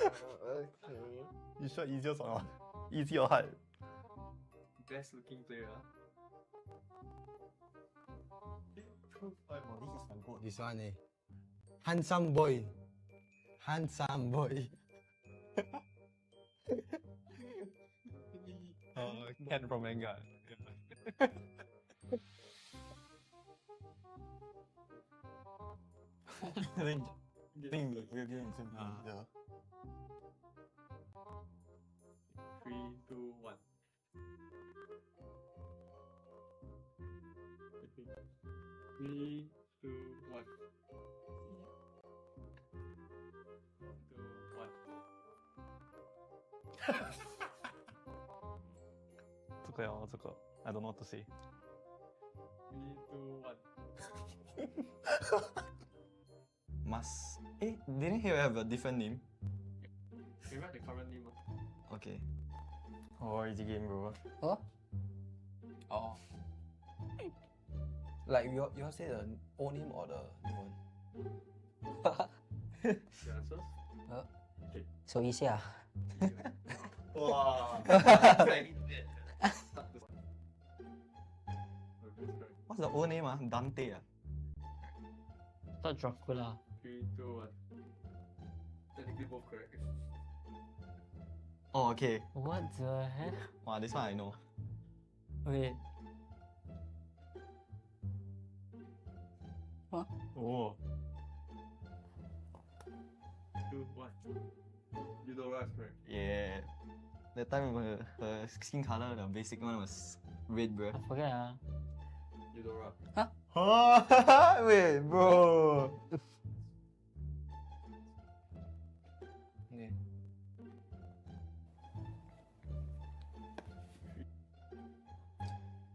Okay. You sure easiest or not? Easy or hard? Best looking player. This one eh. Handsome boy. Handsome boy. Ken from Vanguard. I think we're getting some. Yeah. 3, 2, 1. Okay. 3, 2, 1. 2, 1. 这个哟，这个 I don't know what to say. 3, 2, 1. Must. Didn't he have a different name? You write the current name. Okay. Oh, easy game, bro. Huh? Oh. Like you say the old name or the new one? The answers? Huh? Okay. So easy ah. Wow. What's the old name? Dante. Thought Dracula. 3, 2, 1. Technically both correct. Oh, okay. What the heck? Wow, this one I know. Wait. Huh? Oh. 2, 1. Eudora is correct. Yeah. That time her skin color, the basic one was red, bro. I forget ah. Eudora. Huh? Wait, bro. Okay.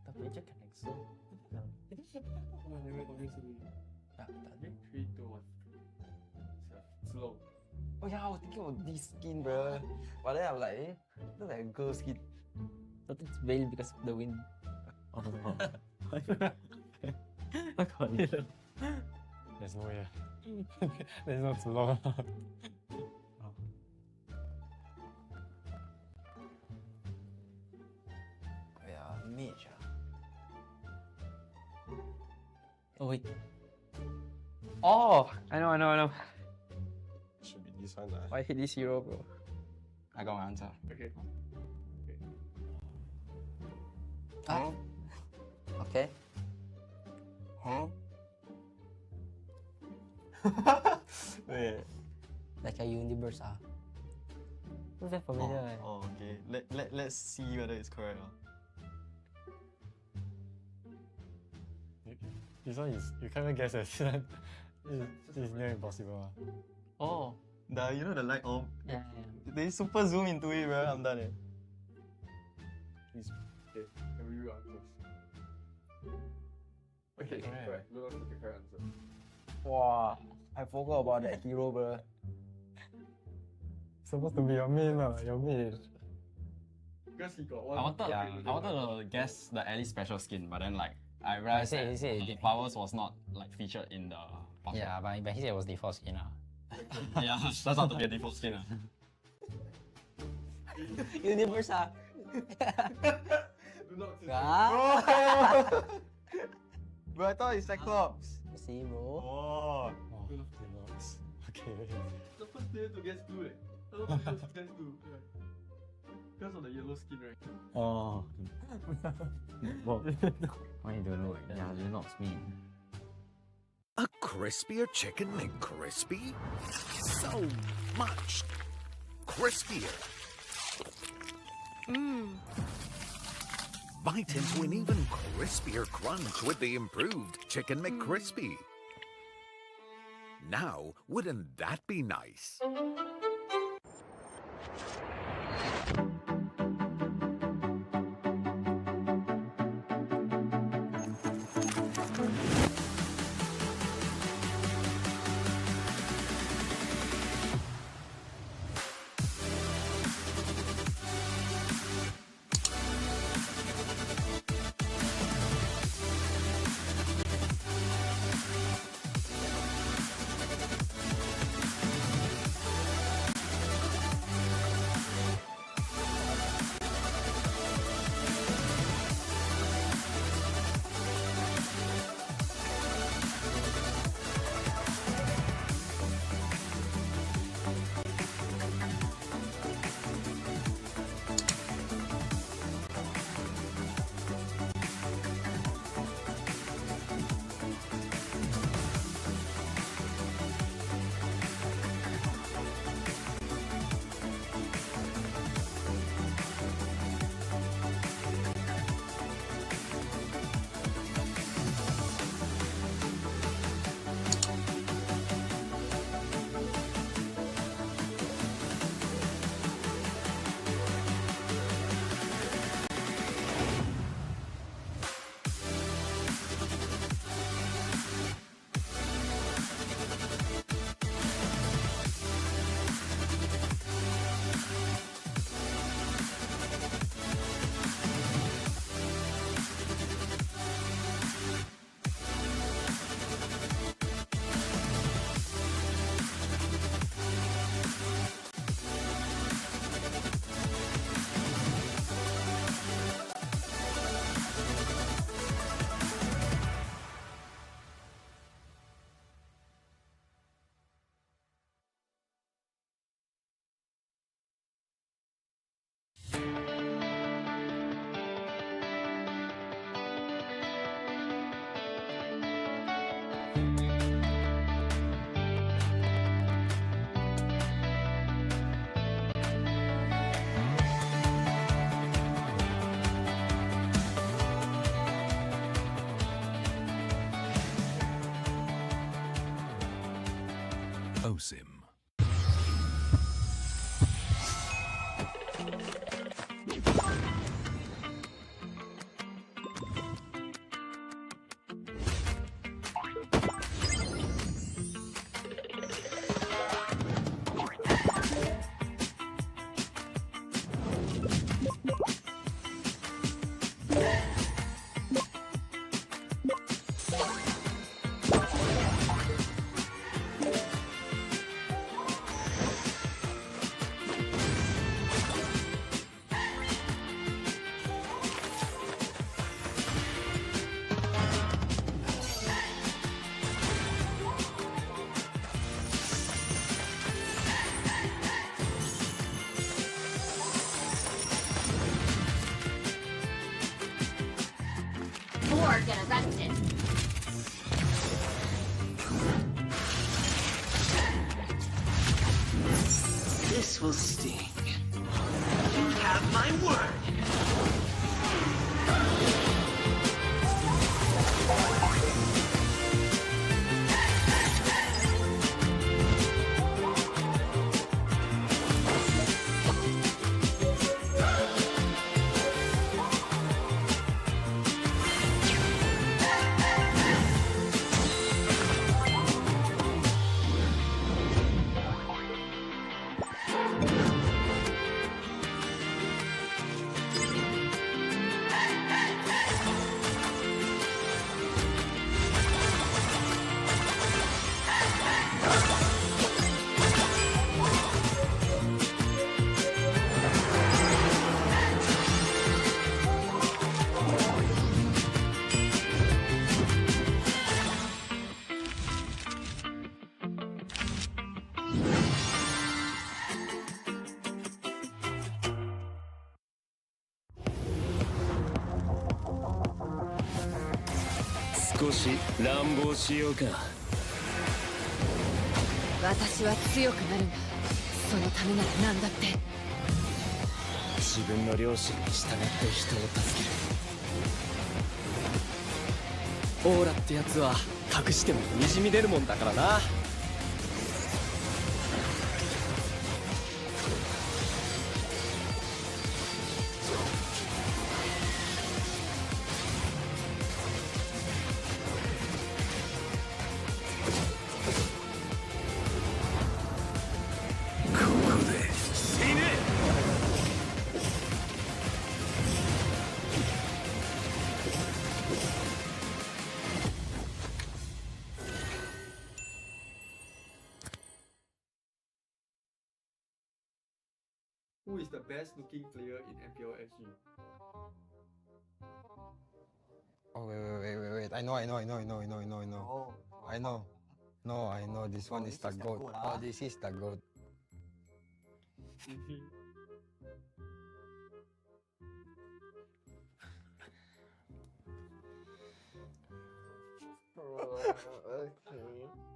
The picture connects so. Ah, done. 3, 2, 1. Slow. Oh yeah, I was thinking of this skin, bro. But then I'm like, looks like a girl skin. But it's veiled because of the wind. Oh. There's no way. There's not too long. Yeah, mage. Oh wait. Oh, I know. Should be this one. I hate this hero, bro. I got my answer. Okay. Ah. Okay. Huh? Wait. Like a universe ah. Who's that familiar? eh? Oh, okay. Let's see whether it's correct. This one is, you can't even guess it. It's near impossible. Oh. You know the light bulb? Yeah. They super zoom into it, bro. I'm done. Okay. Can we read answers? Okay, Correct. correct. Look at the correct answer. Wow, I forgot about that hero, bro. Supposed to be your main, your main. Because he got one. I wanted to guess the Ellie special skin, but then like I realized he that said the powers was not like featured in the password. Yeah, but he said it was default skin ah. Yeah, that's not to be a default skin. Universe ah. Do not Ah. Bro, I thought it's Cyclops. See, bro. Oh. Oh, deluxe. Okay. the first player to guess blue. I don't think to guess blue. Yeah. Because of the yellow skin, right? Oh. Why you don't know? Yeah, Linux mean. A crispier chicken McCrispy? So much crispier. Bite into an even crispier crunch with the improved Chicken McCrispy. Now, wouldn't that be nice? Osim. Or get arrested. This will sting. You have my word. Who is the best looking player in MPL SG? Oh wait. I know. I know. No, I know this one is the goat. Oh, this is the goat.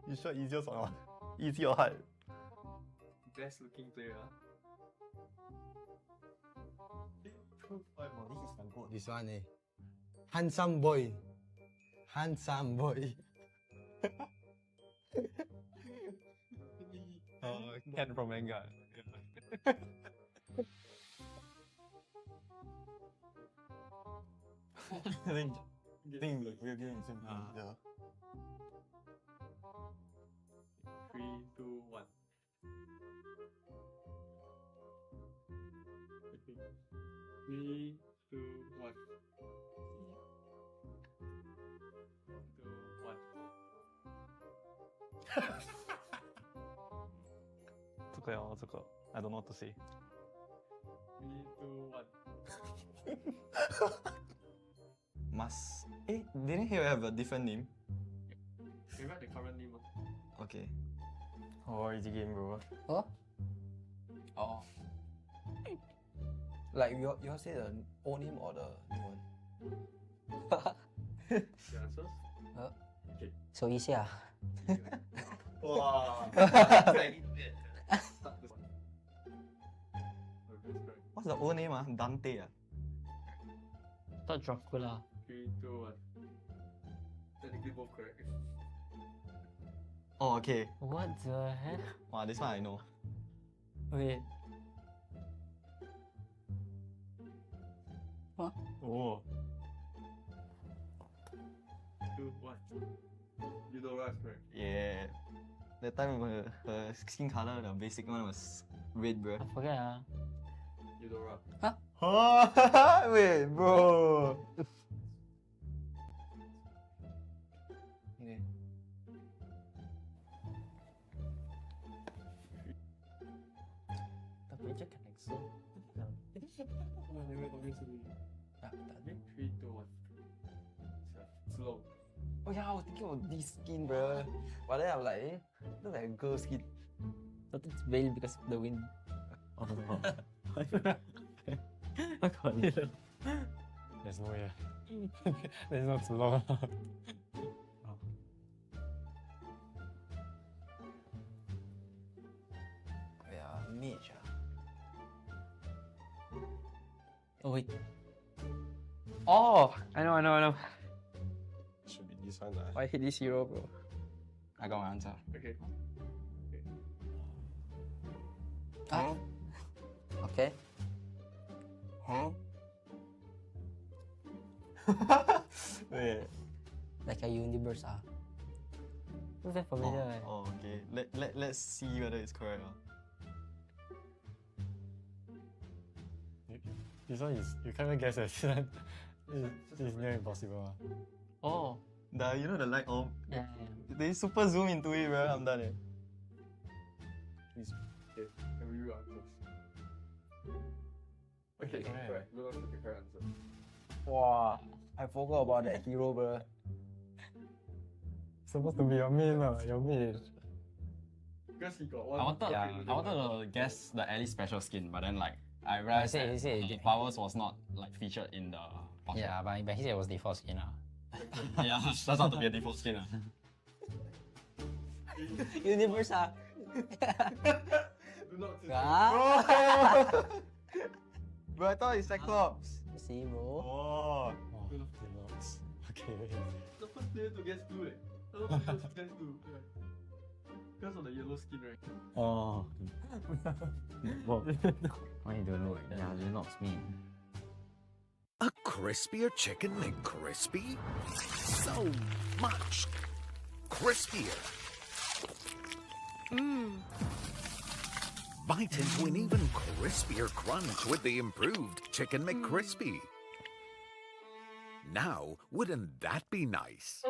You sure easiest or not? Easy or hard? Best looking player. This one eh. Handsome boy. Handsome boy. Ken from Vanguard. I think we're getting same thing. Yeah. 3, 2, 1. Okay. 3, 2, 1. 2, 1. 这个哟，这个 I don't know what to say. 3, 2, 1. Didn't he have a different name? We write the current name. Okay. Oh, easy game, bro. Oh, Oh. Like you all say the old name or the new one? The answers? so easy ah. Wow. What's the old name? Dante. Thought Dracula. 3, 2, 1. Technically both correct. Oh, okay. What the heck? Wow, this one I know. Wait. Oh. 2, 1. Eudora is correct. Yeah. That time her skin color, the basic one was red, bro. I forget ah. Eudora. Oh, wait, bro. Okay. Tapi je kan EXO. Tak, tak ada. 3, 2, 1. Slow. Oh yeah, I was thinking of this skin, bro. But then I'm like, looks like a girl skin. Thought it's veiled because of the wind. There's no way. There's not too long. Yeah, mage. Oh wait. Oh, I know. Should be this one. I hate this hero, bro. I got my answer. Okay. Ah. Okay. Wait. Like a universe ah. Looks very familiar. eh. Oh, okay. Let's see whether it's correct. This one is, you can't even guess it. This is near impossible. Oh. You know the light orb? Yeah. They super zoom into it, bro. I'm done. Please. Okay. Can we read answers? Okay, Correct. correct. We'll look at the correct answer. Wow, I forgot about that hero, bro. Supposed to be your main, your main. Because he got one. I wanted, okay, I wanted to guess the Ellie special skin, but then like I realized he that said the flowers was not like featured in the poster. Yeah, but he said it was default skin ah. Yeah, that's not to be a default skin. Universe ah. Do not say Ah. Bro, I thought it's Cyclops. See bro. Oh. Oh, it looks. Okay. the first player to guess 2 eh. The first player to guess 2. Yeah. Because of the yellow skin, right? Oh. Why you don't know it? Yeah, it knocks me. A crispier chicken McCrispy? So much crispier. Bite into an even crispier crunch with the improved Chicken McCrispy. Now, wouldn't that be nice?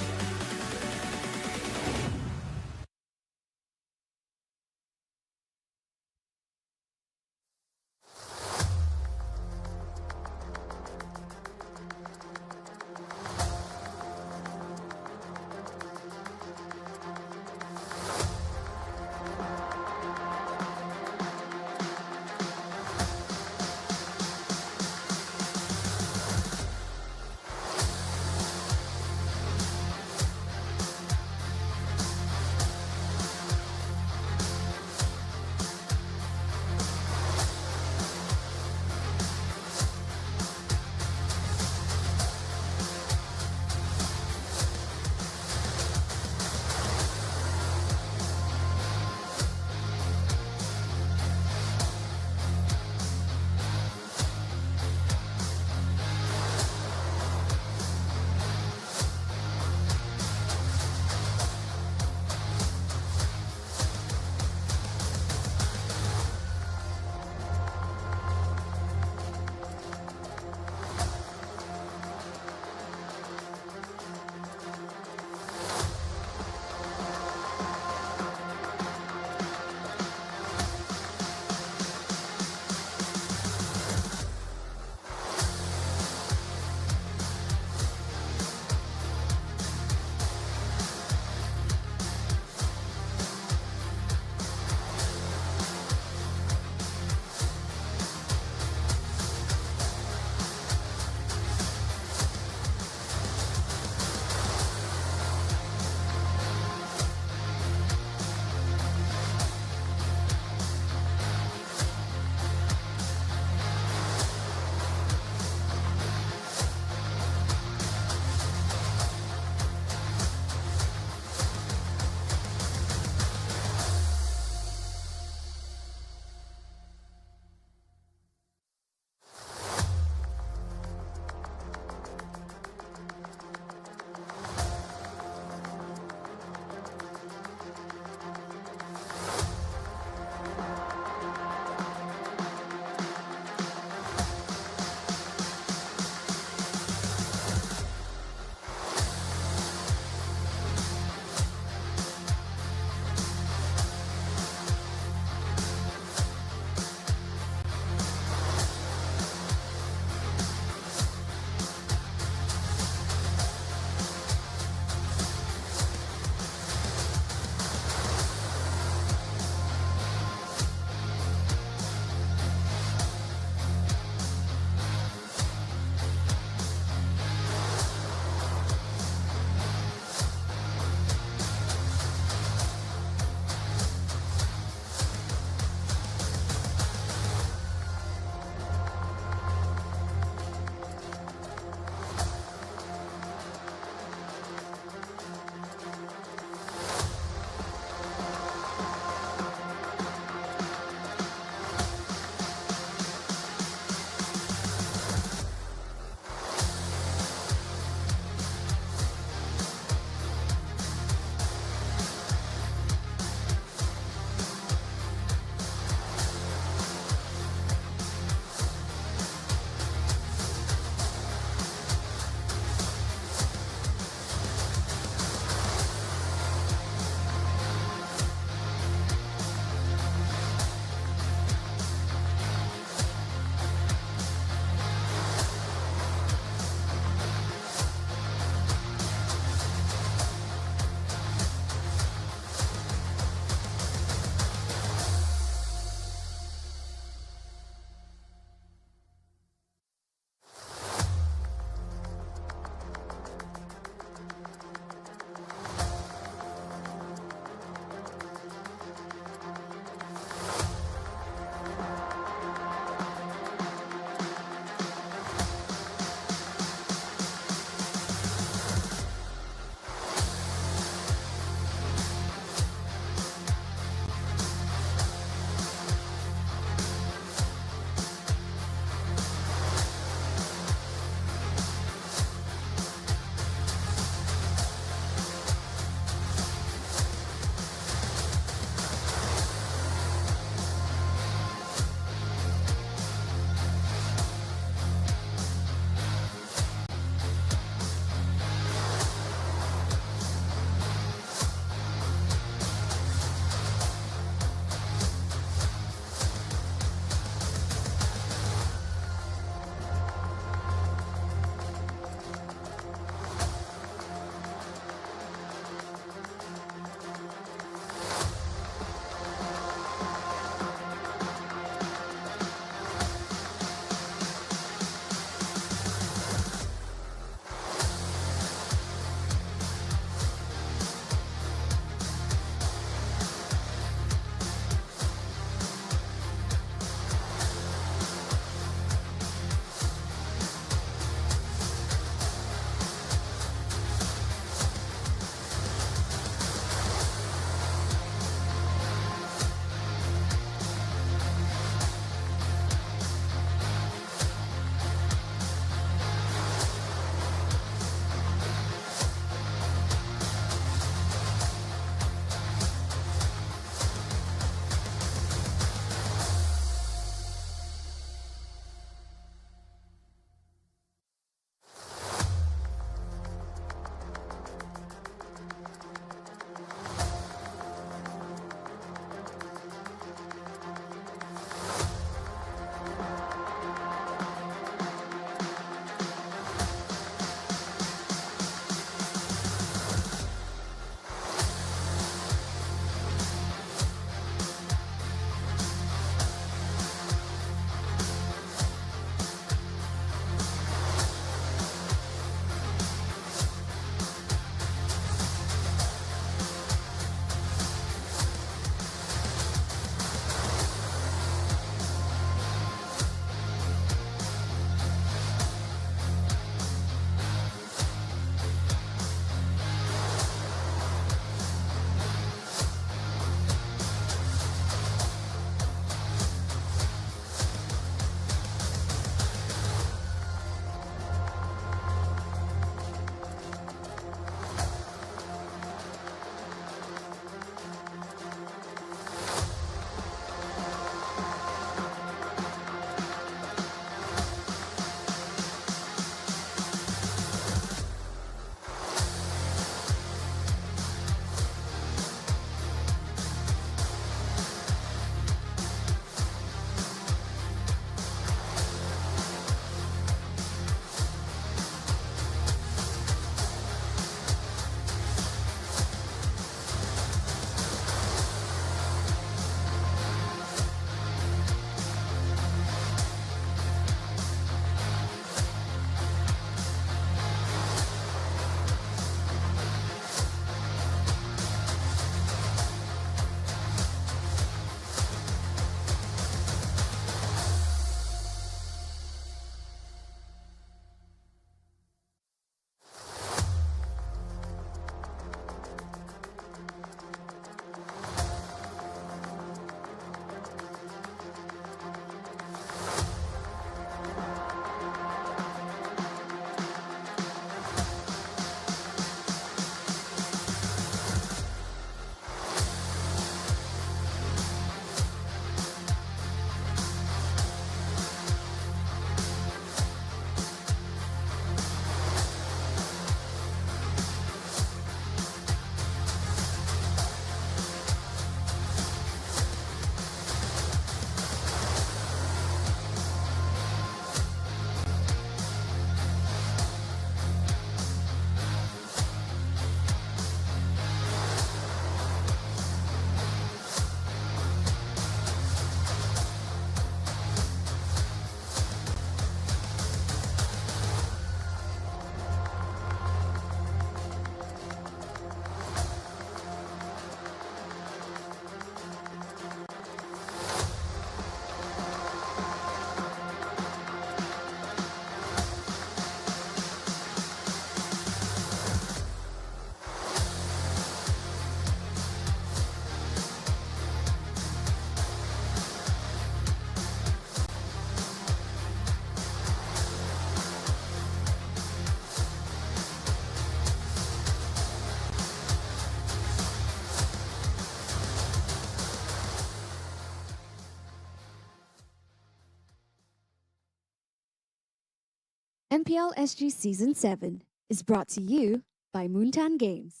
MPL SG Season 7 is brought to you by Moontan Games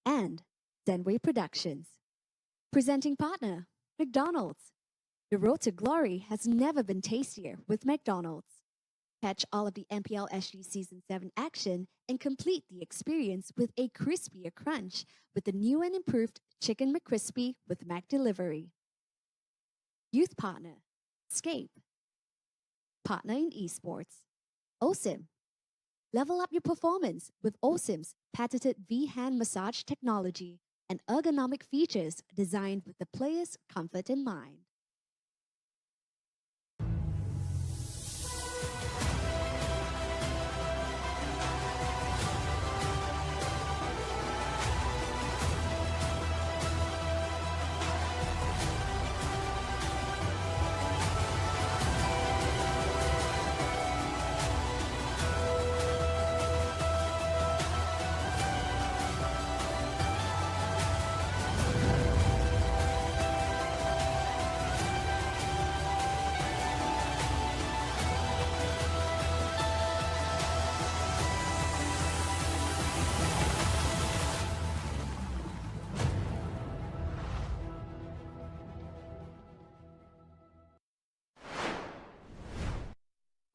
and Zenway Productions. Presenting partner, McDonald's. The road to glory has never been tastier with McDonald's. Catch all of the MPL SG Season 7 action and complete the experience with a crispier crunch with the new and improved Chicken McCrispy with Mac Delivery. Youth partner, Scape. Partner in esports, OSIM. Level up your performance with OSIM's patented V-hand massage technology and ergonomic features designed with the player's comfort in mind.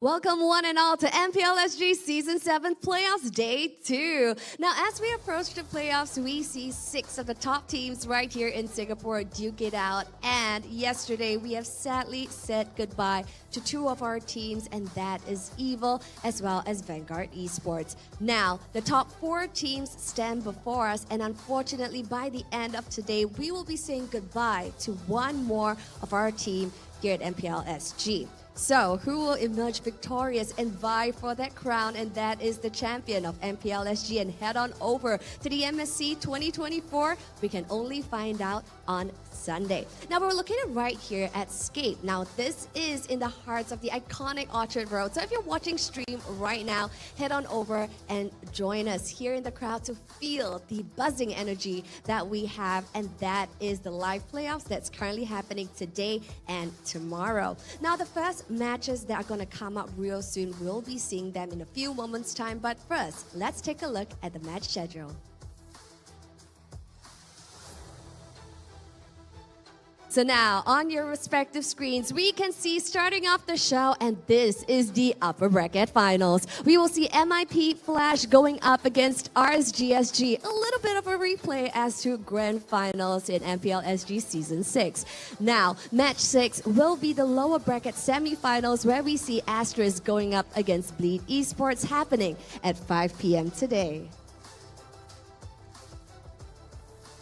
Welcome one and all to MPL SG Season 7 Playoffs Day 2. Now, as we approach the playoffs, we see 6 of the top teams right here in Singapore duke it out. And yesterday, we have sadly said goodbye to 2 of our teams, and that is Evil as well as Vanguard Esports. Now, the top 4 teams stand before us, and unfortunately, by the end of today, we will be saying goodbye to 1 more of our team here at MPL SG. So, who will emerge victorious and vie for that crown? And that is the champion of MPL SG. And head on over to the MSC 2024. We can only find out on Sunday. Now, we're located right here at Scape. Now, this is in the hearts of the iconic Orchard Road. So, if you're watching stream right now, head on over and join us here in the crowd to feel the buzzing energy that we have. And that is the live playoffs that's currently happening today and tomorrow. Now, the first matches that are going to come up real soon, we'll be seeing them in a few moments time. But first, let's take a look at the match schedule. So now, on your respective screens, we can see starting off the show, and this is the upper bracket finals. We will see MIP Flash going up against RSGSG. A little bit of a replay as to grand finals in MPL SG Season 6. Now, match 6 will be the lower bracket semifinals, where we see Asteris going up against Bleed Esports, happening at 5 p.m. today.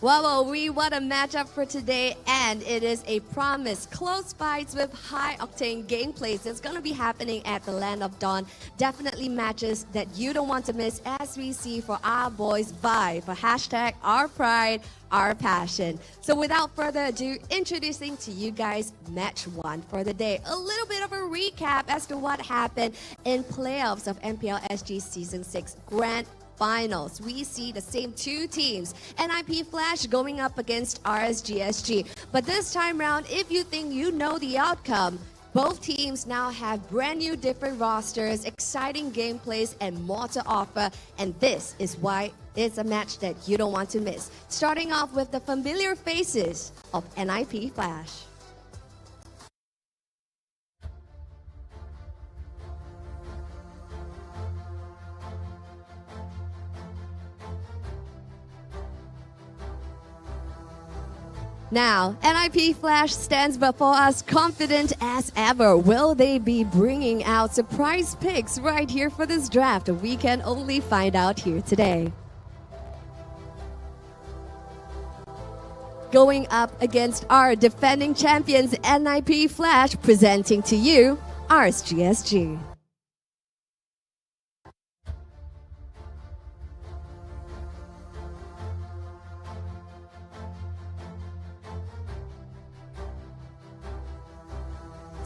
Wow, we want a matchup for today, and it is a promise. Close fights with high-octane gameplays. It's going to be happening at the Land of Dawn. Definitely matches that you don't want to miss, as we see for our boys vie for hashtag our pride, our passion. So without further ado, introducing to you guys match 1 for the day. A little bit of a recap as to what happened in playoffs of MPL SG Season 6 Grand Finals. We see the same 2 teams, NIP Flash going up against RSGSG. But this time round, if you think you know the outcome, both teams now have brand new different rosters, exciting gameplays, and more to offer. And this is why it's a match that you don't want to miss. Starting off with the familiar faces of NIP Flash. Now, NIP Flash stands before us confident as ever. Will they be bringing out surprise picks right here for this draft? We can only find out here today. Going up against our defending champions, NIP Flash, presenting to you RSGSG.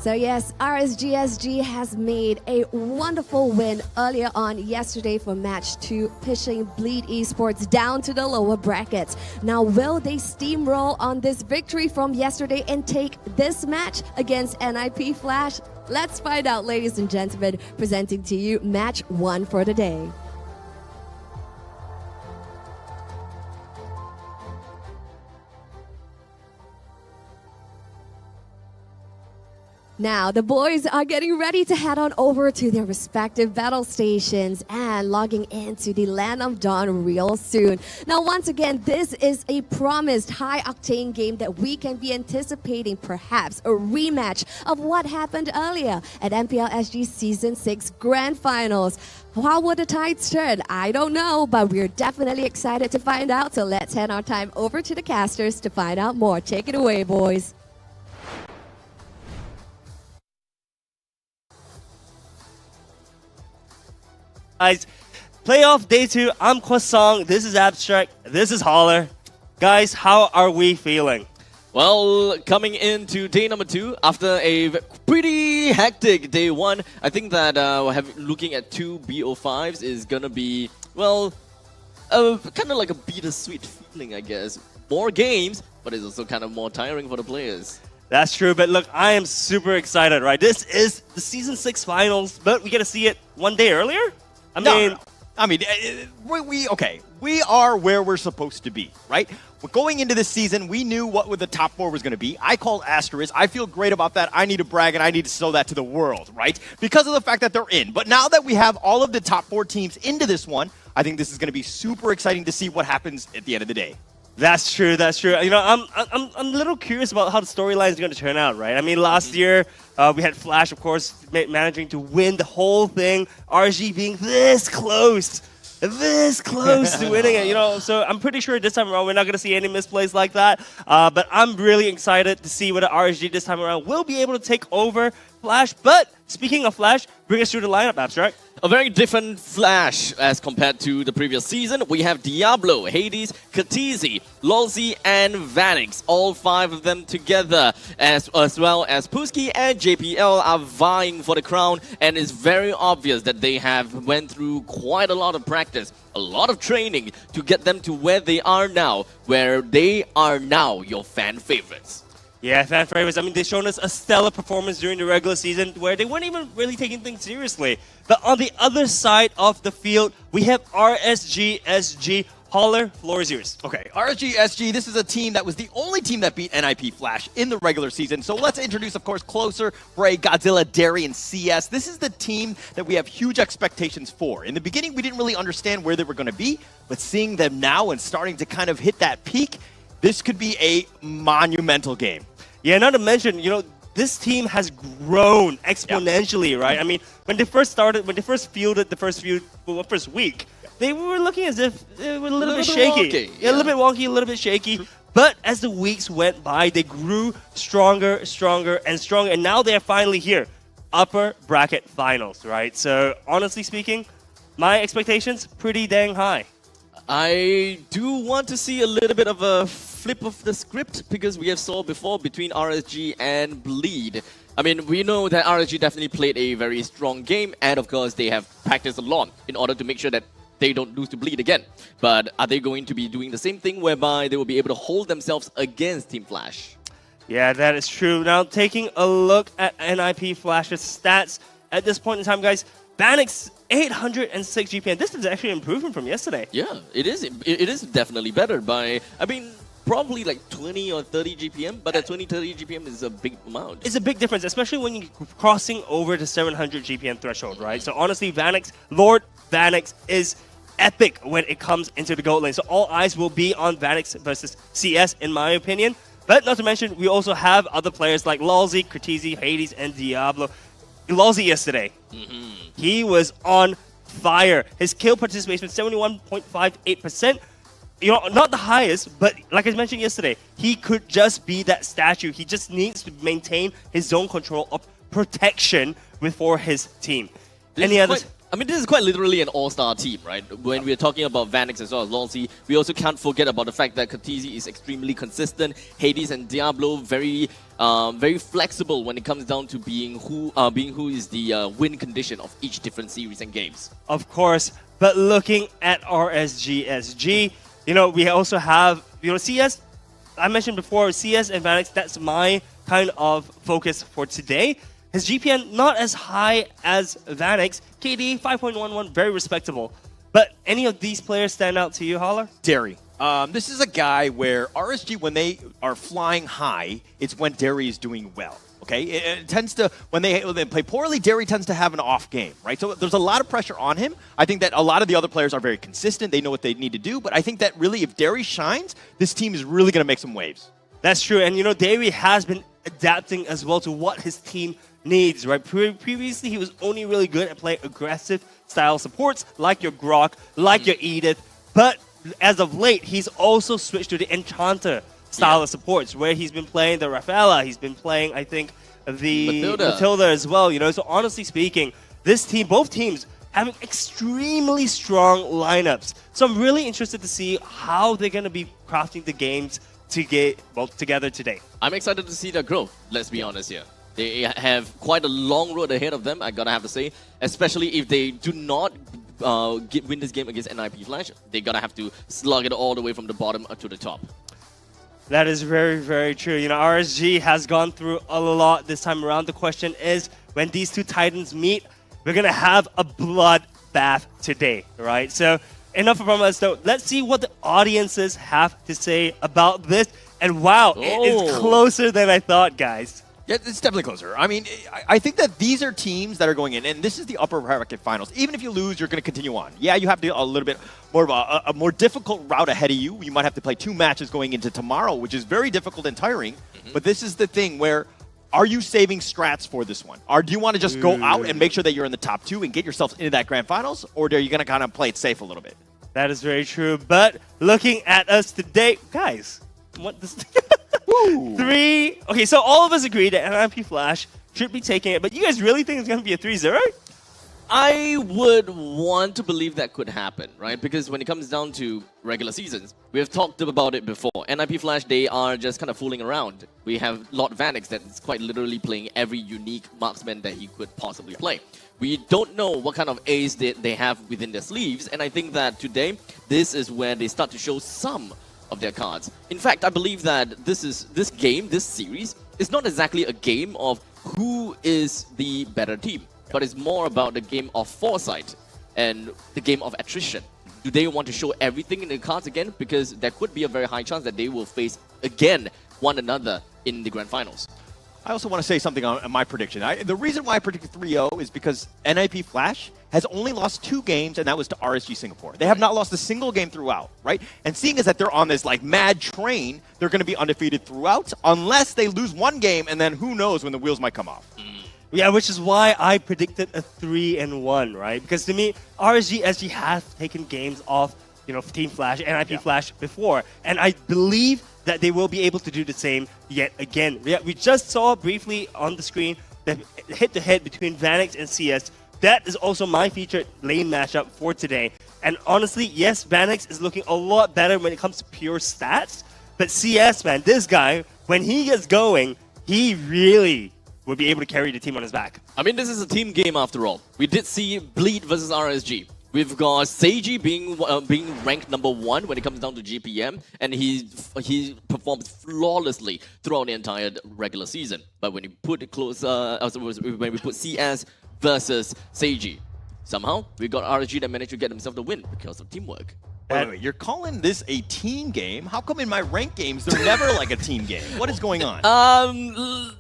So yes, RSGSG has made a wonderful win earlier on yesterday for match 2, pushing Bleed Esports down to the lower brackets. Now, will they steamroll on this victory from yesterday and take this match against NIP Flash? Let's find out, ladies and gentlemen, presenting to you match 1 for the day. Now, the boys are getting ready to head on over to their respective battle stations and logging into the Land of Dawn real soon. Now, once again, this is a promised high-octane game that we can be anticipating perhaps a rematch of what happened earlier at MPL SG Season 6 Grand Finals. How would the tides turn? I don't know, but we're definitely excited to find out. So let's hand our time over to the casters to find out more. Take it away, boys. Guys, playoff day 2. I'm Kwasong. This is Abstract. This is Holler. Guys, how are we feeling? Well, coming into day number 2, after a pretty hectic day 1, I think that looking at 2 BO5s is gonna be, well, kind of like a bittersweet feeling, I guess. More games, but it's also kind of more tiring for the players. That's true, but look, I am super excited, right? This is the Season 6 Finals, but we get to see it one day earlier? We are where we're supposed to be, right? We're going into this season, we knew what the top 4 was going to be. I called Asteris. I feel great about that. I need to brag and I need to show that to the world, right? Because of the fact that they're in. But now that we have all of the top 4 teams into this one, I think this is going to be super exciting to see what happens at the end of the day. That's true. That's true. You know, I'm a little curious about how the storyline is going to turn out, right? I mean, last year we had Flash, of course, managing to win the whole thing. RG being this close to winning it. You know, so I'm pretty sure this time around we're not going to see any misplays like that. But I'm really excited to see whether RG this time around will be able to take over Flash. But speaking of Flash, bring us through the lineup, Abstract. A very different Flash as compared to the previous season. We have Diablo, Hades, Katizi, Lolzy, and Vanix. All 5 of them together, as well as Puski and JPL are vying for the crown. And it's very obvious that they have went through quite a lot of practice, a lot of training to get them to where they are now, your fan favorites. Yeah, fan favorites. I mean, they've shown us a stellar performance during the regular season where they weren't even really taking things seriously. But on the other side of the field, we have RSGSG. Holler, floor is yours. Okay, RSGSG, this is a team that was the only team that beat NIP Flash in the regular season. So let's introduce, of course, Closer, Bray, Godzilla, Derry, and CS. This is the team that we have huge expectations for. In the beginning, we didn't really understand where they were going to be, but seeing them now and starting to kind of hit that peak, this could be a monumental game. Yeah, not to mention, you know, this team has grown exponentially, right? I mean, when they first fielded the first week, they were looking as if they were a little bit shaky. Wonky, a little bit wonky, a little bit shaky. But as the weeks went by, they grew stronger, and now they're finally here. Upper bracket finals, right? So, honestly speaking, my expectations, pretty dang high. I do want to see a little bit of a flip of the script because we have saw before between RSG and Bleed. I mean, we know that RSG definitely played a very strong game, and of course they have practiced a lot in order to make sure that they don't lose to Bleed again. But are they going to be doing the same thing whereby they will be able to hold themselves against Team Flash? Yeah, that is true. Now, taking a look at NIP Flash's stats at this point in time, guys, Vanix 806 GPM. This is actually an improvement from yesterday. Yeah, it is. It is definitely better by, I mean, probably like 20 or 30 GPM, but that 20-30 GPM is a big amount. It's a big difference, especially when you're crossing over the 700 GPM threshold, right? So honestly, Lord Vanix is epic when it comes into the gold lane. So all eyes will be on Vanix versus CS, in my opinion. But not to mention, we also have other players like Lolzy, Katizi, Hades, and Diablo. Lolzy yesterday, he was on fire. His kill participation, 71.58%. You know, not the highest, but like I mentioned yesterday, he could just be that statue. He just needs to maintain his zone control of protection for his team. It's I mean, this is quite literally an all-star team, right? When we're talking about Vanix as well as Lolzy, we also can't forget about the fact that Khaleesi is extremely consistent. Hades and Diablo very flexible when it comes down to being who is the win condition of each different series and games. Of course, but looking at RSG SG, you know, we also have, you know, CS. I mentioned before, CS and Vanix, that's my kind of focus for today. His GPN not as high as Vanix. KD 5.11, very respectable. But any of these players stand out to you, Holler? Derry. This is a guy where RSG, when they are flying high, it's when Derry is doing well. Okay, it tends to, when they play poorly, Derry tends to have an off game, right? So there's a lot of pressure on him. I think that a lot of the other players are very consistent. They know what they need to do. But I think that really, if Derry shines, this team is really going to make some waves. That's true. And, you know, Derry has been adapting as well to what his team needs, right? Previously, he was only really good at playing aggressive style supports like your Grok, like your Edith. But as of late, he's also switched to the Enchanter style of supports, where he's been playing the Rafaela, he's been playing, I think, the Matilda as well, you know. So honestly speaking, this team, both teams, having extremely strong lineups. So I'm really interested to see how they're going to be crafting the games to get together today. I'm excited to see their growth, let's be honest here. They have quite a long road ahead of them, I gotta have to say, especially if they do not win this game against NIP Flash. They're gonna have to slug it all the way from the bottom to the top. That is very, very true. You know, RSG has gone through a lot this time around. The question is, when these two titans meet, we're going to have a bloodbath today, right? So enough from us, though. Let's see what the audiences have to say about this. And wow, it is closer than I thought, guys. Yeah, it's definitely closer. I mean, I think that these are teams that are going in, and this is the upper bracket finals. Even if you lose, you're going to continue on. Yeah, you have a little bit more of a more difficult route ahead of you. You might have to play 2 matches going into tomorrow, which is very difficult and tiring. But this is the thing where, are you saving strats for this one? Or do you want to just go out and make sure that you're in the top 2 and get yourself into that grand finals? Or are you going to kind of play it safe a little bit? That is very true. But looking at us today, guys, what this... 3. Okay, so all of us agree that NIP Flash should be taking it, but you guys really think it's going to be a 3-0? I would want to believe that could happen, right? Because when it comes down to regular seasons, we've talked about it before. NIP Flash, they are just kind of fooling around. We have Lord Vanix that's quite literally playing every unique marksman that he could possibly play. We don't know what kind of ace they have within their sleeves, and I think that today, this is where they start to show some of their cards. In fact, I believe that this series, is not exactly a game of who is the better team, but it's more about the game of foresight and the game of attrition. Do they want to show everything in the cards again? Because there could be a very high chance that they will face again one another in the grand finals. I also want to say something on my prediction. The reason why I predicted 3-0 is because NIP Flash has only lost 2 games, and that was to RSG Singapore. They have not lost a single game throughout, right? And seeing as that they're on this like mad train, they're going to be undefeated throughout, unless they lose 1 game, and then who knows when the wheels might come off. Yeah, which is why I predicted a 3-1, right? Because to me, RSG SG has taken games off, you know, Team Flash, NIP Flash before, and I believe that they will be able to do the same yet again. We just saw briefly on the screen the head-to-head between Vanix and CS. That is also my featured lane matchup for today. And honestly, yes, Vanix is looking a lot better when it comes to pure stats, but CS, man, this guy, when he gets going, he really will be able to carry the team on his back. I mean, this is a team game after all. We did see Bleed versus RSG. We've got Seiji being ranked number 1 when it comes down to GPM, and he performed flawlessly throughout the entire regular season. But when you put it closer, when we put CS versus Seiji, somehow we got RSG that managed to get himself the win because of teamwork. Wait, you're calling this a team game? How come in my ranked games they're never like a team game? What is going on?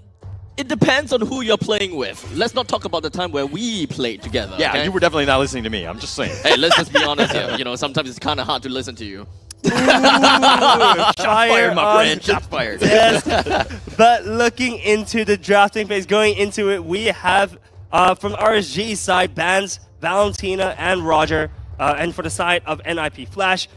It depends on who you're playing with. Let's not talk about the time where we played together. Yeah, okay? You were definitely not listening to me. I'm just saying. Hey, let's just be honest here. You know, sometimes it's kind of hard to listen to you. Shots fired, my friend. Shots fired. Yes. But looking into the drafting phase, going into it, we have from RSG's side, bans Valentina and Roger. And for the side of NIP Flash,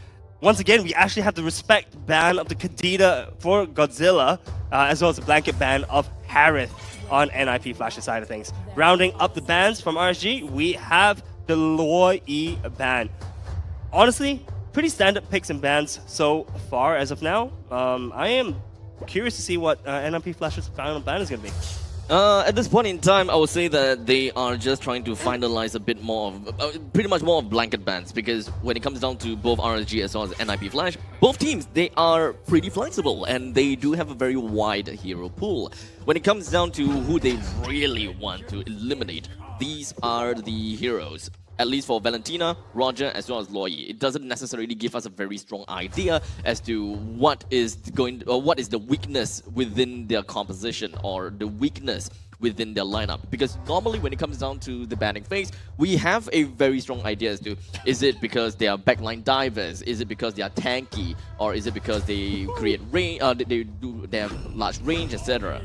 once again, we actually have the respect ban of the Kadita for Godzilla, as well as the blanket ban of Harith on NIP Flash's side of things. Rounding up the bans from RSG, we have the Loi ban. Honestly, pretty standard picks and bans so far as of now. I am curious to see what NIP Flash's final ban is going to be. At this point in time, I would say that they are just trying to finalize a bit more of, pretty much more of blanket bans, because when it comes down to both RSG as well as NIP Flash, both teams, they are pretty flexible and they do have a very wide hero pool. When it comes down to who they really want to eliminate, these are the heroes. At least for Valentina, Roger, as well as Loi. It doesn't necessarily give us a very strong idea as to what is the weakness within their composition or the weakness within their lineup. Because normally when it comes down to the banning phase, we have a very strong idea as to, is it because they are backline divers, is it because they are tanky, or is it because they create range, they have large range, etc.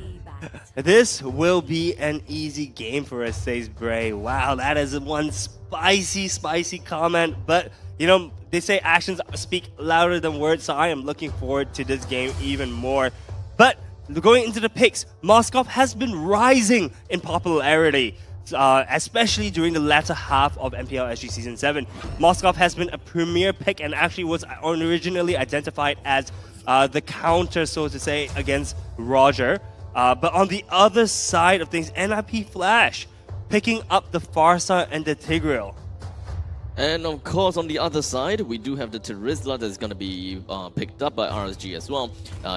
This will be an easy game for us, says Bray. Wow, that is one spicy comment. But, you know, they say actions speak louder than words, so I am looking forward to this game even more. But going into the picks, Moskov has been rising in popularity, especially during the latter half of MPL SG Season 7. Moskov has been a premier pick and actually was originally identified as the counter, so to say, against Roger. But on the other side of things, NIP Flash picking up the Farsa and the Tigreal. And of course, on the other side, we do have the Terizla that's going to be picked up by RSG as well,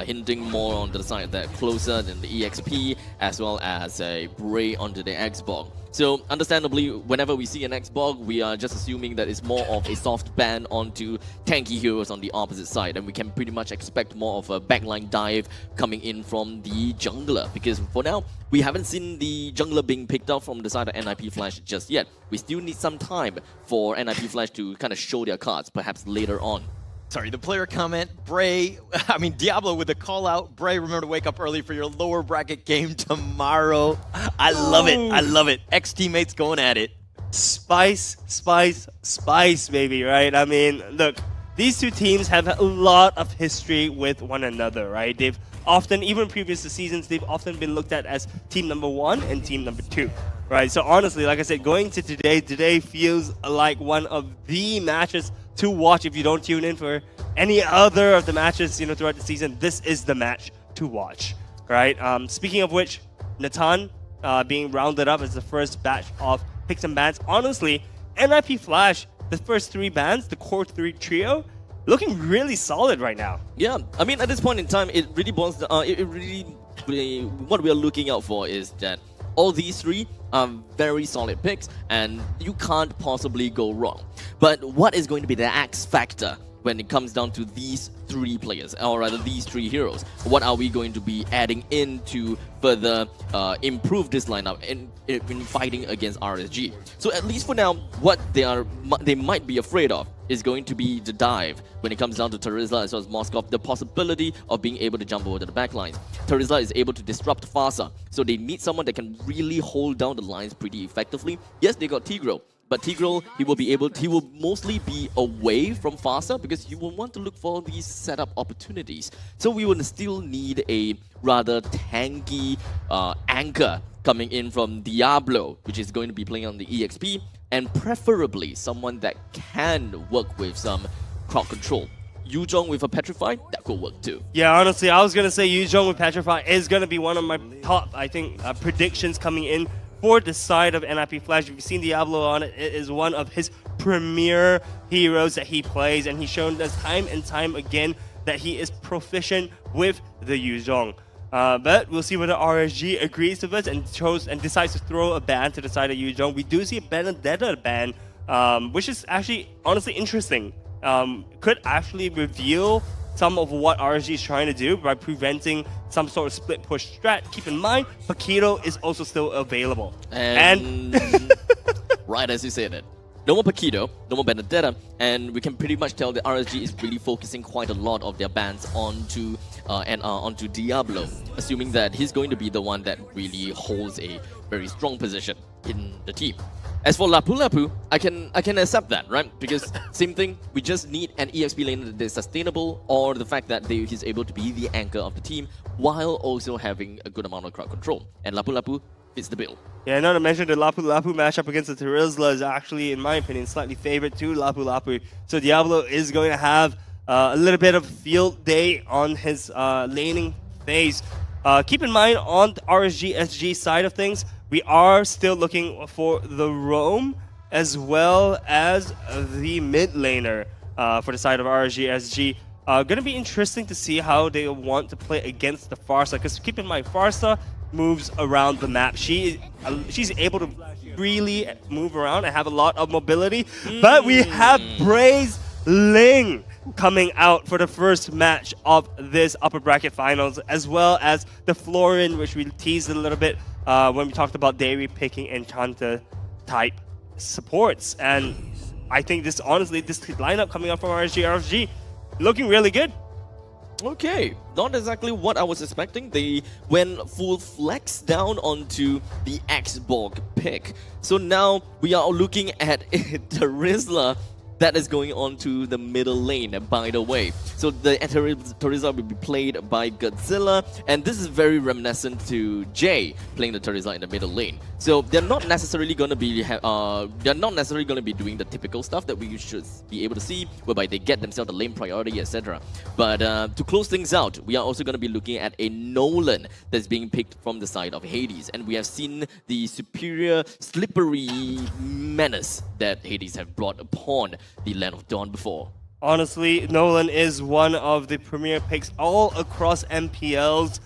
hinting more on the side that closer than the EXP, as well as a Bray onto the Xbox. So understandably, whenever we see an Xbox, we are just assuming that it's more of a soft ban onto tanky heroes on the opposite side, and we can pretty much expect more of a backline dive coming in from the jungler, because for now, we haven't seen the jungler being picked up from the side of NIP Flash just yet. We still need some time for NIP Flash to kind of show their cards, perhaps later on. Sorry, the player comment, Diablo with the call out. Bray, remember to wake up early for your lower bracket game tomorrow. I love it. Ex-teammates going at it. Spice, baby, right? I mean, look, these two teams have a lot of history with one another, right? They've often, even previous seasons, they've often been looked at as team number 1 and team number 2. Right, so honestly, like I said, going to today feels like one of the matches to watch. If you don't tune in for any other of the matches, throughout the season, this is the match to watch, right? Speaking of which, Natan being rounded up as the first batch of picks and bans. Honestly, NIP Flash, the first 3 bans, the core 3 trio, looking really solid right now. Yeah, I mean, at this point in time, it really boils down, what we are looking out for is that all these 3 are very solid picks, and you can't possibly go wrong. But what is going to be the X factor when it comes down to these 3 players, or rather these 3 heroes? What are we going to be adding in to further improve this lineup in fighting against RSG? So at least for now, what they might be afraid of is going to be the dive. When it comes down to Terizla as well as Moskov, the possibility of being able to jump over to the back lines. Terizla is able to disrupt Farsa, so they need someone that can really hold down the lines pretty effectively. Yes, they got Tigreal, but Tigreal, he will mostly be away from Farsa because you will want to look for these setup opportunities. So we will still need a rather tanky anchor coming in from Diablo, which is going to be playing on the EXP, and preferably someone that can work with some crowd control. Yuzhong with a Petrify, that could work too. Yeah, honestly, I was going to say Yuzhong with Petrify is going to be one of my top, I think, predictions coming in for the side of NIP Flash. If you've seen Diablo on it, it is one of his premier heroes that he plays, and he's shown us time and time again that he is proficient with the Yuzhong. But we'll see whether RSG agrees with us and decides to throw a ban to the side of Yuzhong. We do see a Benedetta ban, which is actually honestly interesting. Could actually reveal some of what RSG is trying to do by preventing some sort of split push strat. Keep in mind, Paquito is also still available. And right as you said it. No more Paquito, no more Benedetta, and we can pretty much tell that RSG is really focusing quite a lot of their bans onto Diablo, assuming that he's going to be the one that really holds a very strong position in the team. As for Lapu Lapu, I can accept that, right? Because same thing, we just need an EXP lane that is sustainable, or the fact that he's able to be the anchor of the team while also having a good amount of crowd control. And Lapu Lapu fits the bill. Yeah, not to mention the Lapu Lapu matchup against the Terizla is actually, in my opinion, slightly favored to Lapu Lapu. So Diablo is going to have a little bit of field day on his laning phase. Keep in mind, on the RSG SG side of things, we are still looking for the roam as well as the mid laner for the side of RSG SG. Going to be interesting to see how they want to play against the Farsa, because keep in mind, Farsa moves around the map. She's able to freely move around and have a lot of mobility. But we have Braze Ling coming out for the first match of this upper bracket finals, as well as the Florin, which we teased a little bit when we talked about Dairy picking Enchanter type supports. And I think this, honestly, this lineup coming up from RSG looking really good. Okay, not exactly what I was expecting. They went full flex down onto the X-Borg pick. So now we are looking at Terizla that is going on to the middle lane, by the way. So the Terizla will be played by Godzilla, and this is very reminiscent to Jay playing the Terizla in the middle lane. So they're not necessarily going to be doing the typical stuff that we should be able to see, whereby they get themselves the lane priority, etc. But to close things out, we are also going to be looking at a Nolan that's being picked from the side of Hades, and we have seen the superior slippery menace that Hades have brought upon the Land of Dawn before. Honestly, Nolan is one of the premier picks all across MPLs,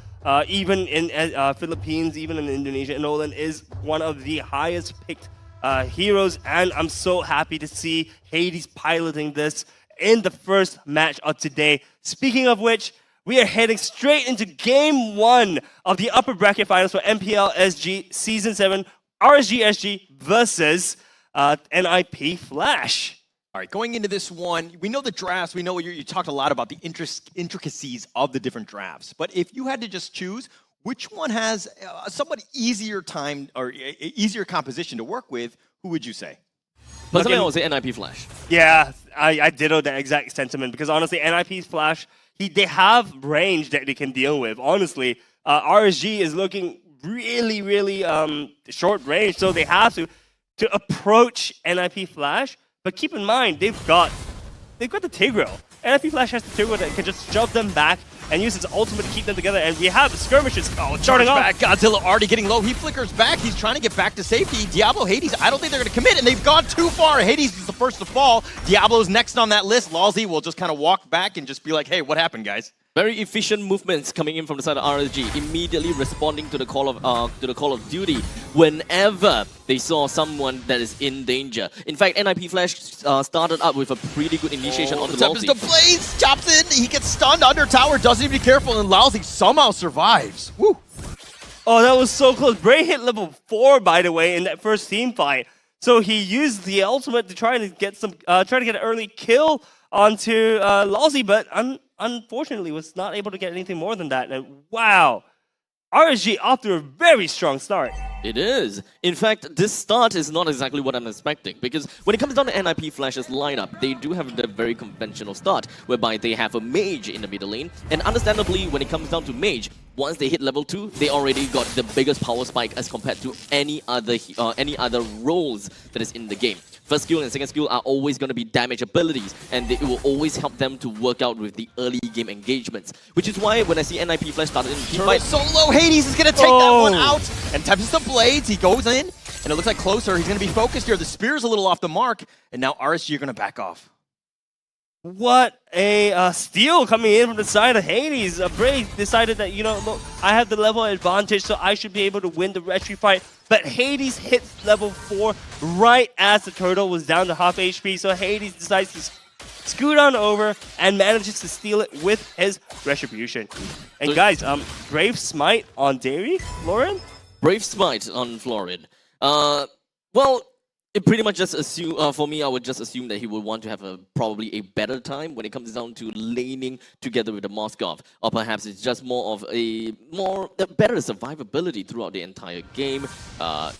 even in Philippines, even in Indonesia. Nolan is one of the highest picked heroes, and I'm so happy to see Hades piloting this in the first match of today. Speaking of which, we are heading straight into Game 1 of the upper bracket finals for MPL SG Season 7 RSG SG versus NIP Flash. All right, going into this one, we know the drafts. We know you talked a lot about the intricacies of the different drafts. But if you had to just choose, which one has a somewhat easier time or easier composition to work with, who would you say? Personally, I would say NIP Flash. Yeah, I ditto that exact sentiment, because honestly, NIP Flash, they have range that they can deal with. Honestly, RSG is looking really short range, so they have to approach NIP Flash. But keep in mind, they've got the Tigreal. NIP Flash has the Tigreal that can just shove them back and use its ultimate to keep them together. And we have skirmishes starting off. Back. Godzilla already getting low. He flickers back. He's trying to get back to safety. Diablo, Hades, I don't think they're going to commit, and they've gone too far. Hades is the first to fall. Diablo's next on that list. Lalzi will just kind of walk back and just be like, hey, what happened, guys? Very efficient movements coming in from the side of RSG, immediately responding to the call of duty whenever they saw someone that is in danger. In fact, NIP Flash started up with a pretty good initiation on the Lalzi. The Blaze chops in. He gets stunned under tower. Doesn't even be careful, and Lalzi somehow survives. Woo! Oh, that was so close. Bray hit level 4, by the way, in that first team fight. So he used the ultimate to try to get an early kill onto Lalzi, but unfortunately was not able to get anything more than that. And wow, RSG off to a very strong start. It is. In fact, this start is not exactly what I'm expecting, because when it comes down to NIP Flash's lineup, they do have the very conventional start, whereby they have a mage in the middle lane, and understandably, when it comes down to mage, once they hit level 2, they already got the biggest power spike as compared to any other roles that is in the game. First skill and second skill are always going to be damage abilities, and it will always help them to work out with the early game engagements. Which is why when I see NIP Flash started in the team fight, solo, Hades is going to take that one out, and touches the blades. He goes in, and it looks like closer. He's going to be focused here. The spear's a little off the mark, and now RSG are going to back off. What a steal coming in from the side of Hades. Bray decided that, look, I have the level advantage, so I should be able to win the retry fight. But Hades hits level 4 right as the turtle was down to half HP, so Hades decides to scoot on over and manages to steal it with his retribution. And guys, Brave Smite on Dairy, Lauren? Brave Smite on Florin. Well, it pretty much just assume, for me, I would just assume that he would want to have probably a better time when it comes down to laning together with the Moskov. Or perhaps it's just more of a better survivability throughout the entire game,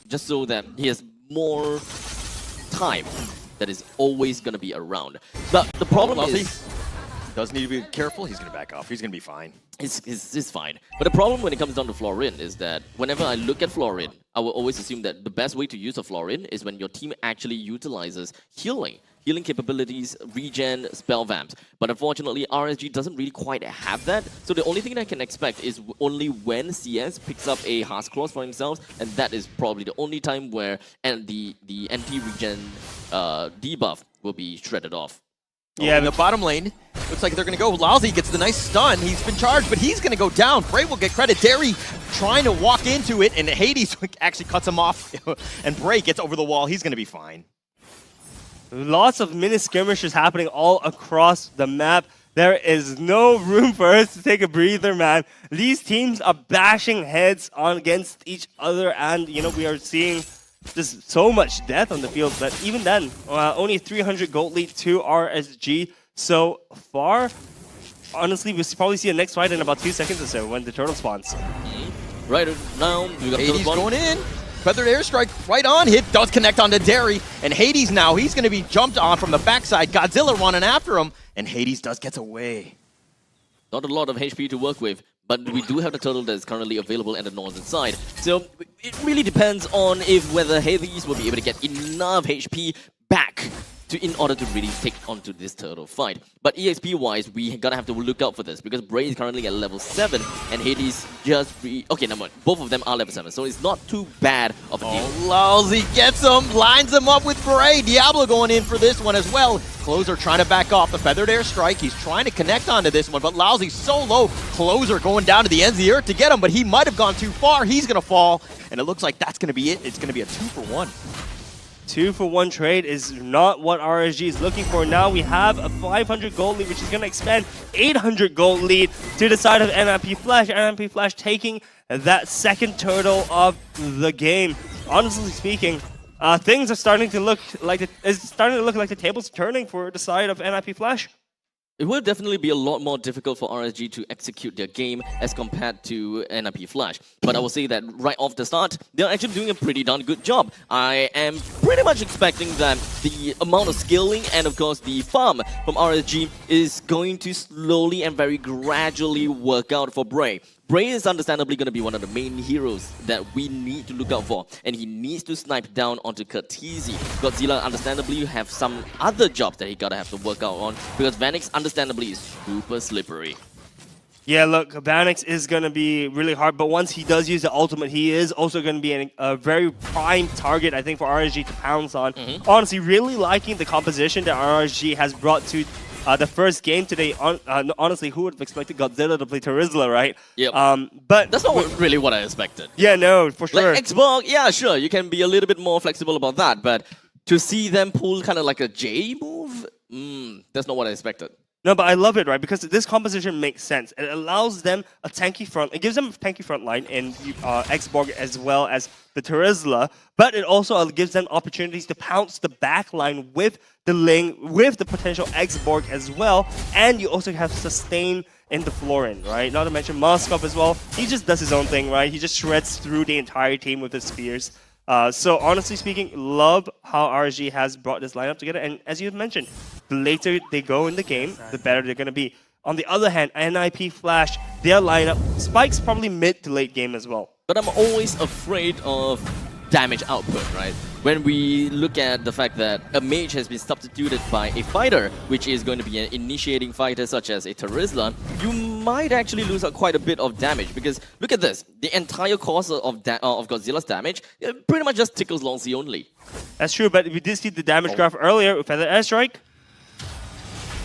just so that he has more time that is always going to be around. But the problem is, does need to be careful. He's going to back off. He's going to be fine. It's fine. But the problem when it comes down to Florin is that whenever I look at Florin, I will always assume that the best way to use a Florin is when your team actually utilizes healing capabilities, regen, spell vamps. But unfortunately, RSG doesn't really quite have that. So the only thing I can expect is only when CS picks up a Heart's Claws for himself, and that is probably the only time where the anti-regen debuff will be shredded off. Yeah, in the bottom lane, looks like they're going to go. Lousy gets the nice stun. He's been charged, but he's going to go down. Bray will get credit. Derry trying to walk into it, and Hades actually cuts him off, and Bray gets over the wall. He's going to be fine. Lots of mini skirmishes happening all across the map. There is no room for us to take a breather, man. These teams are bashing heads on against each other, and we are seeing just so much death on the field. But even then, only 300 gold lead to RSG so far. Honestly, we'll probably see a next fight in about 2 seconds or so when the turtle spawns. Right now, we got Hades going in. Feathered airstrike right on. Hit does connect onto Derry. And Hades now, he's going to be jumped on from the backside. Godzilla running after him. And Hades does gets away. Not a lot of HP to work with, but we do have the turtle that is currently available at the northern side. So it really depends on whether Hades will be able to get enough HP back in order to really take onto this turtle fight. But EXP-wise, we gotta have to look out for this because Bray is currently at level 7 and Hades just... Okay, no, both of them are level 7, so it's not too bad of a deal. Lousy gets him, lines him up with Bray. Diablo going in for this one as well. Closer trying to back off the feathered airstrike. He's trying to connect onto this one, but Lousy's so low. Closer going down to the ends of the earth to get him, but he might have gone too far. He's gonna fall, and it looks like that's gonna be it. It's gonna be a 2-for-1. 2-for-1 trade is not what RSG is looking for. Now we have a 500 gold lead, which is going to expand 800 gold lead to the side of NIP Flash. NIP Flash taking that second turtle of the game. Honestly speaking, things are starting to look like the tables are turning for the side of NIP Flash. It will definitely be a lot more difficult for RSG to execute their game as compared to NIP Flash. But I will say that right off the start, they're actually doing a pretty darn good job. I am pretty much expecting that the amount of skilling and of course the farm from RSG is going to slowly and very gradually work out for Bray. Bray is understandably going to be one of the main heroes that we need to look out for, and he needs to snipe down onto Curtizi. Godzilla understandably have some other jobs that he gotta have to work out on, because Vanix understandably is super slippery. Yeah, look, Vanix is going to be really hard, but once he does use the ultimate, he is also going to be a very prime target, I think, for RSG to pounce on. Honestly, really liking the composition that RSG has brought to the first game today. Honestly, who would have expected Godzilla to play Terizla, right? Yep. But that's not really what I expected. Yeah, no, for sure. Like Xbox, yeah, sure, you can be a little bit more flexible about that, but to see them pull kind of like a J move, that's not what I expected. No, but I love it, right? Because this composition makes sense. It allows them a tanky front. It gives them a tanky front line in Xborg as well as the Terizla, but it also gives them opportunities to pounce the back line with the Ling, with the potential Xborg as well, and you also have sustain in the Florin, right? Not to mention Moskov as well. He just does his own thing, right? He just shreds through the entire team with his spears. So honestly speaking, love how RSG has brought this lineup together. And as you mentioned, the later they go in the game, the better they're going to be. On the other hand, NIP Flash, their lineup spikes probably mid to late game as well. But I'm always afraid of damage output, right? When we look at the fact that a mage has been substituted by a fighter, which is going to be an initiating fighter such as a Terizla, you might actually lose out quite a bit of damage, because look at this, the entire cost of Godzilla's damage pretty much just tickles Longzi only. That's true, but we did see the damage graph earlier with Feather Airstrike.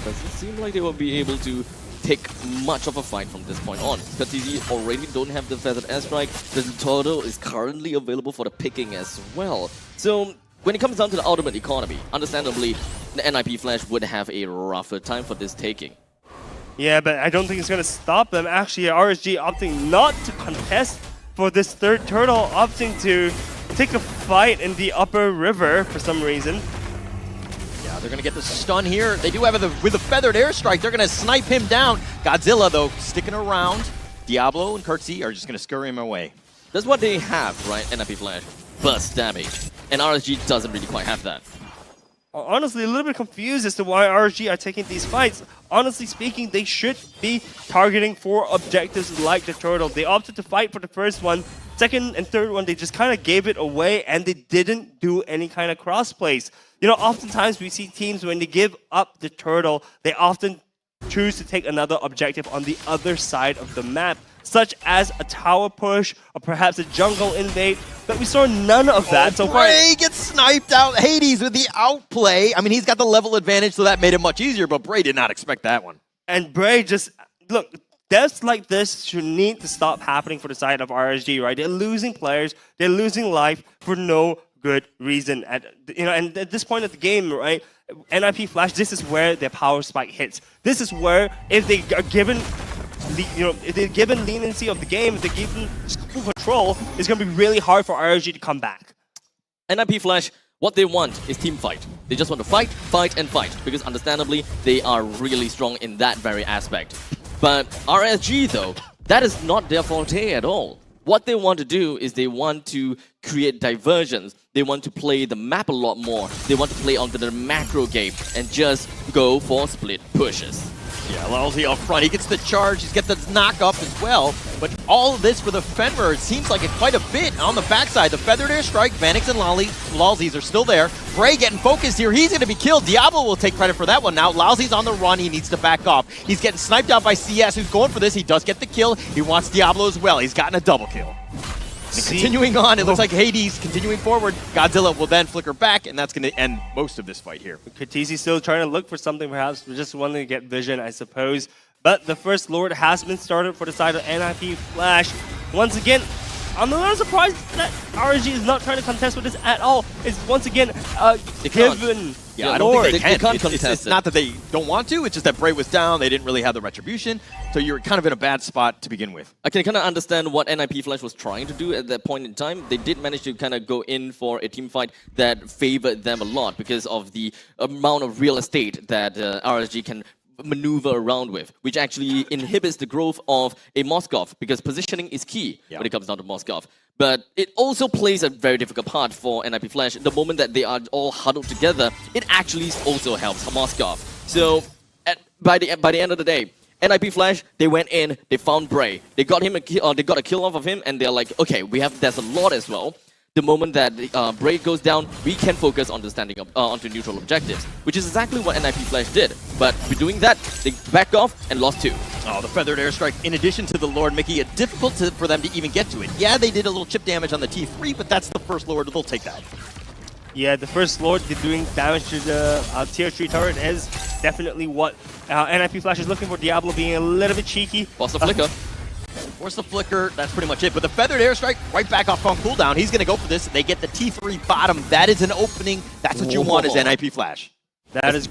Doesn't seem like they will be able to take much of a fight from this point on. Curtizi already don't have the Feathered Airstrike. The Turtle is currently available for the picking as well. So when it comes down to the ultimate economy, understandably, the NIP Flash would have a rougher time for this taking. Yeah, but I don't think it's going to stop them. Actually, RSG opting not to contest for this third turtle, opting to take a fight in the upper river for some reason. Yeah, they're going to get the stun here. They do have it with the feathered airstrike. They're going to snipe him down. Godzilla, though, sticking around. Diablo and Curtsy are just going to scurry him away. That's what they have, right? NIP Flash. Burst damage. And RSG doesn't really quite have that. honestly a little bit confused as to why RSG are taking these fights. Honestly speaking, they should be targeting for objectives like the turtle. They opted to fight for the first one. Second and third one, they just kind of gave it away, and they didn't do any kind of cross plays. You know, oftentimes we see teams, when they give up the turtle, they often choose to take another objective on the other side of the map, such as a tower push or perhaps a jungle invade. But we saw none of that so far. Bray gets sniped out. Hades with the outplay. I mean, he's got the level advantage, so that made it much easier, but Bray did not expect that one. And Bray just, look, deaths like this should need to stop happening for the side of RSG, right? They're losing players, they're losing life for no good reason. And at this point of the game, right, NIP Flash, this is where their power spike hits. This is where, if they are given, if they're given leniency of the game, if they're given full control, it's going to be really hard for RSG to come back. NIP Flash, what they want is team fight. They just want to fight, fight, and fight, because understandably, they are really strong in that very aspect. But RSG, though, that is not their forte at all. What they want to do is they want to create diversions. They want to play the map a lot more. They want to play onto the macro game and just go for split pushes. Yeah, Lalzi up front. He gets the charge. He's got the knock up as well. But all of this for the Fenrir, it seems like it's quite a bit on the backside. The Feathered Airstrike, Vanix and Lalzi's are still there. Bray getting focused here. He's going to be killed. Diablo will take credit for that one now. Lalzi's on the run. He needs to back off. He's getting sniped out by CS, who's going for this. He does get the kill. He wants Diablo as well. He's gotten a double kill. And continuing on, it looks like Hades continuing forward. Godzilla will then flicker back, and that's going to end most of this fight here. Katizi still trying to look for something, perhaps just wanting to get vision, I suppose. But the first Lord has been started for the side of NIP Flash. Once again, I'm a little surprised that RSG is not trying to contest with this at all. It's once again given. Yeah, I don't think they can. can't It's not that they don't want to, it's just that Bray was down, they didn't really have the retribution, so you're kind of in a bad spot to begin with. I can kind of understand what NIP Flash was trying to do at that point in time. They did manage to kind of go in for a team fight that favored them a lot because of the amount of real estate that RSG can maneuver around with, which actually inhibits the growth of a Moskov, because positioning is key when it comes down to Moskov. But it also plays a very difficult part for NIP Flash. The moment that they are all huddled together, it actually also helps Moskov. So by the end of the day, NIP Flash, they went in, they found Bray, they got him they got a kill off of him, and they're like, okay, there's a lot as well. The moment that Bray goes down, we can focus on the standing up onto neutral objectives, which is exactly what NIP Flash did. But by doing that, they backed off and lost 2. Oh, the Feathered Airstrike, in addition to the Lord, making it difficult for them to even get to it. Yeah, they did a little chip damage on the T3, but that's the first Lord. They'll take that. Yeah, the first Lord doing damage to the tier 3 turret is definitely what NIP Flash is looking for. Diablo being a little bit cheeky. Lost the flicker. Force the flicker, that's pretty much it. But the Feathered Airstrike, right back off on cooldown. He's going to go for this. They get the T3 bottom. That is an opening. That's what you want as NIP Flash. That is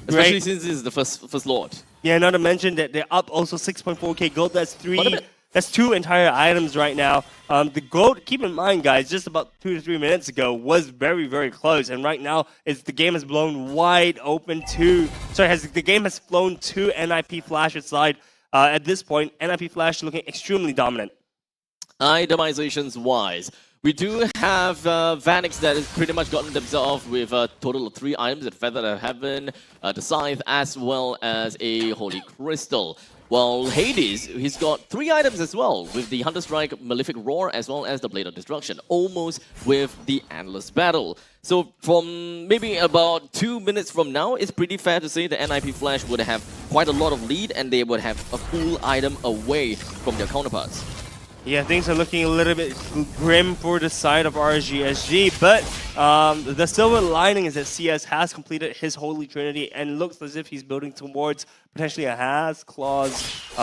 great. Especially since this is the first Lord. Yeah, not to mention that they're up also 6.4k gold. That's 2 entire items right now. The gold, keep in mind, guys, just about 2 to 3 minutes ago was very, very close. And right now, the game has blown wide open to... Sorry, the game has flown to NIP Flash's side. At this point, NIP Flash looking extremely dominant. Itemizations-wise, we do have Vanix that has pretty much gotten themselves with a total of 3 items, the Feather of Heaven, the Scythe, as well as a Holy Crystal. While Hades, he's got 3 items as well, with the Hunter Strike, Malefic Roar, as well as the Blade of Destruction, almost with the Endless Battle. So from maybe about 2 minutes from now, it's pretty fair to say that NIP Flash would have quite a lot of lead, and they would have a full item away from their counterparts. Yeah, things are looking a little bit grim for the side of RSG, but the silver lining is that CS has completed his Holy Trinity and looks as if he's building towards potentially a Has Clause.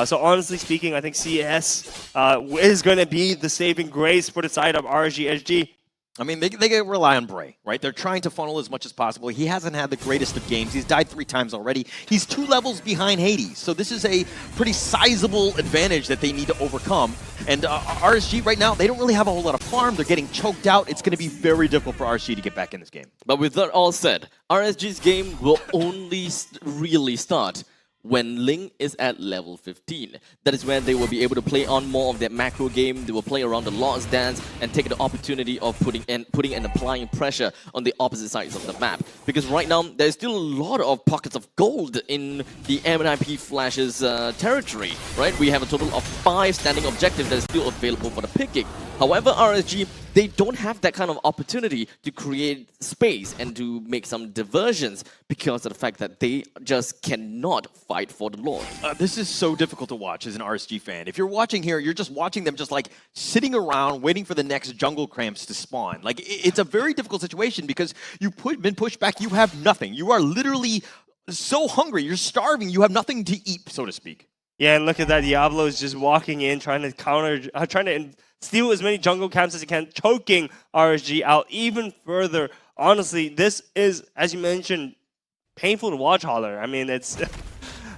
So honestly speaking, I think CS is going to be the saving grace for the side of RSG. I mean, they can rely on Bray, right? They're trying to funnel as much as possible. He hasn't had the greatest of games. He's died 3 times already. He's 2 levels behind Hades. So this is a pretty sizable advantage that they need to overcome. And RSG right now, they don't really have a whole lot of farm. They're getting choked out. It's going to be very difficult for RSG to get back in this game. But with that all said, RSG's game will only really start when Ling is at level 15. That is when they will be able to play on more of that macro game. They will play around the Lord's Dance and take the opportunity of putting and applying pressure on the opposite sides of the map. Because right now, there's still a lot of pockets of gold in the MNIP Flash's territory, right? We have a total of 5 standing objectives that is still available for the picking. However, RSG, they don't have that kind of opportunity to create space and to make some diversions because of the fact that they just cannot fight for the Lord. This is so difficult to watch as an RSG fan. If you're watching here, you're just watching them just like sitting around waiting for the next jungle cramps to spawn. Like, it's a very difficult situation because you've been pushed back, you have nothing. You are literally so hungry, you're starving, you have nothing to eat, so to speak. Yeah, and look at that. Diablo is just walking in, trying to steal as many jungle camps as he can, choking RSG out even further. Honestly, this is, as you mentioned, painful to watch, Holler. I mean, it's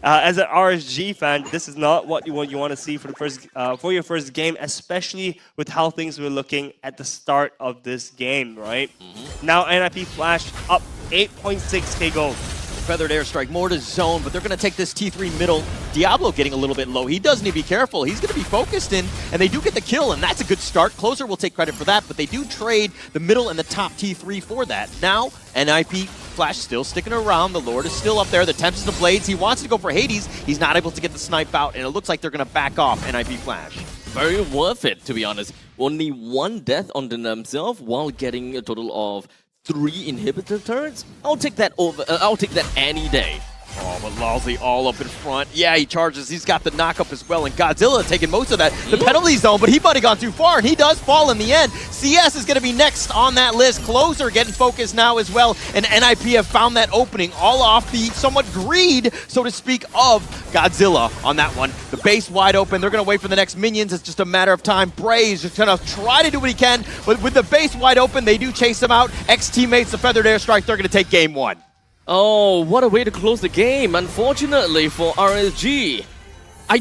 as an RSG fan, this is not what you want to see for your first game, especially with how things were looking at the start of this game, right? Now, NIP Flash up 8.6k gold. Feathered airstrike, more to zone, but they're going to take this T3 middle. Diablo getting a little bit low. He does need to be careful. He's going to be focused in, and they do get the kill, and that's a good start. Closer will take credit for that, but they do trade the middle and the top T3 for that. Now, NIP Flash still sticking around. The Lord is still up there. The Tempest the Blades. He wants to go for Hades. He's not able to get the snipe out, and it looks like they're going to back off NIP Flash. Very worth it, to be honest. Only 1 death on themselves while getting a total of 3 inhibitor turrets? I'll take that any day. Oh, but Lalzi all up in front. Yeah, he charges. He's got the knock-up as well, and Godzilla taking most of that. The penalty zone, but he might have gone too far, and he does fall in the end. CS is going to be next on that list. Closer getting focused now as well, and NIP have found that opening all off the somewhat greed, so to speak, of Godzilla on that one. The base wide open. They're going to wait for the next minions. It's just a matter of time. Bray is just going to try to do what he can, but with the base wide open, they do chase him out. Ex-teammates, the Feathered Airstrike, they're going to take game 1. Oh, what a way to close the game, unfortunately for RSG. I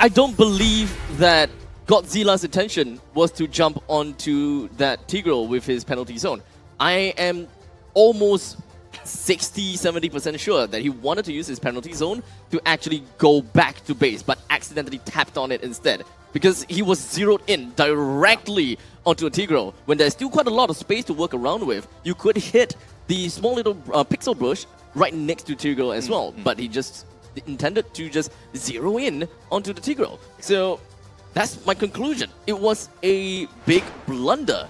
don't believe that Godzilla's intention was to jump onto that Tigreal with his penalty zone. I am almost 60-70% sure that he wanted to use his penalty zone to actually go back to base, but accidentally tapped on it instead. Because he was zeroed in directly onto a Tigreal. When there's still quite a lot of space to work around with, you could hit the small little pixel bush right next to Tigreal as well, but he just intended to just zero in onto the Tigreal. So that's my conclusion. It was a big blunder.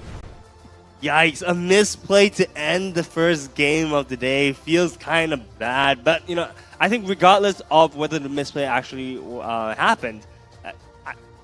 Yikes, a misplay to end the first game of the day. Feels kind of bad, but you know, I think regardless of whether the misplay actually happened,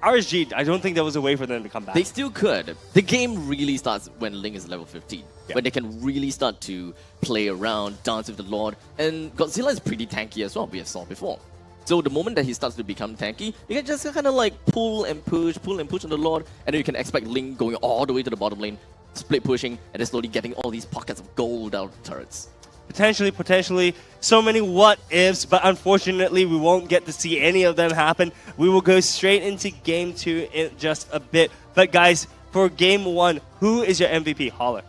RSG, I don't think there was a way for them to come back. They still could. The game really starts when Ling is level 15, when they can really start to play around, dance with the Lord, and Godzilla is pretty tanky as well, we have saw before. So the moment that he starts to become tanky, you can just kind of like pull and push on the Lord, and then you can expect Ling going all the way to the bottom lane, split pushing, and then slowly getting all these pockets of gold out of turrets. Potentially, so many what-ifs, but unfortunately we won't get to see any of them happen. We will go straight into Game 2 in just a bit. But guys, for Game 1, who is your MVP? Holler.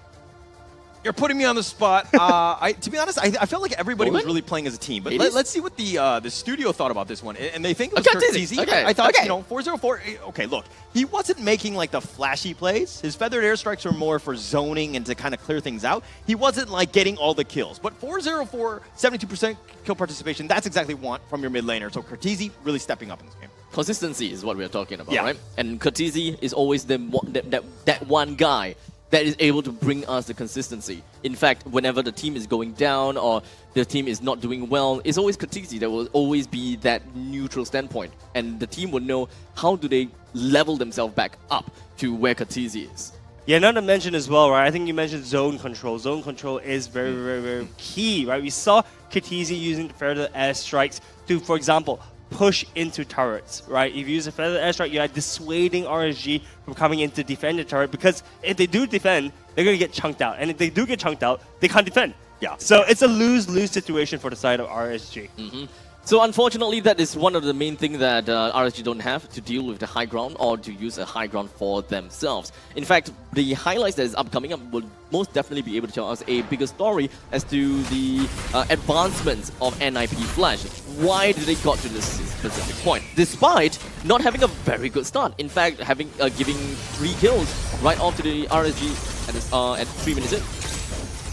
You're putting me on the spot. To be honest, I felt like everybody was really playing as a team. But let's see what the studio thought about this one. And they think it was Curtizi. Okay. I thought, you know, 404. Okay, look, he wasn't making like the flashy plays. His feathered airstrikes were more for zoning and to kind of clear things out. He wasn't like getting all the kills. But 404, 72% kill participation. That's exactly what you want from your mid laner. So Curtizi really stepping up in this game. Consistency is what we're talking about, right? And Curtizi is always that one guy that is able to bring us the consistency. In fact, whenever the team is going down or the team is not doing well, it's always Curtizi that will always be that neutral standpoint. And the team will know how do they level themselves back up to where Curtizi is. Yeah, not to mention as well, right? I think you mentioned zone control. Zone control is very, very key, right? We saw Curtizi using the feather airstrikes to, for example, push into turrets, right? If you use a feather airstrike, you are dissuading RSG from coming in to defend the turret, because if they do defend, they're going to get chunked out. And if they do get chunked out, they can't defend. Yeah. So it's a lose-lose situation for the side of RSG. So unfortunately, that is one of the main things that RSG don't have to deal with the high ground or to use a high ground for themselves. In fact, the highlights that is upcoming up will most definitely be able to tell us a bigger story as to the advancements of NIP Flash. Why did they got to this specific point, despite not having a very good start? In fact, having giving 3 kills right off to the RSG at 3 minutes in.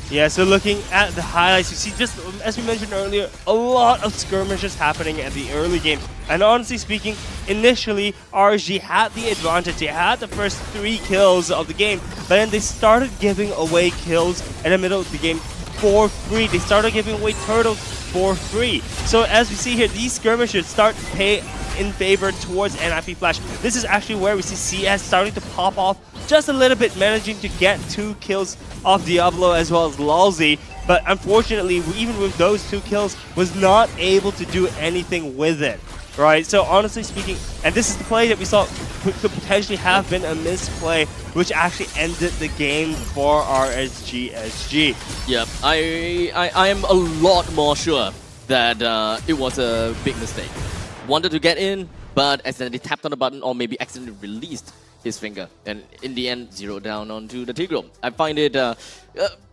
Yeah, so looking at the highlights, you see just, as we mentioned earlier, a lot of skirmishes happening at the early game. And honestly speaking, initially, RSG had the advantage. They had the first 3 kills of the game, but then they started giving away kills in the middle of the game for free. They started giving away turtles for free. So as we see here, these skirmishes start to pay in favor towards NIP Flash. This is actually where we see CS starting to pop off just a little bit, managing to get 2 kills off Diablo as well as Lalzi. But unfortunately, even with those 2 kills, was not able to do anything with it. Right, so honestly speaking, and this is the play that we saw could potentially have been a misplay, which actually ended the game for RSG SG. Yep, I am a lot more sure that it was a big mistake. Wanted to get in, but accidentally tapped on the button or maybe accidentally released his finger, and in the end, zeroed down onto the Tigro. I find it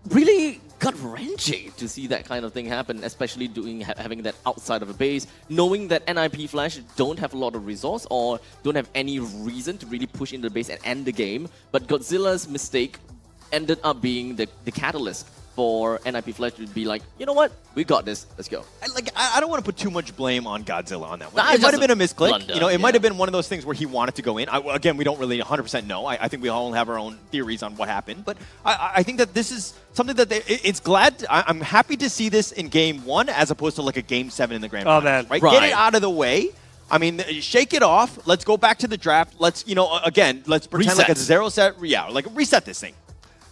really gut-wrenching to see that kind of thing happen, especially having that outside of a base, knowing that NIP Flash don't have a lot of resource or don't have any reason to really push into the base and end the game, but Godzilla's mistake ended up being the catalyst for NIP Flash to be like, you know what, we got this, let's go. I don't want to put too much blame on Godzilla on that one. It might have been a misclick. Blunder, you know, it might have been one of those things where he wanted to go in. Again, we don't really 100% know. I think we all have our own theories on what happened. But I think that this is something that I'm happy to see this in game 1 as opposed to like a game 7 in the Grand Finals. Right? Get it out of the way. I mean, shake it off. Let's go back to the draft. Let's, again, let's pretend like a 0 set. Yeah, like reset this thing.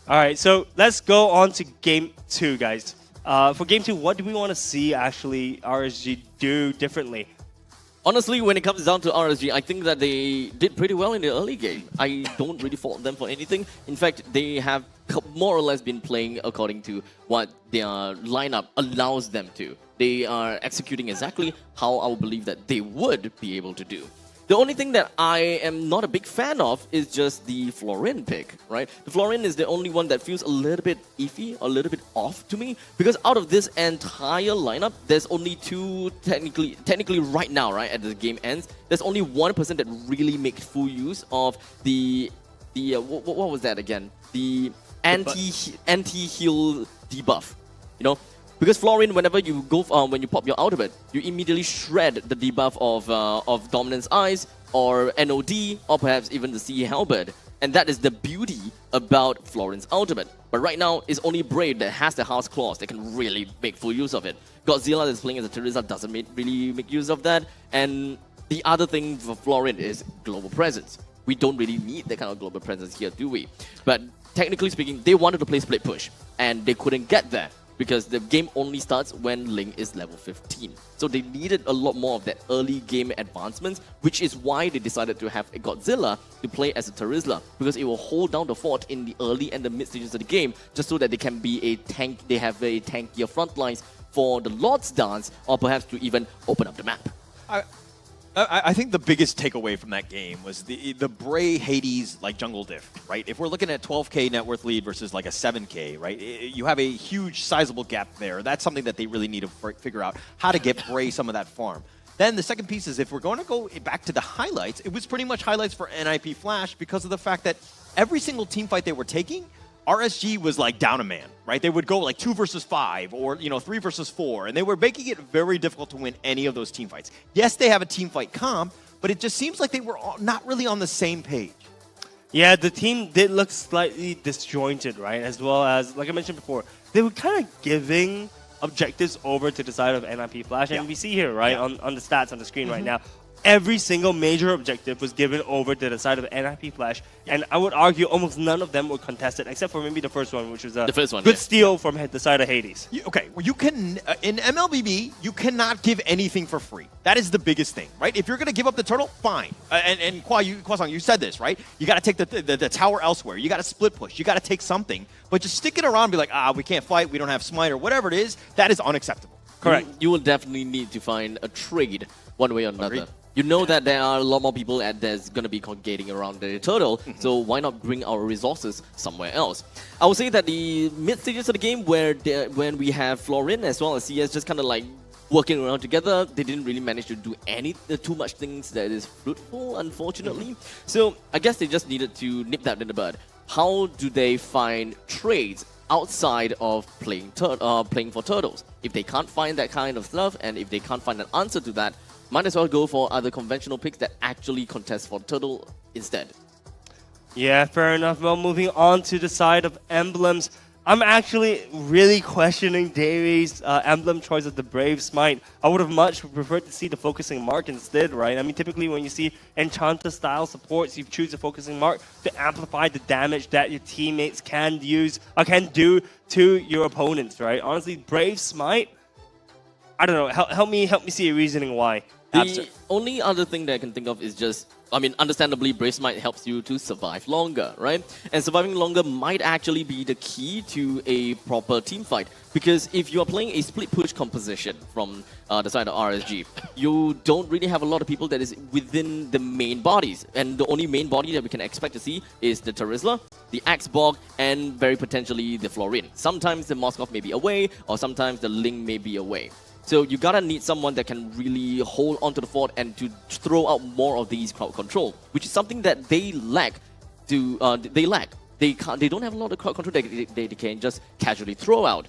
All right, so let's go on to game 2, guys. For game 2, what do we want to see actually RSG do differently? Honestly, when it comes down to RSG, I think that they did pretty well in the early game. I don't really fault them for anything. In fact, they have more or less been playing according to what their lineup allows them to. They are executing exactly how I would believe that they would be able to do. The only thing that I am not a big fan of is just the Florin pick, right? The Florin is the only one that feels a little bit iffy, a little bit off to me, because out of this entire lineup, there's only 2 technically right now, right, at the game ends, there's only 1 person that really makes full use of the what was that again? The anti-heal debuff, you know? Because Florin, whenever you go when you pop your ultimate, you immediately shred the debuff of Dominance Eyes or NOD or perhaps even the Sea Halberd, and that is the beauty about Florin's ultimate. But right now, it's only Brave that has the House Claws that can really make full use of it. Godzilla that's playing as a Teresa doesn't really make use of that, and the other thing for Florin is global presence. We don't really need that kind of global presence here, do we? But technically speaking, they wanted to play split push, and they couldn't get there, because the game only starts when Ling is level 15. So they needed a lot more of that early game advancements, which is why they decided to have a Godzilla to play as a Terizla, because it will hold down the fort in the early and the mid stages of the game, just so that they can be a tank. They have a tankier front lines for the Lord's Dance, or perhaps to even open up the map. I think the biggest takeaway from that game was the Bray Hades like jungle diff, right? If we're looking at 12K net worth lead versus like a 7K, right? You have a huge sizable gap there. That's something that they really need to figure out, how to get Bray some of that farm. Then the second piece is, if we're going to go back to the highlights, it was pretty much highlights for NIP Flash because of the fact that every single team fight they were taking, RSG was like down a man, right? They would go like 2 versus 5 or 3 versus 4, and they were making it very difficult to win any of those team fights. Yes, they have a team fight comp, but it just seems like they were not really on the same page. Yeah, the team did look slightly disjointed, right? As well as, like I mentioned before, they were kind of giving objectives over to the side of NIP Flash, and we see here, right, on the stats on the screen right now, every single major objective was given over to the side of NIP Flash, and I would argue almost none of them were contested, except for maybe the first one, which was a good steal from the side of Hades. Okay, well, you can, in MLBB, you cannot give anything for free. That is the biggest thing, right? If you're going to give up the turtle, fine. And Kwasong, you said this, right? You got to take the tower elsewhere. You got to split push. You got to take something. But just stick it around and be like, we can't fight, we don't have smite, or whatever it is, that is unacceptable. Correct. You will definitely need to find a trade one way or another. Agreed. You know that there are a lot more people that's going to be congregating around the turtle, so why not bring our resources somewhere else? I would say that the mid stages of the game when we have Florin as well as CS just kind of like working around together, they didn't really manage to do too much things that is fruitful, unfortunately. So I guess they just needed to nip that in the bud. How do they find trades outside of playing for turtles? If they can't find that kind of stuff, and if they can't find an answer to that, might as well go for other conventional picks that actually contest for turtle instead. Yeah, fair enough. Well, moving on to the side of emblems, I'm actually really questioning Davies' emblem choice of the Brave Smite. I would have much preferred to see the Focusing Mark instead, right? I mean, typically when you see Enchanter-style supports, you choose a Focusing Mark to amplify the damage that your teammates can do to your opponents, right? Honestly, Brave Smite, I don't know. Help me see a reasoning why. The only other thing that I can think of is just, I mean, understandably, Brave Smite helps you to survive longer, right? And surviving longer might actually be the key to a proper team fight. Because if you are playing a split push composition from the side of RSG, you don't really have a lot of people that is within the main bodies. And the only main body that we can expect to see is the Terizla, the Axeborg, and very potentially the Florin. Sometimes the Moskov may be away, or sometimes the Ling may be away. So you gotta need someone that can really hold onto the fort and to throw out more of these crowd control, which is something that they lack. They don't have a lot of crowd control that they can just casually throw out.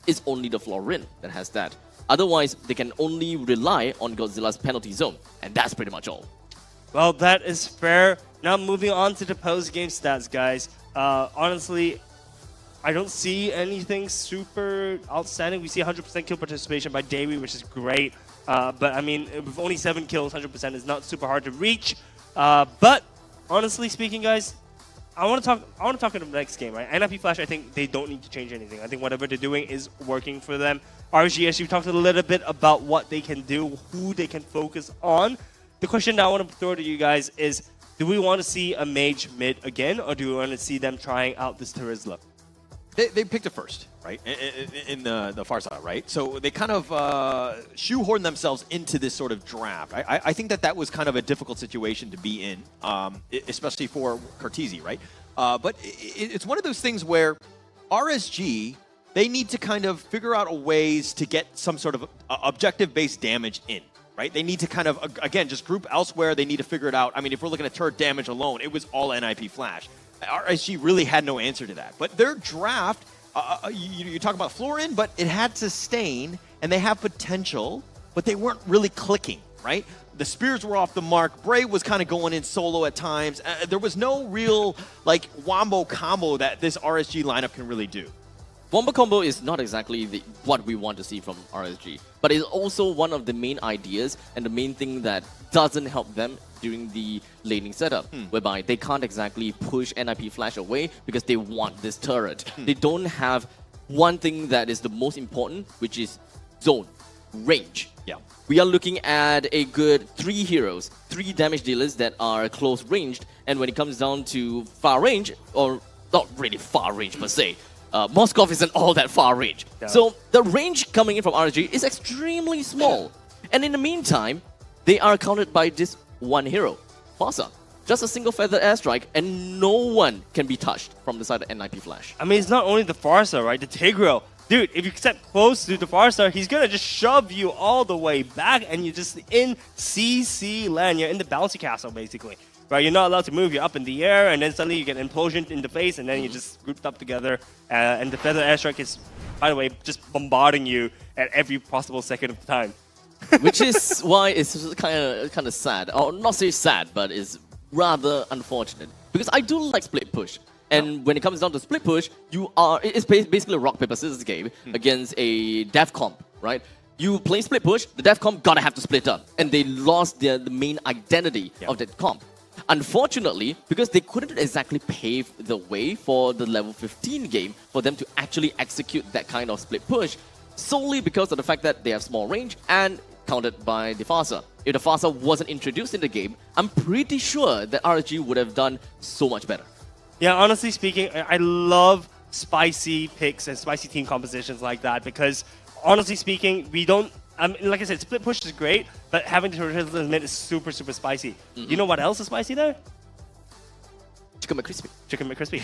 It's only the Florin that has that. Otherwise, they can only rely on Godzilla's penalty zone, and that's pretty much all. Well, that is fair. Now moving on to the post-game stats, guys. Honestly, I don't see anything super outstanding. We see 100% kill participation by Davey, which is great. But I mean, with only 7 kills, 100% is not super hard to reach. But honestly speaking, guys, I want to talk in the next game, right? NIP Flash, I think they don't need to change anything. I think whatever they're doing is working for them. RGS, you talked a little bit about what they can do, who they can focus on. The question that I want to throw to you guys is, do we want to see a mage mid again, or do we want to see them trying out this Terizla? They picked it first, right? In the far side, right? So they kind of shoehorned themselves into this sort of draft. I think that was kind of a difficult situation to be in, especially for Cartesi, right? But it's one of those things where RSG, they need to kind of figure out ways to get some sort of objective-based damage in, right? They need to kind of, again, just group elsewhere. They need to figure it out. I mean, if we're looking at turret damage alone, it was all NIP Flash. RSG really had no answer to that. But their draft, you talk about Florin, but it had sustain, and they have potential, but they weren't really clicking, right? The spears were off the mark. Bray was kind of going in solo at times. There was no real, like, wombo combo that this RSG lineup can really do. Wombo combo is not exactly what we want to see from RSG, but it's also one of the main ideas and the main thing that doesn't help them during the laning setup, whereby they can't exactly push NIP Flash away because they want this turret. They don't have one thing that is the most important, which is zone, range. Yeah. We are looking at a good 3 heroes, 3 damage dealers that are close ranged, and when it comes down to far range, or not really far range per se, Moskov isn't all that far range. Yeah. So the range coming in from RSG is extremely small. And in the meantime, they are countered by this one hero, Farsa. Just a single feather airstrike, and no one can be touched from the side of NIP Flash. I mean, it's not only the Farsa, right? The Tigreal. Dude, if you step close to the Farsa, he's going to just shove you all the way back, and you're just in CC land. You're in the bouncy castle, basically. Right? You're not allowed to move. You're up in the air, and then suddenly you get implosion in the face, and then you're just grouped up together. And the feather airstrike is, by the way, just bombarding you at every possible second of the time. Which is why it's kind of sad. Or not say sad, but it's rather unfortunate. Because I do like split push. And when it comes down to split push, it's basically a rock, paper, scissors game against a dev comp, right? You play split push, the dev comp gotta have to split up. And they lost the main identity of that comp. Unfortunately, because they couldn't exactly pave the way for the level 15 game for them to actually execute that kind of split push, solely because of the fact that they have small range and countered by the Farsa. If the Farsa wasn't introduced in the game, I'm pretty sure that RSG would have done so much better. Yeah, honestly speaking, I love spicy picks and spicy team compositions like that because honestly speaking, we don't. Like I said, split push is great, but having the Terizla in mid is super spicy. You know what else is spicy there? Chicken McCrispy. Chicken McCrispy.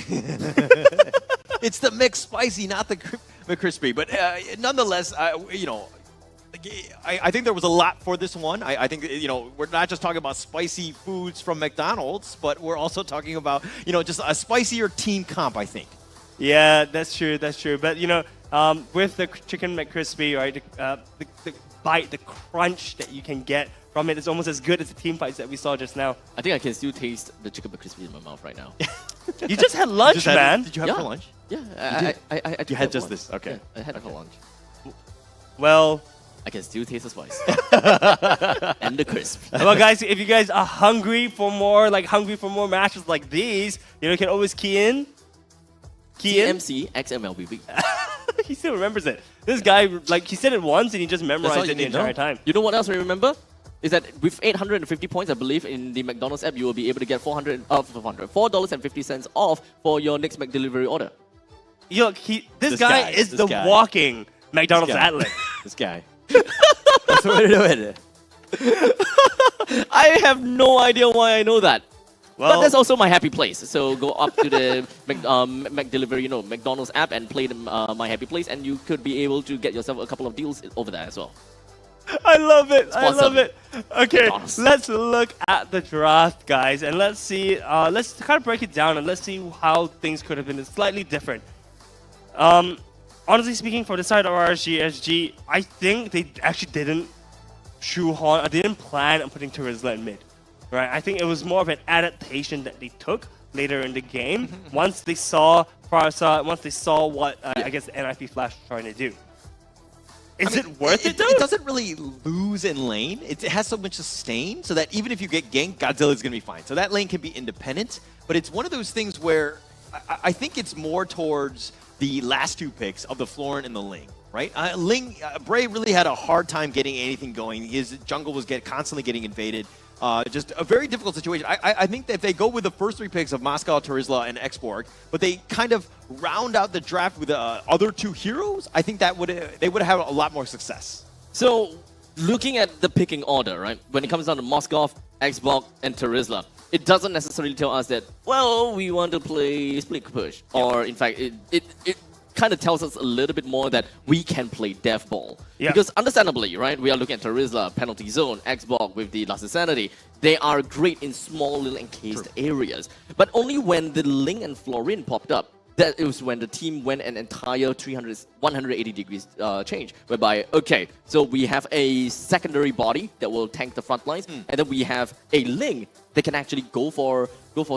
It's the McSpicy, not the McCrispy. But nonetheless, you know, I think there was a lot for this one. I think, you know, we're not just talking about spicy foods from McDonald's, but we're also talking about, you know, just a spicier team comp, I think. Yeah, that's true. That's true. But, you know, with the Chicken McCrispy, right, the bite, the crunch that you can get from it is almost as good as the team fights that we saw just now. I think I can still taste the Chicken McCrispy in my mouth right now. You just had lunch, man. Did you have it for lunch? Yeah, I You had just this. Okay. Yeah, I had it for lunch. Well, I can still taste the spice. And the crisp. Well, guys, if you guys are hungry for more matches like these, you know, you can always key in. TMC XMLBB. He still remembers it. This guy, like, he said it once and he just memorized it the entire time. You know what else I remember? Is that with 850 points, I believe, in the McDonald's app, you will be able to get $4.50 off for your next McDelivery order. Yo, this guy is the walking McDonald's outlet. This guy. That's what we're doing. I have no idea why I know that. Well, but that's also my happy place. So go up to the McDelivery, you know, McDonald's app and play the My Happy Place, and you could be able to get yourself a couple of deals over there as well. I love it. I Sponsor love me. it. Okay, McDonald's. let's look at the draft, guys, and let's see. Let's kind of break it down and let's see how things could have been slightly different. Honestly speaking, for the side of RSG SG, I think they actually didn't shoehorn. Didn't plan on putting Terizla in mid. Right? I think it was more of an adaptation that they took later in the game once they saw Farsa, once they saw what I guess the NIP Flash was trying to do. Is it worth it though? It doesn't really lose in lane. It has so much sustain so that even if you get ganked, Godzilla's going to be fine. So that lane can be independent, but it's one of those things where I think it's more towards the last two picks of the Florin and the Ling, right? Bray really had a hard time getting anything going. His jungle was constantly getting invaded. Just a very difficult situation. I think that if they go with the first three picks of Moscow, Terizla, and Xborg, but they kind of round out the draft with the other two heroes, I think that they would have a lot more success. So, looking at the picking order, right? When it comes down to Moskov, Xborg, and Terizla, it doesn't necessarily tell us that, well, we want to play split push. Or, in fact, it kind of tells us a little bit more that we can play Death Ball. Yeah. Because understandably, right, we are looking at Terizla, Penalty Zone, Xborg with the Last Insanity. They are great in small little encased areas. But only when the Ling and Florin popped up, that was when the team went an entire 180 degrees change, whereby, okay, so we have a secondary body that will tank the front lines, and then we have a Ling that can actually go for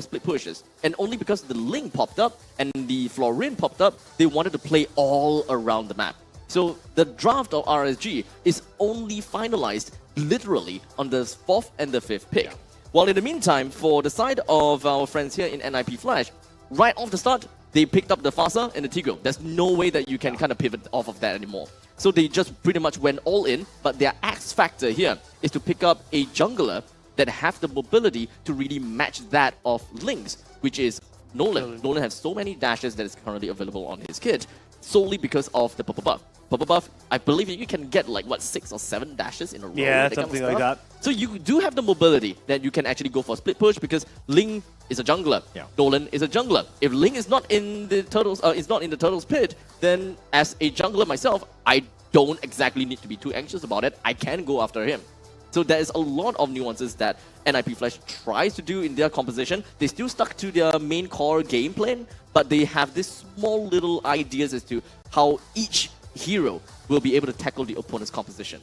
split pushes. And only because the Ling popped up and the Florin popped up, they wanted to play all around the map. So the draft of RSG is only finalized literally on the 4th and the 5th pick. While in the meantime, for the side of our friends here in NIP Flash, right off the start, they picked up the Fasa and the Tigro. There's no way that you can kind of pivot off of that anymore. So they just pretty much went all in, but their X factor here is to pick up a jungler that have the mobility to really match that of Link's, which is Nolan. Nolan has so many dashes that is currently available on his kit, solely because of the purple buff. Purple buff, I believe you can get like, what, 6 or 7 dashes in a row? Yeah, something like that. So you do have the mobility that you can actually go for split push because Ling is a jungler. Nolan is a jungler. If Ling is not in the turtle's pit, then as a jungler myself, I don't exactly need to be too anxious about it. I can go after him. So there's a lot of nuances that NIP Flash tries to do in their composition. They still stuck to their main core game plan, but they have these small little ideas as to how each hero will be able to tackle the opponent's composition.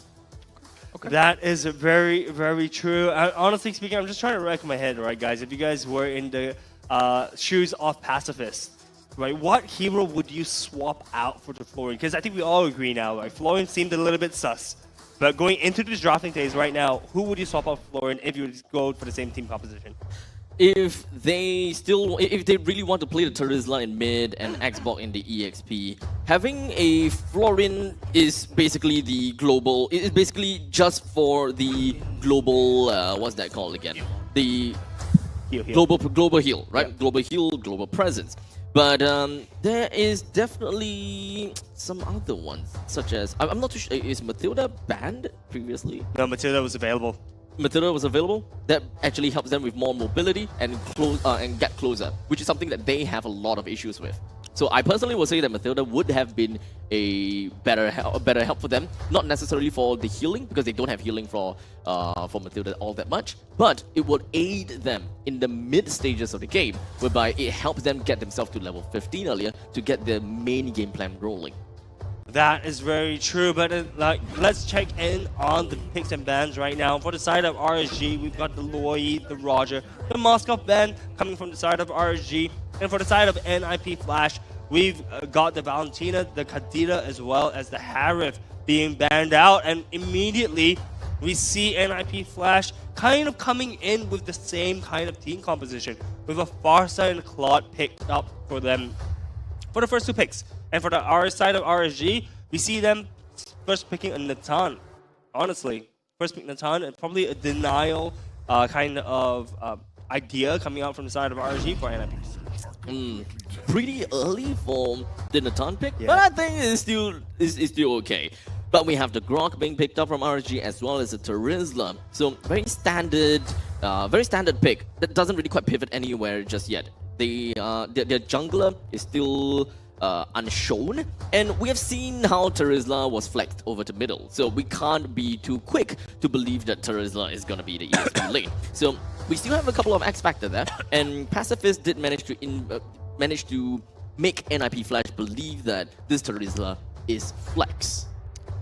Okay. That is very, very true. Honestly speaking, I'm just trying to rack my head, right, guys? If you guys were in the shoes of Pacifist, right, what hero would you swap out for the Florin? Because I think we all agree now, right? Florin seemed a little bit sus. But going into this drafting phase right now, who would you swap out for Florin if you would go for the same team composition? If they really want to play the Terizla in mid and Xbox in the EXP, having a Florin is basically the global. It is basically just for the global. What's that called again? The global heal, right? Yeah. Global heal, global presence. But there is definitely some other ones, such as I'm not too sure. Is Matilda banned previously? No, Matilda was available. Matilda was available. That actually helps them with more mobility and get closer, which is something that they have a lot of issues with. So I personally would say that Matilda would have been a better help for them, not necessarily for the healing, because they don't have healing for Matilda all that much, but it would aid them in the mid stages of the game, whereby it helps them get themselves to level 15 earlier to get their main game plan rolling. That is very true, but let's check in on the picks and bans right now. For the side of RSG, we've got the Lloyd, the Roger, the Moscow ban coming from the side of RSG, and for the side of NIP Flash, we've got the Valentina, the Kadira, as well as the Harith being banned out, and immediately we see NIP Flash kind of coming in with the same kind of team composition, with a Farsight and Claude picked up for them for the first two picks. And for the side of RSG, we see them first picking a Natan. Honestly, first pick Natan, and probably a denial kind of idea coming out from the side of RSG for NIP. Pretty early for the Natan pick, but I think it's still okay. But we have the Grok being picked up from RSG as well as the Terizla. So very standard pick that doesn't really quite pivot anywhere just yet. Their jungler is still unshown, and we have seen how Terizla was flexed over to middle, so we can't be too quick to believe that Terizla is gonna be the ESP lane. So we still have a couple of X Factor there, and Pacifist did manage to make NIP Flash believe that this Terizla is flex.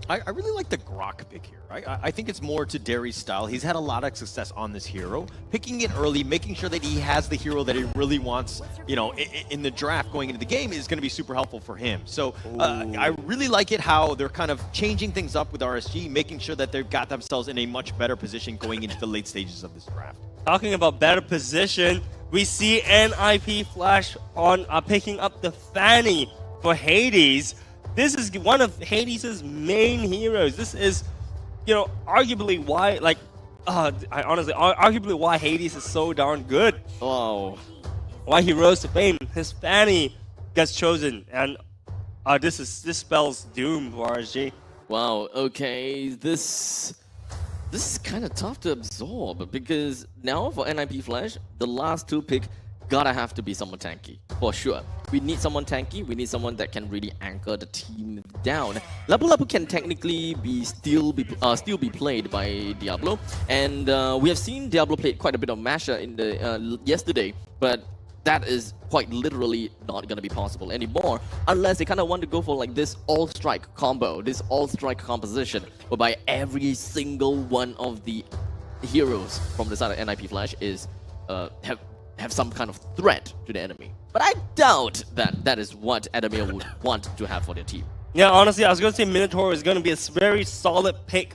I really like the Grok pick here. I think it's more to Derry's style. He's had a lot of success on this hero. Picking it early, making sure that he has the hero that he really wants, you know, in the draft going into the game is going to be super helpful for him. So I really like it how they're kind of changing things up with RSG, making sure that they've got themselves in a much better position going into the late stages of this draft. Talking about better position, we see NIP Flash on picking up the Fanny for Hades. This is one of Hades' main heroes. This is, you know, arguably why, arguably why Hades is so darn good. Oh, why he rose to fame. His Fanny gets chosen, and this spells doom for RSG. Wow. Okay, this is kind of tough to absorb, because now for NIP Flash, the last two pick gotta have to be someone tanky, for sure. We need someone tanky, we need someone that can really anchor the team down. Lapu Lapu can technically still be played by Diablo, and we have seen Diablo play quite a bit of Masha in the yesterday, but that is quite literally not gonna be possible anymore, unless they kind of want to go for like this all-strike combo, this all-strike composition, whereby every single one of the heroes from the side of NIP Flash is have some kind of threat to the enemy. But I doubt that is what Adamir would want to have for their team. Yeah, honestly, I was going to say Minotaur is going to be a very solid pick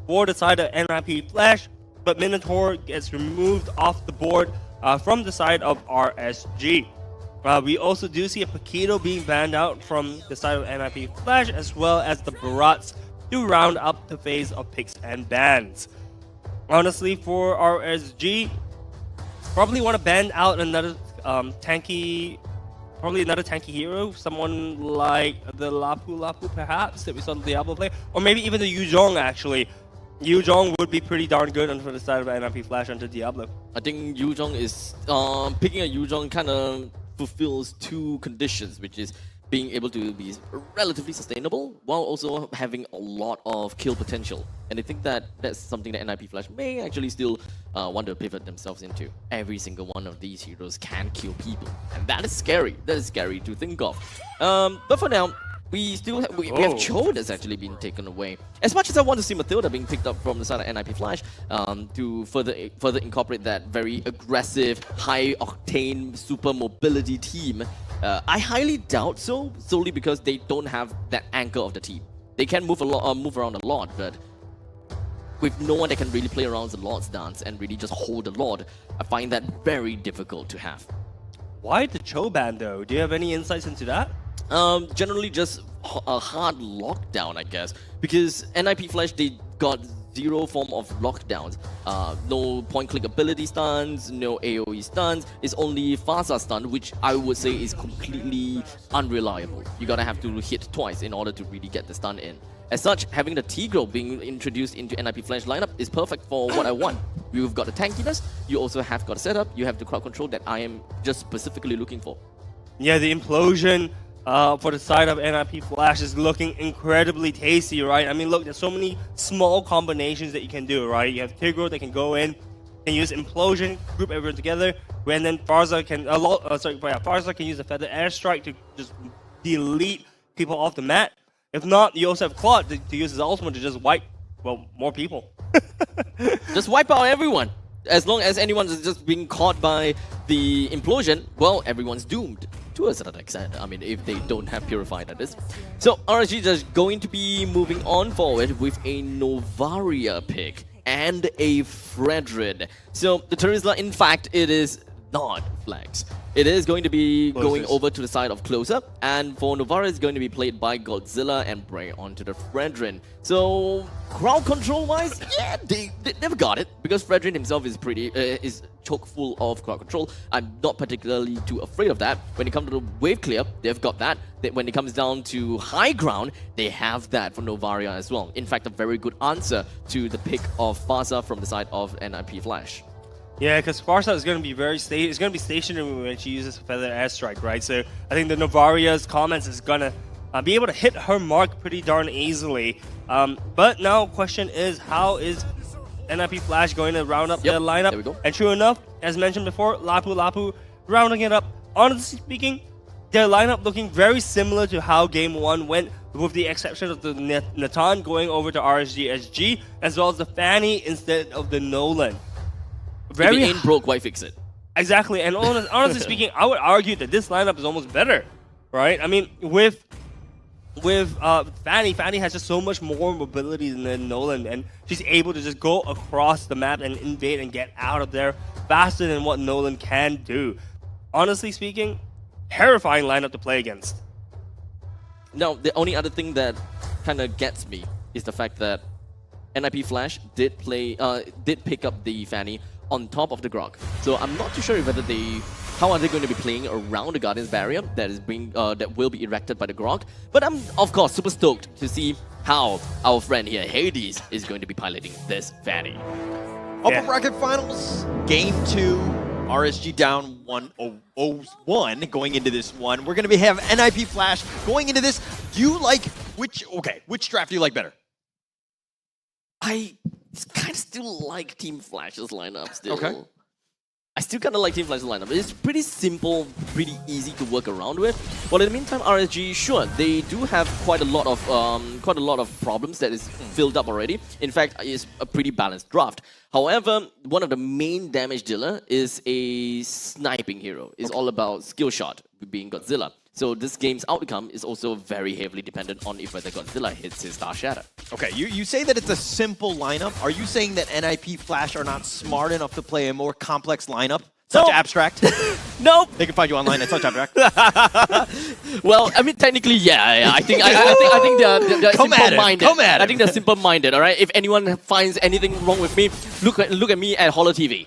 for the side of NIP Flash, but Minotaur gets removed off the board from the side of RSG. We also do see a Paquito being banned out from the side of NIP Flash, as well as the Barats to round up the phase of picks and bans. Honestly, for RSG, probably want to ban out another tanky hero, someone like the Lapu Lapu perhaps that we saw the Diablo play, or maybe even the Yuzhong actually. Yuzhong would be pretty darn good on the side of NIP Flash under Diablo. I think Yuzhong is picking a Yuzhong kind of fulfills two conditions, which is being able to be relatively sustainable while also having a lot of kill potential. And I think that that's something that NIP Flash may actually still want to pivot themselves into. Every single one of these heroes can kill people, and that is scary. That is scary to think of. But for now, we have Cho that's actually been taken away. As much as I want to see Matilda being picked up from the side of NIP Flash to further incorporate that very aggressive, high-octane, super mobility team, I highly doubt so, solely because they don't have that anchor of the team. They can move around a lot, but with no one that can really play around the Lord's dance and really just hold the Lord, I find that very difficult to have. Why the Cho ban though? Do you have any insights into that? Generally just a hard lockdown, I guess, because NIP Flash, they got zero form of lockdowns. No point-click ability stuns, no AoE stuns. It's only Faza stun, which I would say is completely unreliable. You gotta have to hit twice in order to really get the stun in. As such, having the Tigro being introduced into NIP Flash lineup is perfect for what I want. You've got the tankiness, you also have got a setup, you have the crowd control that I am just specifically looking for. Yeah, the implosion for the side of NIP Flash is looking incredibly tasty, right? I mean, look, there's so many small combinations that you can do, right? You have Tigro that can go in and use implosion, group everyone together, and then Farza can Farza can use a feather airstrike to just delete people off the mat. If not, you also have Claude to use his ultimate to just wipe, well, more people. Just wipe out everyone. As long as anyone's just being caught by the implosion, well, everyone's doomed. To a certain extent, I mean, if they don't have Purified, that is. So, RSG is going to be moving on forward with a Novaria pick and a Fredrin. So, the Terizla, in fact, it is not Flags. It is going to be going over to the side of Closer, and for Novaria, it's going to be played by Godzilla and Bray onto the Fredrin. So, crowd control-wise, yeah, they never got it, because Fredrin himself is is chock full of crowd control. I'm not particularly too afraid of that. When it comes to the wave clear, they've got that. When it comes down to high ground, they have that for Novaria as well. In fact, a very good answer to the pick of Faza from the side of NIP Flash. Yeah, because Farsa is going to be stationary when she uses Feather Airstrike, right? So I think the Novaria's comments is going to be able to hit her mark pretty darn easily. But now question is, how is NIP Flash going to round up their lineup? There we go. And true enough, as mentioned before, Lapu rounding it up. Honestly speaking, their lineup looking very similar to how Game 1 went, with the exception of the Natan going over to RSG SG, as well as the Fanny instead of the Nolan. If it ain't broke, why fix it? Exactly, and honestly speaking, I would argue that this lineup is almost better, right? I mean, with Fanny has just so much more mobility than Nolan, and she's able to just go across the map and invade and get out of there faster than what Nolan can do. Honestly speaking, terrifying lineup to play against. Now, the only other thing that kind of gets me is the fact that NIP Flash did pick up the Fanny on top of the Grok. So I'm not too sure whether how are they going to be playing around the Guardian's barrier that will be erected by the Grok. But I'm of course super stoked to see how our friend here, Hades, is going to be piloting this Fanny. Upper bracket finals, game 2. RSG down 1-0-1 going into this one. We're going to have NIP Flash going into this. Do you like which draft do you like better? I kind of still like Team Flash's lineup still. Okay. I still kind of like Team Flash's lineup. It's pretty simple, pretty easy to work around with. But in the meantime, RSG, sure, they do have quite a lot of problems that is filled up already. In fact, it's a pretty balanced draft. However, one of the main damage dealer is a sniping hero. It's all about skill shot, being Godzilla. So this game's outcome is also very heavily dependent on if whether Godzilla hits his Star Shatter. Okay, you say that it's a simple lineup. Are you saying that NIP Flash are not smart enough to play a more complex lineup? Such abstract? Nope. They can find you online at Such Abstract. Well, I mean, technically, yeah. I think they're simple-minded. Come at it. I think they're simple-minded, all right? If anyone finds anything wrong with me, look at me at Holler TV.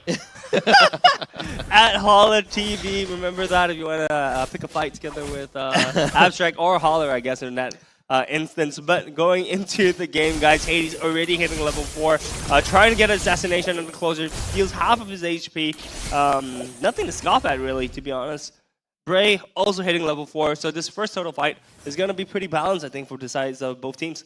At Holler TV, remember that if you want to pick a fight together with Abstract or Holler, I guess, in that instance. But going into the game, guys, Hades already hitting level 4, trying to get assassination on the closer, heals half of his HP. Nothing to scoff at, really, to be honest. Bray also hitting level 4, so this first total fight is going to be pretty balanced, I think, for the sides of both teams.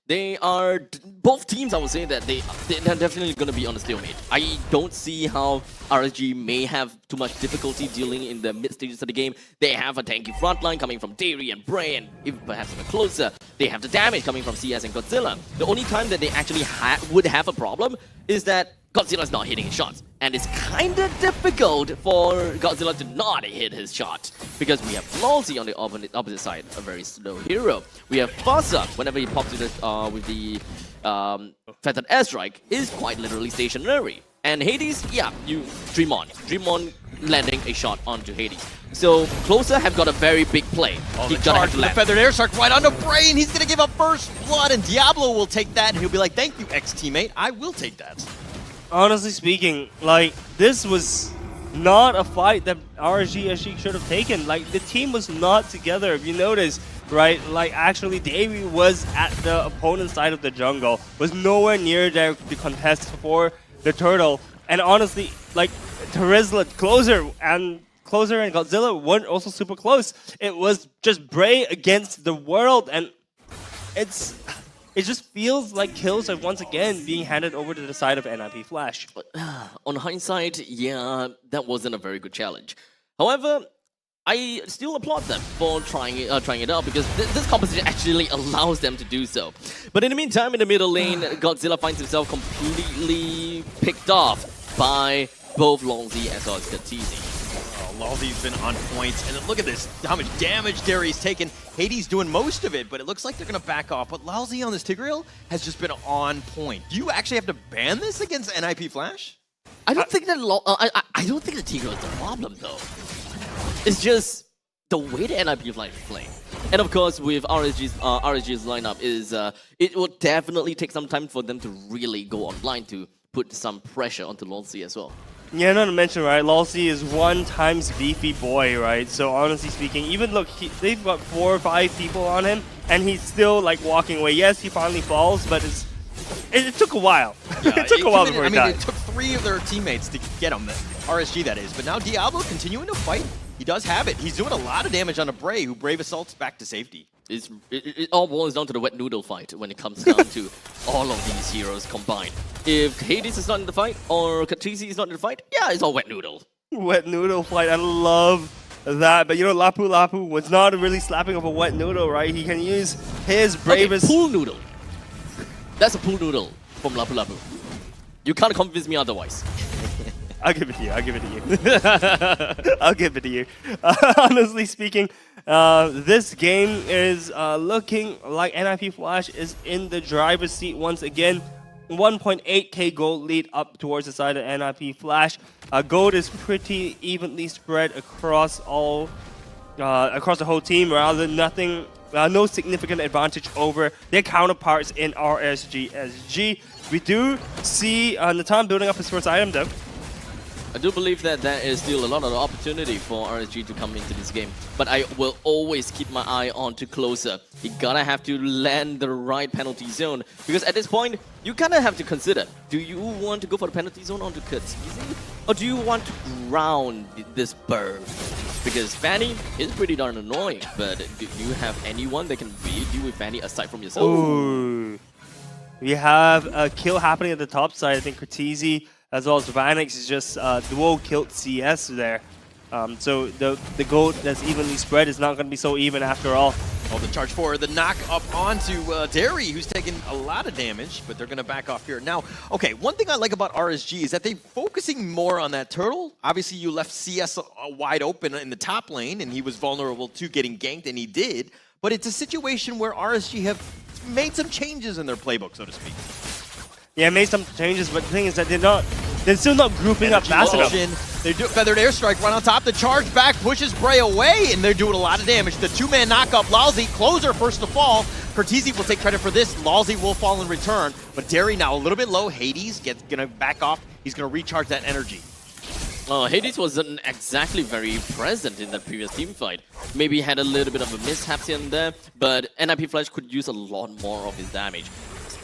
They are, both teams, I would say that they're definitely going to be on a stalemate. I don't see how RSG may have too much difficulty dealing in the mid stages of the game. They have a tanky frontline coming from Dairy and Bray, and even perhaps even closer, they have the damage coming from CS and Godzilla. The only time that they actually would have a problem is that Godzilla's not hitting his shots. And it's kind of difficult for Godzilla to not hit his shot, because we have Lolzy on the opposite side, a very slow hero. We have Faza, whenever he pops with the Feathered Airstrike, is quite literally stationary. And Hades, yeah, you dream on. Dream on landing a shot onto Hades. So Closer have got a very big play. Oh, He's the gonna charge have to with the land. feathered air strike right onto Brain. He's going to give up first blood, and Diablo will take that, and he'll be like, thank you, ex-teammate. I will take that. Honestly speaking, like, this was not a fight that RSG SG should have taken. Like, the team was not together, if you notice, right? Like, actually, Davey was at the opponent's side of the jungle, was nowhere near there to contest for the turtle. And honestly, like, Terizla, Closer and Godzilla weren't also super close. It was just Bray against the world, and it just feels like kills are once again being handed over to the side of NIP Flash. On hindsight, yeah, that wasn't a very good challenge. However, I still applaud them for trying it out because this composition actually allows them to do so. But in the meantime, in the middle lane, Godzilla finds himself completely picked off by both Longzi as well as Katizi. Lalzi's been on point, and look at this, how much damage Derry's taken. Hades doing most of it, but it looks like they're going to back off. But Lalzi on this Tigreal has just been on point. Do you actually have to ban this against NIP Flash? I don't think that I don't think the Tigreal is the problem though. It's just the way the NIP Flash is playing. And of course, with RSG's lineup is it will definitely take some time for them to really go online to put some pressure onto Longzi as well. Yeah, not to mention, right, Lalzi is 1 times beefy boy, right? So honestly speaking, even look, they've got 4 or 5 people on him, and he's still like walking away. Yes, he finally falls, but it took a while. Yeah, it took a while before he died. It took 3 of their teammates to get him, RSG that is. But now Diablo continuing to fight. He does have it. He's doing a lot of damage on a Bray, who Brave assaults back to safety. It all boils down to the wet noodle fight when it comes down to all of these heroes combined. If Hades is not in the fight or Katizi is not in the fight, yeah, it's all wet noodle. Wet noodle fight, I love that. But you know, Lapu Lapu was not really slapping up a wet noodle, right? He can use his bravest... Okay, pool noodle. That's a pool noodle from Lapu Lapu. You can't convince me otherwise. I'll give it to you. I'll give it to you. I'll give it to you. Honestly speaking, this game is looking like NIP Flash is in the driver's seat once again. 1.8k gold lead up towards the side of NIP Flash. Gold is pretty evenly spread across across the whole team. Rather nothing, no significant advantage over their counterparts in RSG SG. We do see Natan building up his first item though. I do believe that there is still a lot of opportunity for RSG to come into this game, but I will always keep my eye on to Closer. He gotta have to land the right penalty zone, because at this point, you kinda have to consider, do you want to go for the penalty zone onto Katizi, or do you want to ground this bird? Because Fanny is pretty darn annoying, but do you have anyone that can really deal with Fanny aside from yourself? Ooh. We have a kill happening at the top side. I think Katizi as well as Vanix is just duo killed CS there. So the gold that's evenly spread is not going to be so even after all. Oh, the charge forward, the knock up onto Derry, who's taking a lot of damage, but they're going to back off here. Now, okay, one thing I like about RSG is that they're focusing more on that turtle. Obviously, you left CS wide open in the top lane, and he was vulnerable to getting ganked, and he did. But it's a situation where RSG have made some changes in their playbook, so to speak. Yeah, made some changes, but the thing is that they're still not grouping up fast enough. They do feathered airstrike right on top. The charge back pushes Bray away, and they're doing a lot of damage. The 2-man knockup, Lalzi, Closer first to fall. Kurtizi will take credit for this. Lalzi will fall in return, but Derry now a little bit low. Hades gonna back off. He's gonna recharge that energy. Hades wasn't exactly very present in that previous team fight. Maybe had a little bit of a mishaps here and there, but NIP Flash could use a lot more of his damage.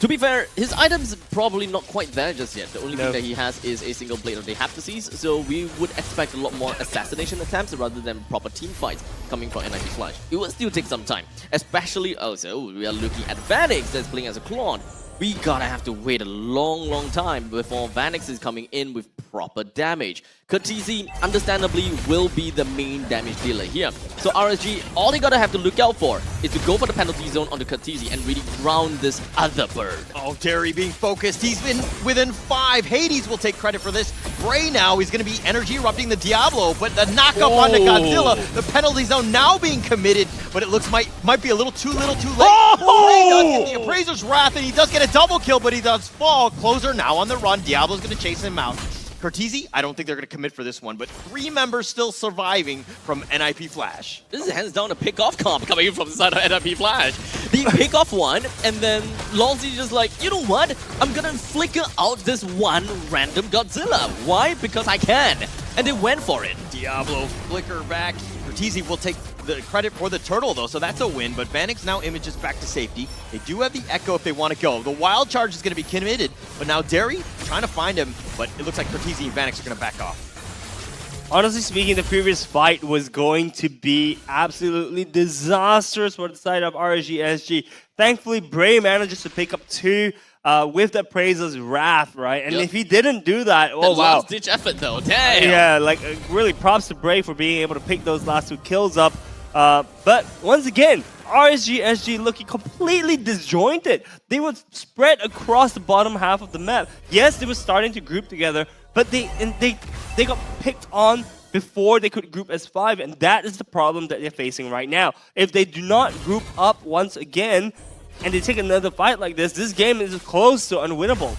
To be fair, his items probably not quite there just yet. The only thing that he has is a single blade of the Haptoses, so we would expect a lot more assassination attempts rather than proper team fights coming from NIP Flash. It will still take some time, especially also we are looking at Vanix that's playing as a Claude. We gotta have to wait a long time before Vanix is coming in with proper damage. Kurtizi, understandably, will be the main damage dealer here. So RSG, all they gotta have to look out for is to go for the penalty zone on the Kurtizi and really ground this other bird. Oh, Derry being focused. He's been within 5. Hades will take credit for this. Bray now is going to be energy erupting the Diablo, but the knockup onto Godzilla, the penalty zone now being committed, but it looks might be a little too late. Bray does get the Appraiser's Wrath, and he does get a double kill, but he does fall. Closer now on the run. Diablo's going to chase him out. Cortese, I don't think they're going to commit for this one, but 3 members still surviving from NIP Flash. This is hands down a pick-off comp coming in from the side of NIP Flash. They pick off one, and then Lolzy just like, you know what? I'm gonna flicker out this one random Godzilla. Why? Because I can. And they went for it. Diablo flicker back. Cortese will take the credit for the turtle, though, so that's a win. But Vanix now images back to safety. They do have the Echo if they want to go. The Wild Charge is going to be committed, but now Derry trying to find him, but it looks like Cortese and Vanix are going to back off. Honestly speaking, the previous fight was going to be absolutely disastrous for the side of RSG SG. Thankfully, Bray manages to pick up 2 with the Appraiser's Wrath, right? And if he didn't do that, oh wow. Last-ditch effort though, damn! Yeah, like really props to Bray for being able to pick those last 2 kills up. But once again, RSG SG looking completely disjointed. They were spread across the bottom half of the map. Yes, they were starting to group together, but they got picked on before they could group as 5, and that is the problem that they're facing right now. If they do not group up once again, and they take another fight like this game is close to unwinnable.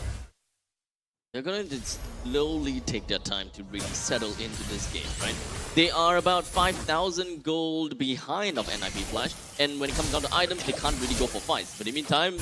They're going to slowly take their time to really settle into this game, right? They are about 5,000 gold behind of NIP Flash, and when it comes down to items, they can't really go for fights. But in the meantime,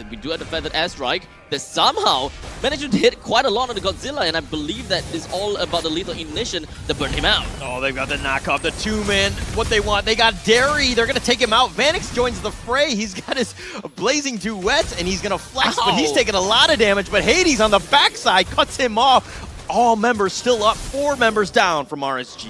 we do have the Feathered Airstrike that somehow managed to hit quite a lot on the Godzilla, and I believe that is all about the lethal ignition that burned him out. Oh, they've got the knockoff, the 2-man, what they want. They got Derry, they're going to take him out. Vanix joins the fray. He's got his blazing duets, and he's going to flex, but he's taking a lot of damage. But Hades on the backside cuts him off. All members still up, 4 members down from RSG.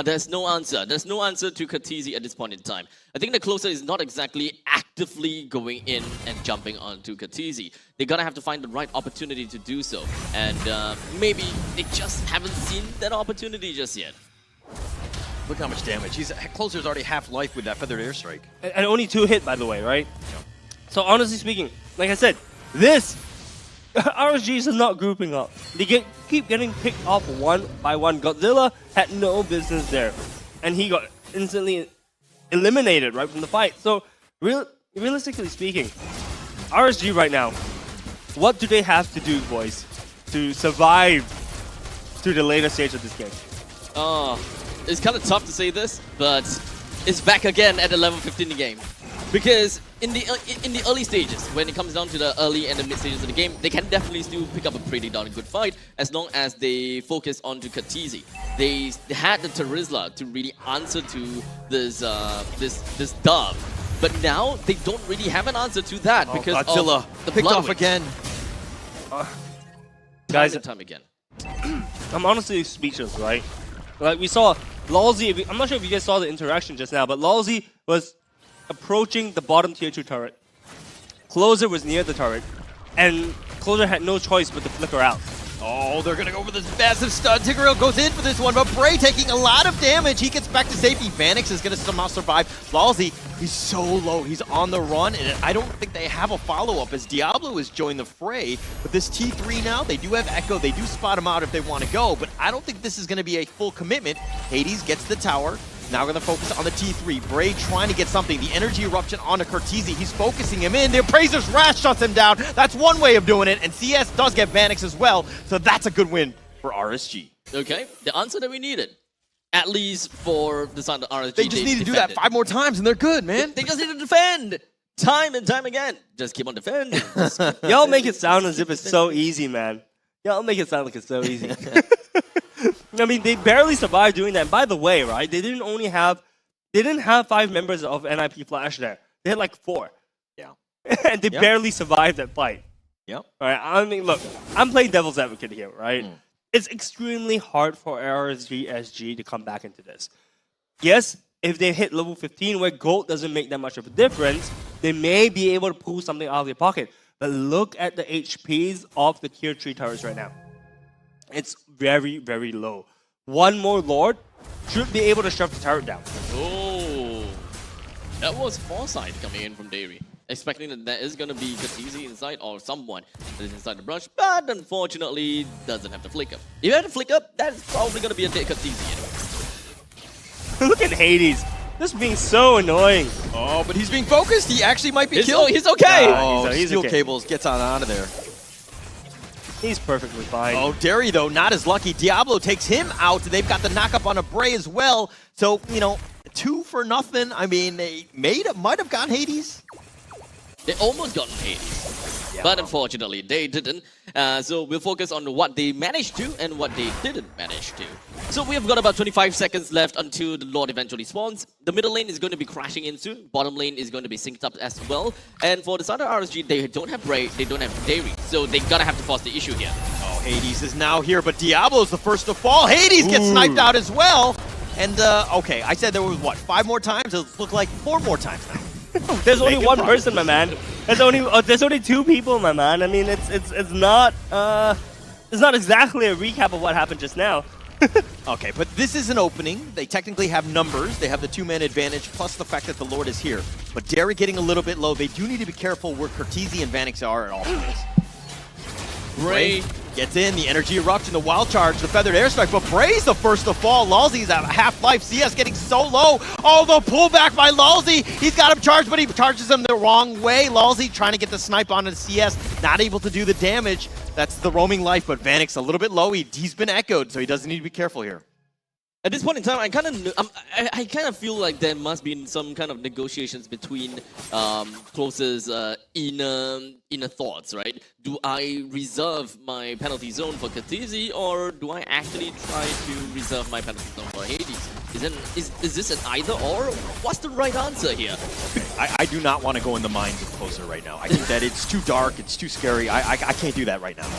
There's no answer. There's no answer to Cortese at this point in time. I think the closer is not exactly actively going in and jumping onto Cortese. They're gonna have to find the right opportunity to do so. And maybe they just haven't seen that opportunity just yet. Look how much damage. Closer's already half life with that Feathered Airstrike. And only 2 hit, by the way, right? Yeah. So honestly speaking, like I said, this RSG is not grouping up. They keep getting picked off one by one. Godzilla had no business there, and he got instantly eliminated right from the fight. So realistically speaking, RSG right now, what do they have to do, boys, to survive to the later stage of this game? It's kind of tough to say this, but it's back again at the level 15 game. Because in the early stages, when it comes down to the early and the mid stages of the game, they can definitely still pick up a pretty darn good fight as long as they focus onto Cortese. They had the Terizla to really answer to this this dub, but now they don't really have an answer to that because Godzilla of the picked off Bloodwing. again. Guys, time again. I'm honestly speechless, right? Like we saw Lolzy, I'm not sure if you guys saw the interaction just now, but Lolzy was approaching the bottom tier 2 turret. Closer was near the turret, and Closer had no choice but to flicker out. Oh, they're going to go for this massive stun. Tigreal goes in for this one, but Bray taking a lot of damage. He gets back to safety. Vanix is going to somehow survive. Lolzy, he's so low. He's on the run, and I don't think they have a follow-up as Diablo has joined the fray. But this T3 now, they do have Echo. They do spot him out if they want to go, but I don't think this is going to be a full commitment. Hades gets the tower. Now we're going to focus on the T3. Bray trying to get something. The energy eruption onto Cortese. He's focusing him in. The Appraiser's Wrath shuts him down. That's one way of doing it. And CS does get Vanix as well. So that's a good win for RSG. Okay, the answer that we needed. At least for the side of RSG. They just need to do that 5 more times and they're good, man. They just need to defend. Time and time again. Just keep on defending. Y'all make it sound as if it's so easy, man. Y'all make it sound like it's so easy. I mean, they barely survived doing that. And by the way, right, they didn't have 5 members of NIP Flash there. They had like 4. Yeah. And they barely survived that fight. Yep. All right. I mean, look, I'm playing devil's advocate here, right? It's extremely hard for RSG SG to come back into this. Yes, if they hit level 15 where gold doesn't make that much of a difference, they may be able to pull something out of their pocket. But look at the HPs of the tier 3 turrets right now. It's very, very low. One more Lord should be able to shove the turret down. Oh, that was foresight coming in from Dairy. Expecting that there is going to be Cortese inside or someone that is inside the brush, but unfortunately doesn't have to flick up. If you have to flick up, that's probably going to be a dead Cortese anyway. Look at Hades. This being so annoying. Oh, but he's being focused. He actually might be killed. He's okay. Oh, he's Steel okay. Cables gets out of there. He's perfectly fine. Oh, Derry, though, not as lucky. Diablo takes him out. They've got the knock-up on a Bray as well. So, you know, 2 for nothing. I mean, they might have gotten Hades. They almost got Hades, but unfortunately they didn't. So we'll focus on what they managed to and what they didn't manage to. So we have got about 25 seconds left until the Lord eventually spawns. The middle lane is going to be crashing in soon. Bottom lane is going to be synced up as well. And for the Thunder RSG, they don't have Bray, they don't have Dairy. So they gotta have to force the issue here. Oh, Hades is now here, but Diablo's the first to fall. Hades gets sniped out as well. And, okay, I said there was, what, 5 more times? It looked like 4 more times now. There's only one person, my man. There's only 2 people, my man. I mean, it's not exactly a recap of what happened just now. Okay, but this is an opening. They technically have numbers. They have the 2-man advantage, plus the fact that the Lord is here. But Derry getting a little bit low. They do need to be careful where Cortese and Vanix are at all times. Bray gets in, the energy eruption, the wild charge, the feathered airstrike, but Bray's the first to fall. Lalzi's at half-life. CS getting so low. Oh, the pullback by Lalzi. He's got him charged, but he charges him the wrong way. Lalzi trying to get the snipe onto the CS, not able to do the damage. That's the roaming life, but Vanix a little bit low. He's been echoed, so he doesn't need to be careful here. At this point in time, I kind of feel like there must be some kind of negotiations between Closer's inner thoughts, right? Do I reserve my penalty zone for Cortese, or do I actually try to reserve my penalty zone for Hades? Is this an either or? What's the right answer here? I do not want to go in the mind of Closer right now. I think that it's too dark, it's too scary. I can't do that right now.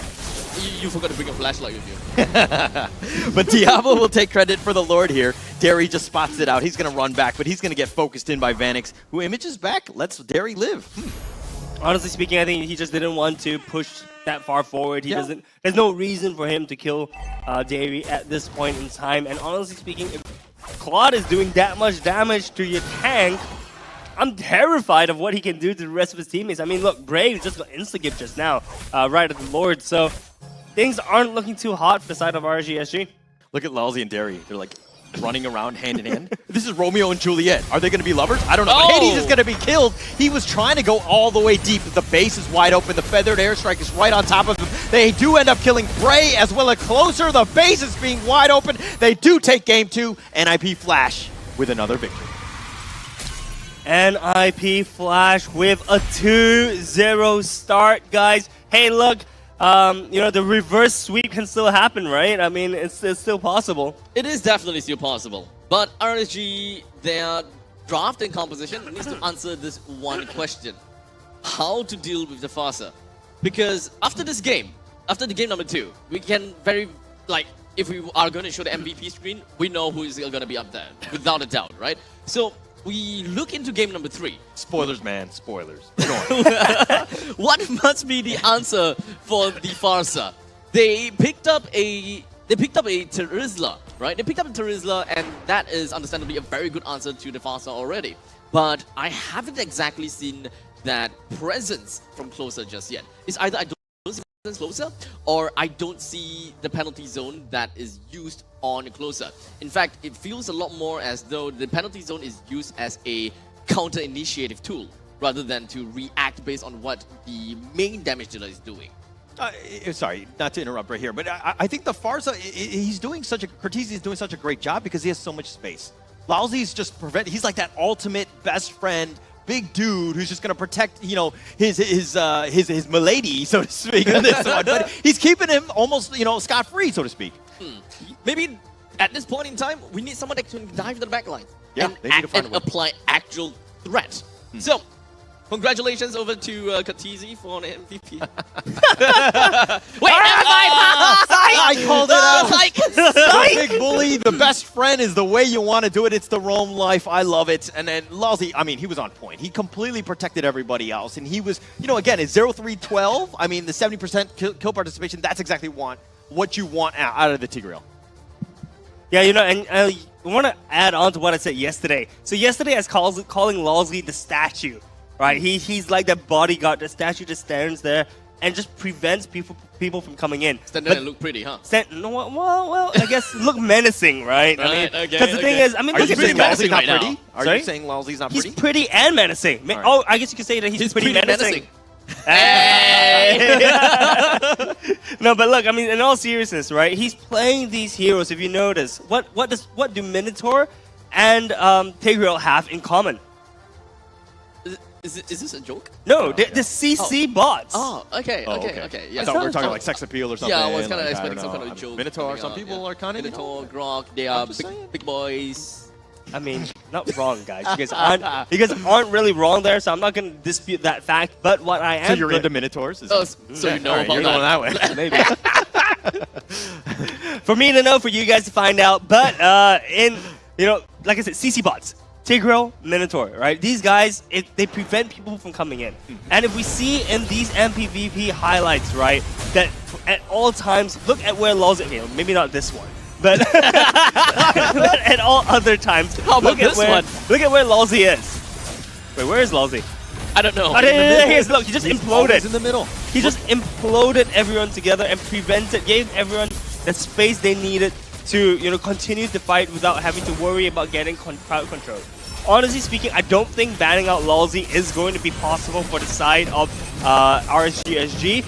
You forgot to bring a flashlight with you. But Diablo will take credit for the Lord here. Derry just spots it out. He's going to run back, but he's going to get focused in by Vanix, who images back. Lets Derry live. Honestly speaking, I think he just didn't want to push that far forward. He doesn't. There's no reason for him to kill Derry at this point in time. And honestly speaking, if Claude is doing that much damage to your tank, I'm terrified of what he can do to the rest of his teammates. I mean, look, Brave just got insta-gift just now, right at the Lord. So things aren't looking too hot for the side of RSG. Look at Lalzi and Derry. They're like running around hand in hand. This is Romeo and Juliet. Are they going to be lovers? I don't know. But Hades is going to be killed. He was trying to go all the way deep. The base is wide open. The feathered airstrike is right on top of him. They do end up killing Bray as well as Closer. The base is being wide open. They do take game 2. NIP Flash with another victory. NIP Flash with a 2-0 start, guys. Hey, look. You know, the reverse sweep can still happen, right? I mean, it's still possible. It is definitely still possible. But RSG, their draft and composition needs to answer this one question. How to deal with the Farsa? Because after this game, after the game number 2, we can if we are going to show the MVP screen, we know who is going to be up there, without a doubt, right? So we look into game number 3. Spoilers, man. Spoilers. What must be the answer for the Farsa? They picked up a Terizla, right? They picked up a Terizla, and that is understandably a very good answer to the Farsa already. But I haven't exactly seen that presence from Closer just yet. It's either I don't see presence Closer, or I don't see the penalty zone that is used on Closer. In fact, it feels a lot more as though the penalty zone is used as a counter-initiative tool, rather than to react based on what the main damage dealer is doing. Sorry, not to interrupt right here, but I think the Farsa, Cortese is doing such a great job because he has so much space. Lalzi's just he's like that ultimate best friend, big dude who's just going to protect, you know, his milady, so to speak, on this one. But he's keeping him almost, you know, scot-free, so to speak. Maybe at this point in time, we need someone that can dive to the backline and apply actual threat. So, congratulations over to Cortese for an MVP. Wait, I called it out. The big bully, the best friend is the way you want to do it. It's the Rome life. I love it. And then Lalzi, I mean, he was on point. He completely protected everybody else. And he was, you know, again, it's 0-3-12. I mean, the 70% kill participation, that's exactly what you want out of the Tigreal. Yeah, you know, and I want to add on to what I said yesterday. So yesterday I was calling Lalzi the statue, right? He's like that bodyguard. The statue just stands there and just prevents people from coming in. Stand there and look pretty, huh? Well, I guess look menacing, right? Right, I mean, because the thing is, I mean, are look you at saying this Lalzi's not guy. pretty? Are you saying Lalzi's not pretty? He's pretty and menacing. Right. Oh, I guess you could say that he's pretty menacing. Hey! No, but look, I mean, in all seriousness, right? He's playing these heroes. If you notice, what do Minotaur and Tigreal have in common? Is this a joke? No, the CC bots. Oh, okay. Yeah. I thought we were talking like sex appeal or something. Yeah, I was kind of like, expecting some kind of joke. Minotaur, coming some out, people yeah. are kind of... Minotaur, Grok, they are big boys. I mean, not wrong, guys. You guys aren't really wrong there, so I'm not going to dispute that fact. But what I am... So you're into Minotaurs? Oh, so you know right, about you're that. going that way. Maybe. For me to know, for you guys to find out. But like I said, CC bots. Tigreal, Minotaur, right? These guys, they prevent people from coming in. And if we see in these MPVP highlights, right, that at all times, look at where Lawsy... Okay, maybe not this one. But at all other times, How about this one? Look at where Lawsy is. Wait, where is Lawsy? I don't know. Oh, there he is. Look, he just imploded. in the middle. He just imploded everyone together and gave everyone the space they needed to, continue the fight without having to worry about getting crowd control. Honestly speaking, I don't think banning out Lawsy is going to be possible for the side of RSG SG.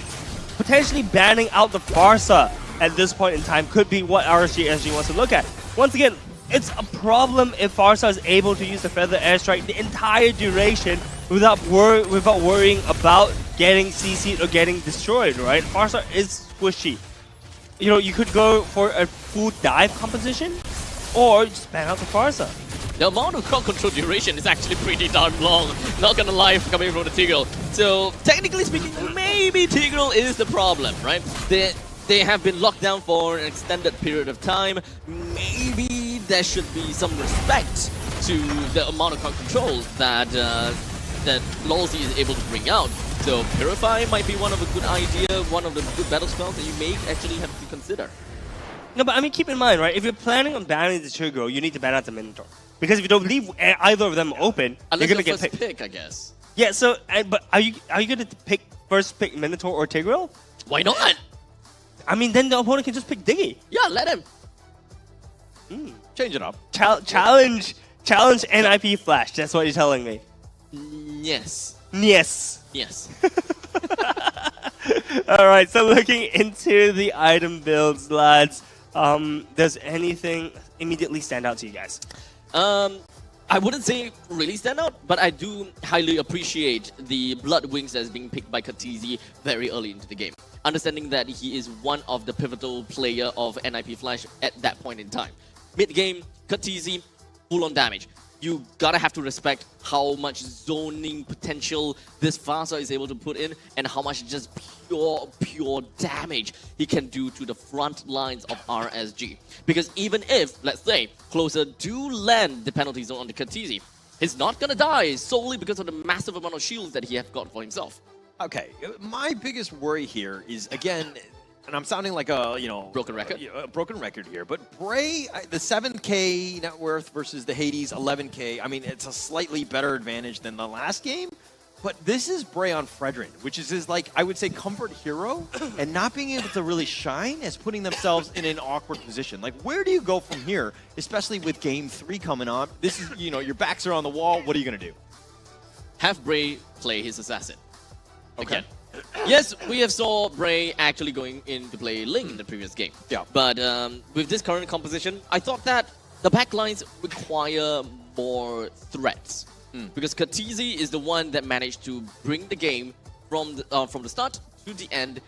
Potentially banning out the Farsa at this point in time could be what RSG SG wants to look at. Once again, it's a problem if Farsa is able to use the Feather Airstrike the entire duration without worrying about getting CC'd or getting destroyed, right? Farsa is squishy. You could go for a full dive composition or just ban out the Farsa. The amount of crowd control duration is actually pretty darn long. Not gonna lie, coming from the Tigreal. So technically speaking, maybe Tigreal is the problem, right? They have been locked down for an extended period of time. Maybe there should be some respect to the amount of crowd control that Lawsy is able to bring out. So Purify might be one of a good idea, one of the good battle spells that you may actually have to consider. No, but I mean, keep in mind, right? If you're planning on banning the Tigreal, you need to ban out the Minotaur. Because if you don't leave either of them open, Unless you're gonna get first picked. pick, I guess. Yeah. So, but are you gonna first pick Minotaur or Tigreal? Why not? I mean, then the opponent can just pick Diggy. Yeah, let him. Change it up. Challenge NIP Flash. That's what you're telling me. Yes. Yes. Yes. All right. So looking into the item builds, lads. Does anything immediately stand out to you guys? I wouldn't say really stand out, but I do highly appreciate the Blood Wings that's being picked by Kha'Zix very early into the game. Understanding that he is one of the pivotal player of NIP Flash at that point in time. Mid-game, Kha'Zix, full-on damage. You gotta have to respect how much zoning potential this Farsa is able to put in and how much just pure damage he can do to the front lines of RSG. Because even if, let's say, Closer do land the penalty zone on the Kha'Zix, he's not gonna die solely because of the massive amount of shields that he has got for himself. Okay, my biggest worry here is, again, and I'm sounding like a, broken record. A broken record here, but Bray, the 7K net worth versus the Hades 11K, I mean, it's a slightly better advantage than the last game, but this is Bray on Fredrin, which is his, I would say, comfort hero, and not being able to really shine is putting themselves in an awkward position. Where do you go from here, especially with Game 3 coming on? This is, your backs are on the wall, what are you going to do? Have Bray play his assassin. Okay. Again. Yes, we have saw Bray actually going in to play Ling in the previous game. Yeah. But with this current composition, I thought that the backlines require more threats. Because Kha'Zix is the one that managed to bring the game from the start to the end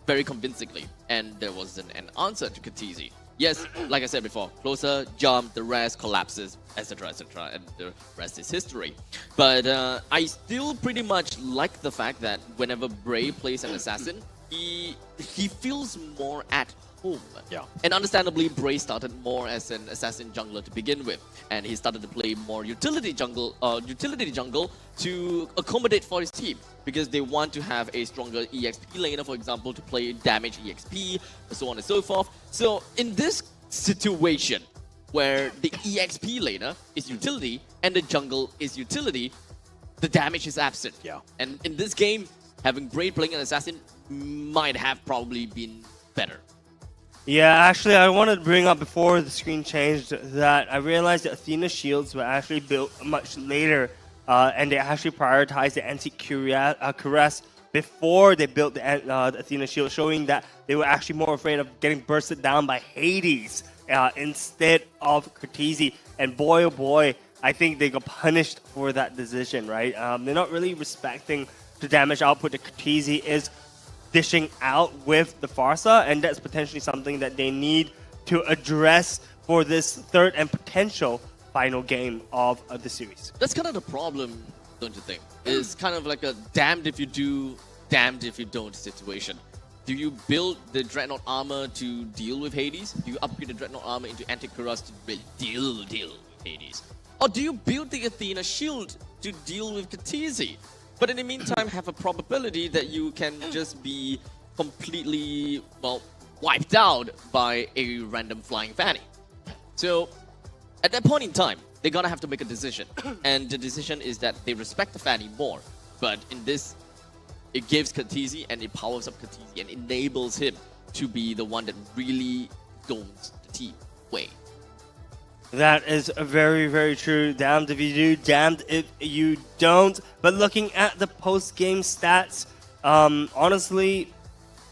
very convincingly. And there was an answer to Kha'Zix. Yes, like I said before, Closer, jump, the rest collapses, etc., and the rest is history. But I still pretty much like the fact that whenever Bray plays an assassin, he feels more at home. Yeah. And understandably, Bray started more as an assassin jungler to begin with, and he started to play more utility jungle to accommodate for his team, because they want to have a stronger EXP laner, for example, to play damage EXP, so on and so forth. So in this situation, where the EXP laner is utility and the jungle is utility, the damage is absent. Yeah. And in this game, having Bray playing an assassin might have probably been better. Yeah, actually, I wanted to bring up before the screen changed that I realized that Athena's shields were actually built much later, and they actually prioritized the anti-cuirass before they built the Athena shield, showing that they were actually more afraid of getting bursted down by Hades instead of Cortese. And boy, oh boy, I think they got punished for that decision, right? They're not really respecting the damage output that Cortese is dishing out with the Farsa, and that's potentially something that they need to address for this third and potential final game of the series. That's kind of the problem, don't you think? It's kind of like a damned if you do, damned if you don't situation. Do you build the Dreadnought armor to deal with Hades? Do you upgrade the Dreadnought armor into Anticuras to really deal with Hades? Or do you build the Athena shield to deal with Cortese? But in the meantime, have a probability that you can just be completely, well, wiped out by a random flying Fanny. So, at that point in time, they're gonna have to make a decision. And the decision is that they respect the Fanny more. But in this, it gives Cortese and it powers up Cortese and enables him to be the one that really goes the team way. That is very, very true. Damned if you do, damned if you don't. But looking at the post-game stats, honestly,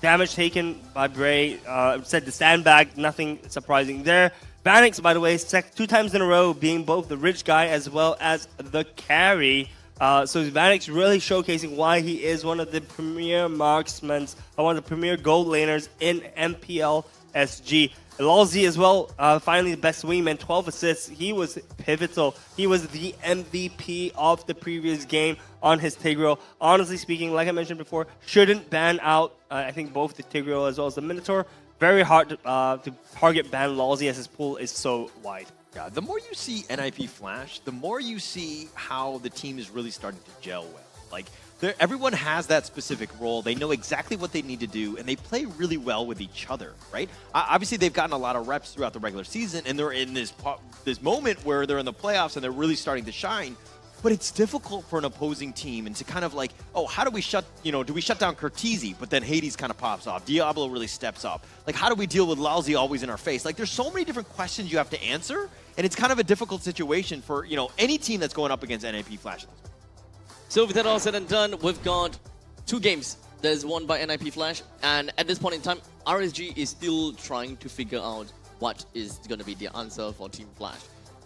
damage taken by Bray, said the sandbag, nothing surprising there. Vanix, by the way, 2 times in a row being both the rich guy as well as the carry. So Vanix really showcasing why he is one of the premier marksmen, one of the premier gold laners in MPL SG. Lolzy as well, finally the best wingman, 12 assists. He was pivotal. He was the MVP of the previous game on his Tigreal. Honestly speaking, like I mentioned before, shouldn't ban out, I think, both the Tigreal as well as the Minotaur. Very hard to target ban Lolzy as his pool is so wide. Yeah, the more you see NIP Flash, the more you see how the team is really starting to gel well. Like, everyone has that specific role. They know exactly what they need to do, and they play really well with each other, right? Obviously, they've gotten a lot of reps throughout the regular season, and they're in this moment where they're in the playoffs and they're really starting to shine. But it's difficult for an opposing team and to kind of like, oh, how do we do we shut down Cortese? But then Hades kind of pops off. Diablo really steps up. Like, how do we deal with Lolzy always in our face? Like, there's so many different questions you have to answer, and it's kind of a difficult situation for, any team that's going up against NIP Flash. So with that all said and done, we've got 2 games that is won by NIP Flash, and at this point in time, RSG is still trying to figure out what is going to be the answer for Team Flash.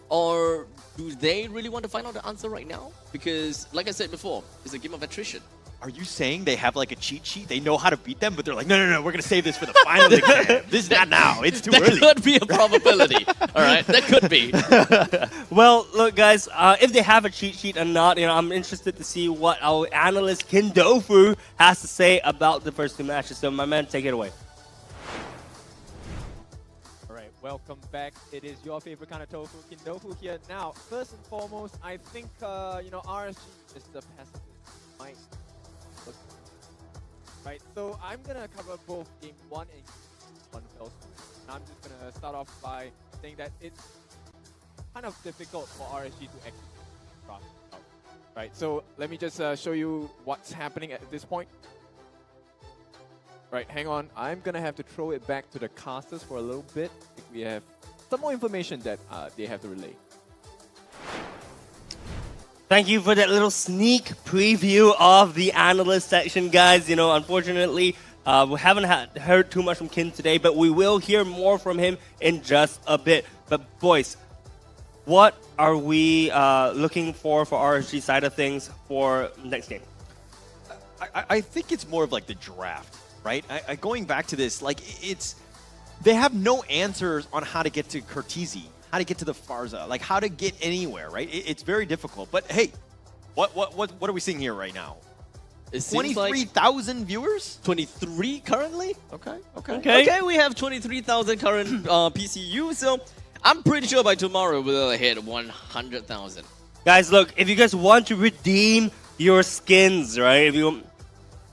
Or do they really want to find out the answer right now? Because, like I said before, it's a game of attrition. Are you saying they have like a cheat sheet? They know how to beat them, but they're like, no, we're going to save this for the final exam. This is not now. It's too early. That could be a probability. All right, that could be. Well, look, guys, if they have a cheat sheet or not, I'm interested to see what our analyst Kindofu has to say about the first 2 matches. So, my man, take it away. Welcome back. It is your favorite kind of tofu, Kindofu here. Now, first and foremost, I think, RSG is the pacifist might. Right, so I'm going to cover both Game 1 and Game 1 fell swoop. And I'm just going to start off by saying that it's kind of difficult for RSG to execute. Right, so let me just show you what's happening at this point. Right, hang on. I'm going to have to throw it back to the casters for a little bit. We have some more information that they have to relay. Thank you for that little sneak preview of the analyst section, guys. Unfortunately, we haven't heard too much from Kin today, but we will hear more from him in just a bit. But boys, what are we looking for RSG side of things for next game? I think it's more of like the draft. Right? Going back to this, like, they have no answers on how to get to Cortese, how to get to the Farsa, like how to get anywhere, right? It's very difficult. But hey, what are we seeing here right now? 23,000 viewers? 23 currently? Okay, we have 23,000 current PCU, so I'm pretty sure by tomorrow we'll hit 100,000. Guys, look, if you guys want to redeem your skins, right? If you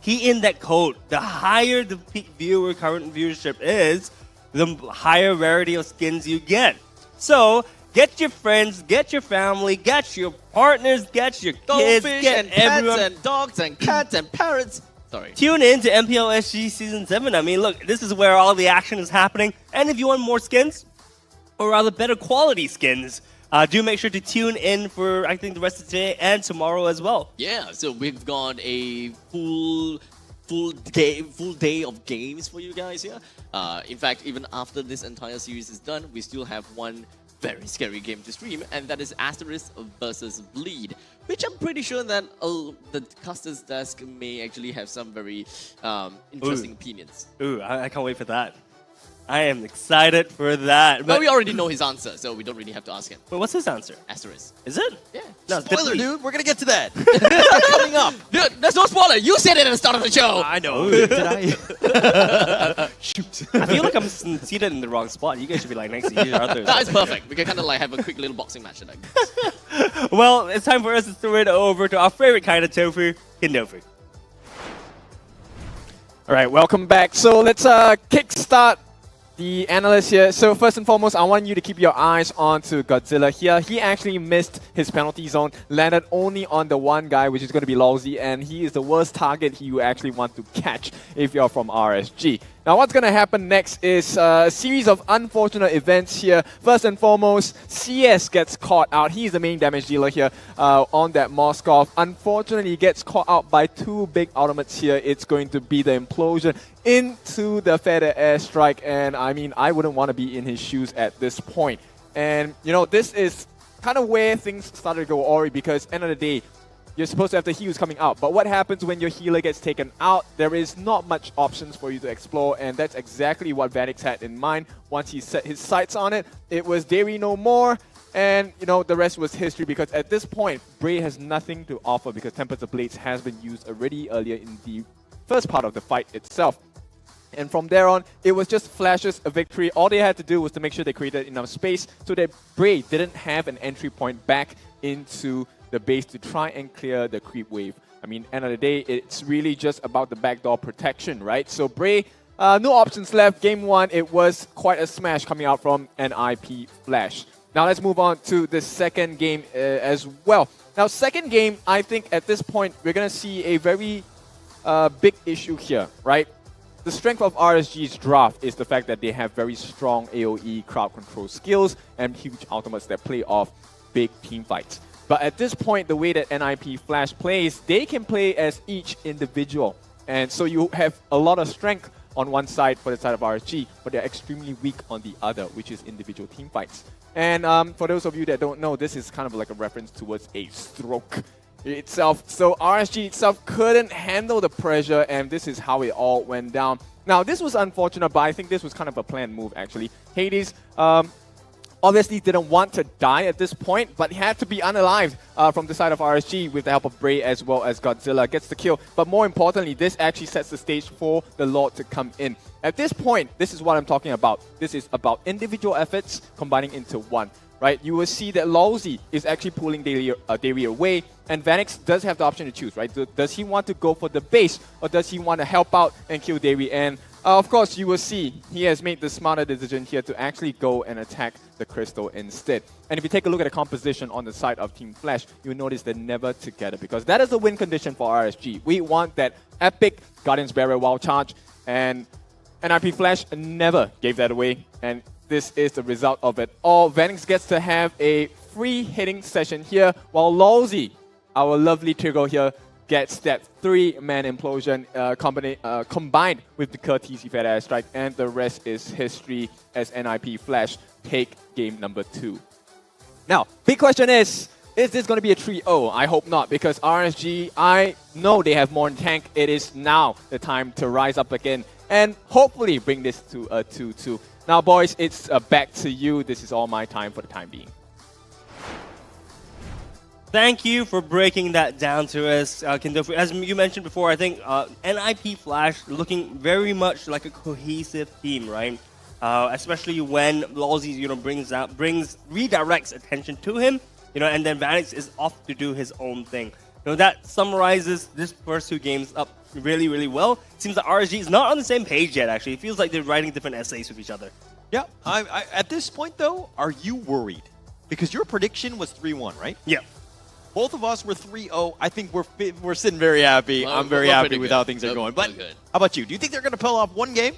key in that code, the higher the peak current viewership is, the higher rarity of skins you get. So, get your friends, get your family, get your partners, get your kids, Goldfish get and everyone. pets and dogs and cats and parrots. Sorry. Tune in to MPL SG Season 7. I mean, look, this is where all the action is happening. And if you want more skins, or rather better quality skins, Do make sure to tune in for, I think, the rest of today and tomorrow as well. Yeah, so we've got a full day of games for you guys here. In fact, even after this entire series is done, we still have one very scary game to stream, and that is Asteris versus Bleed, which I'm pretty sure that the Custer's desk may actually have some very interesting opinions. Ooh, I can't wait for that. I am excited for that. But we already know his answer, so we don't really have to ask him. Wait, what's his answer? Asteris. Is it? Yeah. No, Spoiler, Bleed. dude. We're gonna get to that. It's coming up. Dude, there's no spoiler. You said it at the start of the show. I know. Did I? Shoot. I feel like I'm seated in the wrong spot. You guys should be like next to each other. That's perfect. We can kind of like have a quick little boxing match tonight. Well, it's time for us to throw it over to our favorite kind of tofu, Kindofu. All right, welcome back. So let's kickstart the analyst here. So first and foremost, I want you to keep your eyes on to Godzilla here. He actually missed his penalty zone, landed only on the one guy, which is going to be Lawsy, and he is the worst target you actually want to catch if you're from RSG. Now what's going to happen next is a series of unfortunate events here. First and foremost, CS gets caught out. He's the main damage dealer here on that Moskov. Unfortunately, he gets caught out by two big ultimates here. It's going to be the implosion into the feather airstrike, and I mean, I wouldn't want to be in his shoes at this point. And, you know, this is kind of where things started to go awry, because end of the day, you're supposed to have the heals coming out. But what happens when your healer gets taken out? There is not much options for you to explore, and that's exactly what Vanix had in mind. Once he set his sights on it, it was Dairy no more, and, you know, the rest was history, because at this point, Bray has nothing to offer, because Tempest of Blades has been used already earlier in the first part of the fight itself. And from there on, it was just flashes of victory. All they had to do was to make sure they created enough space so that Bray didn't have an entry point back into the base to try and clear the creep wave. I mean, end of the day, it's really just about the backdoor protection, right? So Bray, no options left. Game 1, it was quite a smash coming out from an IP Flash. Now let's move on to the second game as well. Now, second game, I think at this point, we're going to see a very big issue here, right? The strength of RSG's draft is the fact that they have very strong AoE crowd control skills and huge ultimates that play off big team fights. But at this point, the way that NIP Flash plays, they can play as each individual. And so you have a lot of strength on one side for the side of RSG, but they're extremely weak on the other, which is individual team fights. And for those of you that don't know, this is kind of like a reference towards a stroke itself. So RSG itself couldn't handle the pressure, and this is how it all went down. Now, this was unfortunate, but I think this was kind of a planned move, actually. Hades obviously didn't want to die at this point, but he had to be unalived from the side of RSG with the help of Bray as well as Godzilla. Gets the kill, but more importantly, this actually sets the stage for the Lord to come in. At this point, this is what I'm talking about. This is about individual efforts combining into one, right? You will see that Lawsy is actually pulling Dairy away, and Vanix does have the option to choose, right? Does he want to go for the base, or does he want to help out and kill Dairy? And of course, you will see he has made the smarter decision here to actually go and attack the Crystal instead. And if you take a look at the composition on the side of Team Flash, you'll notice they're never together, because that is the win condition for RSG. We want that epic Guardian's Barrier wild charge, and NIP Flash never gave that away, and this is the result of it all. Vanix gets to have a free hitting session here, while Lawsy, our lovely Trigo here, gets that 3-man implosion combined with the courtesy fat air strike, and the rest is history as NIP Flash take game number 2. Now, big question is this going to be a 3-0? I hope not, because RSG, I know they have more in tank. It is now the time to rise up again and hopefully bring this to a 2-2. Now, boys, it's back to you. This is all my time for the time being. Thank you for breaking that down to us, Kindofu. As you mentioned before, I think NIP Flash looking very much like a cohesive team, right? Especially when Lawsy, redirects attention to him, and then Vanix is off to do his own thing. That summarizes this first 2 games up really, really well. It seems that RSG is not on the same page yet, actually. It feels like they're writing different essays with each other. Yeah. At this point, though, are you worried? Because your prediction was 3-1, right? Yeah. Both of us were 3-0. I think we're sitting very happy. I'm very happy with how things are going. But how about you? Do you think they're going to pull off one game?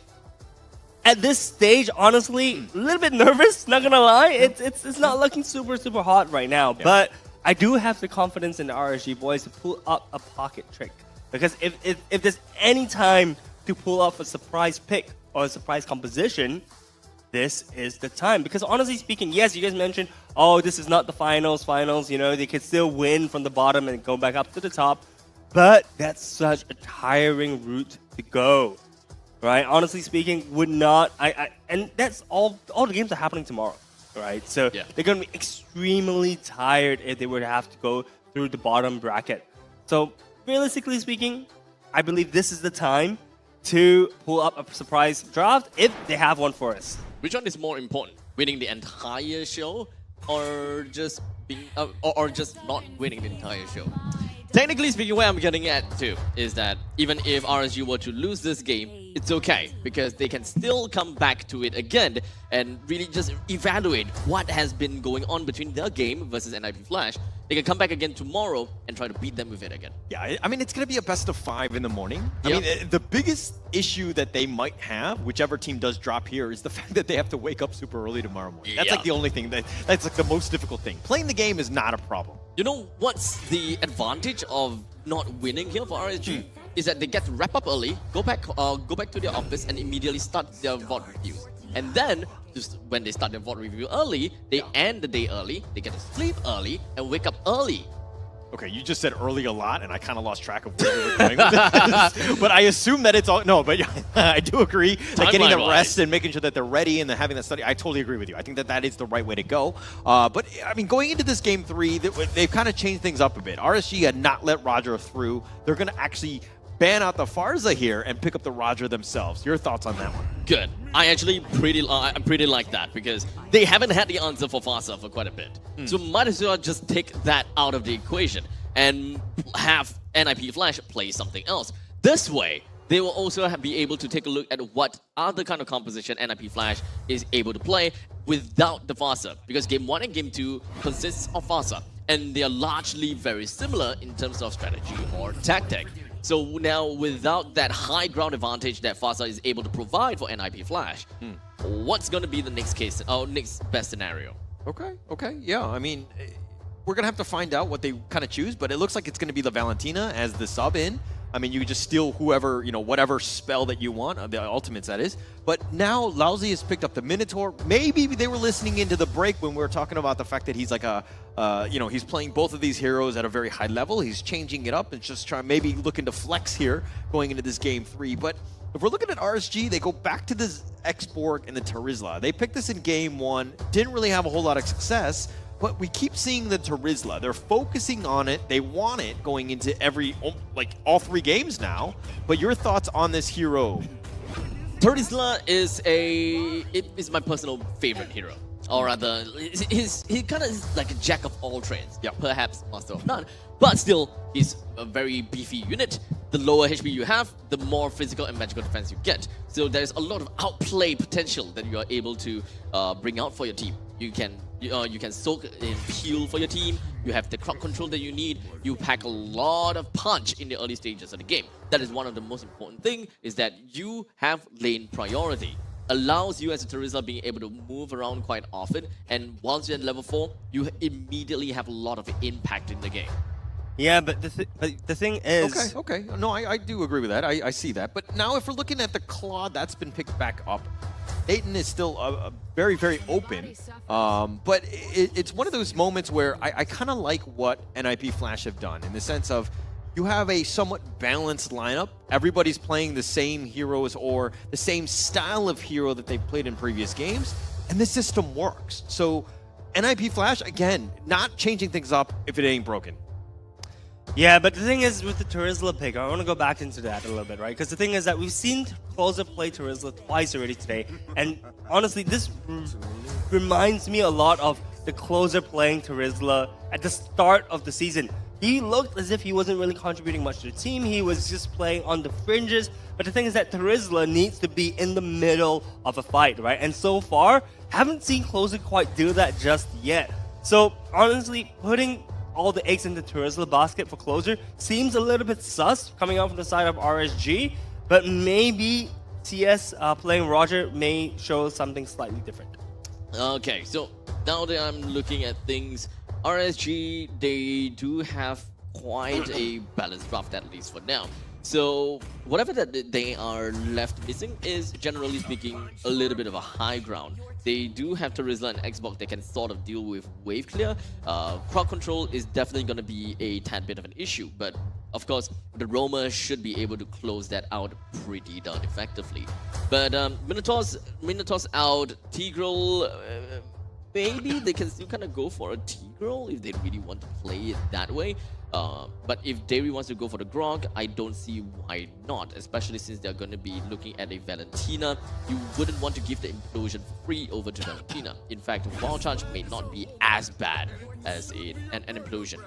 at this stage, honestly, a little bit nervous, not gonna lie. It's not looking super hot right now. Yeah. But I do have the confidence in the RSG boys to pull up a pocket trick. Because if there's any time to pull off a surprise pick or a surprise composition, this is the time. Because honestly speaking, yes, you guys mentioned, oh, this is not the finals, you know, they could still win from the bottom and go back up to the top. But that's such a tiring route to go, right? Honestly speaking, would not, and that's all the games are happening tomorrow, right? So they're going to be extremely tired if they were to have to go through the bottom bracket. So realistically speaking, I believe this is the time to pull up a surprise draft if they have one for us. Which one is more important? Winning the entire show or just being or just not winning the entire show? Technically speaking, where I'm getting at too is that even if RSG were to lose this game, it's okay because they can still come back to it again and really just evaluate what has been going on between their game versus NIP Flash. They can come back again tomorrow and try to beat them with it again. Yeah, I mean, it's going to be a best of 5 in the morning. I mean, the biggest issue that they might have, whichever team does drop here, is the fact that they have to wake up super early tomorrow morning. That's like the only thing, that's like the most difficult thing. Playing the game is not a problem. You know what's the advantage of not winning here for RSG? Is that they get to wrap up early, go back to their office and immediately start their VOD review. And then, just when they start their VOD review early, they end the day early, they get to sleep early, and wake up early. Okay, you just said early a lot, and I kind of lost track of where we were going with this. But I assume that it's all... No, but I do agree that getting the rest and making sure that they're ready and then having that study, I totally agree with you. I think that that is the right way to go. But, I mean, going into this Game 3, they've kind of changed things up a bit. RSG had not let Roger through. They're going to actually ban out the Farza here and pick up the Roger themselves. Your thoughts on that one? Good. I actually pretty like that because they haven't had the answer for Farza for quite a bit. So might as well just take that out of the equation and have NIP Flash play something else. This way, they will also be able to take a look at what other kind of composition NIP Flash is able to play without the Farza. Because Game 1 and Game 2 consists of Farza, and they are largely very similar in terms of strategy or tactic. So now, without that high ground advantage that Farza is able to provide for NIP Flash, what's going to be the next case, or next best scenario? Okay, yeah. I mean, we're going to have to find out what they kind of choose, but it looks like it's going to be the Valentina as the sub in. I mean, you just steal whoever, you know, whatever spell that you want, the ultimates that is. But now Lousy has picked up the Minotaur. Maybe they were listening into the break when we were talking about the fact that he's like a, you know, he's playing both of these heroes at a very high level. He's changing it up and just trying, maybe looking to flex here going into this Game 3. But if we're looking at RSG, they go back to this X-Borg and the Terizla. They picked this in Game 1, didn't really have a whole lot of success. But we keep seeing the Terizla. They're focusing on it. They want it going into like all 3 games now. But your thoughts on this hero? Terizla is my personal favorite hero. Or rather, he kind of is like a jack of all trades. Perhaps master of none. But still, he's a very beefy unit. The lower HP you have, the more physical and magical defense you get. So there's a lot of outplay potential that you are able to bring out for your team. You can soak in heal for your team. You have the crowd control that you need. You pack a lot of punch in the early stages of the game. That is one of the most important things, is that you have lane priority. Allows you as a Terizla being able to move around quite often, and once you're at level 4, you immediately have a lot of impact in the game. Yeah, but the thing is... Okay. No, I do agree with that. I see that. But now if we're looking at the Claw, that's been picked back up. Aiden is still very, very open. But it's one of those moments where I kind of like what NIP Flash have done, in the sense of you have a somewhat balanced lineup. Everybody's playing the same heroes or the same style of hero that they've played in previous games, and this system works. So NIP Flash, again, not changing things up if it ain't broken. Yeah, but the thing is, with the Terizla pick, I want to go back into that a little bit, right? Because the thing is that we've seen Closer play Terizla twice already today, and honestly, this reminds me a lot of the Closer playing Terizla at the start of the season. He looked as if he wasn't really contributing much to the team. He was just playing on the fringes. But the thing is that Terizla needs to be in the middle of a fight, right? And so far, haven't seen Closer quite do that just yet. So honestly, putting all the eggs in the Terizla basket for Closer seems a little bit sus coming out from the side of RSG. But maybe CS playing Roger may show something slightly different. Okay, so now that I'm looking at things, RSG, they do have quite a balanced draft, at least for now. So whatever that they are left missing is, generally speaking, a little bit of a high ground. They do have Terizla and Xbox that can sort of deal with wave clear. Crowd control is definitely going to be a tad bit of an issue, but of course, the Roma should be able to close that out pretty darn effectively. But Minotaur's out, Tigreal, maybe they can still kind of go for a Tigreal if they really want to play it that way. But if Dairy wants to go for the Grog, I don't see why not, especially since they're going to be looking at a Valentina. You wouldn't want to give the Implosion for free over to Valentina. In fact, Wild Charge may not be as bad as an Implosion.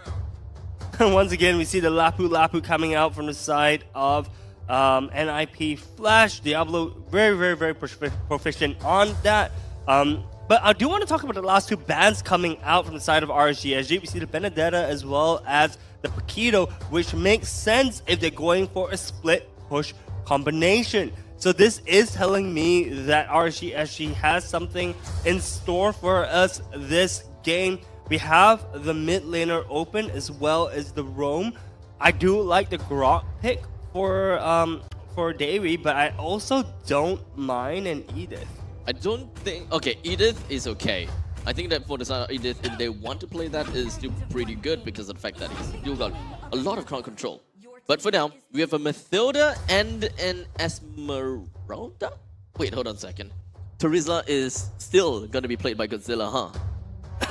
Once again, we see the Lapu Lapu coming out from the side of NIP Flash. Diablo very proficient on that. But I do want to talk about the last two bans coming out from the side of RSG SG. We see the Benedetta as well as the Paquito, which makes sense if they're going for a split push combination. So this is telling me that RSG SG has something in store for us this game. We have the mid laner open as well as the roam. I do like the Grok pick for Davey, but I also don't mind an Edith. I don't think... Okay, Edith is okay. I think that for the side of Edith, if they want to play that, is still pretty good because of the fact that he's still got a lot of crowd control. But for now, we have a Mathilda and an Esmeralda? Wait, hold on a second. Terizla is still going to be played by Godzilla, huh?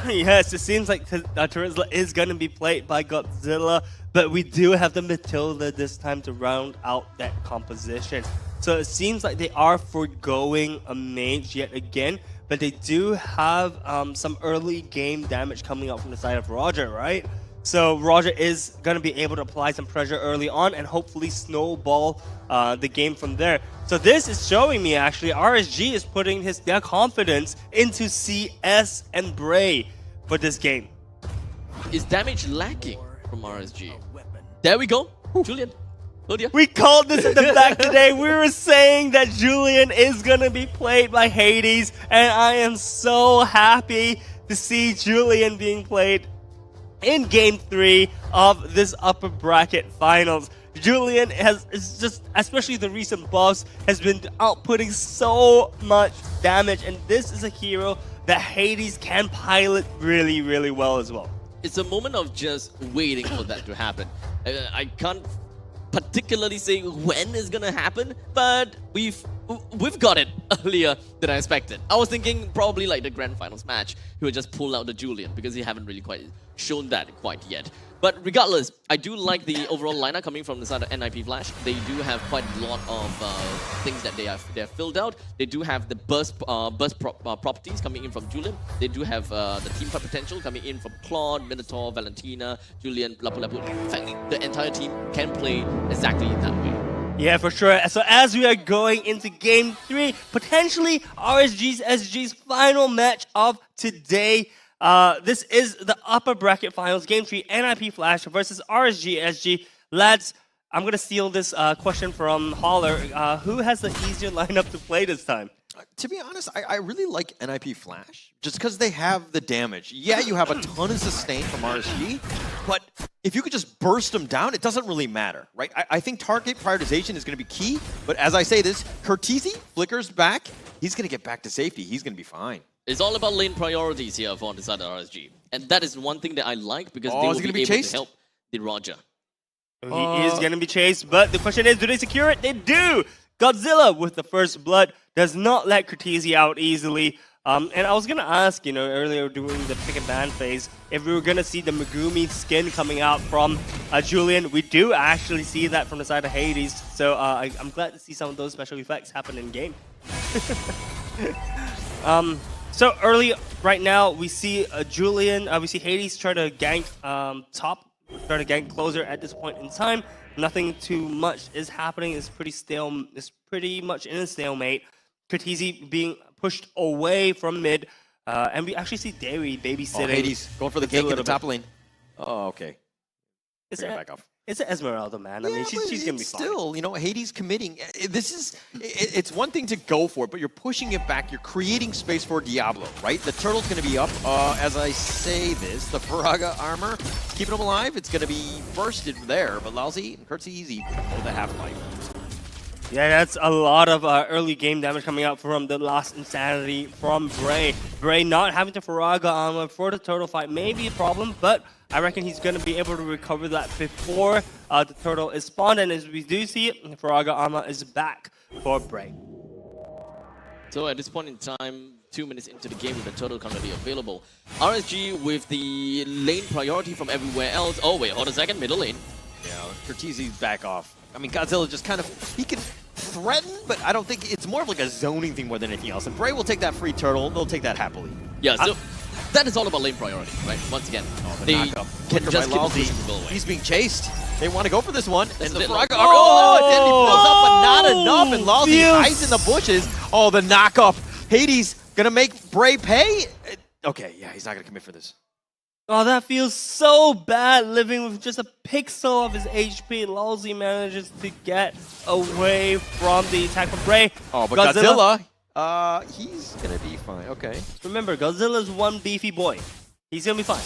Yes, it seems like Terizla is going to be played by Godzilla, but we do have the Matilda this time to round out that composition. So it seems like they are foregoing a mage yet again, but they do have some early game damage coming out from the side of Roger, right? So Roger is going to be able to apply some pressure early on and hopefully snowball the game from there. So this is showing me actually RSG is putting their confidence into CS and Bray for this game. Is damage lacking from RSG? There we go. Julian. Oh dear. We called this at the back today. We were saying that Julian is going to be played by Hades, and I am so happy to see Julian being played in Game 3 of this upper bracket finals. Julian is just, especially the recent buffs, has been outputting so much damage, and this is a hero that Hades can pilot really well as well. It's a moment of just waiting for that to happen. I can't particularly say when it's gonna happen, but we've got it earlier than I expected. I was thinking probably like the grand finals match, he would just pull out the Julian because he haven't really quite shown that quite yet. But regardless, I do like the overall lineup coming from the side of NIP Flash. They do have quite a lot of things that they have filled out. They do have the burst properties coming in from Julian. They do have the team fight potential coming in from Claude, Minotaur, Valentina, Julian, Lapu Lapu. In fact, the entire team can play exactly that way. Yeah, for sure. So as we are going into Game 3, potentially SG's final match of today. This is the upper bracket finals, Game 3, NIP Flash versus RSG SG. Lads, I'm going to steal this question from Holler. Who has the easier lineup to play this time? To be honest, I really like NIP Flash, just because they have the damage. Yeah, you have a ton of sustain from RSG, but if you could just burst them down, it doesn't really matter, right? I think target prioritization is going to be key, but as I say this, Curtizi flickers back. He's going to get back to safety. He's going to be fine. It's all about lane priorities here for the side of RSG. And that is one thing that I like because they will be able chased? to help the Roger. He is going to be chased, but the question is, do they secure it? They do! Godzilla with the first blood does not let Curtizi out easily. And I was going to ask, earlier during the pick and ban phase, if we were going to see the Megumi skin coming out from Julian. We do actually see that from the side of Hades. So I'm glad to see some of those special effects happen in game. So early right now, we see Julian, we see Hades try to gank top, try to gank closer at this point in time. Nothing too much is happening. It's pretty much in a stalemate. Curtizi being pushed away from mid, and we actually see Dairy babysitting. Hades going for the gank in the top lane. Oh, okay. Is back off. It's an Esmeralda, man. I mean, she's gonna be fine. Still, you know, Hades committing. It's one thing to go for it, but you're pushing it back. You're creating space for Diablo, right? The turtle's gonna be up. As I say this, the Faraga armor, keeping him alive. It's gonna be bursted there, but Lousy and Curtsizi hold the half-life. Yeah, that's a lot of early game damage coming out from the last Insanity from Bray. Bray not having the Faraga armor for the turtle fight may be a problem, but I reckon he's going to be able to recover that before the turtle is spawned. And as we do see it, the Faraga armor is back for Bray. So at this point in time, 2 minutes into the game with the turtle currently available. RSG with the lane priority from everywhere else. Oh wait, hold a second, middle lane. Yeah, Curtsizi's back off. I mean, Godzilla just kind of, he can threaten, but I don't think, it's more of like a zoning thing more than anything else. And Bray will take that free turtle, they'll take that happily. Yeah, so that is all about lane priority, right? Once again, they can just keep pushing the goal away. He's being chased. They want to go for this one. And the Faraga, oh, it blows up, but not enough. And Lousy hides in the bushes. Oh, the knockup. Hades gonna make Bray pay. Okay, yeah, he's not gonna commit for this. Oh, that feels so bad living with just a pixel of his HP. Lousy manages to get away from the attack from Bray. Oh, but Godzilla, he's gonna be fine. Okay. Remember, Godzilla's one beefy boy. He's gonna be fine.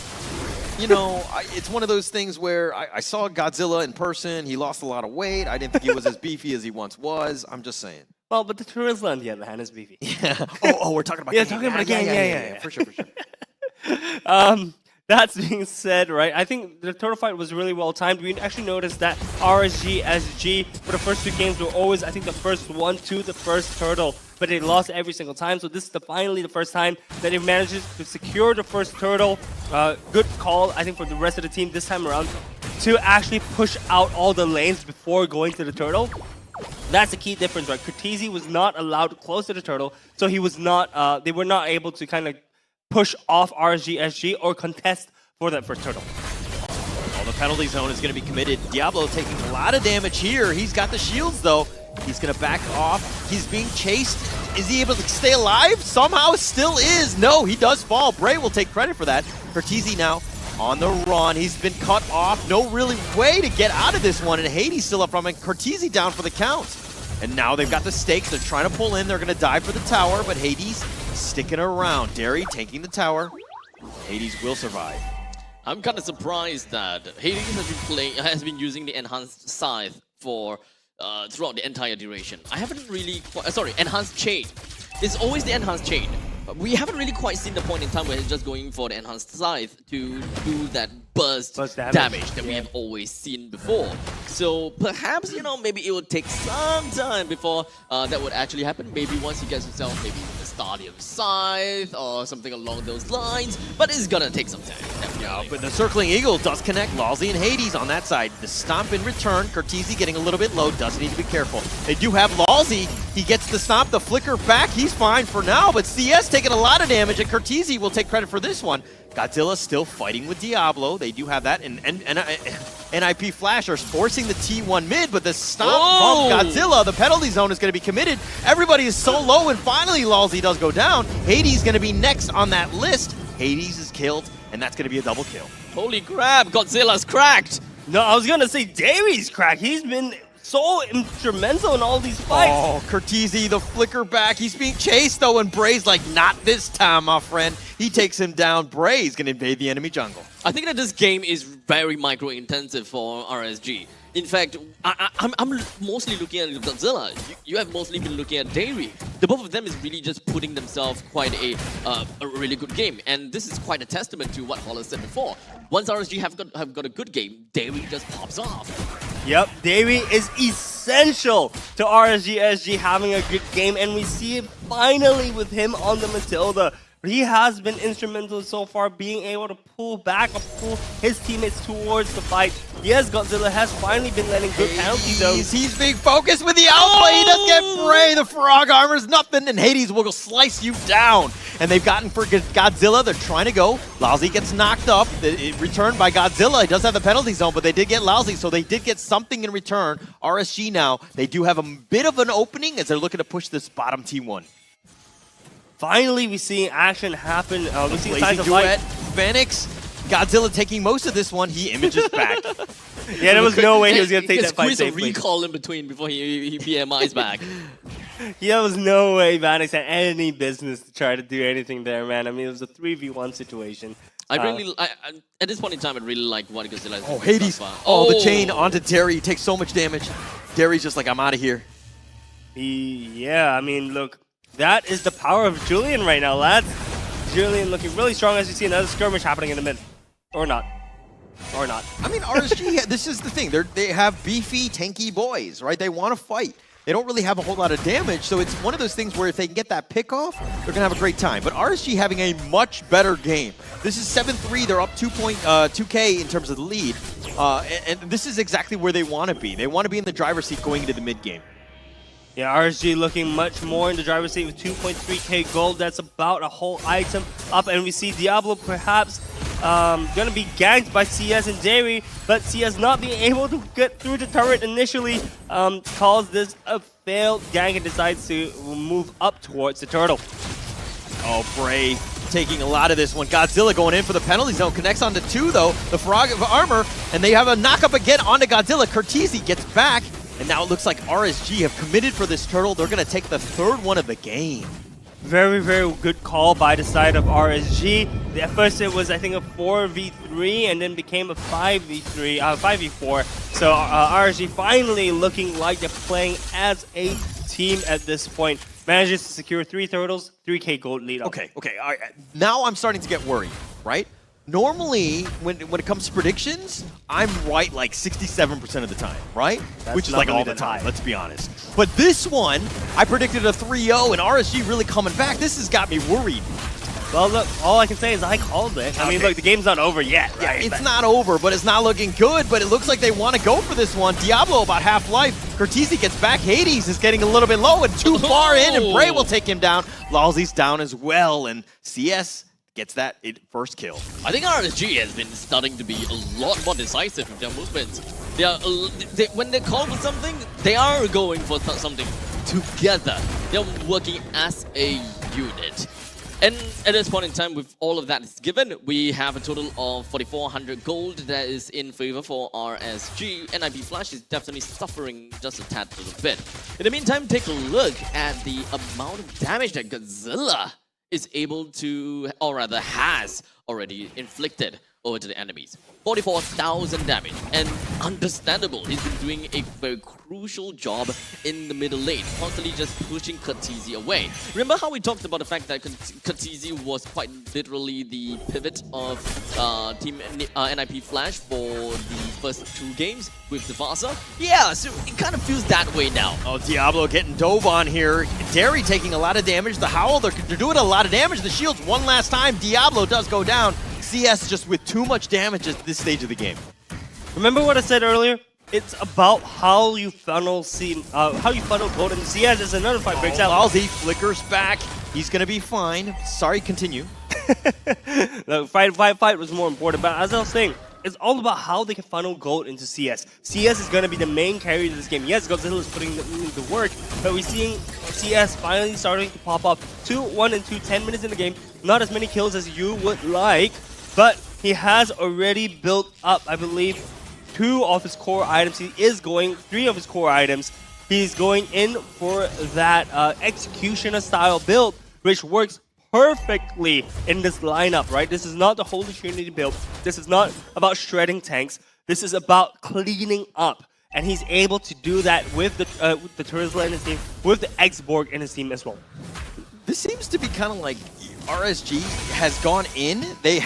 You know, it's one of those things where I saw Godzilla in person. He lost a lot of weight. I didn't think he was as beefy as he once was. I'm just saying. Well, but the Charizla on the other hand is beefy. Yeah. Oh, we're talking about talking about a game. Yeah. For sure. That's being said, right? I think the turtle fight was really well timed. We actually noticed that RSG, SG, for the first two games were always, I think, the first one to the first turtle, but they lost every single time. So this is finally the first time that they managed to secure the first turtle. Good call, I think, for the rest of the team this time around to actually push out all the lanes before going to the turtle. That's the key difference, right? Curtsizi was not allowed close to the turtle, so he was not. They were not able to kind of push off RSG, SG, or contest for that first turtle. Well, the penalty zone is going to be committed. Diablo taking a lot of damage here. He's got the shields, though. He's going to back off. He's being chased. Is he able to stay alive? Somehow still is. No, he does fall. Bray will take credit for that. Curtsizi now on the run. He's been cut off. No really way to get out of this one. And Hades still up from it. Curtsizi down for the count. And now they've got the stakes. They're trying to pull in. They're going to dive for the tower, but Hades sticking around. Derry taking the tower. Hades will survive. I'm kind of surprised that Hades has been using the enhanced scythe for throughout the entire duration. I haven't really enhanced chain. It's always the enhanced chain. We haven't really quite seen the point in time where he's just going for the enhanced scythe to do that burst damage that we have always seen before. So perhaps, you know, maybe it would take some time before that would actually happen. Maybe once he gets himself maybe the Stadium Scythe or something along those lines. But it's gonna take some time, definitely. Yeah, but the Circling Eagle does connect Lousy and Hades on that side. The stomp in return. Curtsizi getting a little bit low. Does need to be careful. They do have Lousy. He gets the stomp, the flicker back. He's fine for now, but CS taking a lot of damage, and Curtsizi will take credit for this one. Godzilla still fighting with Diablo. They do have that, and NIP Flash are forcing the T1 mid, but the stomp from Godzilla, the penalty zone is going to be committed. Everybody is so low, and finally Lousy does go down. Hades going to be next on that list. Hades is killed, and that's going to be a double kill. Holy crap, Godzilla's cracked! No, I was going to say Derry's cracked. He's been so instrumental in all these fights. Oh, Curtsizi, the flicker back. He's being chased, though, and Bray's like, not this time, my friend. He takes him down. Bray's going to invade the enemy jungle. I think that this game is very micro-intensive for RSG. In fact, I'm mostly looking at Godzilla. You have mostly been looking at Derry. The both of them is really just putting themselves quite a really good game. And this is quite a testament to what Hollis said before. Once RSG have got a good game, Derry just pops off. Yep, Derry is essential to RSG SG having a good game, and we see it finally with him on the Matilda. He has been instrumental so far, being able to pull back or pull his teammates towards the fight. Yes, Godzilla has finally been letting good penalties though. He's being focused with the outplay. He does get Bray. The Frog armor's nothing, and Hades will go slice you down. And they've gotten for Godzilla. They're trying to go. Lousy gets knocked up. Returned by Godzilla. He does have the penalty zone, but they did get Lousy, so they did get something in return. RSG now, they do have a bit of an opening as they're looking to push this bottom T1. Finally, we see action happen. We see signs of duet. light. Phoenix, Godzilla taking most of this one. He images back. Yeah, there was no way he was going to take that fight squeeze a safely. recall in between before he BMI's back. Yeah, there was no way Vanix had any business to try to do anything there, man. I mean, it was a 3v1 situation. I at this point in time, I really like what Godzilla is doing. Oh, Hades. Oh, the chain onto Derry. He takes so much damage. Derry's just like, I'm out of here. Yeah, I mean, look, that is the power of Julian right now, lads. Julian looking really strong as you see another skirmish happening in the mid. Or not. Or not. I mean, RSG, this is the thing. They have beefy, tanky boys, right? They want to fight. They don't really have a whole lot of damage, so it's one of those things where if they can get that pick off, they're going to have a great time. But RSG having a much better game. This is 7-3. They're up 2K in terms of the lead. And this is exactly where they want to be. They want to be in the driver's seat going into the mid game. Yeah, RSG looking much more in the driver's seat with 2.3k gold. That's about a whole item up. And we see Diablo perhaps going to be ganked by CS and Derry, but CS not being able to get through the turret initially calls this a failed gank and decides to move up towards the turtle. Oh, Bray taking a lot of this one. Godzilla going in for the penalty zone. Connects onto 2, though. The Frog of Armor, and they have a knock-up again onto Godzilla. Curtizi gets back. And now it looks like RSG have committed for this turtle. They're going to take the third one of the game. Very, very good call by the side of RSG. At first it was, I think, a 4v3 and then became a 5v4. So RSG finally looking like they're playing as a team at this point. Manages to secure 3 turtles, 3k gold lead up. Okay. All right. Now I'm starting to get worried, right? Normally, when it comes to predictions, I'm right like 67% of the time, right? That's which is not like really all the that time, high. let's be honest. But this one, I predicted a 3-0 and RSG really coming back. This has got me worried. Well, look, all I can say is I called it. I mean, look, the game's not over yet, right? Yeah, it's not over, but it's not looking good. But it looks like they want to go for this one. Diablo about half-life. Curtizi gets back. Hades is getting a little bit low and too far in, and Bray will take him down. Lalzi's down as well, and CS gets that first kill. I think RSG has been starting to be a lot more decisive with their movements. When they call for something, they are going for something together. They're working as a unit. And at this point in time, with all of that is given, we have a total of 4,400 gold that is in favor for RSG. NIP Flash is definitely suffering just a tad little bit. In the meantime, take a look at the amount of damage that Godzilla is able to, or rather has already inflicted over to the enemies. 44,000 damage, and understandable. He's been doing a very crucial job in the middle lane, constantly just pushing Curtizi away. Remember how we talked about the fact that Curtizi was quite literally the pivot of Team NIP Flash for the first 2 games with the Vasa? Yeah, so it kind of feels that way now. Oh, Diablo getting dove on here. Derry taking a lot of damage. The Howl, they're doing a lot of damage. The shields one last time. Diablo does go down. CS just with too much damage at this stage of the game. Remember what I said earlier? It's about how you funnel gold into CS as another fight breaks out. Lalzi flickers back. He's gonna be fine. Sorry, continue. The fight was more important, but as I was saying, it's all about how they can funnel gold into CS. CS is going to be the main carry of this game. Yes, Godzilla is putting in the work, but we're seeing CS finally starting to pop up. 2-1 and 2, 10 minutes in the game. Not as many kills as you would like, but he has already built up, I believe, 2 of his core items. He is going 3 of his core items. He's going in for that executioner style build, which works perfectly in this lineup, right? This is not the Holy Trinity build. This is not about shredding tanks. This is about cleaning up. And he's able to do that with the Turisla in his team, with the X-Borg in his team as well. This seems to be kind of like RSG has gone in. They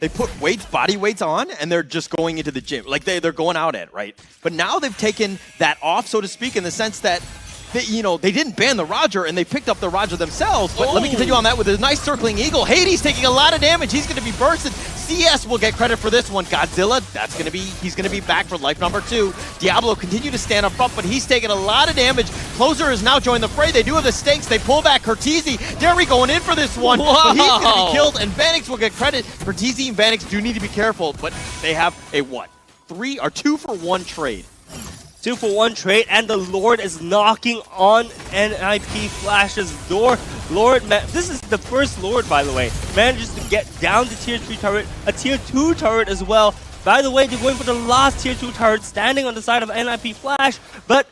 put weights, body weights on, and they're just going into the gym. Like they're going out at, right? But now they've taken that off, so to speak, in the sense that they didn't ban the Roger, and they picked up the Roger themselves. But let me continue on that with a nice circling eagle. Hades taking a lot of damage. He's going to be bursted. CS will get credit for this one. Godzilla, he's going to be back for life number 2. Diablo continue to stand up front, but he's taking a lot of damage. Closer has now joined the fray. They do have the stakes. They pull back Curtizi. Derry going in for this one. Wow. But he's going to be killed, and Vanix will get credit. Curtizi and Vanix do need to be careful, but they have a what? 2-for-1 trade. 2-for-1 trade, and the Lord is knocking on NIP Flash's door. Lord, this is the first Lord, by the way. Manages to get down to tier 3 turret, a tier 2 turret as well. By the way, they're going for the last tier 2 turret, standing on the side of NIP Flash. But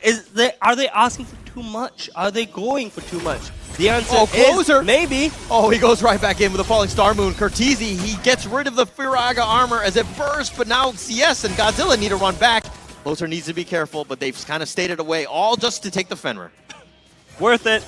are they asking for too much? Are they going for too much? The answer Closer. is maybe. Oh, he goes right back in with a falling Star Moon. Cortese, he gets rid of the Firaga armor as it bursts, but now CS and Godzilla need to run back. Closer needs to be careful, but they've kind of stayed it away, all just to take the Fenrir. Worth it.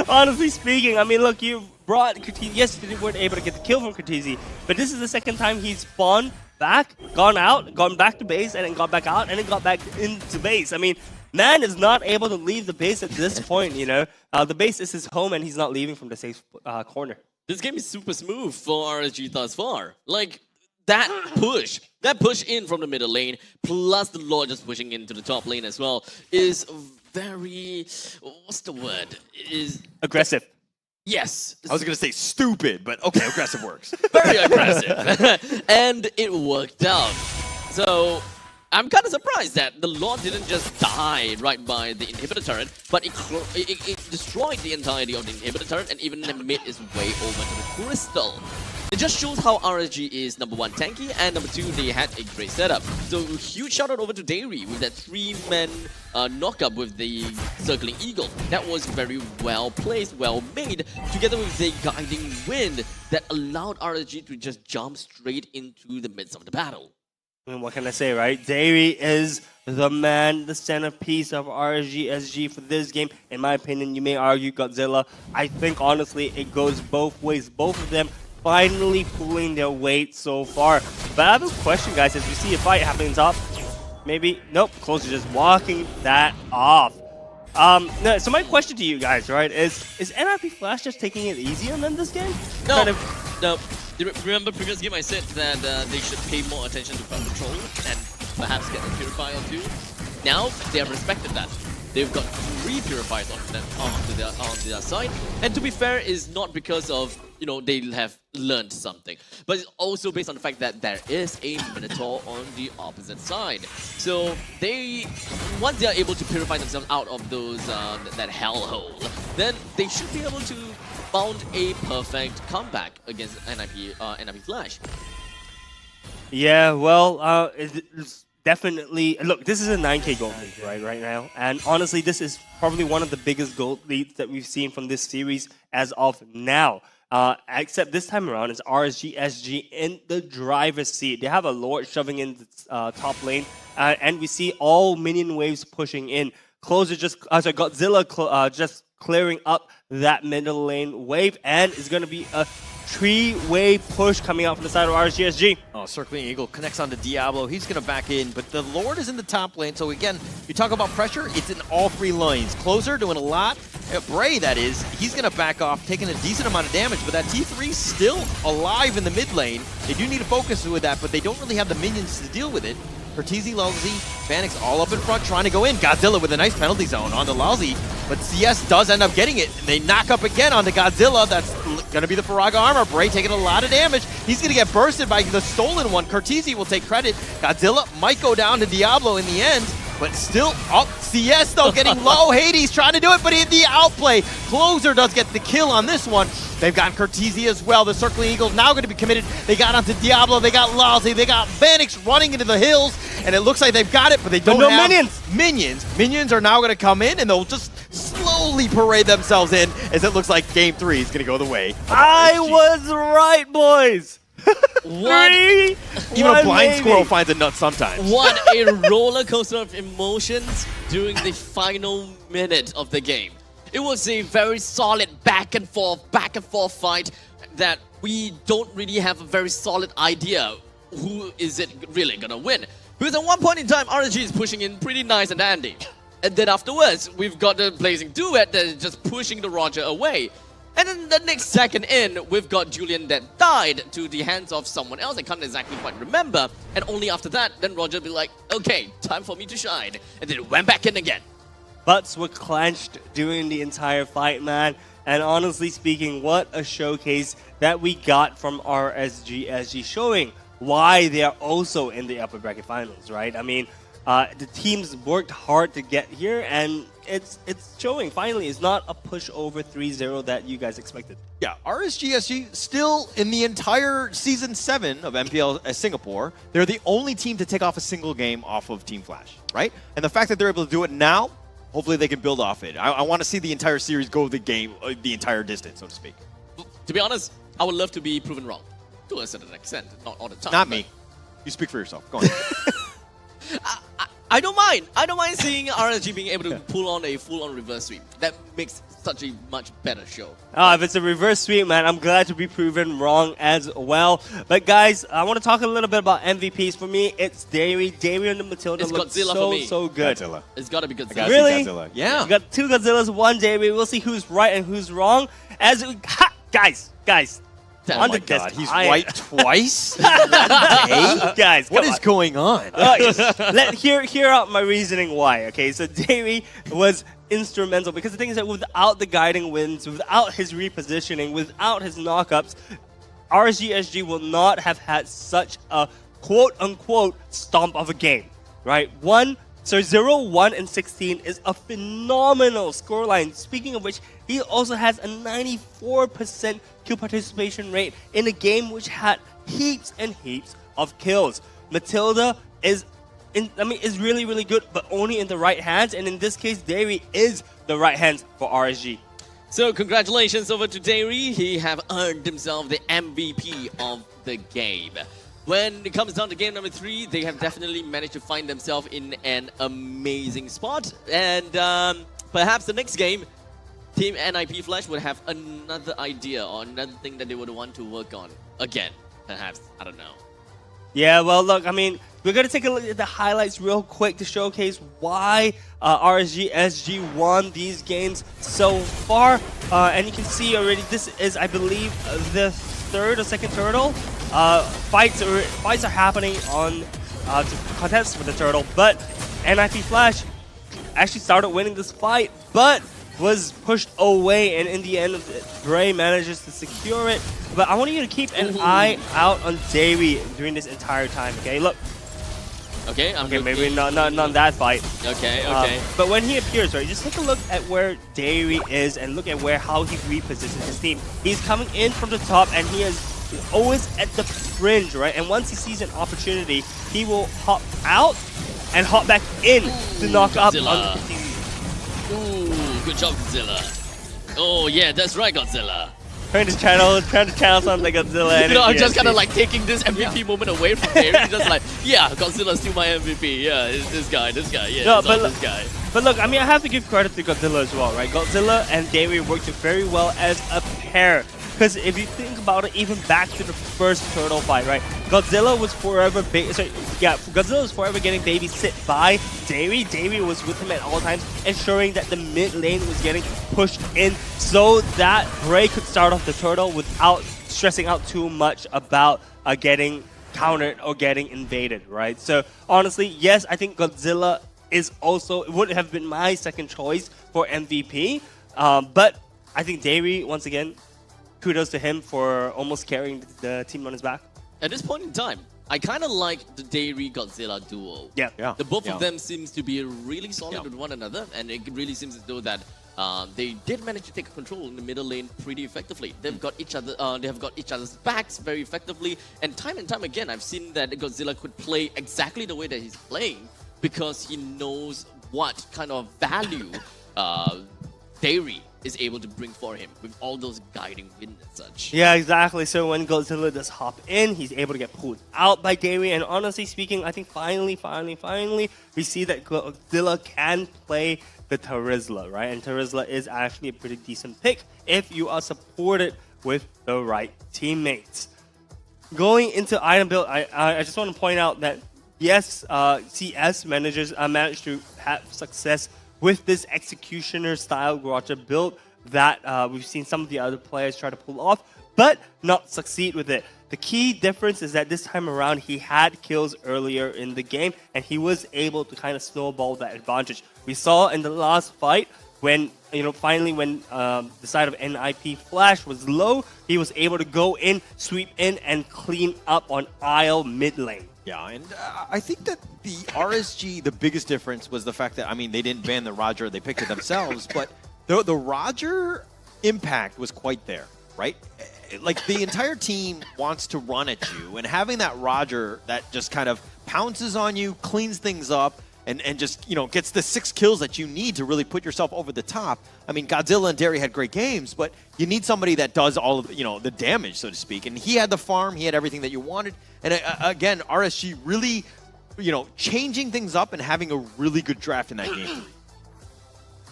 Honestly speaking, I mean, look, you brought Cortese. Yes, they weren't able to get the kill from Cortese, but this is the second time he's spawned back, gone out, gone back to base, and then got back out, and then got back into base. I mean, man is not able to leave the base at this point, you know. The base is his home, and he's not leaving from the safe corner. This game is super smooth for RSG thus far. Like, that push in from the middle lane, plus the Lord just pushing into the top lane as well, is very, what's the word? Is aggressive. Yes. I was going to say stupid, but okay, aggressive works. Very aggressive. And it worked out. So I'm kind of surprised that the Lord didn't just die right by the inhibitor turret, but it destroyed the entirety of the inhibitor turret and even made its way over to the crystal. It just shows how RSG is number 1 tanky, and number 2 they had a great setup. So huge shout out over to Dairy with that 3-man knockup with the circling eagle. That was very well placed, well made, together with the guiding wind that allowed RSG to just jump straight into the midst of the battle. I mean, what can I say, right? Dairy is the man, the centerpiece of RSG SG for this game. In my opinion, you may argue Godzilla. I think, honestly, it goes both ways. Both of them finally pulling their weight so far. But I have a question, guys, as we see a fight happening top. Maybe, nope, Closer just walking that off. No, so my question to you guys, right, is NIP Flash just taking it easy on them this game? No, no. Remember previous game I said that they should pay more attention to crowd control and perhaps get a purifier or 2. Now they have respected that. They've got 3 purifiers on their side, and to be fair, is not because of, you know, they have learned something, but it's also based on the fact that there is a Minotaur on the opposite side. So once they are able to purify themselves out of those that hellhole, then they should be able to mount a perfect comeback against NIP Flash. Yeah, well, it's definitely, look, this is a 9k gold lead right now, and honestly, this is probably one of the biggest gold leads that we've seen from this series as of now. Except this time around, it's RSG SG in the driver's seat. They have a Lord shoving in the top lane, and we see all minion waves pushing in. Godzilla just clearing up that middle lane wave, and it's going to be a 3-way push coming out from the side of RSG SG. Oh, Circling Eagle connects onto Diablo. He's going to back in, but the Lord is in the top lane. So again, you talk about pressure, it's in all 3 lanes. Closer doing a lot. Bray, that is, he's going to back off, taking a decent amount of damage, but that T3 still alive in the mid lane. They do need to focus with that, but they don't really have the minions to deal with it. Cortese, Lulzy, Vanix all up in front trying to go in. Godzilla with a nice penalty zone on the Lulzy, but CS does end up getting it. And they knock up again onto Godzilla. That's going to be the Firaga armor. Bray taking a lot of damage. He's going to get bursted by the stolen one. Cortese will take credit. Godzilla might go down to Diablo in the end, but still, CS though getting low. Hades trying to do it, but in the outplay. Closer does get the kill on this one. They've got Cortese as well. The Circling Eagles now going to be committed. They got onto Diablo. They got Lulzy. They got Vanix running into the hills, and it looks like they've got it, but they don't have minions. Minions are now going to come in, and they'll just slowly parade themselves in as it looks like Game 3 is going to go the way of I RSG. was right, boys. Even a blind squirrel finds a nut sometimes. What a roller coaster of emotions during the final minute of the game. It was a very solid back and forth fight that we don't really have a very solid idea who is it really gonna win. Because at one point in time, RSG is pushing in pretty nice and dandy. And then afterwards, we've got the Blazing Duet that is just pushing the Roger away. And then the next second in, we've got Julian that died to the hands of someone else. I can't exactly quite remember. And only after that, then Roger be like, okay, time for me to shine. And then it went back in again. Butts were clenched during the entire fight, man. And honestly speaking, what a showcase that we got from RSG SG, showing why they are also in the upper bracket finals, right? I mean, the teams worked hard to get here, and it's showing finally. It's not a push over 3-0 that you guys expected. Yeah, RSG still in the entire Season 7 of MPL Singapore, they're the only team to take off a single game off of Team Flash, right? And the fact that they're able to do it now, hopefully they can build off it. I want to see the entire series go the game, the entire distance, so to speak. To be honest, I would love to be proven wrong. To a certain extent, not all the time. Not me. You speak for yourself. Go on. I don't mind. I don't mind seeing RSG being able to pull on a full-on reverse sweep. That makes such a much better show. Oh, if it's a reverse sweep, man, I'm glad to be proven wrong as well. But guys, I want to talk a little bit about MVPs. For me, it's Dairy. Dairy and the Matilda It's look Godzilla so, for me. so good. Godzilla. It's got to be I Godzilla. gotta Really? see Godzilla. Yeah. We got 2 Godzillas, 1 Dairy. We'll see who's right and who's wrong. Guys. Oh On my the God, disc, he's I- right twice? Hey? Guys, What come is on. going on? Hear out my reasoning why. Okay, so Davey was instrumental because the thing is that without the guiding winds, without his repositioning, without his knockups, RSG will not have had such a quote-unquote stomp of a game, right? 0, 1, and 16 is a phenomenal scoreline. Speaking of which, he also has a 94% kill participation rate in a game which had heaps and heaps of kills. Matilda is really, really good, but only in the right hands. And in this case, Dairy is the right hands for RSG. So congratulations over to Dairy. He have earned himself the MVP of the game. When it comes down to game number 3, they have definitely managed to find themselves in an amazing spot. And perhaps the next game, Team NIP Flash would have another idea or another thing that they would want to work on. Again, perhaps. I don't know. Yeah, well, look, I mean, we're going to take a look at the highlights real quick to showcase why RSG SG won these games so far. And you can see already, this is, I believe, the 3rd or 2nd turtle. Fights are happening on to contest for the turtle, but NIP Flash actually started winning this fight, but was pushed away, and in the end, Bray manages to secure it. But I want you to keep an eye out on Dairy during this entire time. Okay, look. Okay, I'm okay. Maybe not that fight. Okay. But when he appears, right, just take a look at where Dairy is and look at how he repositions his team. He's coming in from the top, and he is always at the fringe, right? And once he sees an opportunity, he will hop out and hop back in to knock up on. Ooh, good job, Godzilla. Oh yeah, that's right, Godzilla. Trying to channel something like Godzilla. You know, I'm just kind of like taking this MVP moment away from Dairy. Just like, yeah, Godzilla's still my MVP. Yeah, it's this guy. Yeah, no, it's but this guy. But look, I mean, I have to give credit to Godzilla as well, right? Godzilla and Dairy worked very well as a pair. Because if you think about it, even back to the first turtle fight, right? Godzilla was forever getting babysit by Dairy. Dairy was with him at all times, ensuring that the mid lane was getting pushed in so that Bray could start off the turtle without stressing out too much about getting countered or getting invaded, right? So honestly, yes, I think Godzilla would have been my 2nd choice for MVP. But I think Dairy, once again, kudos to him for almost carrying the team on his back. At this point in time, I kind of like the Dairy Godzilla duo. Yeah. The both of them seems to be really solid with one another, and it really seems as though that they did manage to take control in the middle lane pretty effectively. They've got each other. They have got each other's backs very effectively, and time again, I've seen that Godzilla could play exactly the way that he's playing because he knows what kind of value Dairy is able to bring for him with all those guiding winds and such. Yeah, exactly. So when Godzilla does hop in, he's able to get pulled out by Dairy. And honestly speaking, I think finally, we see that Godzilla can play the Terizla, right? And Terizla is actually a pretty decent pick if you are supported with the right teammates. Going into item build, I just want to point out that yes, CS managed to have success with this executioner style Garrocha build that we've seen some of the other players try to pull off, but not succeed with it. The key difference is that this time around he had kills earlier in the game and he was able to kind of snowball that advantage. We saw in the last fight when finally when the side of NIP Flash was low, he was able to go in, sweep in, and clean up on Isle mid lane. Yeah, and I think that the RSG, the biggest difference was the fact that, I mean, they didn't ban the Roger, they picked it themselves, but the Roger impact was quite there, right? Like, the entire team wants to run at you, and having that Roger that just kind of pounces on you, cleans things up, and just, gets the 6 kills that you need to really put yourself over the top. I mean, Godzilla and Derry had great games, but you need somebody that does all of, the damage, so to speak. And he had the farm, he had everything that you wanted. And again, RSG really, changing things up and having a really good draft in that game.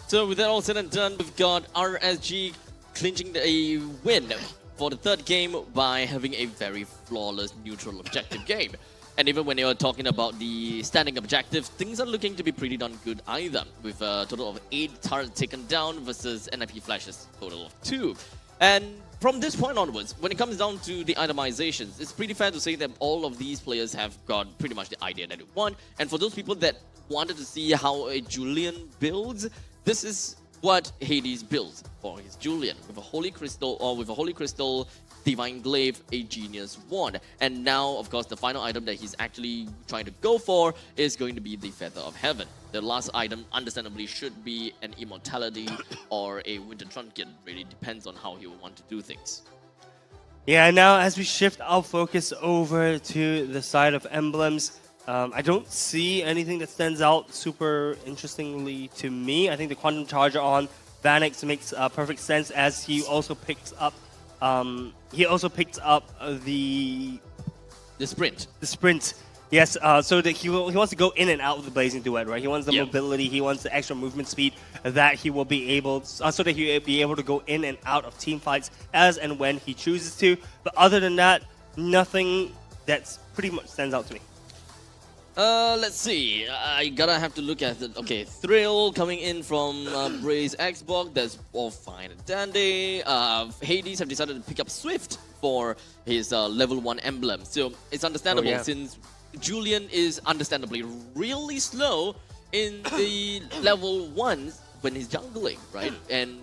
So with that all said and done, we've got RSG clinching a win for the 3rd game by having a very flawless neutral objective game. And even when you're talking about the standing objective, things are looking to be pretty darn good either, with a total of 8 turrets taken down versus NIP Flash's total of 2. And from this point onwards, when it comes down to the itemizations, it's pretty fair to say that all of these players have got pretty much the idea that they want. And for those people that wanted to see how a Julian builds, this is what Hades builds for his Julian, with a Holy Crystal, Divine Glaive, a Genius Wand. And now, of course, the final item that he's actually trying to go for is going to be the Feather of Heaven. The last item, understandably, should be an Immortality or a Winter Trunket. Really depends on how he will want to do things. Yeah, now as we shift our focus over to the side of emblems, I don't see anything that stands out super interestingly to me. I think the Quantum Charger on Vanix makes perfect sense, as he also picks up the sprint. The sprint. Yes, so that he wants to go in and out of the Blazing Duet, right? He wants the mobility, he wants the extra movement speed that he will be able, so that he will be able to go in and out of team fights as and when he chooses to. But other than that, nothing that's pretty much stands out to me. Let's see. I gotta have to look at it. Okay, Thrill coming in from Bray's Xbox. That's all fine and dandy. Hades have decided to pick up Swift for his level 1 emblem. So it's understandable since Julian is understandably really slow in the level 1s when he's jungling, right? And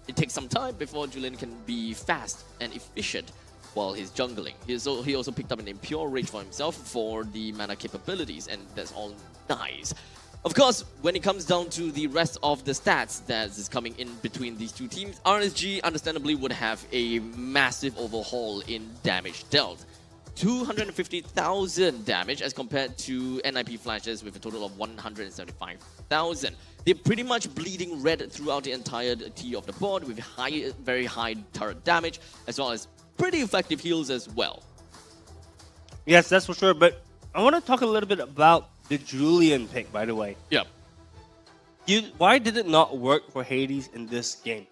it takes some time before Julian can be fast and efficient while he's jungling. He also picked up an Impure Rage for himself for the mana capabilities, and that's all nice. Of course, when it comes down to the rest of the stats that is coming in between these two teams, RSG understandably would have a massive overhaul in damage dealt. 250,000 damage as compared to NIP Flashes with a total of 175,000. They're pretty much bleeding red throughout the entirety of the board with very high turret damage, as well as pretty effective heals as well. Yes, that's for sure. But I want to talk a little bit about the Julian pick, by the way. Yeah. Why did it not work for Hades in this game?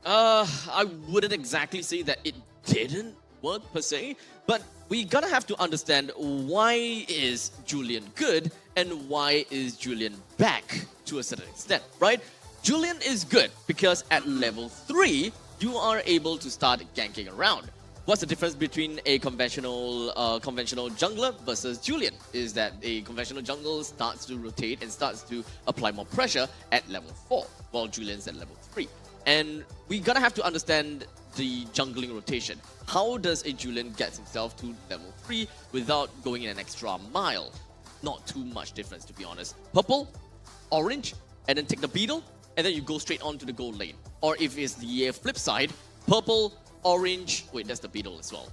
I wouldn't exactly say that it didn't work per se, but we gotta have to understand why is Julian good and why is Julian back to a certain extent, right? Julian is good because at level 3, you are able to start ganking around. What's the difference between a conventional jungler versus Julian? Is that a conventional jungler starts to rotate and starts to apply more pressure at level 4, while Julian's at level 3. And we gotta have to understand the jungling rotation. How does a Julian get himself to level 3 without going in an extra mile? Not too much difference, to be honest. Purple, orange, and then take the beetle, and then you go straight on to the gold lane. Or if it's the flip side, purple, orange. Wait, that's the beetle as well.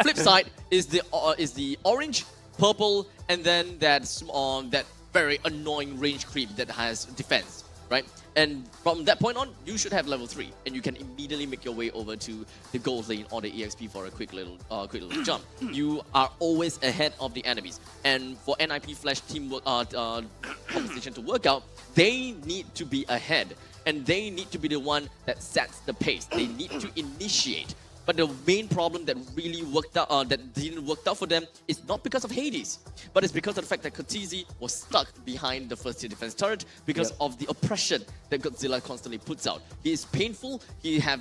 Flip side is the orange, purple, and then that very annoying range creep that has defense, right? And from that point on, you should have level 3, and you can immediately make your way over to the gold lane or the EXP for a quick little jump. You are always ahead of the enemies, and for NIP Flash teamwork competition to work out, they need to be ahead, and they need to be the one that sets the pace. They need to initiate. But the main problem that really worked out, that didn't work out for them, is not because of Hades, but it's because of the fact that Kha'Zix was stuck behind the first tier defense turret because of the oppression that Godzilla constantly puts out. He is painful, he has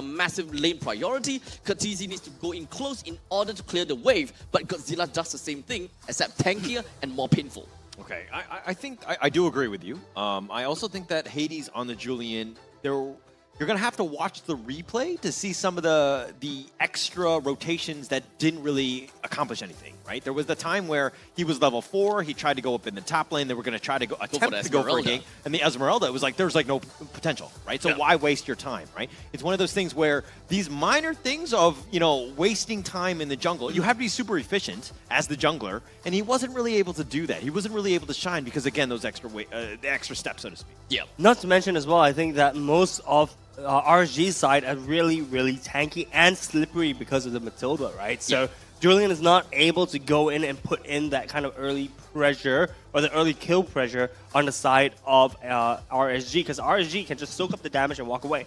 massive lane priority, Kha'Zix needs to go in close in order to clear the wave, but Godzilla does the same thing, except tankier and more painful. Okay, I think I do agree with you. I also think that Hades on the Julian, you're going to have to watch the replay to see some of the extra rotations that didn't really accomplish anything, right? There was the time where he was level 4, he tried to go up in the top lane, they were going to try to attempt to go for a gank, and the Esmeralda was like, there's like no potential, right? So why waste your time, right? It's one of those things where these minor things of, you know, wasting time in the jungle, you have to be super efficient as the jungler, and he wasn't really able to do that. He wasn't really able to shine because, again, those the extra steps, so to speak. Yeah. Not to mention as well, I think that most of RSG's side are really, really tanky and slippery because of the Matilda, right? So Julian is not able to go in and put in that kind of early pressure or the early kill pressure on the side of RSG, because RSG can just soak up the damage and walk away.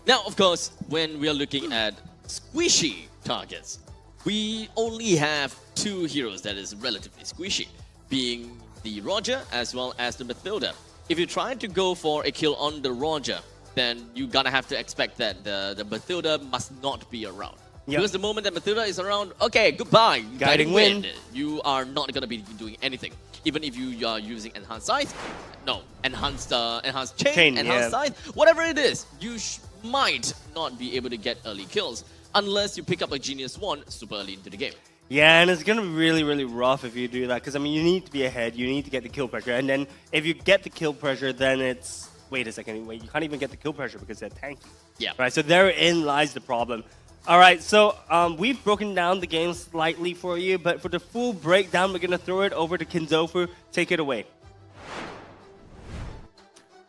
Now, of course, when we are looking at squishy targets, we only have 2 heroes that is relatively squishy, being the Roger as well as the Matilda. If you try to go for a kill on the Roger, then you're gonna have to expect that the Matilda must not be around. Yep. Because the moment that Matilda is around, okay, goodbye. Guiding wind. You are not gonna be doing anything. Even if you are using enhanced scythe, no, enhanced chain, enhanced scythe, whatever it is, you might not be able to get early kills unless you pick up a Genius Swan super early into the game. Yeah, and it's going to be really, really rough if you do that, because, I mean, you need to be ahead, you need to get the kill pressure, and then if you get the kill pressure, then it's... Wait a second, wait, you can't even get the kill pressure because they're tanky. Yeah. Right, so therein lies the problem. All right, so we've broken down the game slightly for you, but for the full breakdown, we're going to throw it over to Kinzofu. Take it away.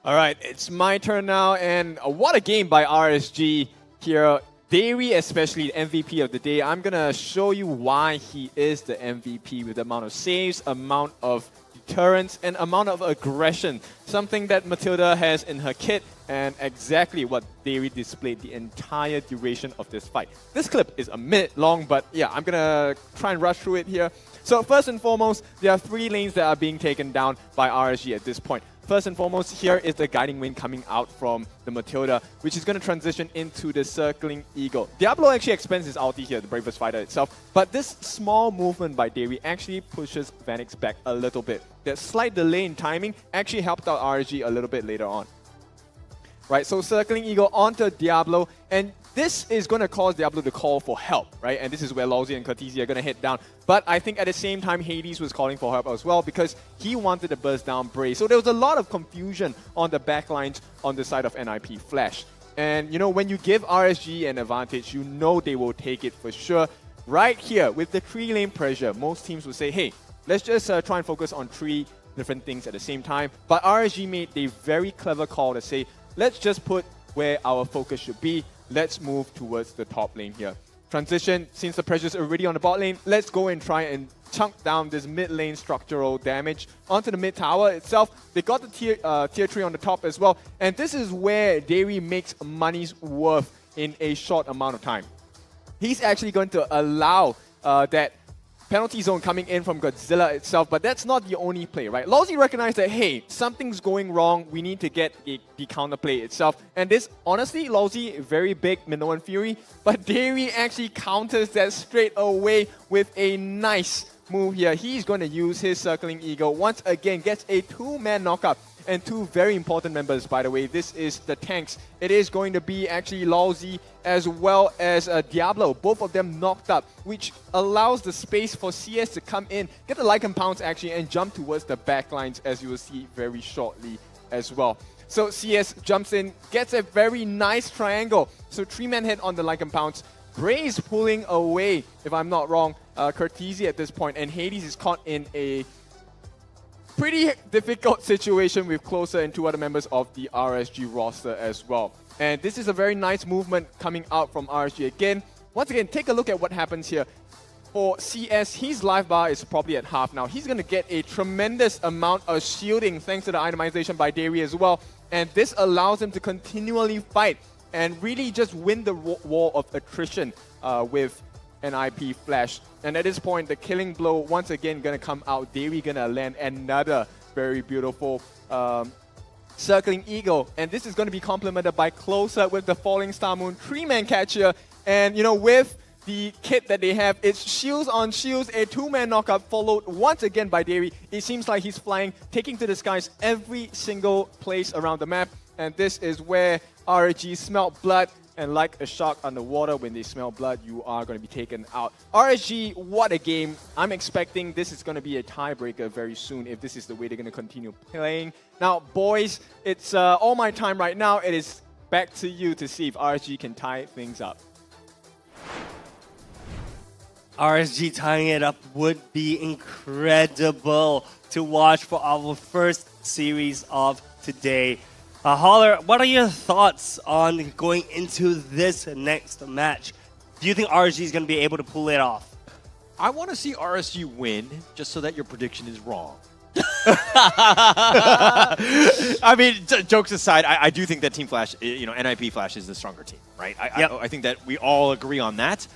All right, it's my turn now, and what a game by RSG here. Dairy, especially the MVP of the day. I'm going to show you why he is the MVP with the amount of saves, amount of deterrence, and amount of aggression. Something that Matilda has in her kit, and exactly what Dairy displayed the entire duration of this fight. This clip is a minute long, but yeah, I'm going to try and rush through it here. So first and foremost, there are 3 lanes that are being taken down by RSG at this point. First and foremost, here is the Guiding Wind coming out from the Matilda, which is going to transition into the Circling Eagle. Diablo actually expends his ulti here, the Bravest Fighter itself, but this small movement by Dairy actually pushes Vanix back a little bit. That slight delay in timing actually helped out RSG a little bit later on. Right, so Circling Eagle onto Diablo, and this is going to cause Diablo to call for help, right? And this is where Lawsy and Cortese are going to hit down. But I think at the same time, Hades was calling for help as well because he wanted to burst down Bray. So there was a lot of confusion on the backlines on the side of NIP Flash. And, you know, when you give RSG an advantage, you know they will take it for sure. Right here, with the 3-lane pressure, most teams will say, hey, let's just try and focus on 3 different things at the same time. But RSG made a very clever call to say, let's just put where our focus should be. Let's move towards the top lane here. Transition, since the pressure's already on the bot lane, let's go and try and chunk down this mid lane structural damage onto the mid tower itself. They got the tier 3 on the top as well. And this is where Dairy makes money's worth in a short amount of time. He's actually going to allow that penalty zone coming in from Godzilla itself, but that's not the only play, right? Lawsy recognized that, hey, something's going wrong, we need to get the counterplay itself. And this, honestly, Lawsy, very big Minoan Fury, but Dairy actually counters that straight away with a nice move here. He's going to use his Circling Eagle, once again, gets a 2-man knockup. And 2 very important members, by the way. This is the tanks. It is going to be actually Lawsy as well as Diablo. Both of them knocked up, which allows the space for CS to come in, get the Lycan Pounce actually, and jump towards the backlines, as you will see very shortly as well. So CS jumps in, gets a very nice triangle. So 3-man hit on the Lycan Pounce. Bray's pulling away, if I'm not wrong, Cortese at this point, and Hades is caught in a pretty difficult situation with Closer and 2 other members of the RSG roster as well. And this is a very nice movement coming out from RSG again. Once again, take a look at what happens here. For CS, his life bar is probably at half now. He's going to get a tremendous amount of shielding thanks to the itemization by Dairy as well. And this allows him to continually fight and really just win the war of attrition with NIP Flash. And at this point, the killing blow once again going to come out. Dairy going to land another very beautiful Circling Eagle. And this is going to be complemented by Closer with the Falling Star Moon 3-man catcher. And, you know, with the kit that they have. It's shields on shields, a two-man knockup followed once again by Davey. It seems like he's flying, taking to the skies every single place around the map. And this is where RSG smelt blood. And like a shark underwater, when they smell blood, you are going to be taken out. RSG, what a game. I'm expecting this is going to be a tiebreaker very soon if this is the way they're going to continue playing. Now, boys, it's all my time right now. It is back to you to see if RSG can tie things up. RSG tying it up would be incredible to watch for our first series of today. Holler, what are your thoughts on going into this next match? Do you think RSG is going to be able to pull it off? I want to see RSG win, just so that your prediction is wrong. I mean, jokes aside, I do think that Team Flash, NIP Flash is the stronger team, right? I think that we all agree on that.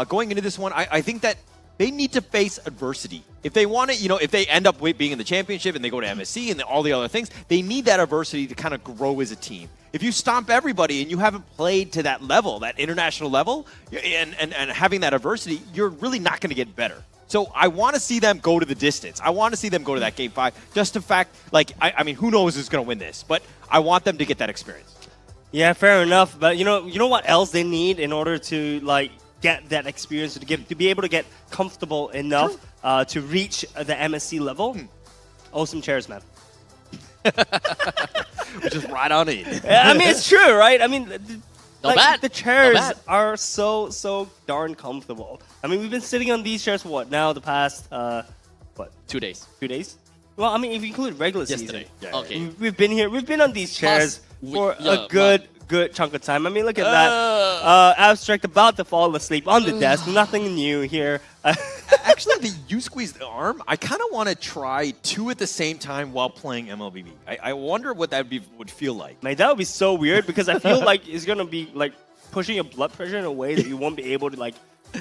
Going into this one, I think that they need to face adversity. If they want it, if they end up being in the championship and they go to MSC and all the other things, they need that adversity to kind of grow as a team. If you stomp everybody and you haven't played to that level, that international level, and having that adversity, you're really not going to get better. So I want to see them go to the distance. I want to see them go to that Game 5. Just the fact, I mean, who knows who's going to win this? But I want them to get that experience. Yeah, fair enough. But you know what else they need in order to get that experience, to be able to get comfortable enough to reach the MSC level? Awesome chairs, man. Just right on in. I mean, it's true, right? I mean, bad. The chairs are so darn comfortable. I mean, we've been sitting on these chairs for what now? The past 2 days. 2 days? Well, I mean, if you include regular Yesterday. season. Okay. We've been here. We've been on these chairs for a good chunk of time. I mean, look at that. Abstract about to fall asleep on the desk. Nothing new here. Actually, the U-squeezed arm, I kind of want to try 2 at the same time while playing MLBB. I wonder what that would feel like. Man, that would be so weird because I feel like it's going to be pushing your blood pressure in a way that you won't be able to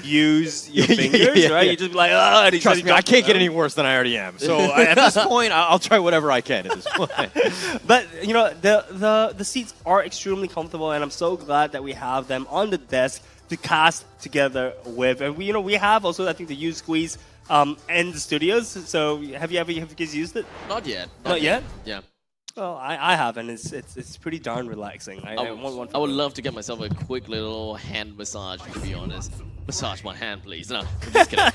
use your fingers, right? You just be like, Trust me, I can't get any worse than I already am. So at this point, I'll try whatever I can at this point. But the seats are extremely comfortable, and I'm so glad that we have them on the desk to cast together with. And we have also, I think, the U-Squeeze in the studios. So have you guys used it? Not yet. Not yet? Yeah. Well, I have, and it's pretty darn relaxing. I would love to get myself a quick little hand massage, to be honest. Massage my hand, please. No, I'm just kidding.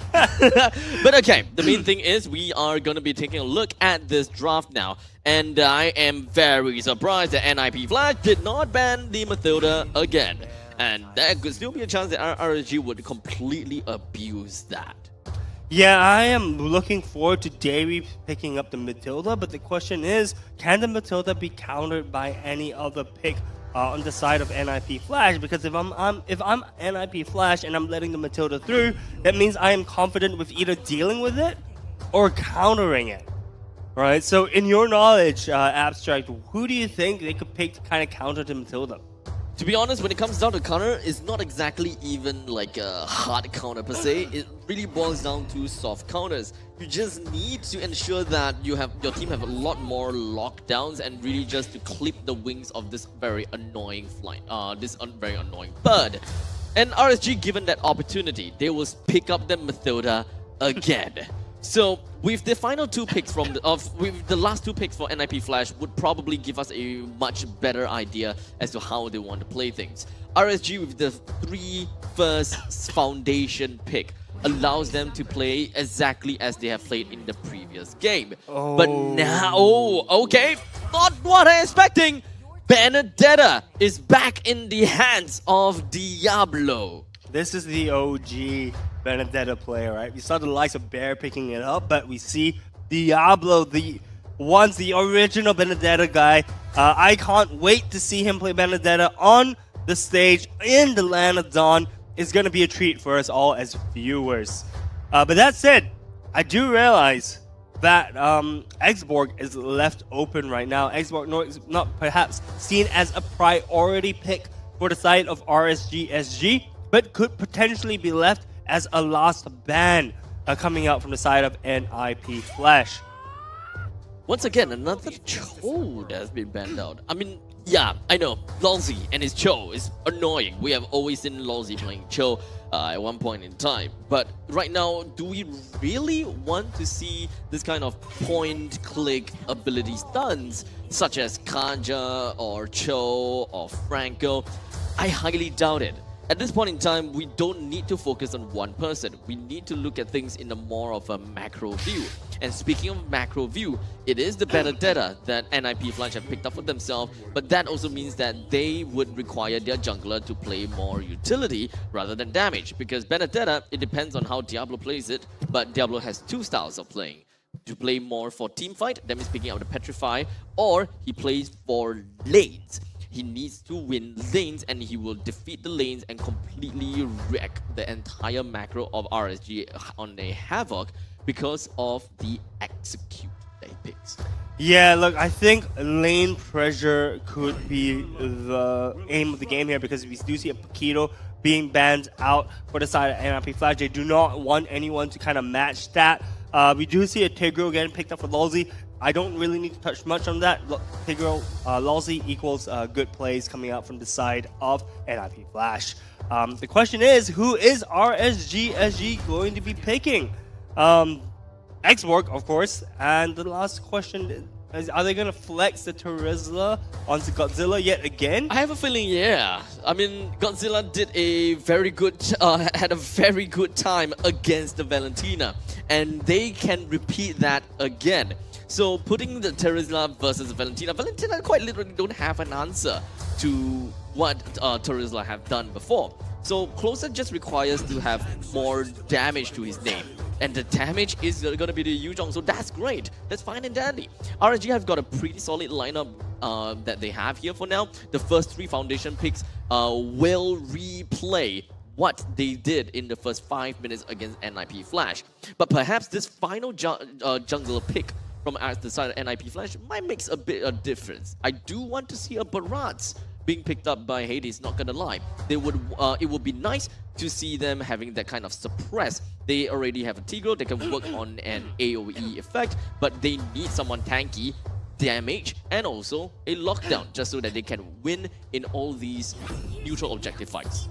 But okay, the main thing is we are going to be taking a look at this draft now. And I am very surprised that NIP Flash did not ban the Mathilda again. And there could still be a chance that RSG would completely abuse that. Yeah, I am looking forward to Davey picking up the Matilda, but the question is, can the Matilda be countered by any other pick on the side of NIP Flash? Because if I'm NIP Flash and I'm letting the Matilda through, that means I am confident with either dealing with it or countering it. Right? So in your knowledge, Abstract, who do you think they could pick to kind of counter the Matilda? To be honest, when it comes down to counter, it's not exactly even like a hard counter per se. It really boils down to soft counters. You just need to ensure that your team have a lot more lockdowns and really just to clip the wings of this very annoying very annoying bird. And RSG, given that opportunity, they will pick up the Mathilda again. So with the final 2 picks with the last 2 picks for NIP Flash would probably give us a much better idea as to how they want to play things. RSG with the 3 first foundation pick allows them to play exactly as they have played in the previous game. But now, okay, not what I'm expecting. Benedetta is back in the hands of Diablo. This is the OG Benedetta player, right? We saw the likes of Bear picking it up, but we see Diablo, the original Benedetta guy. I can't wait to see him play Benedetta on the stage in the Land of Dawn. It's going to be a treat for us all as viewers. But that said, I do realize that Xborg is left open right now. Xborg is not perhaps seen as a priority pick for the side of RSG SG, but could potentially be left as a last ban coming out from the side of NIP Flash. Once again, another Cho that has been banned out. I mean, yeah, I know, Lolzy and his Cho is annoying. We have always seen Lolzy playing Cho. at one point in time. But right now, do we really want to see this kind of point-click ability stunts, such as Kanja or Cho or Franco? I highly doubt it. At this point in time, we don't need to focus on one person. We need to look at things in a more of a macro view. And speaking of macro view, it is the Benedetta that NIP Flash have picked up for themselves, but that also means that they would require their jungler to play more utility rather than damage, because Benedetta, it depends on how Diablo plays it, but Diablo has two styles of playing. To play more for teamfight, that means picking up the Petrify, or he plays for lanes. He needs to win lanes, and he will defeat the lanes and completely wreck the entire macro of RSG on a Havoc because of the execute that he picks. Yeah, look, I think lane pressure could be the aim of the game here, because we do see a Paquito being banned out for the side of NIP Flash. They do not want anyone to kind of match that. We do see a Tigreal getting picked up for Lolzy. I don't really need to touch much on that. Tigreal, Lolzy equals good plays coming out from the side of NIP Flash. The question is, who is RSG SG going to be picking? Xborg, of course. And the last question is, are they going to flex the Terizla onto Godzilla yet again? I have a feeling, yeah. I mean, Godzilla did a very good, had a very good time against the Valentina, and they can repeat that again. So putting the Terizla versus Valentina quite literally don't have an answer to what Terizla have done before. So Closer just requires to have more damage to his name. And the damage is going to be the Yuzhong, so that's great. That's fine and dandy. RSG have got a pretty solid lineup that they have here for now. The first three foundation picks will replay what they did in the first 5 minutes against NIP Flash. But perhaps this final jungler pick from the side of NIP Flash might make a bit of difference. I do want to see a Barats being picked up by Hades, not gonna lie. They would, it would be nice to see them having that kind of suppress. They already have a Tigreal, they can work on an AoE effect, but they need someone tanky, damage, and also a lockdown, just so that they can win in all these neutral objective fights.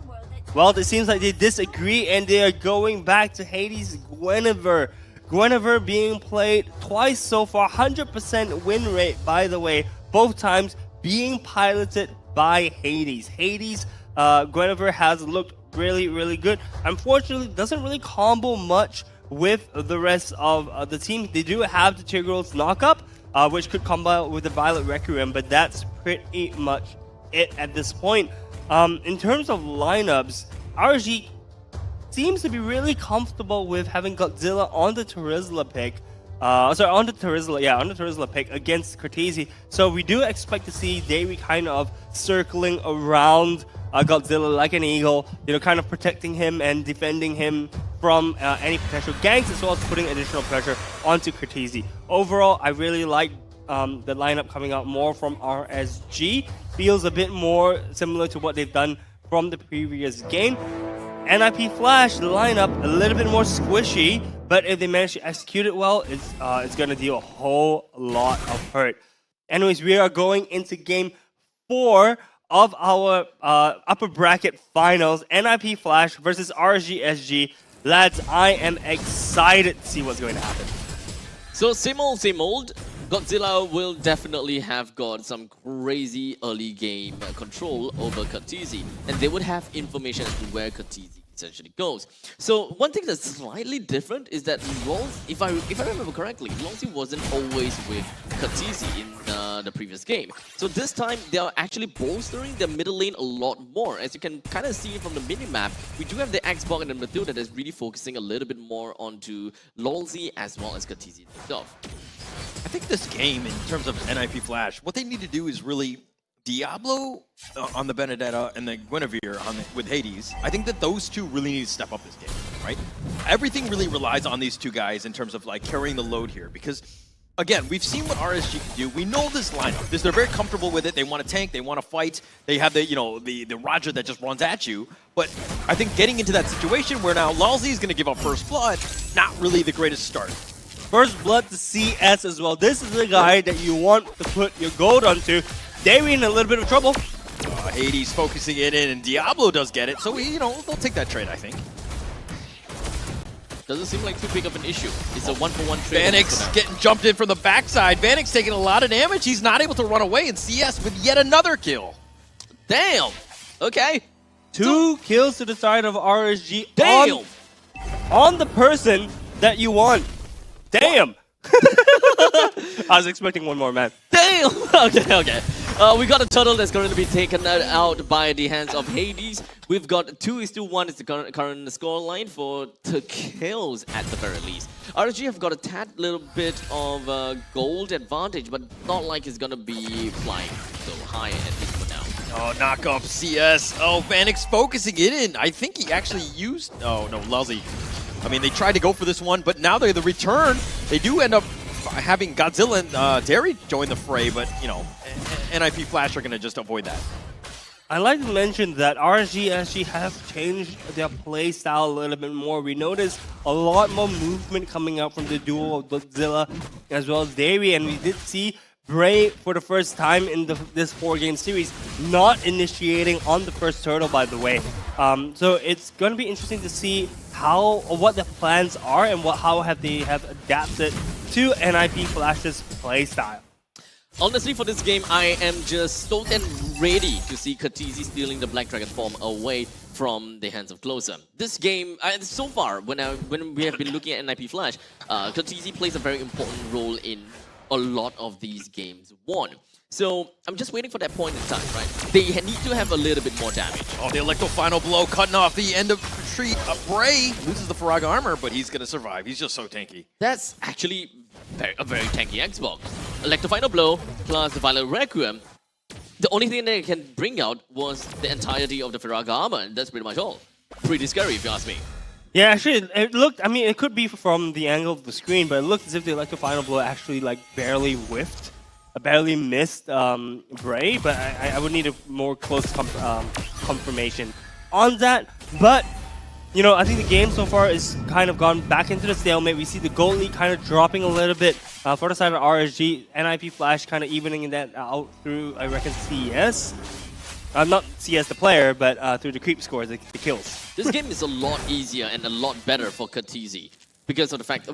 Well, it seems like they disagree, and they are going back to Hades Guinevere. Guinevere being played twice so far, 100% win rate, by the way, both times being piloted by Hades. Hades, Guinevere has looked really, really good. Unfortunately, doesn't really combo much with the rest of the team. They do have the Tigreal's knockup, which could combo with the Violet Requiem, but that's pretty much it at this point. In terms of lineups, RSG seems to be really comfortable with having Godzilla on the Terizla pick. On the Terizla pick against Cortese. So we do expect to see Davey kind of circling around Godzilla like an eagle, you know, kind of protecting him and defending him from any potential ganks, as well as putting additional pressure onto Cortese. Overall, I really like the lineup coming out more from RSG. Feels a bit more similar to what they've done from the previous game. NIP Flash, the lineup, a little bit more squishy, but if they manage to execute it well, it's going to deal a whole lot of hurt. Anyways, we are going into game 4 of our upper bracket finals, NIP Flash versus RSG SG. Lads, I am excited to see what's going to happen. So same old, Godzilla will definitely have got some crazy early game control over Cortese, and they would have information as to where Cortese essentially goes. So one thing that's slightly different is that if I remember correctly, Longzy wasn't always with Cortese in the previous game. So this time they are actually bolstering their middle lane a lot more. As you can kind of see from the minimap, we do have the Xbox and the Mathilda that is really focusing a little bit more onto Longzy as well as Cortese itself. I think this game, in terms of NIP Flash, what they need to do is really Diablo on the Benedetta and the Guinevere with Hades. I think that those two really need to step up this game, right? Everything really relies on these two guys in terms of like carrying the load here, because again, we've seen what RSG can do. We know this lineup. They're very comfortable with it. They want to tank. They want to fight. They have the, you know, the Roger that just runs at you. But I think getting into that situation where now Lalzi is going to give up first blood, not really the greatest start. First blood to CS as well. This is the guy that you want to put your gold onto. They're in a little bit of trouble. Hades focusing it in, and Diablo does get it. So, they'll take that trade, I think. Doesn't seem like too big of an issue. It's a 1-for-1 trade. Vanix getting jumped in from the backside. Vanix taking a lot of damage. He's not able to run away, and CS with yet another kill. Damn. Okay. 2 kills to the side of RSG. Damn. On the person that you want. Damn. I was expecting one more, man. Damn. Okay. We got a turtle that's going to be taken out by the hands of Hades. We've got 2-1 is the current score line for the kills at the very least. RSG have got a tad little bit of gold advantage, but not like it's going to be flying so high at least for now. Oh, knock up CS. Oh, Vanix focusing it in. I think he actually used... Oh, no, Luzzy. I mean, they tried to go for this one, but now they're the return. They do end up having Godzilla and Derry join the fray, but, NIP Flash are going to just avoid that. I'd like to mention that RSG SG have changed their play style a little bit more. We noticed a lot more movement coming out from the duo of Godzilla as well as Derry, and we did see Bray for the first time in this 4-game series not initiating on the first turtle, by the way. So it's going to be interesting to see what the plans are and how they have adapted to NIP Flash's play style. Honestly, for this game, I am just stoked and ready to see Kha'Zix stealing the Black Dragon form away from the hands of Closer. This game, so far, when we have been looking at NIP Flash, Kha'Zix plays a very important role in a lot of these games won. So I'm just waiting for that point in time, right? They need to have a little bit more damage. Oh, the Electro Final Blow cutting off the end of retreat. Bray loses the Faraga armor, but he's going to survive. He's just so tanky. That's actually a very tanky Xbox. Electro Final Blow plus the Violet Requiem. The only thing they can bring out was the entirety of the Faraga armor, and that's pretty much all. Pretty scary, if you ask me. Yeah, actually, it looked, I mean, it could be from the angle of the screen, but it looked as if the Electro Final Blow actually, barely whiffed. Barely missed Bray, but I would need a more close confirmation on that. But, I think the game so far is kind of gone back into the stalemate. We see the gold lead kind of dropping a little bit for the side of RSG. NIP Flash kind of evening that out through, I reckon, CS. Not CS the player, but through the creep scores, the kills. This game is a lot easier and a lot better for Kha'Zix.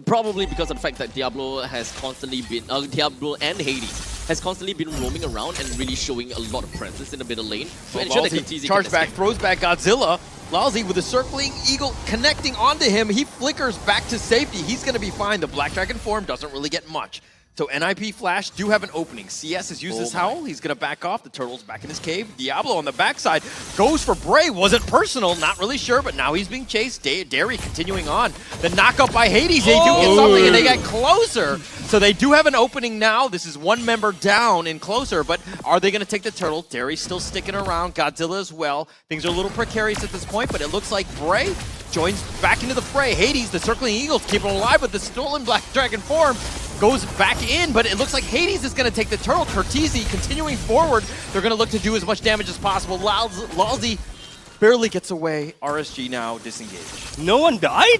Probably because of the fact that Diablo has constantly been, Diablo and Hades has constantly been roaming around and really showing a lot of presence in the middle lane to ensure that Kha'Zix charge back, throws back Godzilla. Lalzi with a circling eagle connecting onto him. He flickers back to safety. He's going to be fine. The Black Dragon form doesn't really get much. So NIP Flash do have an opening. CS has used his howl. He's going to back off. The turtle's back in his cave. Diablo on the backside goes for Bray. Wasn't personal. Not really sure, but now he's being chased. Derry continuing on. The knockup by Hades. They do get something, and they get closer. So they do have an opening now. This is one member down and closer, but are they going to take the turtle? Derry's still sticking around. Godzilla as well. Things are a little precarious at this point, but it looks like Bray joins back into the fray. Hades, the circling eagles, keep him alive with the stolen Black Dragon form. Goes back in, but it looks like Hades is going to take the turtle. Kha'Zix continuing forward. They're going to look to do as much damage as possible. Lalzi barely gets away. RSG now disengaged. No one died?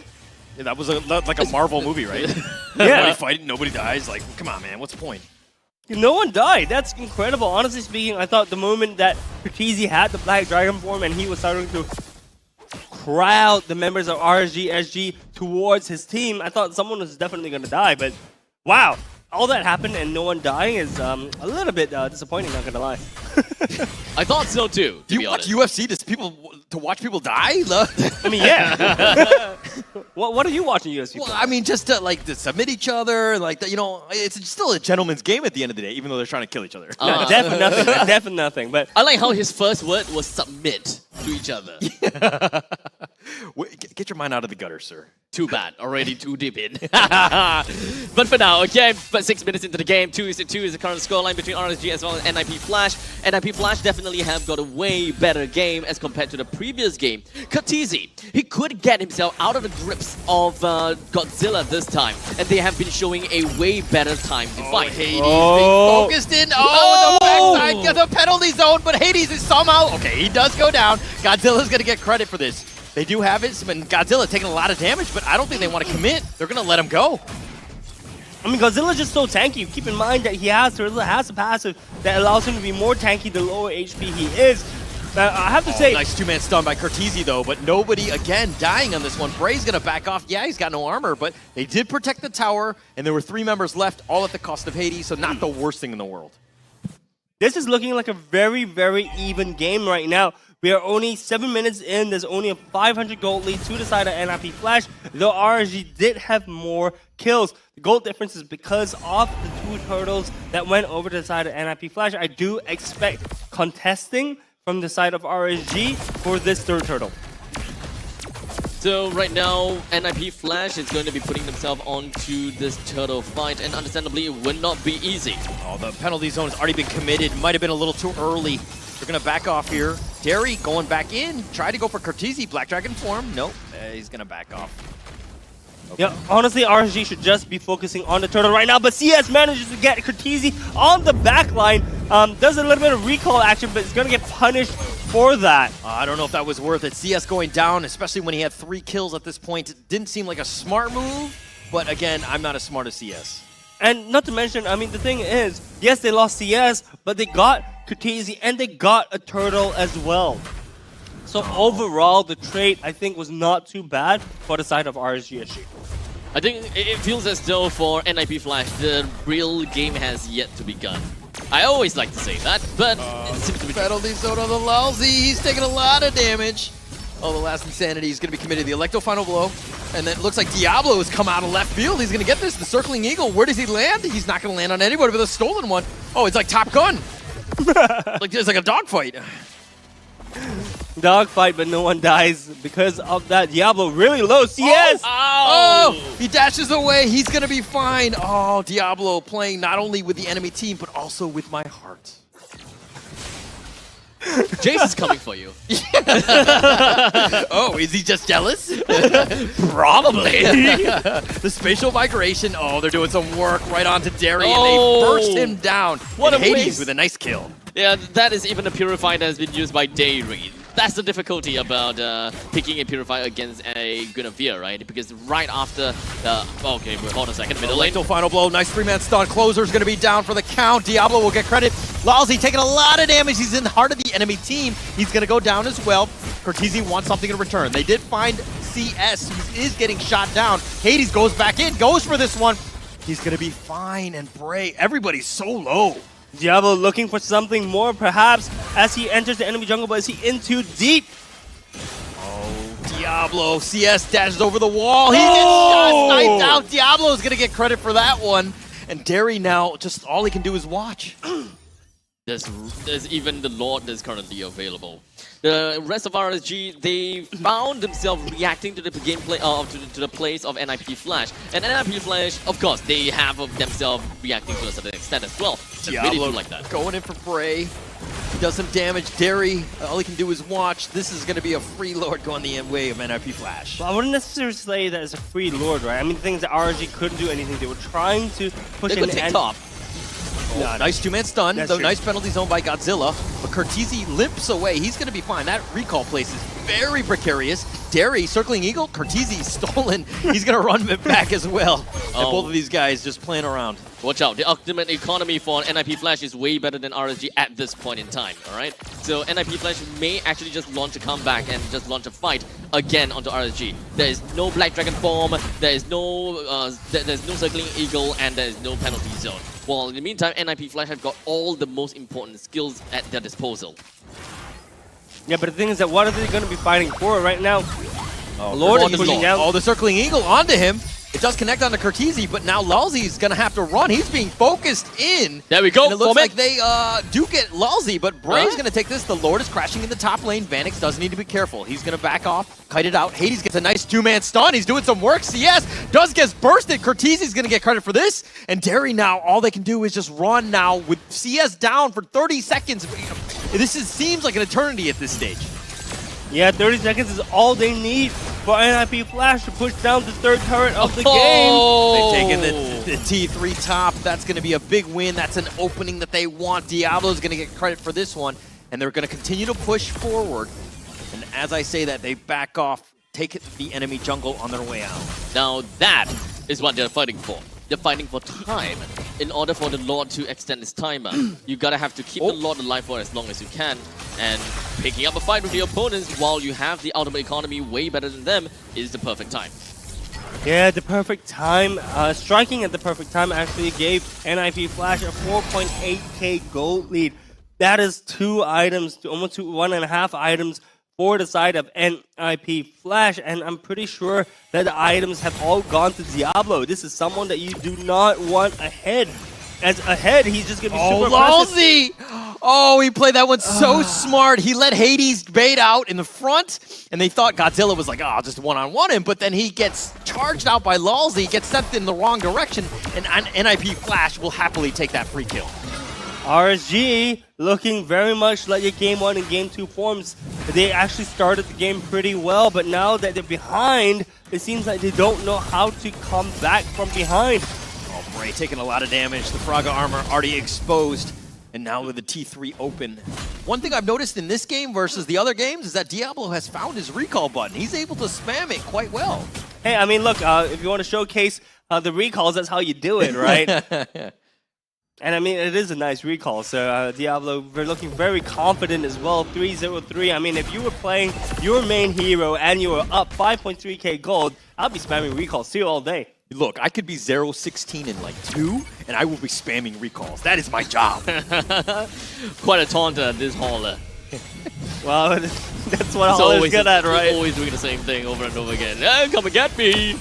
Yeah, that was like a Marvel movie, right? Yeah. Nobody fighting, nobody dies. Like, come on, man. What's the point? No one died. That's incredible. Honestly speaking, I thought the moment that Kha'Zix had the Black Dragon form and he was starting to crowd the members of RSG SG towards his team, I thought someone was definitely going to die, but wow, all that happened and no one dying is a little bit disappointing, not gonna lie. I thought so too. Do you watch UFC to watch people die? I mean, yeah. What are you watching UFC for? Well, I mean, just to submit each other, it's still a gentleman's game at the end of the day, even though they're trying to kill each other. No, definitely nothing. But I like how his first word was submit to each other. Get your mind out of the gutter, sir. Too bad. Already too deep in. But for now, okay. But 6 minutes into the game, 2-2 is the current scoreline between RSG as well as NIP Flash. NIP Flash definitely have got a way better game as compared to the previous game. Kha'Zix, he could get himself out of the grips of Godzilla this time, and they have been showing a way better time to fight. Hades being focused in. The backside gets a penalty zone, but Hades is somehow... Okay, he does go down. Godzilla's going to get credit for this. They do have it, and Godzilla taking a lot of damage, but I don't think they want to commit. They're going to let him go. I mean, Godzilla's just so tanky. Keep in mind that he has a passive that allows him to be more tanky the lower HP he is. I have to say... Nice two-man stun by Cortese, though, but nobody, again, dying on this one. Bray's going to back off. Yeah, he's got no armor, but they did protect the tower, and there were 3 members left, all at the cost of Hades, so not the worst thing in the world. This is looking like a very, very even game right now. We are only 7 minutes in. There's only a 500 gold lead to the side of NIP Flash, though RSG did have more kills. The gold difference is because of the 2 turtles that went over to the side of NIP Flash. I do expect contesting from the side of RSG for this 3rd turtle. So right now, NIP Flash is going to be putting themselves onto this turtle fight, and understandably, it will not be easy. Oh, the penalty zone has already been committed. Might have been a little too early. They're going to back off here. Derry going back in. Tried to go for Cortese. Black Dragon form. Nope. He's going to back off. Okay. Yeah, honestly, RSG should just be focusing on the turtle right now, but CS manages to get Cortese on the back line. Does a little bit of recall action, but it's going to get punished for that. I don't know if that was worth it. CS going down, especially when he had 3 kills at this point. It didn't seem like a smart move, but again, I'm not as smart as CS. And not to mention, I mean, the thing is, yes, they lost CS, but they got Cortese and they got a turtle as well. So overall, the trade, I think, was not too bad for the side of RSG SG. I think it feels as though for NIP Flash, the real game has yet to begun. I always like to say that, but it seems to be penalty zone on the Lalzi. He's taking a lot of damage. Oh, the last insanity is going to be committed. The Electro final blow. And then it looks like Diablo has come out of left field. He's going to get this. The Circling Eagle. Where does he land? He's not going to land on anybody with a stolen one. Oh, it's like Top Gun. It's like a dogfight. Dogfight, but no one dies because of that. Diablo really low. CS! Oh, he dashes away. He's going to be fine. Oh, Diablo playing not only with the enemy team, but also with my heart. Jace is coming for you. Oh, is he just jealous? Probably. The spatial migration. Oh, they're doing some work right onto Derry, and they burst him down. What and a Hades waste. with a nice kill. Yeah, that is even a Purify that has been used by Dairy. That's the difficulty about picking a Purify against a Guinevere, right? Because right after okay, wait, hold on a second. Middle lane. Electro final blow. Nice 3-man stun. Closer's going to be down for the count. Diablo will get credit. Lalzi taking a lot of damage. He's in the heart of the enemy team. He's going to go down as well. Cortese wants something in return. They did find CS, who is getting shot down. Hades goes back in, goes for this one. He's going to be fine, and Bray, everybody's so low. Diablo looking for something more, perhaps, as he enters the enemy jungle, but is he in too deep? Oh, Diablo. CS dashes over the wall. He gets shot, sniped out. Diablo's going to get credit for that one. And Derry now, just all he can do is watch. There's even the Lord that's currently available. The rest of RSG, they found themselves reacting to the gameplay to the plays of NIP Flash. And NIP Flash, of course, they have themselves reacting to a certain extent as well. Diablo really do like that. Going in for Bray. He does some damage. Derry, all he can do is watch. This is going to be a free Lord going the way of NIP Flash. Well, I wouldn't necessarily say that it's a free Lord, right? I mean, the thing is that RSG couldn't do anything. They were trying to push They could take top. Oh, nice 2-man stun, That's though true. nice penalty zone by Godzilla. But Cortese limps away. He's going to be fine. That recall place is very precarious. Derry, Circling Eagle, Cortese stolen. He's going to run it back as well. And both of these guys just playing around. Watch out, the ultimate economy for NIP Flash is way better than RSG at this point in time, alright? So NIP Flash may actually just launch a comeback and just launch a fight again onto RSG. There is no Black Dragon form, there is no Circling Eagle, and there is no penalty zone. While in the meantime, NIP Flash have got all the most important skills at their disposal. Yeah, but the thing is that what are they going to be fighting for right now? Oh, Lord is pushing down. Oh, the Circling Eagle onto him. It does connect onto Cortese, but now Lalzi's going to have to run. He's being focused in. There we go. And it looks like they do get Lalzi, but Bray's going to take this. The Lord is crashing in the top lane. Vanix does need to be careful. He's going to back off, kite it out. Hades gets a nice 2-man stun. He's doing some work. CS does get bursted. Cortese's going to get credit for this. And Derry now, all they can do is just run now with CS down for 30 seconds. This seems like an eternity at this stage. Yeah, 30 seconds is all they need for NIP Flash to push down the 3rd turret of the game. They've taken the T3 top. That's going to be a big win. That's an opening that they want. Diablo's going to get credit for this one. And they're going to continue to push forward. And as I say that, they back off, take the enemy jungle on their way out. Now that is what they're fighting for. They're fighting for time. in order for the Lord to extend his timer, you gotta have to keep the Lord alive for as long as you can, and picking up a fight with the opponents while you have the ultimate economy way better than them is the perfect time. Yeah, the perfect time. Striking at the perfect time actually gave NIP Flash a 4.8k gold lead. That is 2 items, almost 1.5 items for the side of NIP Flash, and I'm pretty sure that the items have all gone to Diablo. This is someone that you do not want ahead. As ahead, he's just gonna be super aggressive. Lalzi! Oh, he played that one so smart. He let Hades bait out in the front, and they thought Godzilla was like, oh, I'll just one-on-one him, but then he gets charged out by Lalzi, gets sent in the wrong direction, and NIP Flash will happily take that free kill. RSG looking very much like your Game 1 and Game 2 forms. They actually started the game pretty well, but now that they're behind, it seems like they don't know how to come back from behind. Oh, Bray taking a lot of damage. The Fraga armor already exposed. And now with the T3 open. One thing I've noticed in this game versus the other games is that Diablo has found his recall button. He's able to spam it quite well. Hey, I mean, look, if you want to showcase the recalls, that's how you do it, right? And I mean, it is a nice recall. So Diablo, we're looking very confident as well. 3-0-3. I mean, if you were playing your main hero and you were up 5.3k gold, I'd be spamming recalls too all day. Look, I could be 0-16 in like 2, and I will be spamming recalls. That is my job. Quite a taunter, this Hauler. Well, that's what Hauler's good at, right? Always doing the same thing over and over again. Come and get me!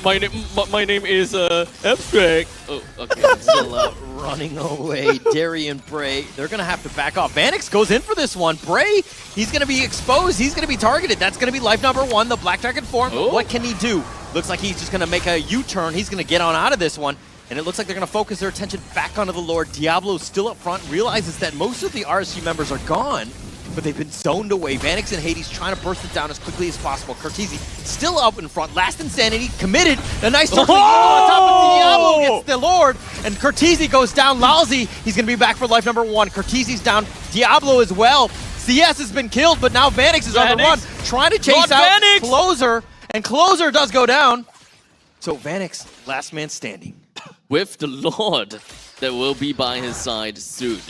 my name is Abstract. Oh, okay. Godzilla running away. Derry and Bray, they're going to have to back off. Vanix goes in for this one. Bray, he's going to be exposed. He's going to be targeted. That's going to be life number 1, the Black Dragon form. Oh. What can he do? Looks like he's just going to make a U-turn. He's going to get on out of this one. And it looks like they're going to focus their attention back onto the Lord. Diablo's still up front, realizes that most of the RSG members are gone, but they've been zoned away. Vanix and Hades trying to burst it down as quickly as possible. Cortese still up in front. Last Insanity committed. A nice circle on top of Diablo gets the Lord. And Cortese goes down. Lalzi, he's going to be back for life number 1. Cortese's down. Diablo as well. CS has been killed, but now Vanix is on the run. Trying to chase out Closer. And Closer does go down. So Vanix, last man standing. With the Lord that will be by his side soon.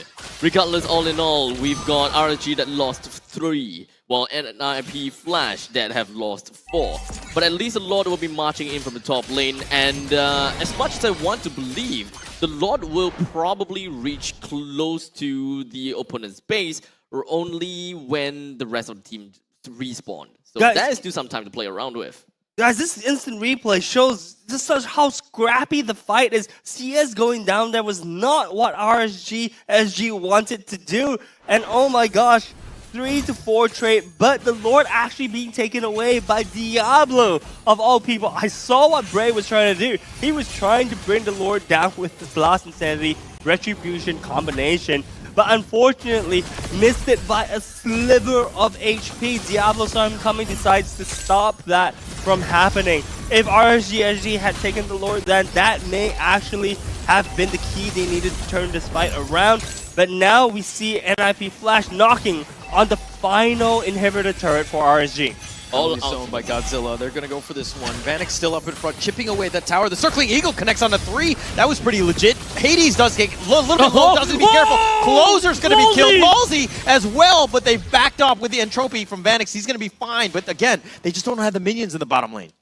Regardless, all in all, we've got RSG that lost 3, while NIP Flash that have lost 4. But at least the Lord will be marching in from the top lane, and as much as I want to believe, the Lord will probably reach close to the opponent's base, or only when the rest of the team respawn. So that is still some time to play around with. Guys, this instant replay shows just how scrappy the fight is. CS going down there was not what RSG SG wanted to do. And oh my gosh, 3 to 4 trade, but the Lord actually being taken away by Diablo of all people. I saw what Bray was trying to do. He was trying to bring the Lord down with the Blast Insanity Retribution combination, but unfortunately missed it by a sliver of HP. Diablo saw him coming, decides to stop that from happening. If RSG SG had taken the Lord, then that may actually have been the key they needed to turn this fight around. But now we see NIP Flash knocking on the final inhibitor turret for RSG. All zoned by Godzilla. They're going to go for this one. Vanix still up in front, chipping away at that tower. The Circling Eagle connects on the 3. That was pretty legit. Hades does get a little bit low, doesn't be careful. Closer's going to be killed. Lalzi as well, but they've backed off with the entropy from Vanix. He's going to be fine, but again, they just don't have the minions in the bottom lane.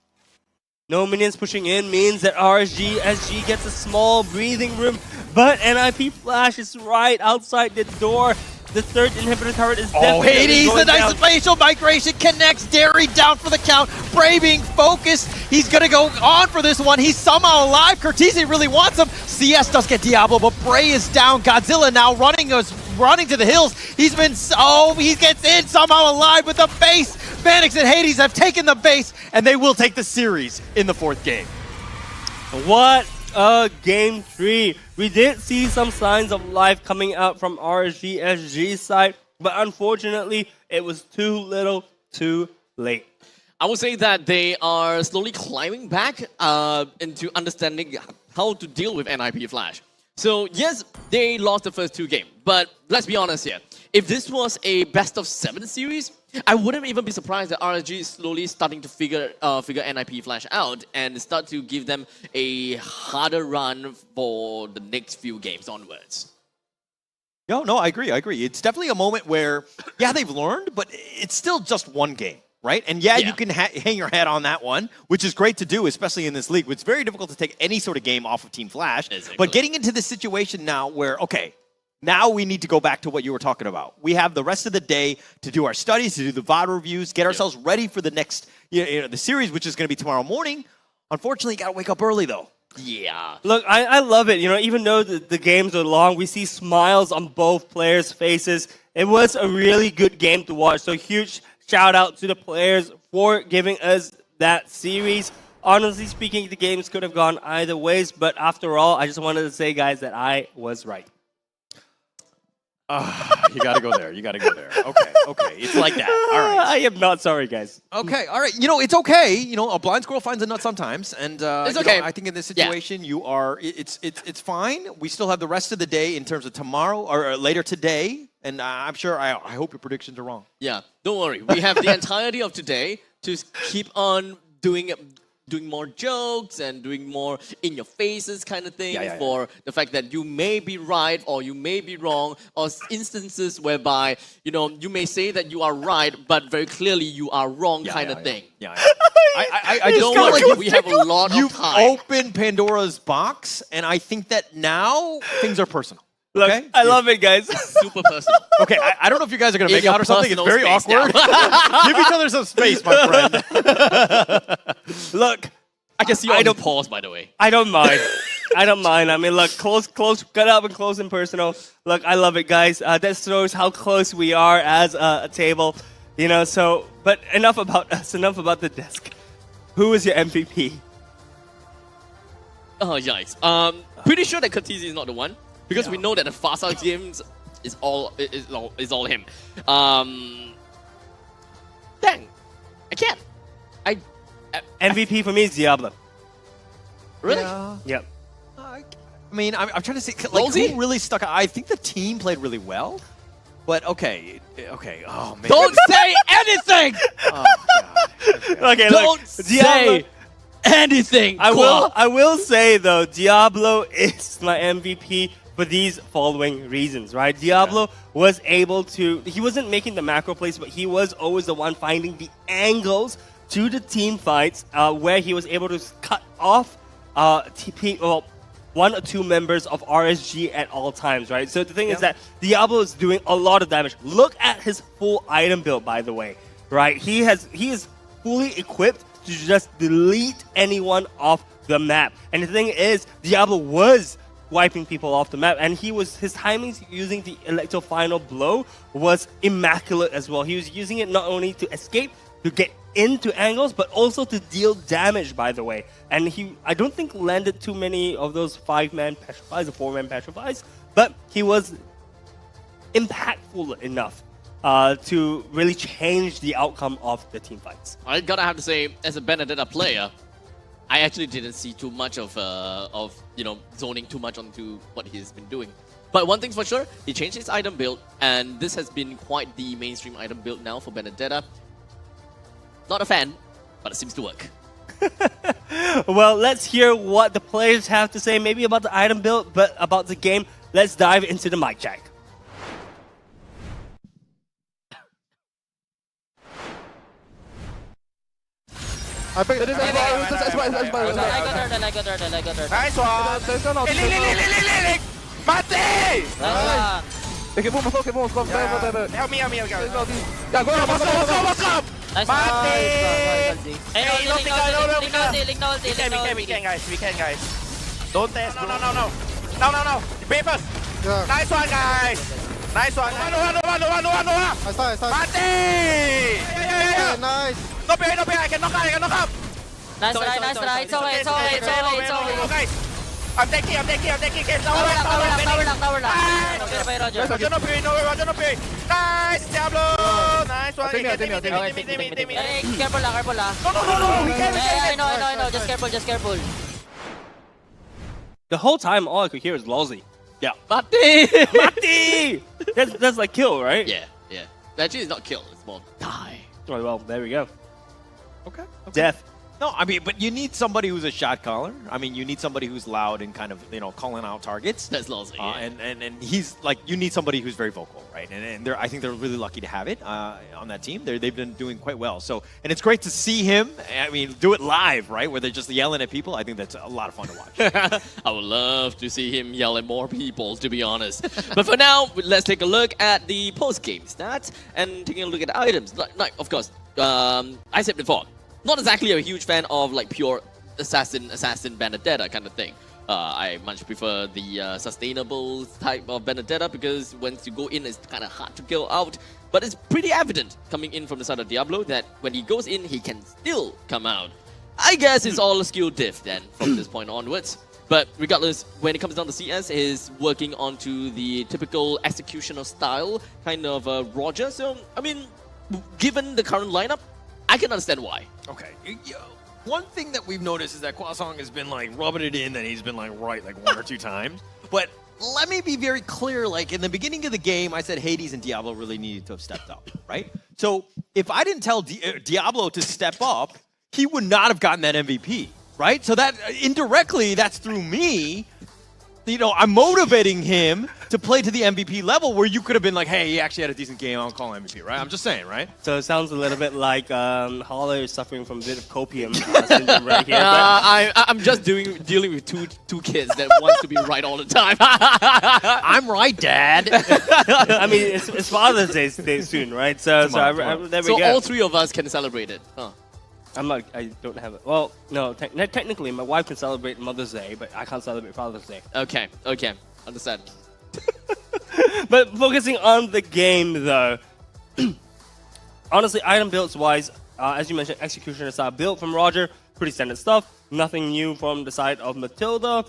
No minions pushing in means that RSG SG gets a small breathing room, but NIP Flash is right outside the door. The third inhibitor turret is definitely Hades, going the nice down. facial migration connects. Derry down for the count. Bray being focused. He's going to go on for this one. He's somehow alive. Cortese really wants him. CS does get Diablo, but Bray is down. Godzilla now running to the hills. He's been, he gets in somehow alive with the base. Vanix and Hades have taken the base, and they will take the series in the 4th game. What a game 3. We did see some signs of life coming out from RSG SG's side, but unfortunately, it was too little, too late. I would say that they are slowly climbing back into understanding how to deal with NIP Flash. So yes, they lost the first 2 games, but let's be honest here. If this was a best of 7 series, I wouldn't even be surprised that RSG is slowly starting to figure NIP Flash out and start to give them a harder run for the next few games onwards. No, I agree. It's definitely a moment where, yeah, they've learned, but it's still just one game, right? And yeah. you can hang your head on that one, which is great to do, especially in this league. It's very difficult to take any sort of game off of Team Flash. Exactly. But getting into this situation now where, okay, now we need to go back to what you were talking about. We have the rest of the day to do our studies, to do the VOD reviews, get ourselves ready for the next, the series, which is going to be tomorrow morning. Unfortunately, you got to wake up early, though. Yeah. Look, I love it. Even though the games are long, we see smiles on both players' faces. It was a really good game to watch. So huge shout out to the players for giving us that series. Honestly speaking, the games could have gone either ways, but after all, I just wanted to say, guys, that I was right. You gotta go there. Okay. It's like that. All right. I am not sorry, guys. Okay, all right. It's okay. A blind squirrel finds a nut sometimes, and it's okay. I think in this situation, you are. It's fine. We still have the rest of the day in terms of tomorrow or later today, and I'm sure. I hope your predictions are wrong. Yeah, don't worry. We have the entirety of today to keep on doing more jokes and doing more in your faces kind of thing for the fact that you may be right or you may be wrong, or instances whereby you may say that you are right but very clearly you are wrong kind of thing. I don't worry, we have a lot of time. You've opened Pandora's box, and I think that now things are personal. Look, okay? I love it, guys. Super personal. Okay, I don't know if you guys are going to make out or something. It's very personal awkward. Give each other some space, my friend. Look, I can see you on the pause, by the way. I don't mind. I mean, look, close, cut up and close and personal. Look, I love it, guys. That shows how close we are as a table. So, but enough about us, enough about the desk. Who is your MVP? Oh, yikes. Pretty sure that Katisi is not the one. Because we know that the Fasa games is all him. Dang. I can't. MVP for me is Diablo. Really? Yep. I mean, I'm trying to say, like, who really stuck out? I think the team played really well. But okay. Oh, man. Don't say anything! Oh, God. Okay, don't say anything! I will say, though, Diablo is my MVP for these following reasons, right? Diablo was able to, he wasn't making the macro plays, but he was always the one finding the angles to the team fights where he was able to cut off one or two members of RSG at all times, right? So the thing is that Diablo is doing a lot of damage. Look at his full item build, by the way, right? He is fully equipped to just delete anyone off the map. And the thing is, Diablo was wiping people off the map, and his timings using the Electro Final Blow was immaculate as well. He was using it not only to escape, to get into angles, but also to deal damage, by the way. And I don't think landed too many of those 5-man petrifies or 4-man petrifies, but he was impactful enough to really change the outcome of the team fights. I gotta have to say, as a Benedetta player, I actually didn't see too much of zoning too much onto what he's been doing. But one thing's for sure, he changed his item build, and this has been quite the mainstream item build now for Benedetta. Not a fan, but it seems to work. Well, let's hear what the players have to say, maybe about the item build, but about the game. Let's dive into the mic check. I picked it. Nice one. Lick. Mati! Okay, boom, Help me. Yeah, go. Nice Mati! We can, guys. Don't test. No. Pay first. Yeah. Nice one, guys. Nice one. I start. Mati! Yeah, nice. No pay. I can knock out. Nice try. It's okay. Guys. I'm taking. Tower lang. Okay, by Roger. Roger, no pay. Nice, Diablo. Nice one. Hey, careful lang. No. I know. Just careful. The whole time, all I could hear is Lolzy. Yeah. Mati! That's like kill, right? Yeah. Actually, it's not kill. It's more die. Oh, well, there we go. Okay. Death. No, I mean, but you need somebody who's a shot caller. I mean, you need somebody who's loud and kind of, calling out targets. That's Lozzy, yeah. And he's like, you need somebody who's very vocal, right? And I think they're really lucky to have it on that team. They've been doing quite well. So, and it's great to see him, I mean, do it live, right? Where they're just yelling at people. I think that's a lot of fun to watch. I would love to see him yell at more people, to be honest. But for now, let's take a look at the post-game stats and taking a look at the items. Like of course, I said before, not exactly a huge fan of like pure assassin Benedetta kind of thing. I much prefer the sustainable type of Benedetta because once you go in, it's kind of hard to kill out. But it's pretty evident coming in from the side of Diablo that when he goes in, he can still come out. I guess it's all a skill diff then from this point onwards. But regardless, when it comes down to CS, he's working onto the typical executioner style kind of Roger. So, I mean, given the current lineup, I can understand why. Okay. One thing that we've noticed is that Kwasong has been like rubbing it in that he's been like right like 1 or 2 times. But let me be very clear. Like in the beginning of the game, I said Hades and Diablo really needed to have stepped up, right? So if I didn't tell Diablo to step up, he would not have gotten that MVP, right? So that indirectly, that's through me. I'm motivating him to play to the MVP level where you could have been like, hey, he actually had a decent game, I'll call him MVP, right? I'm just saying, right? So it sounds a little bit like Hollow is suffering from a bit of copium syndrome right here. I'm just dealing with two kids that wants to be right all the time. I'm right, Dad. I mean, it's Father's Day soon, right? So there we go. So all 3 of us can celebrate it. Huh. I don't have it. Well, no, technically my wife can celebrate Mother's Day, but I can't celebrate Father's Day. Okay, understand. But focusing on the game though, honestly, item builds wise, as you mentioned, executioner style build from Roger, pretty standard stuff. Nothing new from the side of Matilda.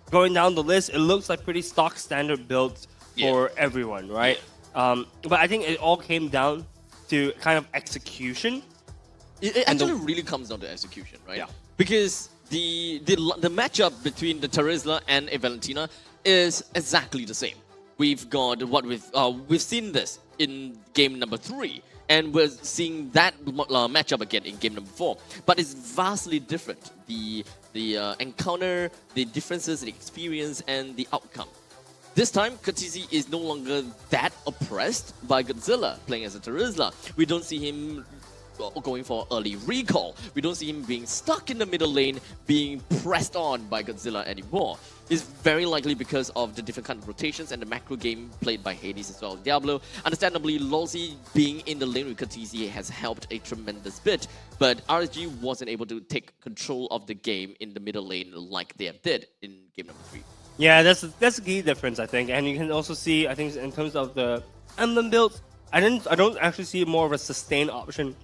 Going down the list, it looks like pretty stock standard builds for everyone, right? Yeah. But I think it all came down to kind of execution. It actually really comes down to execution, right? Yeah. Because the matchup between the Terizla and a Valentina is exactly the same. We've got what we've seen this in game number 3, and we're seeing that matchup again in game number 4. But it's vastly different. The encounter, the differences, the experience, and the outcome. This time, Kha'Zix is no longer that oppressed by Godzilla playing as a Terizla. We don't see him going for early recall. We don't see him being stuck in the middle lane, being pressed on by Godzilla anymore. It's very likely because of the different kind of rotations and the macro game played by Hades as well as Diablo. Understandably, Lozzy being in the lane with Kha'Zix has helped a tremendous bit, but RSG wasn't able to take control of the game in the middle lane like they did in game number 3. Yeah, that's a key difference, I think. And you can also see, I think, in terms of the emblem builds, I don't actually see more of a sustained option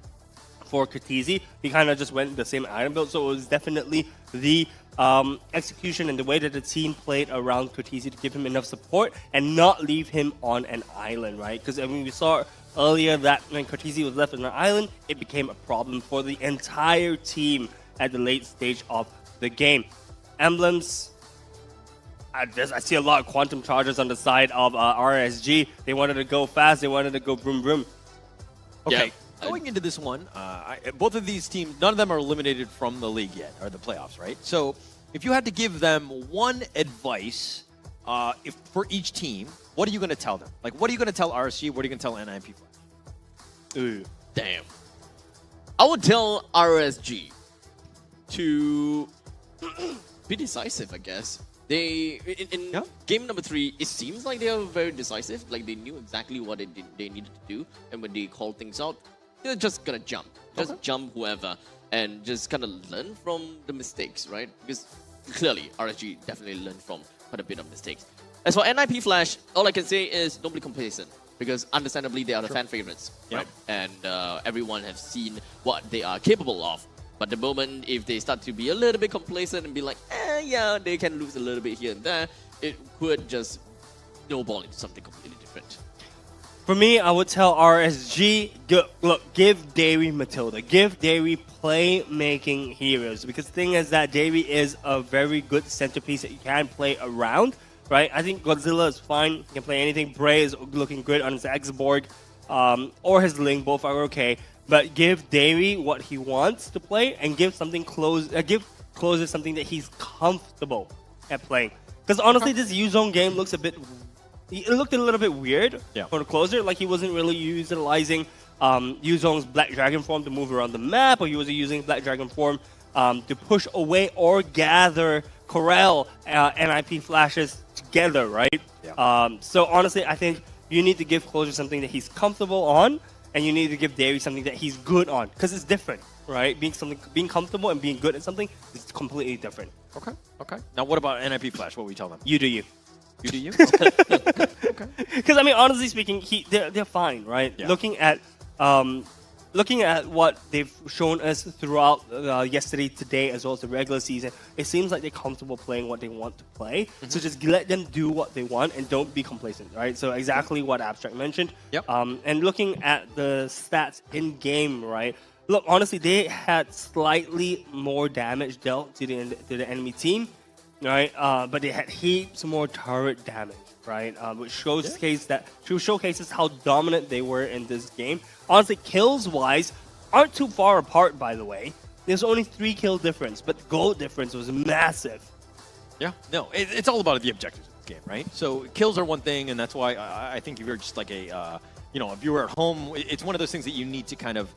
for Kha'Zix. He kind of just went the same item build, so it was definitely the execution and the way that the team played around Kha'Zix to give him enough support and not leave him on an island, right? Because I mean, we saw earlier that when Kha'Zix was left on an island, it became a problem for the entire team at the late stage of the game. Emblems, I see a lot of quantum charges on the side of RSG. They wanted to go fast, they wanted to go vroom vroom. Okay. Yeah. Going into this one, both of these teams, none of them are eliminated from the league yet, or the playoffs, right? So if you had to give them one advice for each team, what are you going to tell them? Like, what are you going to tell RSG? What are you going to tell NIP Flash? Ooh, damn. I would tell RSG to be decisive, I guess. They in game number 3, it seems like they are very decisive. Like they knew exactly what they needed to do, and when they called things out, they're just gonna jump, jump whoever, and just kind of learn from the mistakes, right? Because clearly RSG definitely learned from quite a bit of mistakes. As for NIP Flash, all I can say is don't be complacent, because understandably they are the fan favorites, right? And everyone has seen what they are capable of. But the moment if they start to be a little bit complacent and be like, yeah, they can lose a little bit here and there, it could just snowball into something completely different. For me, I would tell RSG, look, give Davy Matilda. Give Davy playmaking heroes. Because the thing is that Davy is a very good centerpiece that you can play around, right? I think Godzilla is fine. He can play anything. Bray is looking good on his X-Borg. or his Link, both are okay. But give Davey what he wants to play and give something give Closer something that he's comfortable at playing. Because honestly, this U-Zone game looks a looked a little bit weird for the Closer. Like he wasn't really utilizing U-Zone's Black Dragon form to move around the map, or he wasn't using Black Dragon form to push away or gather Corel NIP flashes together, right? So honestly, I think you need to give Closer something that he's comfortable on, and you need to give Davey something that he's good on, because it's different, right? Being comfortable and being good at something is completely different. Okay. Now what about NIP Flash? What will we tell them? You do you. You do you? Okay. Because I mean, honestly speaking, they're fine, right? Yeah. Looking at what they've shown us throughout yesterday, today, as well as the regular season, it seems like they're comfortable playing what they want to play. So just let them do what they want and don't be complacent, right? So exactly what Abstract mentioned. Yep. And looking at the stats in game, right? Look, honestly, they had slightly more damage dealt to the enemy team, right? But they had heaps more turret damage, right? Which showcases how dominant they were in this game. Honestly, kills-wise, aren't too far apart, by the way. There's only 3 kill difference, but the gold difference was massive. Yeah, no, it's all about the objectives of this game, right? So kills are one thing, and that's why I think if you're just like a, if you were at home, it's one of those things that you need to kind of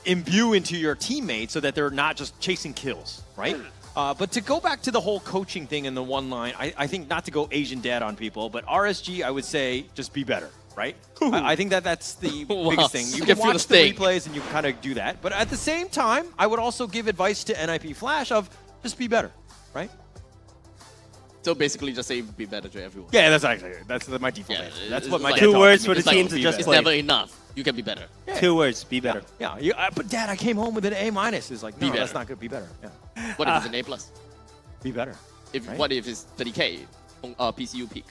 imbue into your teammates so that they're not just chasing kills, right? But to go back to the whole coaching thing in the one line, I think not to go Asian dad on people, but RSG, I would say just be better, right? I think that's the biggest thing. You can watch the replays and you kind of do that. But at the same time, I would also give advice to NIP Flash of just be better, right? So basically just say be better to everyone. Yeah, that's my default answer. That's what my like 2 words for the team to just It's play. never enough. You can be better. Yeah. 2 words, be better. Yeah, but Dad, I came home with an A-. It's like, no, Be that's better. not good. Be better. Yeah. What if it's an A+? Be better. Right? What if it's 30K on PCU peak?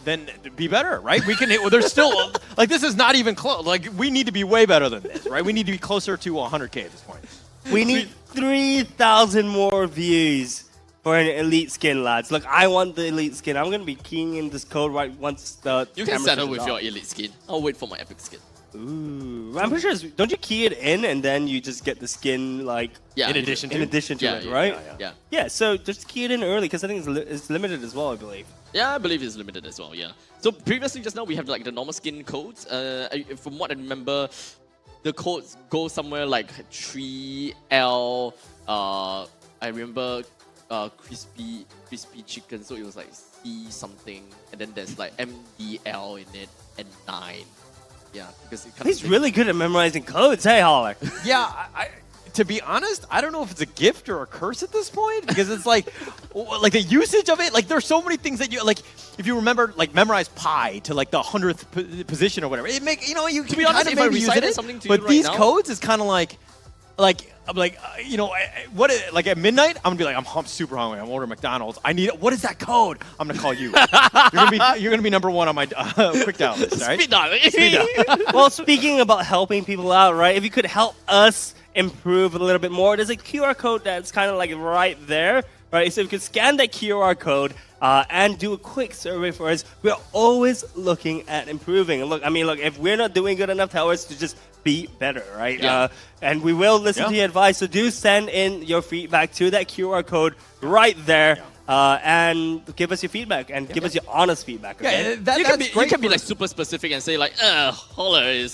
Then be better, right? We can. There's still like this is not even close. Like we need to be way better than this, right? We need to be closer to 100K at this point. We need 3,000 more views for an elite skin, lads. Look, I want the elite skin. I'm gonna be keying in this code right once the You can camera settle switches with your off. elite skin. I'll wait for my epic skin. Ooh, I'm pretty sure. Don't you key it in and then you just get the skin like Yeah. In addition to it, right? Yeah. Yeah. So just key it in early because I think it's limited as well. I believe. Yeah, I believe it's limited as well, yeah. So previously, just now, we have like the normal skin codes. From what I remember, the codes go somewhere like 3L, I remember crispy chicken, so it was like C something, and then there's like MDL in it, and 9. Yeah, because it kind He's really good at memorizing codes, hey, Holler. Yeah, to be honest, I don't know if it's a gift or a curse at this point because it's like the usage of it. Like there's so many things that you like. If you remember, like memorize pi to like the 100th position or whatever, it make you can be honest, kind of if I maybe use recited it. something to But you right these now- codes is kind of like I'm like like at midnight I'm gonna be like I'm super hungry. I'm ordering McDonald's. I need what is that code? I'm gonna call you. you're gonna be number 1 on my quick dial list. All right? Speed dial. Speed dial. Well, speaking about helping people out, right? If you could help us improve a little bit more, there's a QR code that's kind of like right there, right? So if you could scan that QR code and do a quick survey for us, we're always looking at improving. And look, if we're not doing good enough, tell us to just be better, right? Yeah. And we will listen to your advice. So do send in your feedback to that QR code right there. And give us your feedback and give us your honest feedback. Okay? You can be like super specific and say like, Holler is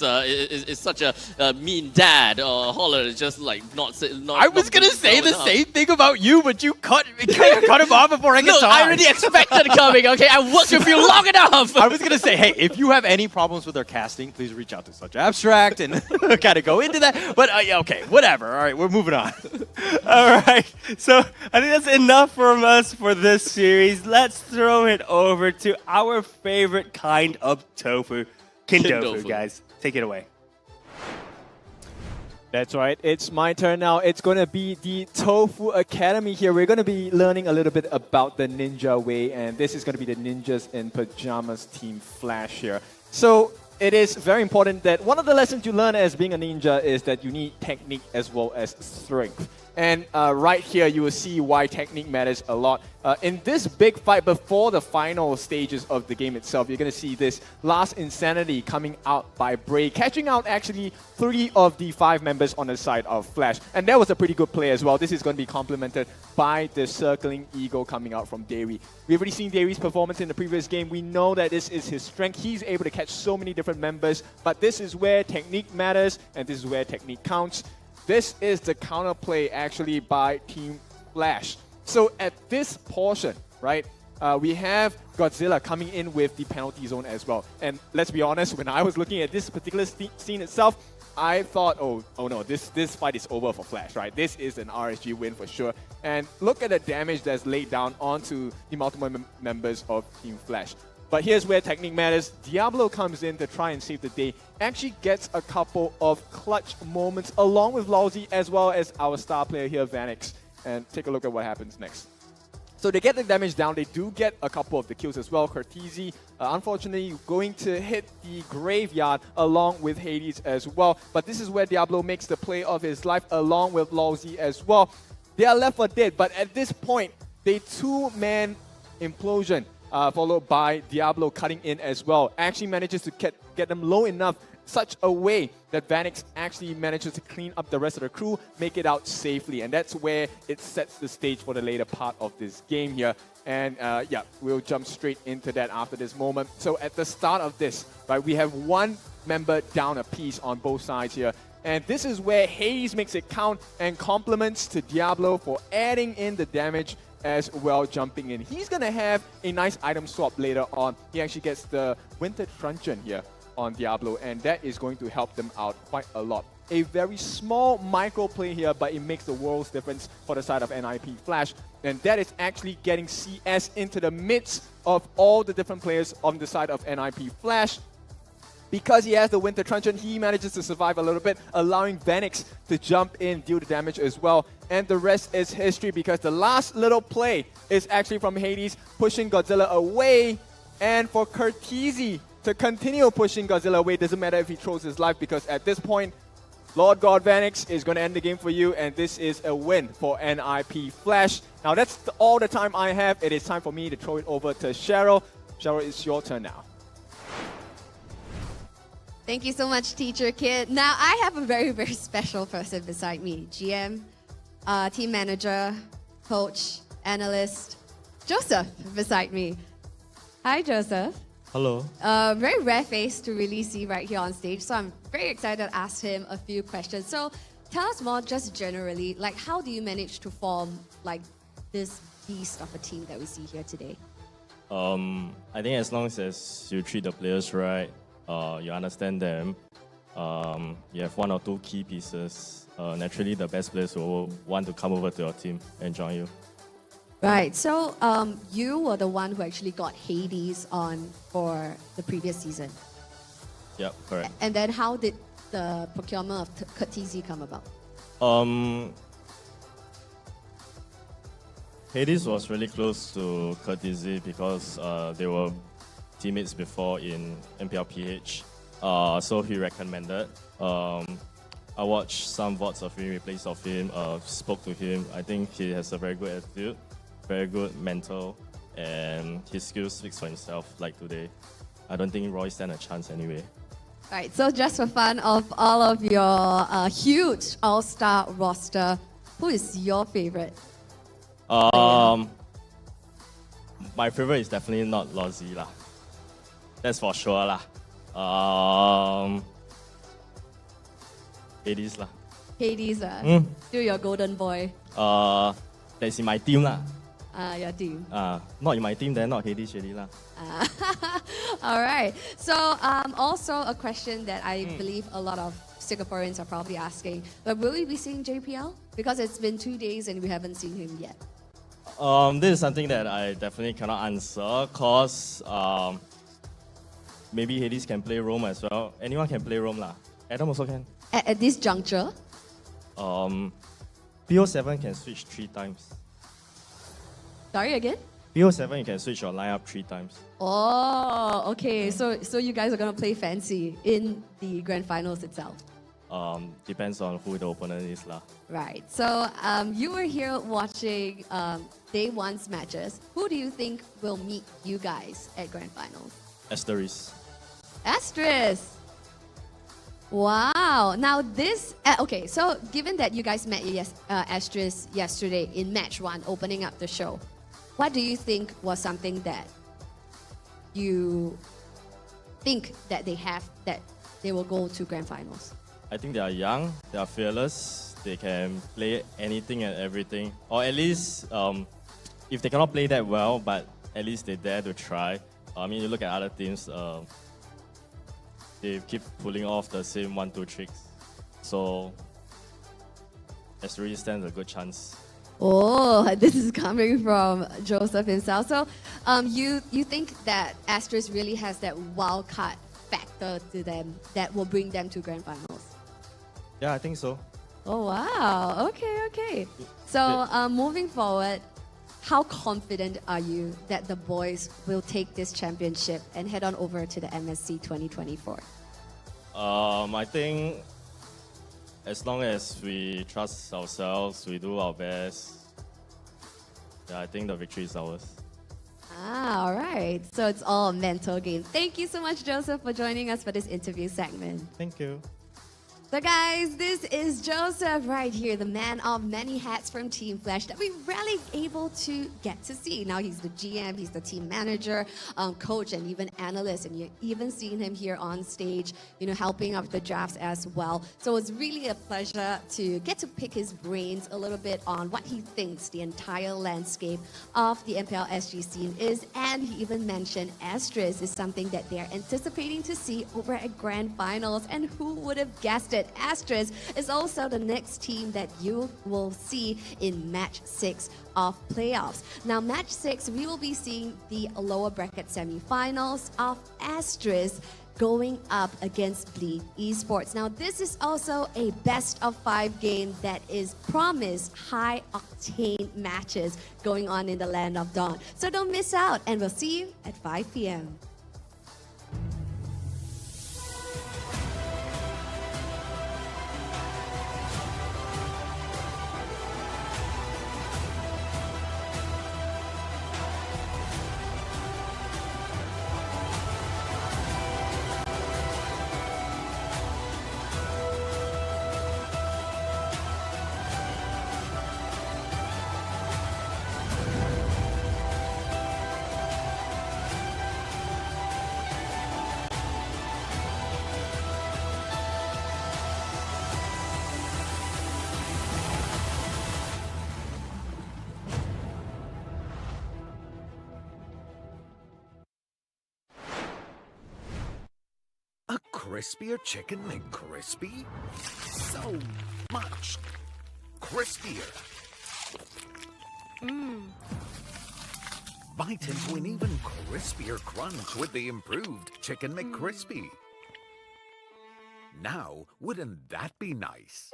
such a mean dad, or Holler is just like not. I was gonna say the same thing about you, but you cut him off before I get Look, to I already expected it coming. Okay, I worked with you long enough. I was gonna say, hey, if you have any problems with our casting, please reach out to such Abstract and kind of go into that. But okay, whatever. All right, we're moving on. All right. So I think that's enough from us for this series. Let's throw it over to our favorite kind of tofu, Kintofu, guys. Take it away. That's right. It's my turn now. It's going to be the Tofu Academy here. We're going to be learning a little bit about the ninja way, and this is going to be the Ninjas in Pyjamas Team Flash here. So it is very important that one of the lessons you learn as being a ninja is that you need technique as well as strength. And right here, you will see why technique matters a lot. In this big fight before the final stages of the game itself, you're going to see this last Insanity coming out by Bray, catching out actually 3 of the 5 members on the side of Flash. And that was a pretty good play as well. This is going to be complemented by the Circling Eagle coming out from Dairy. We've already seen Dairy's performance in the previous game. We know that this is his strength. He's able to catch so many different members, but this is where technique matters, and this is where technique counts. This is the counterplay actually by Team Flash. So at this portion, right, we have Godzilla coming in with the penalty zone as well. And let's be honest, when I was looking at this particular scene itself, I thought, oh no, this fight is over for Flash, right? This is an RSG win for sure. And look at the damage that's laid down onto the multiple members of Team Flash. But here's where technique matters. Diablo comes in to try and save the day. Actually gets a couple of clutch moments along with Lawsy as well as our star player here, Vanix. And take a look at what happens next. So they get the damage down. They do get a couple of the kills as well. Cortese, unfortunately, going to hit the graveyard along with Hades as well. But this is where Diablo makes the play of his life along with Lawsy as well. They are left for dead, but at this point, they 2-man implosion. Followed by Diablo cutting in as well. Actually manages to get them low enough such a way that Vanix actually manages to clean up the rest of the crew, make it out safely. And that's where it sets the stage for the later part of this game here. And yeah, we'll jump straight into that after this moment. So at the start of this, right, we have 1 member down a piece on both sides here. And this is where Hades makes it count and compliments to Diablo for adding in the damage as well, jumping in. He's going to have a nice item swap later on. He actually gets the Winter Truncheon here on Diablo, and that is going to help them out quite a lot. A very small micro play here, but it makes the world's difference for the side of NIP Flash. And that is actually getting CS into the midst of all the different players on the side of NIP Flash. Because he has the Winter Truncheon, he manages to survive a little bit, allowing Vanix to jump in, deal the damage as well. And the rest is history, because the last little play is actually from Hades, pushing Godzilla away. And for Cortese to continue pushing Godzilla away, doesn't matter if he throws his life, because at this point, Lord God Vanix is going to end the game for you, and this is a win for NIP Flash. Now that's all the time I have. It is time for me to throw it over to Cheryl. Cheryl, it's your turn now. Thank you so much, Teacher Kid. Now, I have a very, very special person beside me. GM, team manager, coach, analyst, Joseph beside me. Hi, Joseph. Hello. Very rare face to really see right here on stage, so I'm very excited to ask him a few questions. So tell us more just generally, like how do you manage to form like this beast of a team that we see here today? I think as long as you treat the players right, you understand them, you have 1 or 2 key pieces, naturally the best players will want to come over to your team and join you. Right, so you were the one who actually got Hades on for the previous season. Yep, correct. And then how did the procurement of Cortese come about? Hades was really close to Cortese because they were teammates before in MPL PH, so he recommended. I watched some VODs of him, replays of him, spoke to him. I think he has a very good attitude, very good mental, and his skills speaks for himself like today. I don't think Roy stand a chance anyway. Right, so just for fun of all of your huge all-star roster, who is your favorite? My favorite is definitely not Lozzy lah. That's for sure lah. Hades lah. Hades, still your golden boy. That's in my team lah. Your team. Not in my team, then not Hades already lah. All right. So also a question that I believe a lot of Singaporeans are probably asking, but will we be seeing JPL? Because it's been 2 days and we haven't seen him yet. This is something that I definitely cannot answer, cause maybe Hades can play Rome as well. Anyone can play Rome lah. Adam also can. At this juncture? PO7 can switch 3 times. Sorry, again? PO7 you can switch your lineup 3 times. Oh, okay. So you guys are gonna play fancy in the grand finals itself. Depends on who the opponent is lah. Right. So you were here watching day one's matches. Who do you think will meet you guys at grand finals? Asteris. Asteris. Wow. Now this, okay, so given that you guys met Asteris yesterday in match 1, opening up the show, what do you think was something that you think that they have that they will go to grand finals? I think they are young, they are fearless, they can play anything and everything. Or at least, if they cannot play that well, but at least they dare to try. I mean, you look at other teams, they keep pulling off the same 1-2 tricks. So, Asteris stands a good chance. Oh, this is coming from Joseph himself. So, you think that Asteris really has that wild card factor to them that will bring them to grand finals? Yeah, I think so. Oh, wow. Okay. So, moving forward, how confident are you that the boys will take this championship and head on over to the MSC 2024? I think as long as we trust ourselves, we do our best, yeah, I think the victory is ours. Ah, all right. So it's all a mental game. Thank you so much, Joseph, for joining us for this interview segment. Thank you. So guys, this is Joseph right here, the man of many hats from Team Flash that we rarely able to get to see. Now he's the GM, he's the team manager, coach, and even analyst. And you've even seen him here on stage, helping out with the drafts as well. So it's really a pleasure to get to pick his brains a little bit on what he thinks the entire landscape of the MPL SG scene is. And he even mentioned Asteris is something that they're anticipating to see over at Grand Finals. And who would have guessed it? Asteris is also the next team that you will see in match 6 of playoffs. Now, match 6, we will be seeing the lower bracket semifinals of Asteris going up against Bleed Esports. Now, this is also a best of 5 game that is promised high octane matches going on in the Land of Dawn. So don't miss out, and we'll see you at 5 p.m. A crispier chicken McCrispy? So much crispier. Bite into an even crispier crunch with the improved Chicken McCrispy. Now, wouldn't that be nice?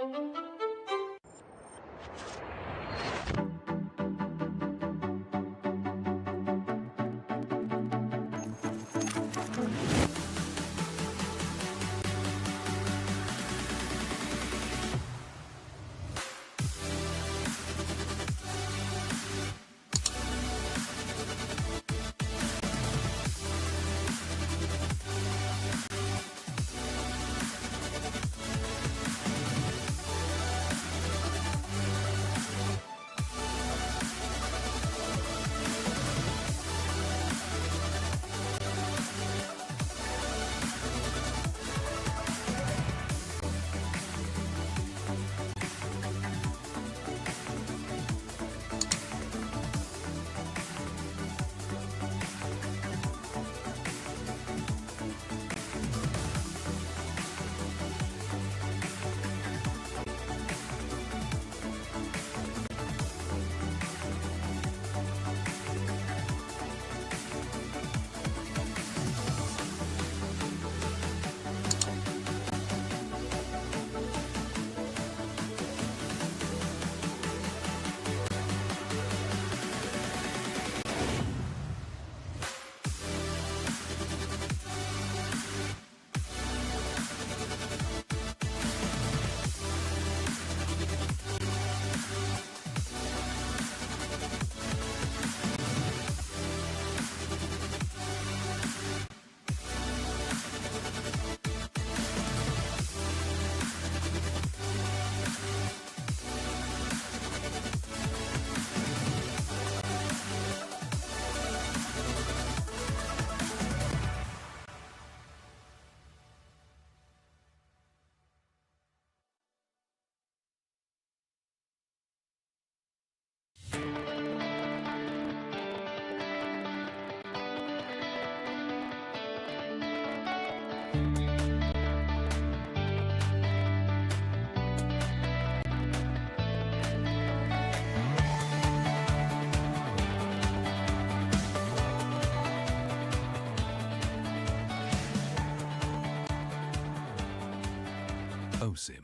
knows him.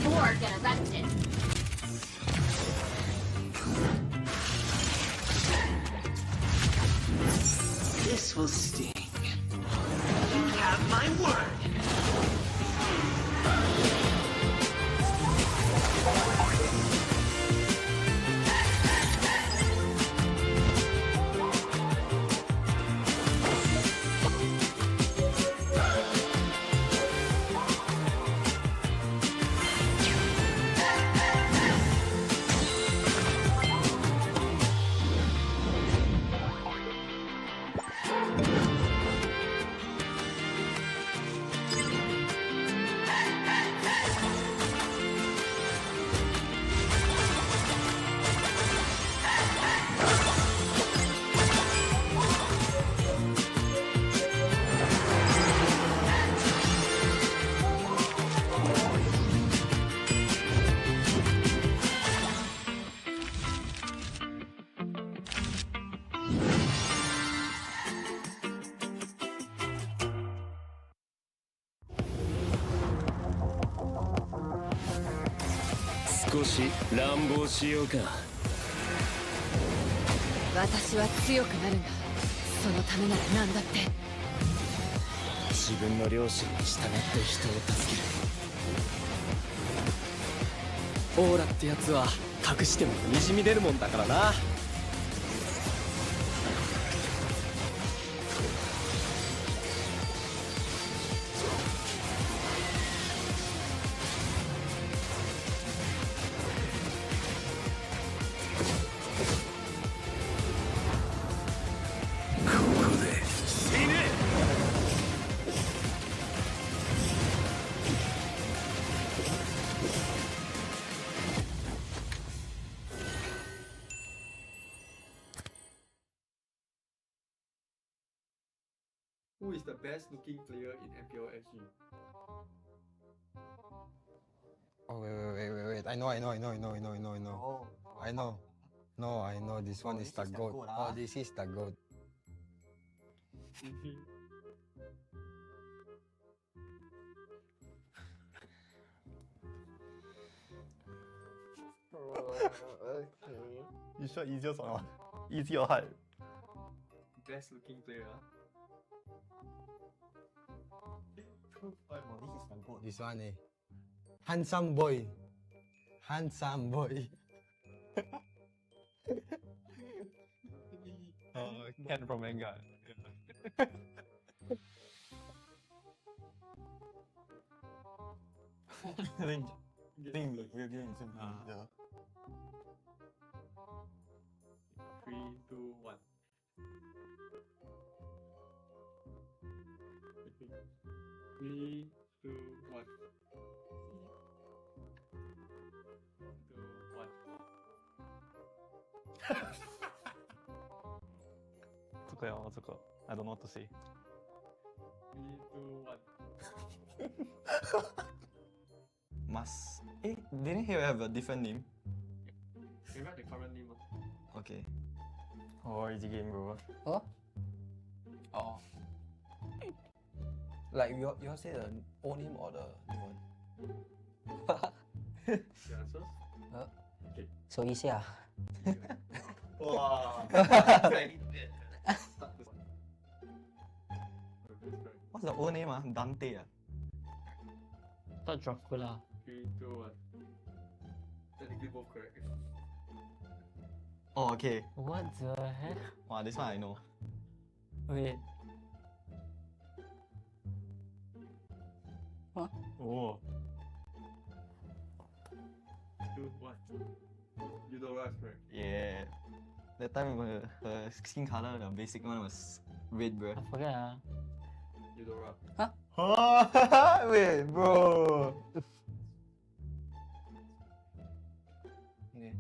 Or get arrested. This will sting. You have my word.私は強くなるが、そのためなら何だって。自分の良心に従って人を助ける。オーラってやつは隠してもにじみ出るもんだからな。Who is the best looking player in MPL SG? Oh, wait. I know. I know. No, I know. This one is the GOAT. Oh, this is the GOAT. You sure easiest or not? Easy or hard? Best looking player. This one eh. Handsome boy. Handsome boy. Ken from Vanguard. I think we're getting simple. Yeah. 3, 2, 1. 3, 2, 1. 这个呀，这个 I don't know what to say. 3, 2, 1. Must. Didn't he have a different name? We write the current name. Okay. Oh, easy game, bro. Huh? Oh. Like you all say the old name or the new one? Your answers? Okay. So easy ah. Wow. What's the old name ah? Dante ah? Thought Dracula. 3, 2, 1. Technically both correct. Oh, okay. What the heck? Wow, this one I know. Wait. What? Oh. Dude, what? You don't rush, right? Yeah. That time her skin color, the basic one was red, bro. I forget. You don't rush. Huh? Wait, bro. Okay.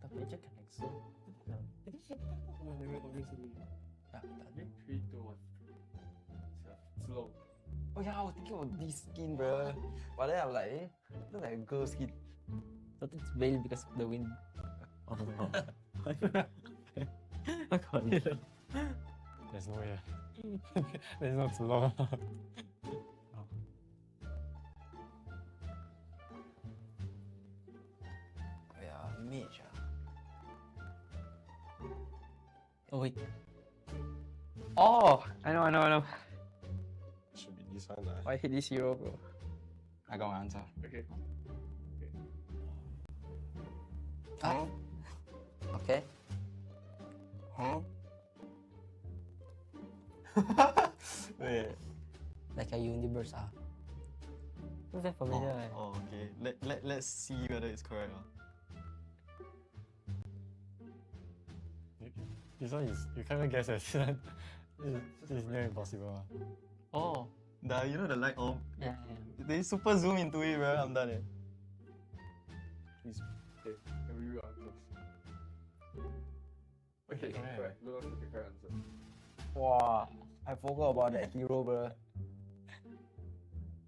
Tapi aja kan exo. Tak, 3, 2, 1. Slow. Oh yeah, I was thinking of this skin, bro. But then I'm like, look like a girl skin. But it's veiled because of the wind. Oh no. I can't. There's no way. There's not too long. Yeah, mage. Oh wait. Oh, I know. Should be this one. I hate this hero, bro. I got my answer. Okay. Huh? Okay. Huh? Wait. Like a universe Who's that familiar? Oh, okay. Let's see whether it's correct. This one is, you can't even guess it. This is near impossible. Oh. You know the light orb? Yeah. They super zoom into it, bro. I'm done. Please. Okay. Can we read answers? Okay, correct. Look at the correct answer. Wow, I forgot about that hero, bro.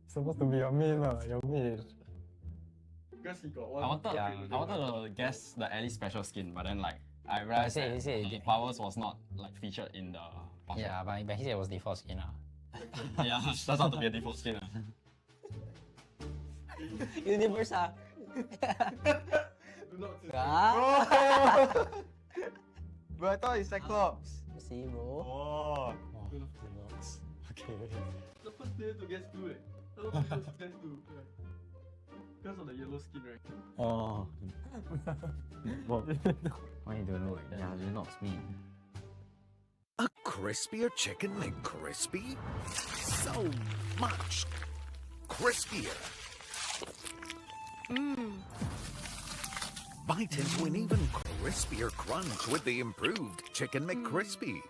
Supposed to be your main, your main. Because he got one. I wanted to guess the Ellie special skin, but then like I realized he said the powers was not like featured in the pocket. Yeah, but he said it was default skin. Yeah, that's not to be a default skin. Universe Do not Bro, I thought it's Cyclops. See, bro. Oh. Okay. The first player to guess two, Hello, people to guess two. Because of the yellow skin, right? Oh. Why you don't know? Yeah, you're not me. A crispier chicken McCrispy? So much crispier. Bite into an even crispier crunch with the improved Chicken McCrispy.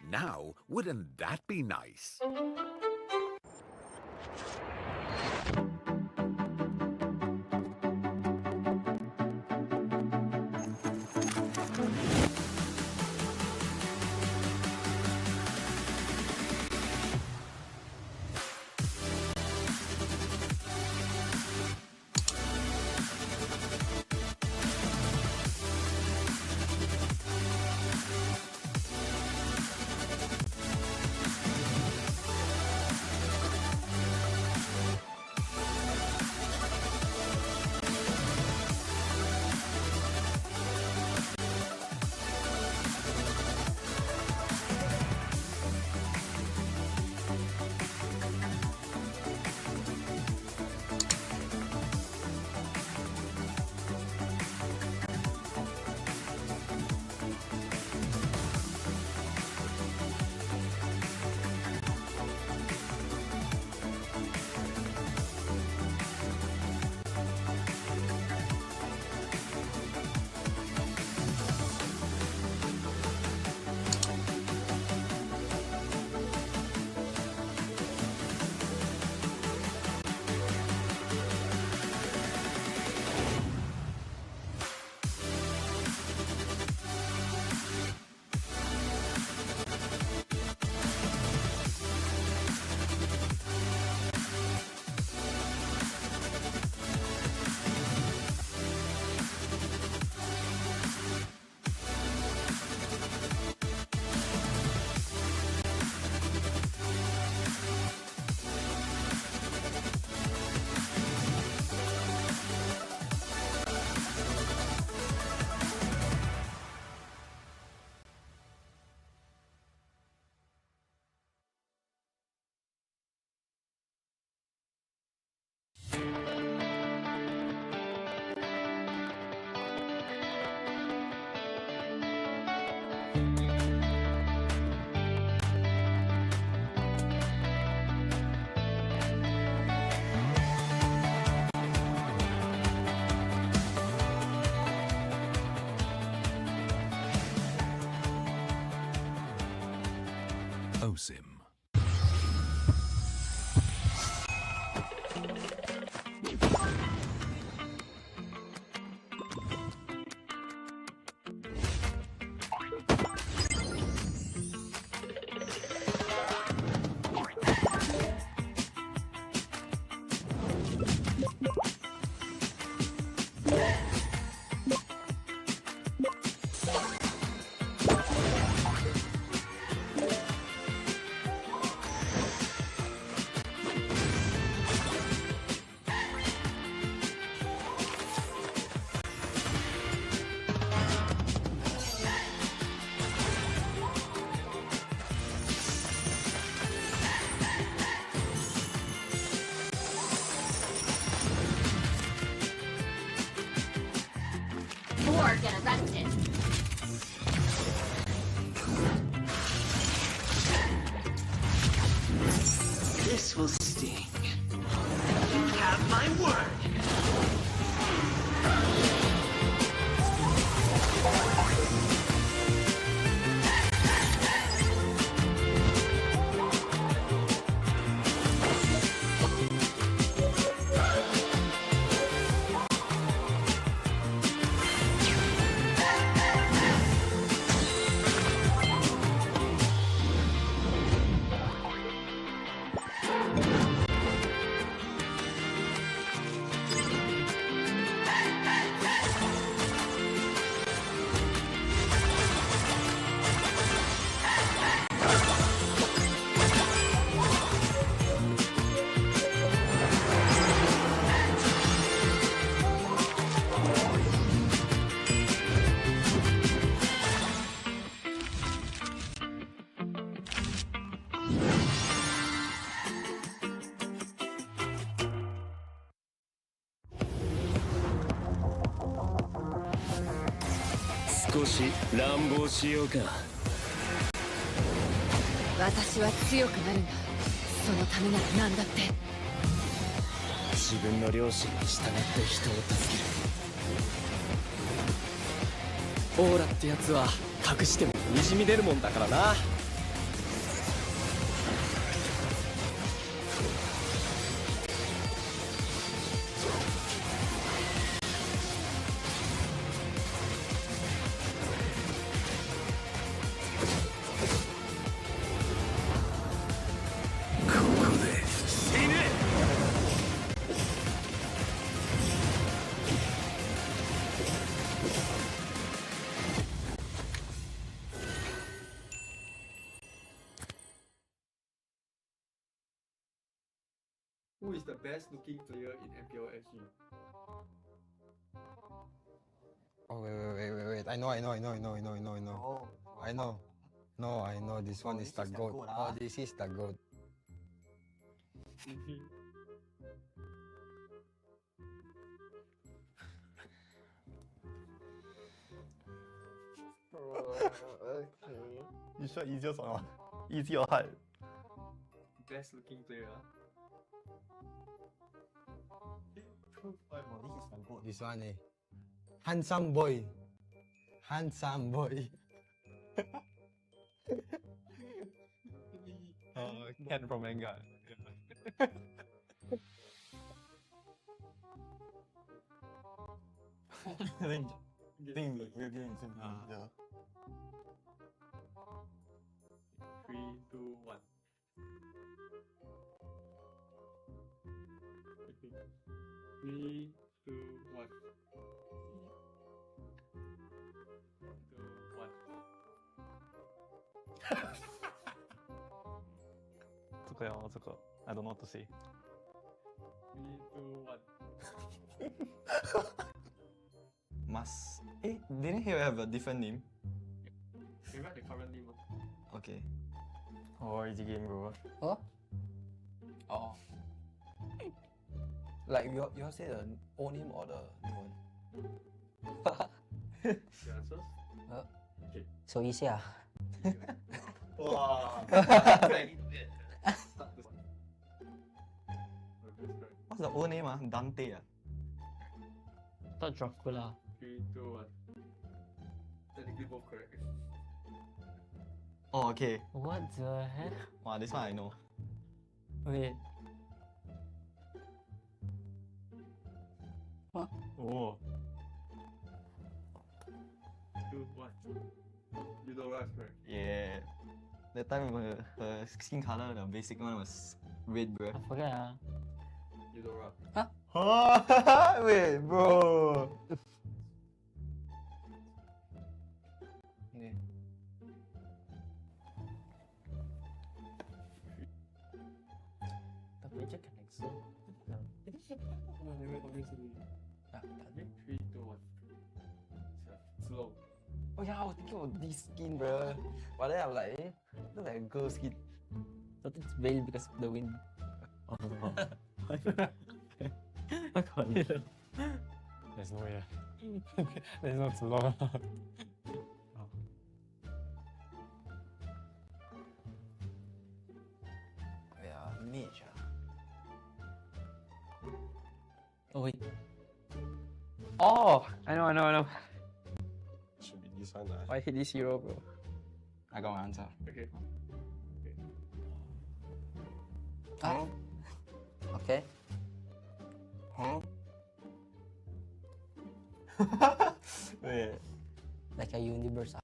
Now, wouldn't that be nice? OSIM. Or get arrested. This will sting. You have my word.オーラってやつは隠してもにじみ出るもんだからな。Who is the best looking player in MPL SG? Oh, wait. I know. I know. No, I know this one is the goat. Oh, this is the goat. Okay. You sure easiest or not? Easy or hard? Best looking player. This one eh. Handsome boy. Handsome boy. Ken from Vanguard. I think we're getting same time. Yeah. 3, 2, 1. Okay. 3, 2, 1. 这个呀，这个 I don't know what to say. 3, 2, 1. Must. Didn't he have a different name? You write the current name. Okay. Oh, easy game, bro. Huh? Oh. Like you all say the old name or the new one? The answers? Okay. So easy ah. Wow. What's the old name ah? Dante ah? Thought Dracula. 3, 2, 1. Technically both correct. Oh, okay. What the heck? Wow, this one I know. Wait. Oh. Dude, what? You know that's correct. Yeah. That time her skin color, the basic one was red, bro. I forgot. You know rough. Huh? Wait, bro. Tapi aja connect so. Three, two, one. Slow. Oh yeah, I was thinking of this skin, bro. But then I'm like, look like a girl skin. Thought it's veiled because of the wind. There's no way. There's not too long. Yeah, mage. Oh wait. Oh, I know. Should be this one. I hate this hero, bro. I got my answer. Okay. Ah. Okay. Huh? Wait. Like a universe.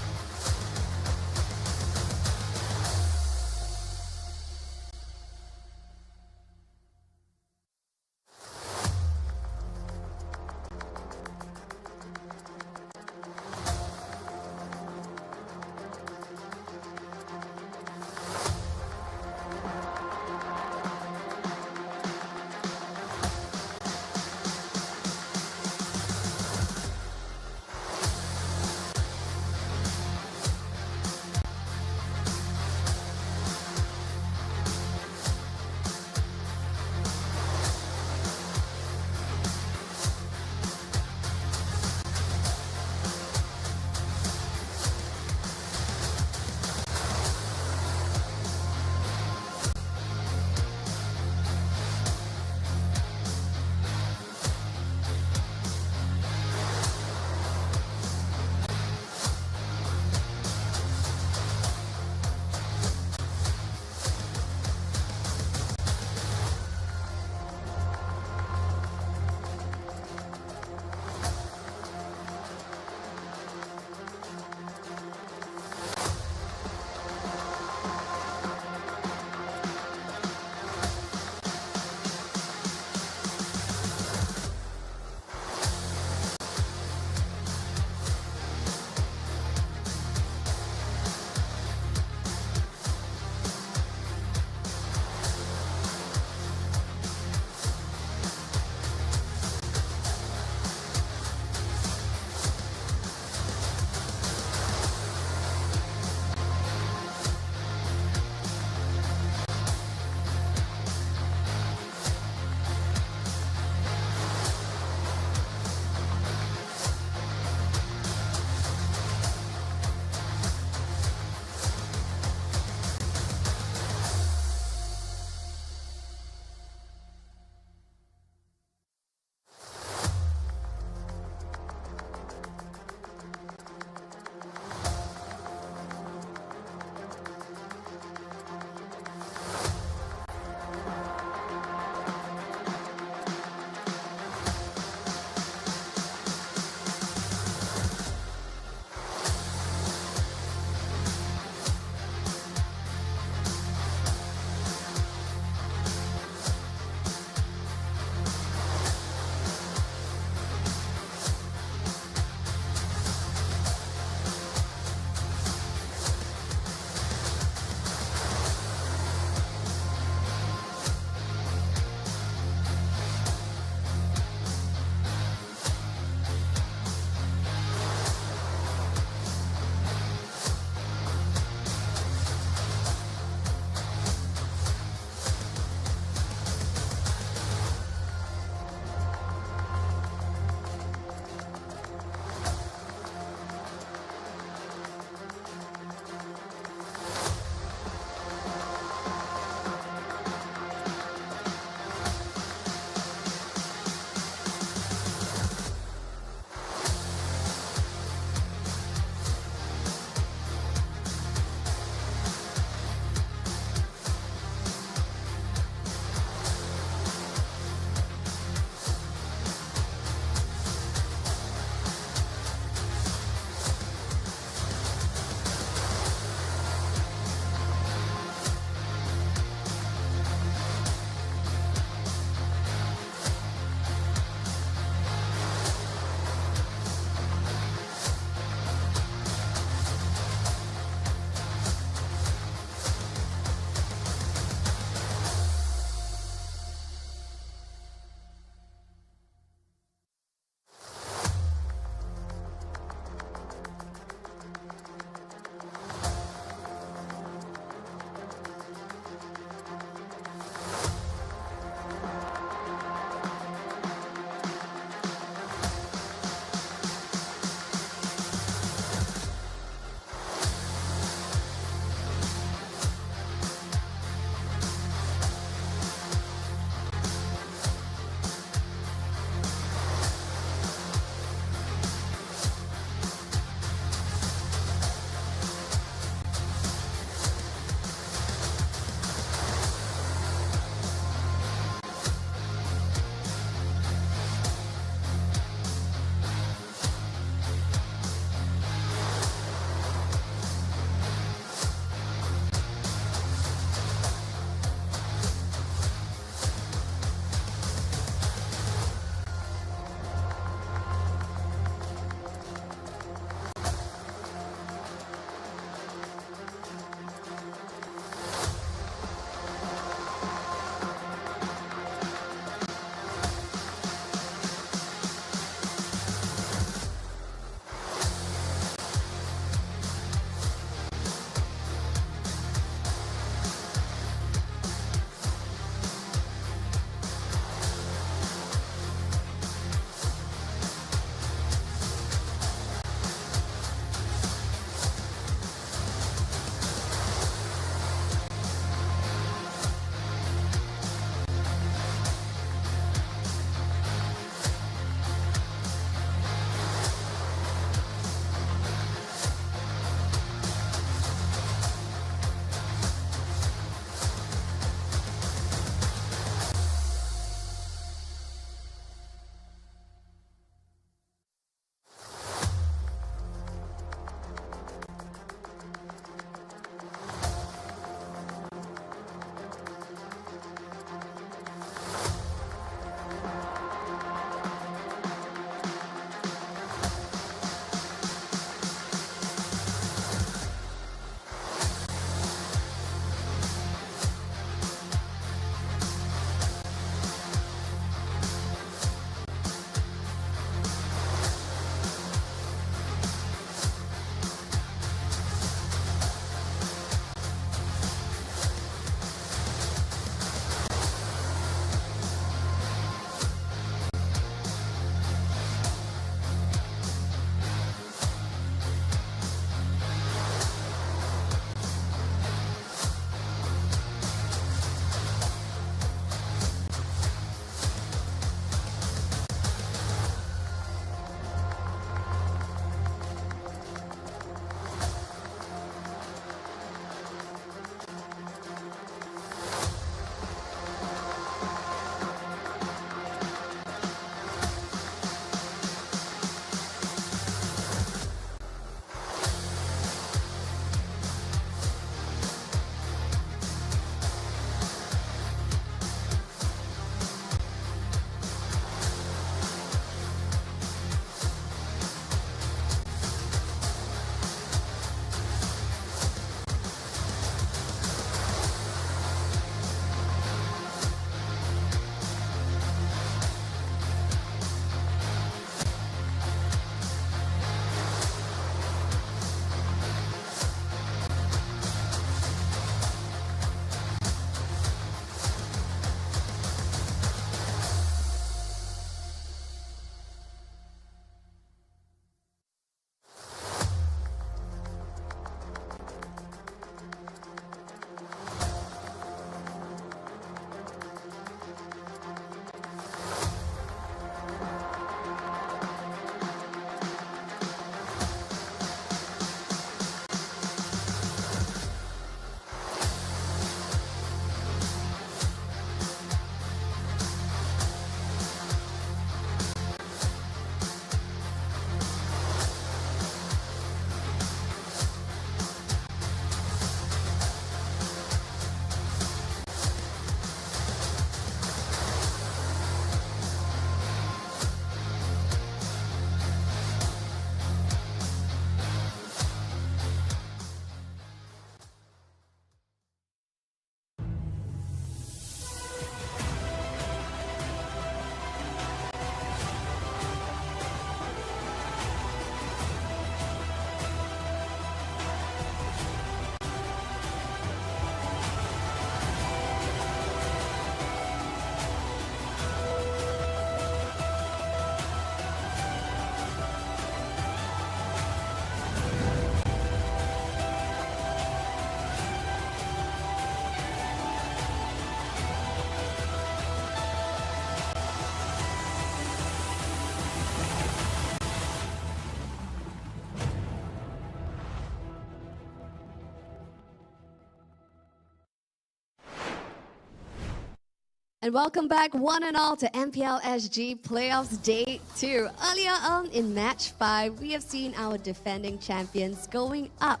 And welcome back, one and all, to MPL SG Playoffs Day 2. Earlier on in Match 5, we have seen our defending champions going up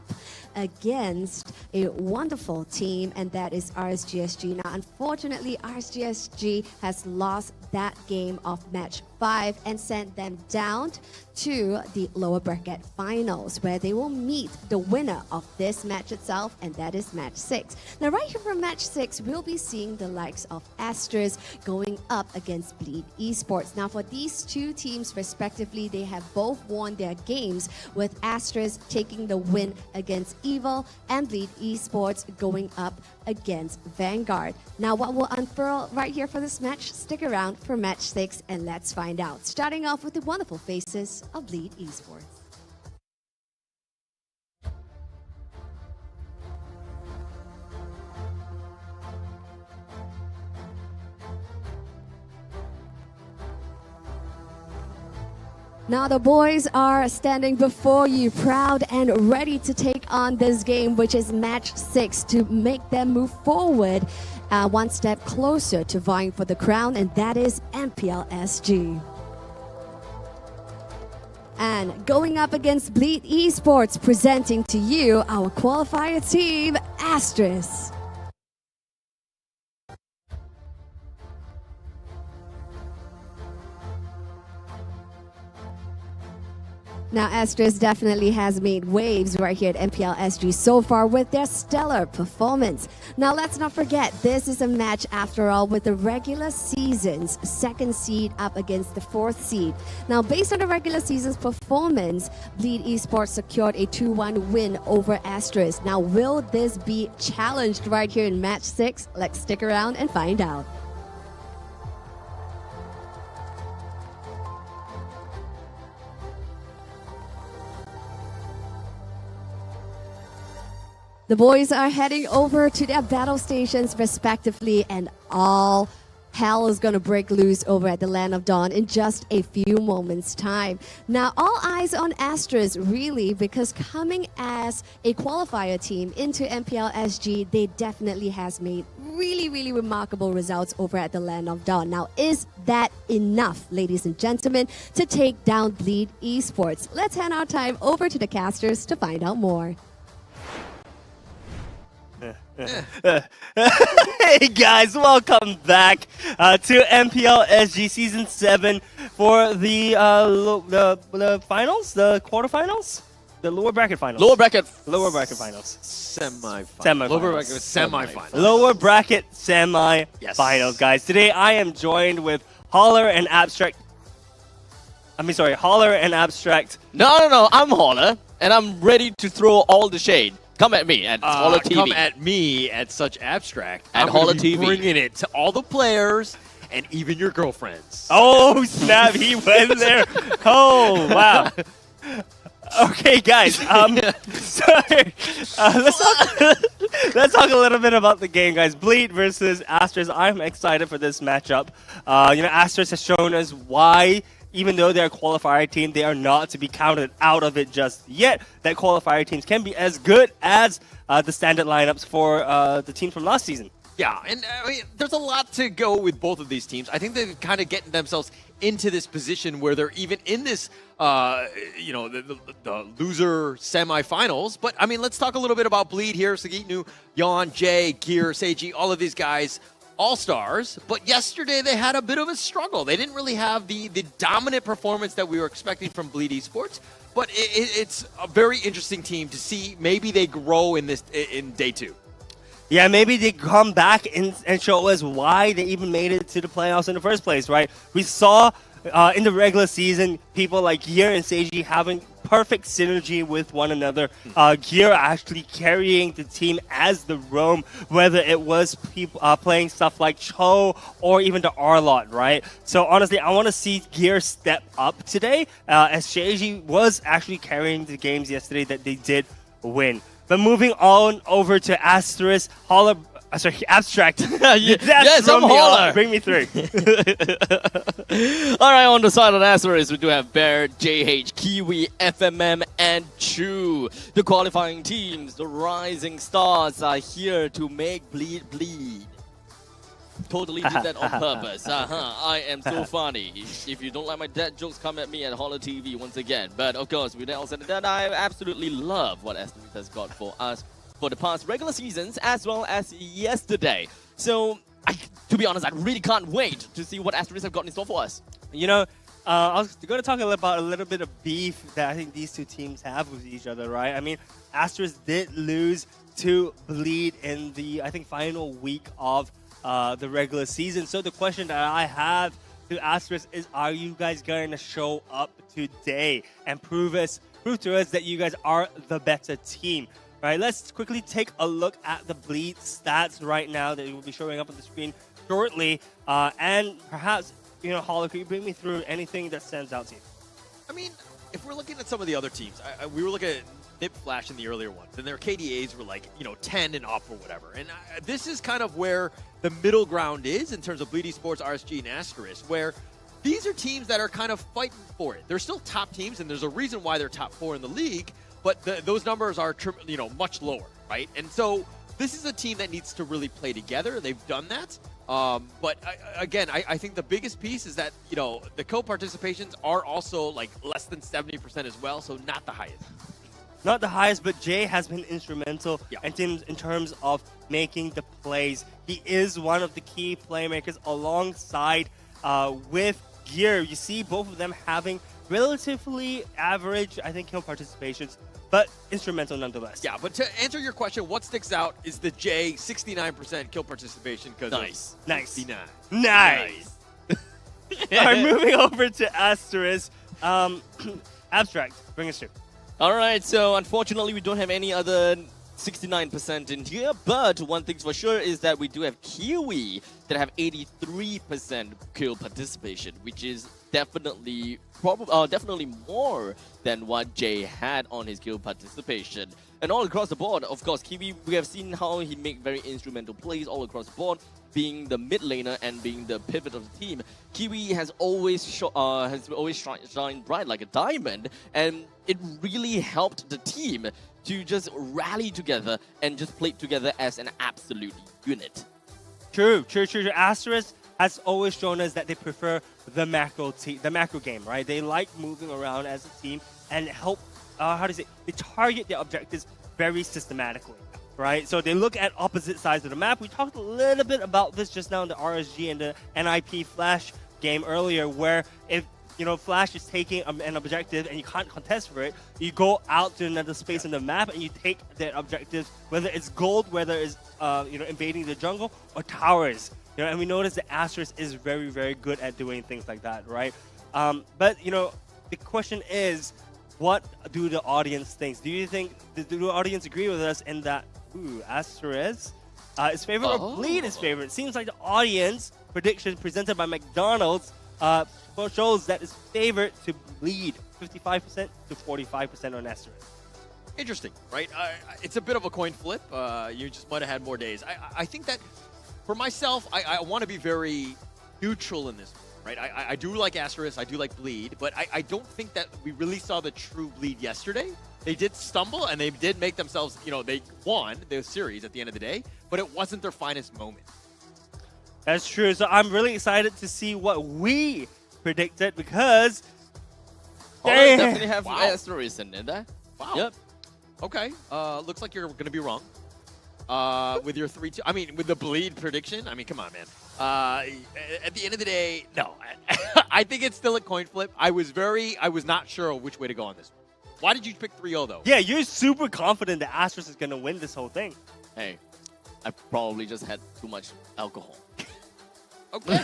against a wonderful team, and that is RSGSG. Now, unfortunately, RSGSG has lost that game of Match 5 and sent them down to the lower bracket finals, where they will meet the winner of this match itself, and that is Match 6. Now, right here for Match 6, we'll be seeing the likes of Asteris going up against Bleed Esports. Now, for these two teams, respectively, they have both won their games, with Asteris taking the win against Evil and Bleed Esports going up against Vanguard. Now, what will unfurl right here for this match? Stick around for Match 6 and let's find out. Starting off with the wonderful faces of Bleed Esports. Now the boys are standing before you, proud and ready to take on this game, which is Match 6, to make them move forward one step closer to vying for the crown, and that is MPL SG. And going up against Bleed Esports, presenting to you our qualifier team, Asteris. Now, Asteris definitely has made waves right here at MPL SG so far with their stellar performance. Now, let's not forget, this is a match, after all, with the regular season's second seed up against the fourth seed. Now, based on the regular season's performance, Bleed Esports secured a 2-1 win over Asteris. Now, will this be challenged right here in Match 6? Let's stick around and find out. The boys are heading over to their battle stations respectively, and all hell is going to break loose over at the Land of Dawn in just a few moments' time. Now, all eyes on Asteris, really, because coming as a qualifier team into MPL SG, they definitely has made really remarkable results over at the Land of Dawn. Now, is that enough, ladies and gentlemen, to take down Bleed Esports? Let's hand our time over to the casters to find out more. Hey guys, welcome back to MPL SG Season 7 for the finals, the quarterfinals, the lower bracket finals. Lower bracket finals. Semi-finals. Lower bracket semi-finals. Lower bracket semi-finals, guys. Today I am joined with Holler and Abstract. Holler and Abstract. No, I'm Holler, and I'm ready to throw all the shade. Come at me at Holler TV. Come at me at Such Abstract. At Holler TV. Bringing it to all the players and even your girlfriends. Oh snap! He went there. Oh wow. Okay, guys. Sorry. Let's talk a little bit about the game, guys. Bleed versus Asteris. I'm excited for this matchup. Asteris has shown us why, even though they're a qualifier team, they are not to be counted out of it just yet. That qualifier teams can be as good as the standard lineups for the teams from last season. Yeah, and there's a lot to go with both of these teams. I think they're kind of getting themselves into this position where they're even in this, the loser semifinals. But, I mean, let's talk a little bit about Bleed here. Sagitnu, Yon, Jay, Gear, Seiji, all of these guys, all-stars. But yesterday they had a bit of a struggle. They didn't really have the dominant performance that we were expecting from Bleed Esports. But it's a very interesting team to see. Maybe they grow in day 2. Yeah, maybe they come back and show us why they even made it to the playoffs in the first place, right? We saw in the regular season people like Gear and Seiji having perfect synergy with one another. Gear actually carrying the team as the roam, whether it was people playing stuff like Cho or even the R-Lot, right? So honestly, I want to see Gear step up today, as Seiji was actually carrying the games yesterday that they did win. But moving on over to Asteris, Abstract. Yes, I'm Holler. Bring me through. All right, on the side of Asteris, we do have Bear, JH, Kiwi, FMM, and Chu. The qualifying teams, the rising stars, are here to make Bleed bleed. totally did that on purpose. I am so funny. If you don't like my dad jokes, come at me at Holler TV once again. But of course, with that all said and done, I absolutely love what Asteris has got for us for the past regular seasons as well as yesterday. So, to be honest, I really can't wait to see what Asteris have got in store for us. You know, I was going to talk about a little bit of beef that I think these two teams have with each other, right? I mean, Asteris did lose to Bleed in the, I think, final week of the regular season. So the question that I have to Asteris is, are you guys going to show up today and prove to us that you guys are the better team? Right, let's quickly take a look at the Bleed stats right now that will be showing up on the screen shortly. And perhaps, you know, Holler, could you bring me through anything that stands out to you? I mean, if we're looking at some of the other teams, we were looking at Nip Flash in the earlier ones, and their KDAs were like, 10 and up or whatever. And this is kind of where the middle ground is in terms of Bleed Esports, RSG, and Asteris, where these are teams that are kind of fighting for it. They're still top teams, and there's a reason why they're top 4 in the league, but those numbers are, much lower, right? And so this is a team that needs to really play together. They've done that. But again, I think the biggest piece is that, the co-participations are also like less than 70% as well, so not the highest. Not the highest, but Jay has been instrumental in terms of making the plays. He is one of the key playmakers alongside with Gear. You see both of them having relatively average, I think, kill participations, but instrumental nonetheless. Yeah, but to answer your question, what sticks out is the J 69% kill participation. Nice. 69. Nice. All right, moving over to Asteris. Abstract, bring us through. All right, so unfortunately, we don't have any other 69% in here, but one thing's for sure is that we do have Kiwi that have 83% kill participation, which is definitely definitely more than what Jay had on his kill participation. And all across the board, of course, Kiwi, we have seen how he make very instrumental plays all across the board, being the mid laner and being the pivot of the team. Kiwi has always shined bright like a diamond, and it really helped the team to just rally together and just play together as an absolute unit. True. Asteris has always shown us that they prefer the macro game, right? They like moving around as a team and help, they target their objectives very systematically, right? So they look at opposite sides of the map. We talked a little bit about this just now in the RSG and the NIP Flash game earlier, where if Flash is taking an objective and you can't contest for it, you go out to another space in the map and you take that objective, whether it's gold, whether it's invading the jungle or towers. And we notice that Asteris is very, very good at doing things like that, right? But the question is, what do the audience think? Do you think do the audience agree with us in that Asteris is favorite or Bleed is favorite? Seems like the audience prediction presented by McDonald's shows that it's favored to Bleed 55% to 45% on Asteris. Interesting, right? It's a bit of a coin flip. You just might have had more days. I think that for myself, I want to be very neutral in this, right? I do like Asteris, I do like Bleed, but I don't think that we really saw the true Bleed yesterday. They did stumble, and they did make themselves, they won the series at the end of the day, but it wasn't their finest moment. That's true. So I'm really excited to see what we predicted, because they definitely have Asteris in there. Wow. Yep. Okay. Looks like you're going to be wrong. With your 3-2, I mean, with the Bleed prediction, I mean, come on, man. At the end of the day, no. I think it's still a coin flip. I was not sure which way to go on this one. Why did you pick 3-0, though? Yeah, you're super confident that Asteris is going to win this whole thing. Hey, I probably just had too much alcohol. Okay.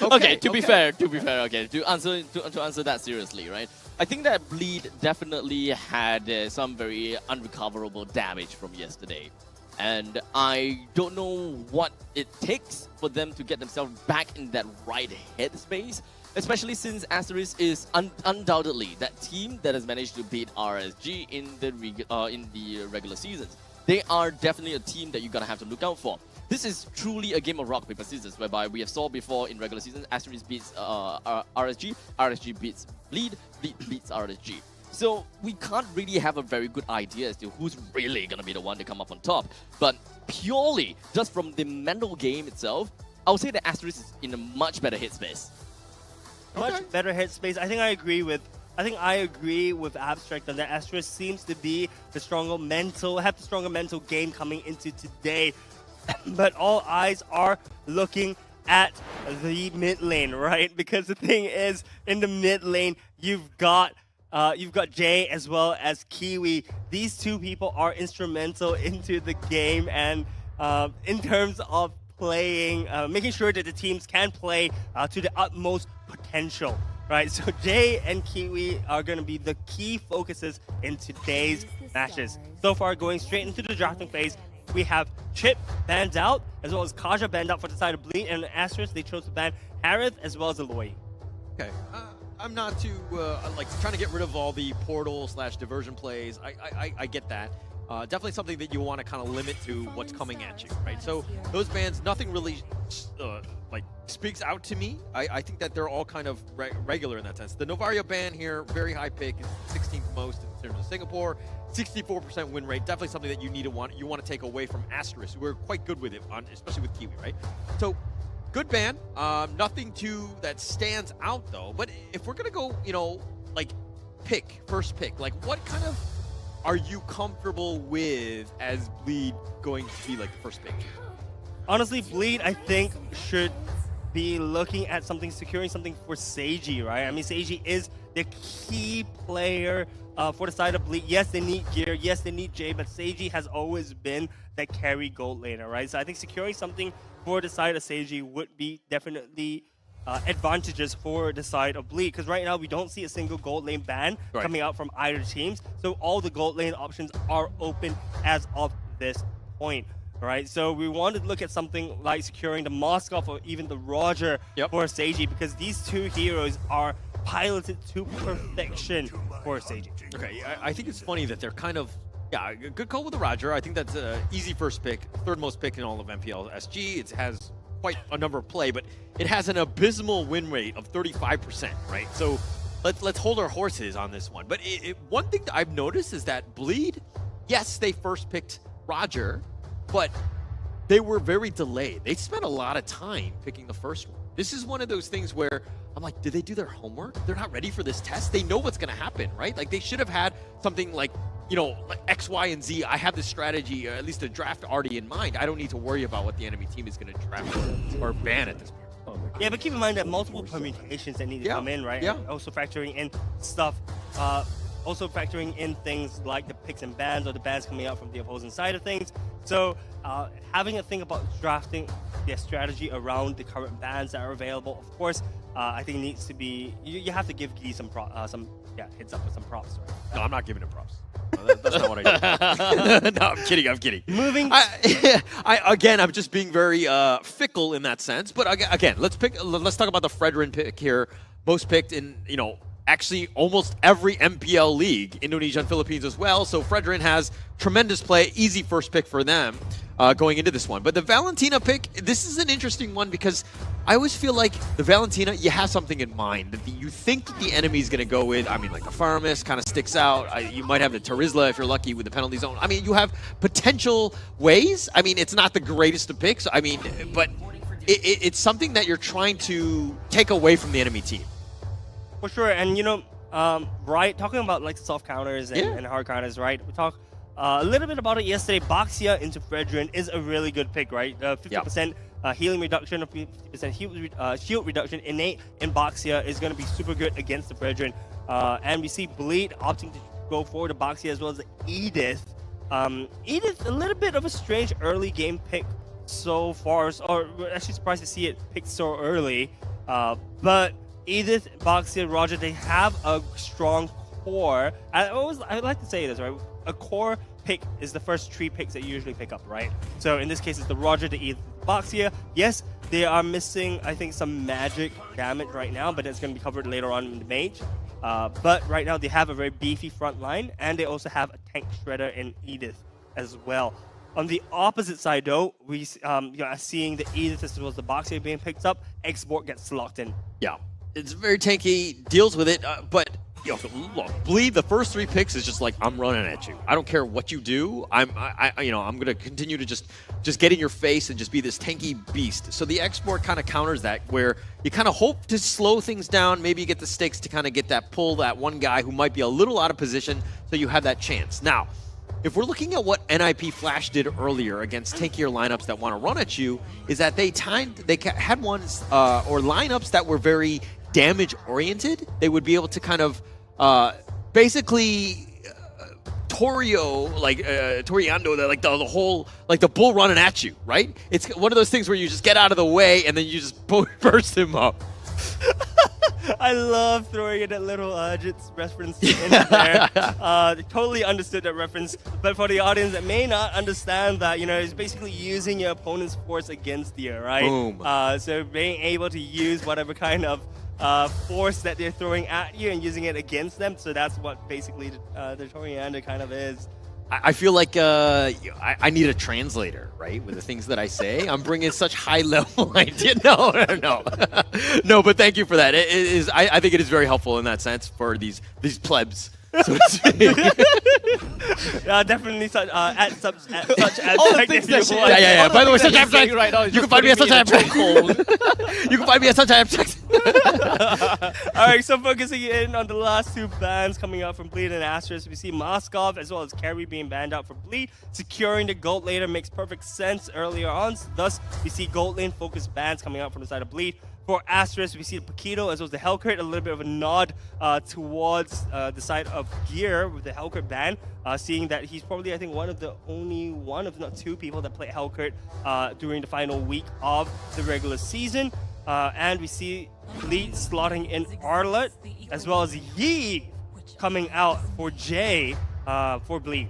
Okay, to be fair, okay, to answer that seriously, right? I think that Bleed definitely had some very unrecoverable damage from yesterday. And I don't know what it takes for them to get themselves back in that right headspace, especially since Asteris is undoubtedly that team that has managed to beat RSG in the regular seasons. They are definitely a team that you're going to have to look out for. This is truly a game of rock, paper, scissors, whereby we have saw before in regular season, Asteris beats RSG, RSG beats Bleed, Bleed beats RSG. So we can't really have a very good idea as to who's really going to be the one to come up on top. But purely just from the mental game itself, I would say that Asteris is in a much better headspace. Much better headspace. I think I agree with Abstract on that. Asteris seems to be the stronger mental game coming into today. But all eyes are looking at the mid lane, right? Because the thing is, in the mid lane, you've got Jay as well as Kiwi. These two people are instrumental into the game, and in terms of playing, making sure that the teams can play to the utmost potential, right? So Jay and Kiwi are going to be the key focuses in today's matches. So far, going straight into the drafting phase, we have Chip banned out, as well as Kaja banned out for the side of Bleed, and Asteris, they chose to ban Harith as well as Aloy. Okay, I'm not too like trying to get rid of all the portal/diversion plays. I get that. Definitely something that you want to kind of limit to what's coming at you, right? So those bans, nothing really like speaks out to me. I think that they're all kind of regular in that sense. The Novaria ban here, very high pick, 16th most in terms of Singapore, 64% win rate. Definitely something that you want to take away from Asteris, who are quite good with it, especially with Kiwi, right? So good ban. Nothing that stands out though. But if we're gonna go, like first pick, like what kind of are you comfortable with as Bleed going to be like the first pick? Honestly, Bleed, I think, should be looking at securing something for Seiji, right? I mean, Seiji is the key player for the side of Bleed. Yes, they need gear. Yes, they need Jay, but Seiji has always been that carry gold laner, right? So I think securing something for the side of Seiji would be definitely advantages for the side of Bleed, because right now we don't see a single gold lane ban coming out from either teams, so all the gold lane options are open as of this point, right? So we wanted to look at something like securing the Moskov or even the Roger for Seiji, because these two heroes are piloted to perfection for Seiji. Okay, I think it's funny that they're kind of, a good call with the Roger. I think that's an easy first pick, third most pick in all of MPL SG. It has quite a number of play, but it has an abysmal win rate of 35%, right? So let's hold our horses on this one. But one thing that I've noticed is that Bleed, yes, they first picked Roger, but they were very delayed. They spent a lot of time picking the first one. This is one of those things where I'm like, did they do their homework? They're not ready for this test. They know what's going to happen, right? Like they should have had something like, like X, Y, and Z. I have this strategy, or at least a draft already in mind. I don't need to worry about what the enemy team is going to draft or ban at this point. Yeah, but keep in mind that multiple permutations that need to come in, right? Yeah. And also factoring in stuff, also factoring in things like the picks and bans or the bans coming out from the opposing side of things. So having a think about drafting their strategy around the current bans that are available, of course, I think needs to be, you have to give Gee some heads up with some props, right? No, I'm not giving him props. No, that's not what I do. No, I'm kidding. Moving. Again, I'm just being very fickle in that sense. But again, let's talk about the Fredrin pick here. Most picked in, actually almost every MPL league, Indonesia and Philippines as well. So Fredrin has tremendous play, easy first pick for them going into this one. But the Valentina pick, this is an interesting one because I always feel like the Valentina, you have something in mind that you think that the enemy is going to go with. I mean, like the Farmus kind of sticks out. You might have the Tarizla if you're lucky with the penalty zone. I mean, you have potential ways. I mean, it's not the greatest of picks. I mean, but it's something that you're trying to take away from the enemy team. For sure, and right, talking about like soft counters and hard counters, right? We talked a little bit about it yesterday. Baxia into Fredrin is a really good pick, right? 50% healing reduction, 50% shield reduction innate in Baxia is going to be super good against the Fredrin. And we see Bleed opting to go for the Baxia as well as the Edith. Edith, a little bit of a strange early game pick so far, or actually surprised to see it picked so early. But Edith, Baxia, Roger, they have a strong core. I like to say this, right? A core pick is the first 3 picks that you usually pick up, right? So in this case, it's the Roger, the Edith, the Baxia. Yes, they are missing, I think, some magic damage right now, but it's going to be covered later on in the mage. But right now, they have a very beefy front line, and they also have a tank shredder in Edith as well. On the opposite side, though, we are seeing the Edith as well as the Baxia being picked up. Export gets locked in. Yeah. It's very tanky, deals with it, but Yo, look, Bleed, the first 3 picks is just like, I'm running at you. I don't care what you do. I'm gonna continue to just get in your face and just be this tanky beast. So the export kind of counters that, where you kind of hope to slow things down. Maybe you get the sticks to kind of get that pull, that one guy who might be a little out of position, so you have that chance. Now, if we're looking at what NIP Flash did earlier against tankier lineups that want to run at you, is that they had ones or lineups that were very damage oriented. They would be able to kind of basically Toriando, the whole, like the bull running at you, right? It's one of those things where you just get out of the way and then you just burst him up. I love throwing in that little Jits reference in there. Totally understood that reference, but for the audience that may not understand that, it's basically using your opponent's force against you, right? Boom. So being able to use whatever kind of force that they're throwing at you and using it against them. So that's what basically the Toriander kind of is. I feel like I need a translator, right? With the things that I say, I'm bringing such high level idea. No. No, but thank you for that. It is. I think it is very helpful in that sense for these plebs. So to speak. Definitely such such All the things that yeah. By the way, such abstract. Right now, you can find me at such abstract. You can find me at such abstract. All right, so focusing in on the last 2 bans coming out from Bleed and Asteris, we see Moskov as well as Carry being banned out for Bleed. Securing the gold laner makes perfect sense earlier on. Thus, we see gold lane focused bans coming out from the side of Bleed. For Asteris, we see the Paquito as well as the Hellcurt, a little bit of a nod towards the side of Gear with the Hellcurt ban, seeing that he's probably, I think, one of the only one, if not 2 people that play Hellcurt during the final week of the regular season. And we see Bleed slotting in Arlet, as well as Yi coming out for Jay for Bleed.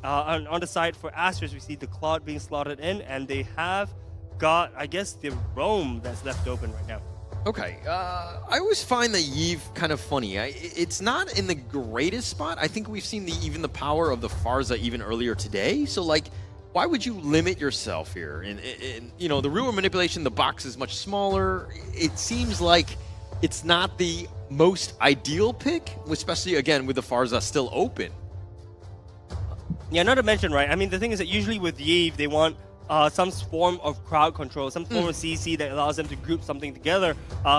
On the side for Asteris, we see the Claude being slotted in, and they have got, I guess, the Roam that's left open right now. Okay, I always find that Yve kind of funny. It's not in the greatest spot. I think we've seen even the power of the Farza even earlier today. So, like, why would you limit yourself here? In the real manipulation, the box is much smaller. It seems like it's not the most ideal pick, especially, again, with the Farza still open. Yeah, not to mention, right? I mean, the thing is that usually with Yve, they want some form of crowd control, some form of CC that allows them to group something together.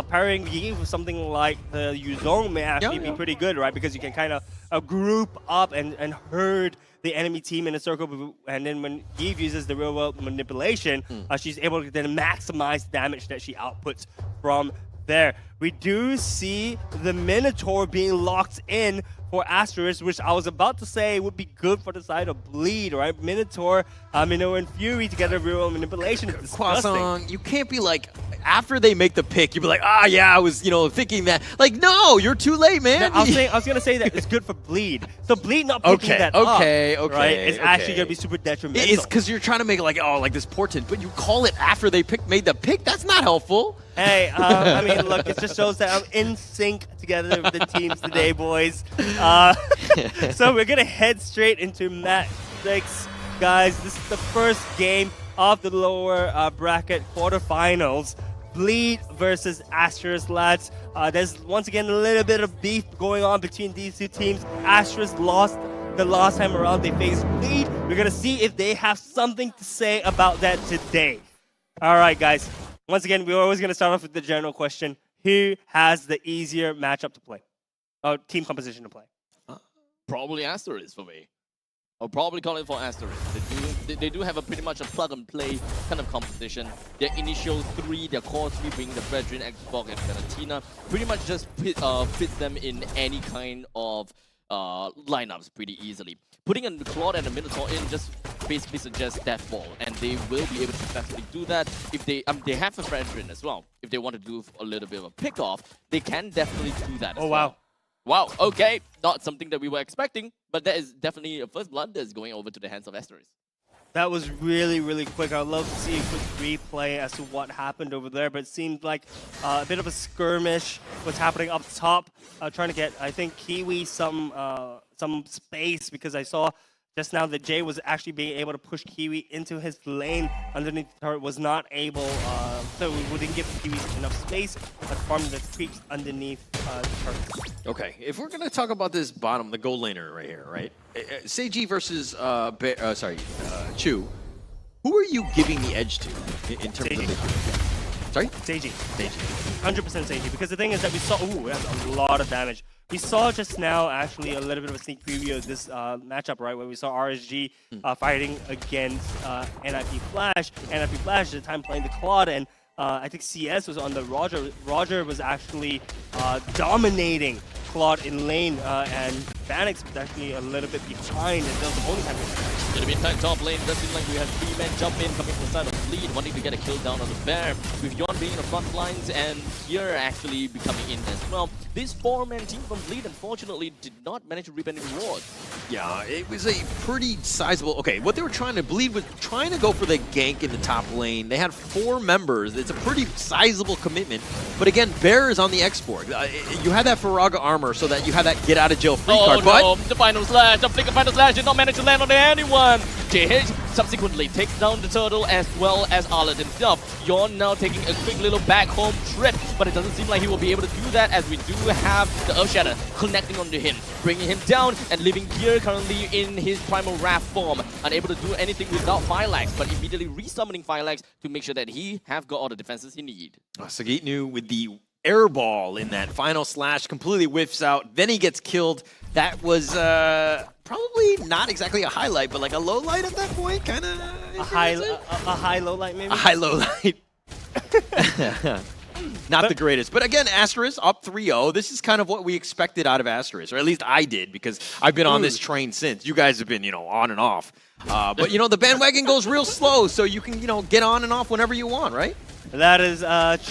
Pairing Yi with something like the Yuzong may actually be pretty good, right? Because you can kind of group up and herd the enemy team in a circle, and then when Yi uses the real world manipulation, she's able to then maximize the damage that she outputs from there. We do see the Minotaur being locked in for Asteris, which I was about to say would be good for the side of Bleed, right? Minotaur, Minnow, and Fury together, real manipulation is disgusting. Croissant, you can't be like, after they make the pick, you'd be like, I was, thinking that. Like, no, you're too late, man. No, I was gonna say that it's good for Bleed. So Bleed not picking that up, right? It's actually gonna be super detrimental. It's because you're trying to make it like this portent, but you call it after they made the pick. That's not helpful. Hey, I mean, look, it just shows that I'm in sync together with the teams today, boys. So we're gonna head straight into match 6, guys. This is the first game of the lower bracket quarterfinals. Bleed versus Asteris, lads. There's once again a little bit of beef going on between these 2 teams. Asteris lost the last time around they faced Bleed. We're gonna see if they have something to say about that today. All right, guys. Once again, we're always gonna start off with the general question: who has the easier matchup to play, or team composition to play? Probably Asteris for me. I'll probably call it for Asteris. They do have a pretty much a plug-and-play kind of composition. Their initial 3, their core 3 being the Brethren, Xbox, and Venatina, pretty much just fits them in any kind of lineups pretty easily. Putting a Claude and a Minotaur in just basically suggests deathball, and they will be able to successfully do that if they have a Brethren as well. If they want to do a little bit of a pick-off, they can definitely do that as well. Wow, okay, not something that we were expecting, but that is definitely a first blood that's going over to the hands of Asteris. That was really, really quick. I'd love to see a quick replay as to what happened over there, but it seemed like a bit of a skirmish was happening up top, trying to get, I think, Kiwi some space, because I saw just now that Jay was actually being able to push Kiwi into his lane underneath the turret, was not able, so we wouldn't give Kiwis enough space, but farming the creeps underneath the turret. Okay, if we're going to talk about this bottom, the gold laner right here, right? Seiji versus Chu, who are you giving the edge to in terms of the... Sorry? Seiji. 100% Seiji, because the thing is that we saw, that's a lot of damage. We saw just now actually a little bit of a sneak preview of this matchup, right, where we saw RSG fighting against NIP Flash. NIP Flash at the time playing the Claude, and I think CS was on the Roger. Roger was actually dominating Claude in lane, and Vanix was actually a little bit behind, and that was the only time. In the meantime, top lane does seem like we have 3 men jump in coming from the side of Bleed, wanting to get a kill down on the Bear, with Yon being in the front lines and here actually becoming in as well. This 4-man team from Bleed unfortunately did not manage to reap any rewards. Yeah, it was a pretty sizable... Okay, what they were trying to... Bleed was trying to go for the gank in the top lane. They had 4 members. It's a pretty sizable commitment. But again, Bear is on the export. You had that Faraga armor so that you had that get-out-of-jail-free card, no, the final slash, the flicker final slash did not manage to land on anyone. JH subsequently takes down the turtle as well as Arlet himself. Yon now taking a quick little back home trip, but it doesn't seem like he will be able to do that as we do have the Earthshatter connecting onto him, bringing him down and leaving Gear currently in his primal wrath form, unable to do anything without Phylax, but immediately resummoning Phylax to make sure that he have got all the defenses he need. Sagitnu with the air ball in that final slash completely whiffs out, then he gets killed. That was probably not exactly a highlight, but like a low light at that point, kind of. A high low light, maybe. A high low light. Not the greatest, but again, Asteris up 3-0. This is kind of what we expected out of Asteris, or at least I did, because I've been on this train since. You guys have been, on and off. But the bandwagon goes real slow, so you can, get on and off whenever you want, right? That is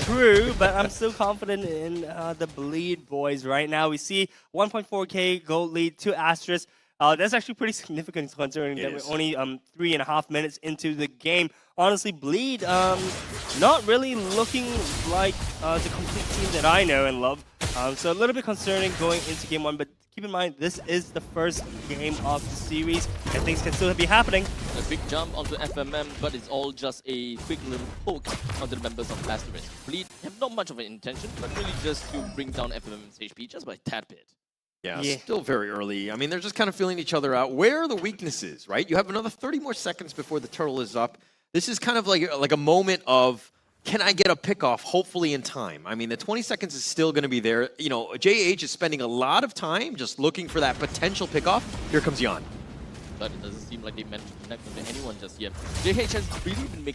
true, but I'm still confident in the Bleed boys right now. We see 1.4k gold lead to Asteris. That's actually pretty significant considering that we're only 3.5 minutes into the game. Honestly, Bleed not really looking like the complete team that I know and love. So a little bit concerning going into game 1, but keep in mind, this is the first game of the series, and things can still be happening. A big jump onto FMM, but it's all just a quick little poke onto the members of Asteris. Bleed have not much of an intention, but really just to bring down FMM's HP just by a tad bit. Yeah, still very early. I mean, they're just kind of feeling each other out. Where are the weaknesses, right? You have another 30 more seconds before the turtle is up. This is kind of like a moment of, can I get a pickoff, hopefully in time? I mean, the 20 seconds is still going to be there. JH is spending a lot of time just looking for that potential pickoff. Here comes Yon. But it doesn't seem like they managed to connect with anyone just yet. JH has really been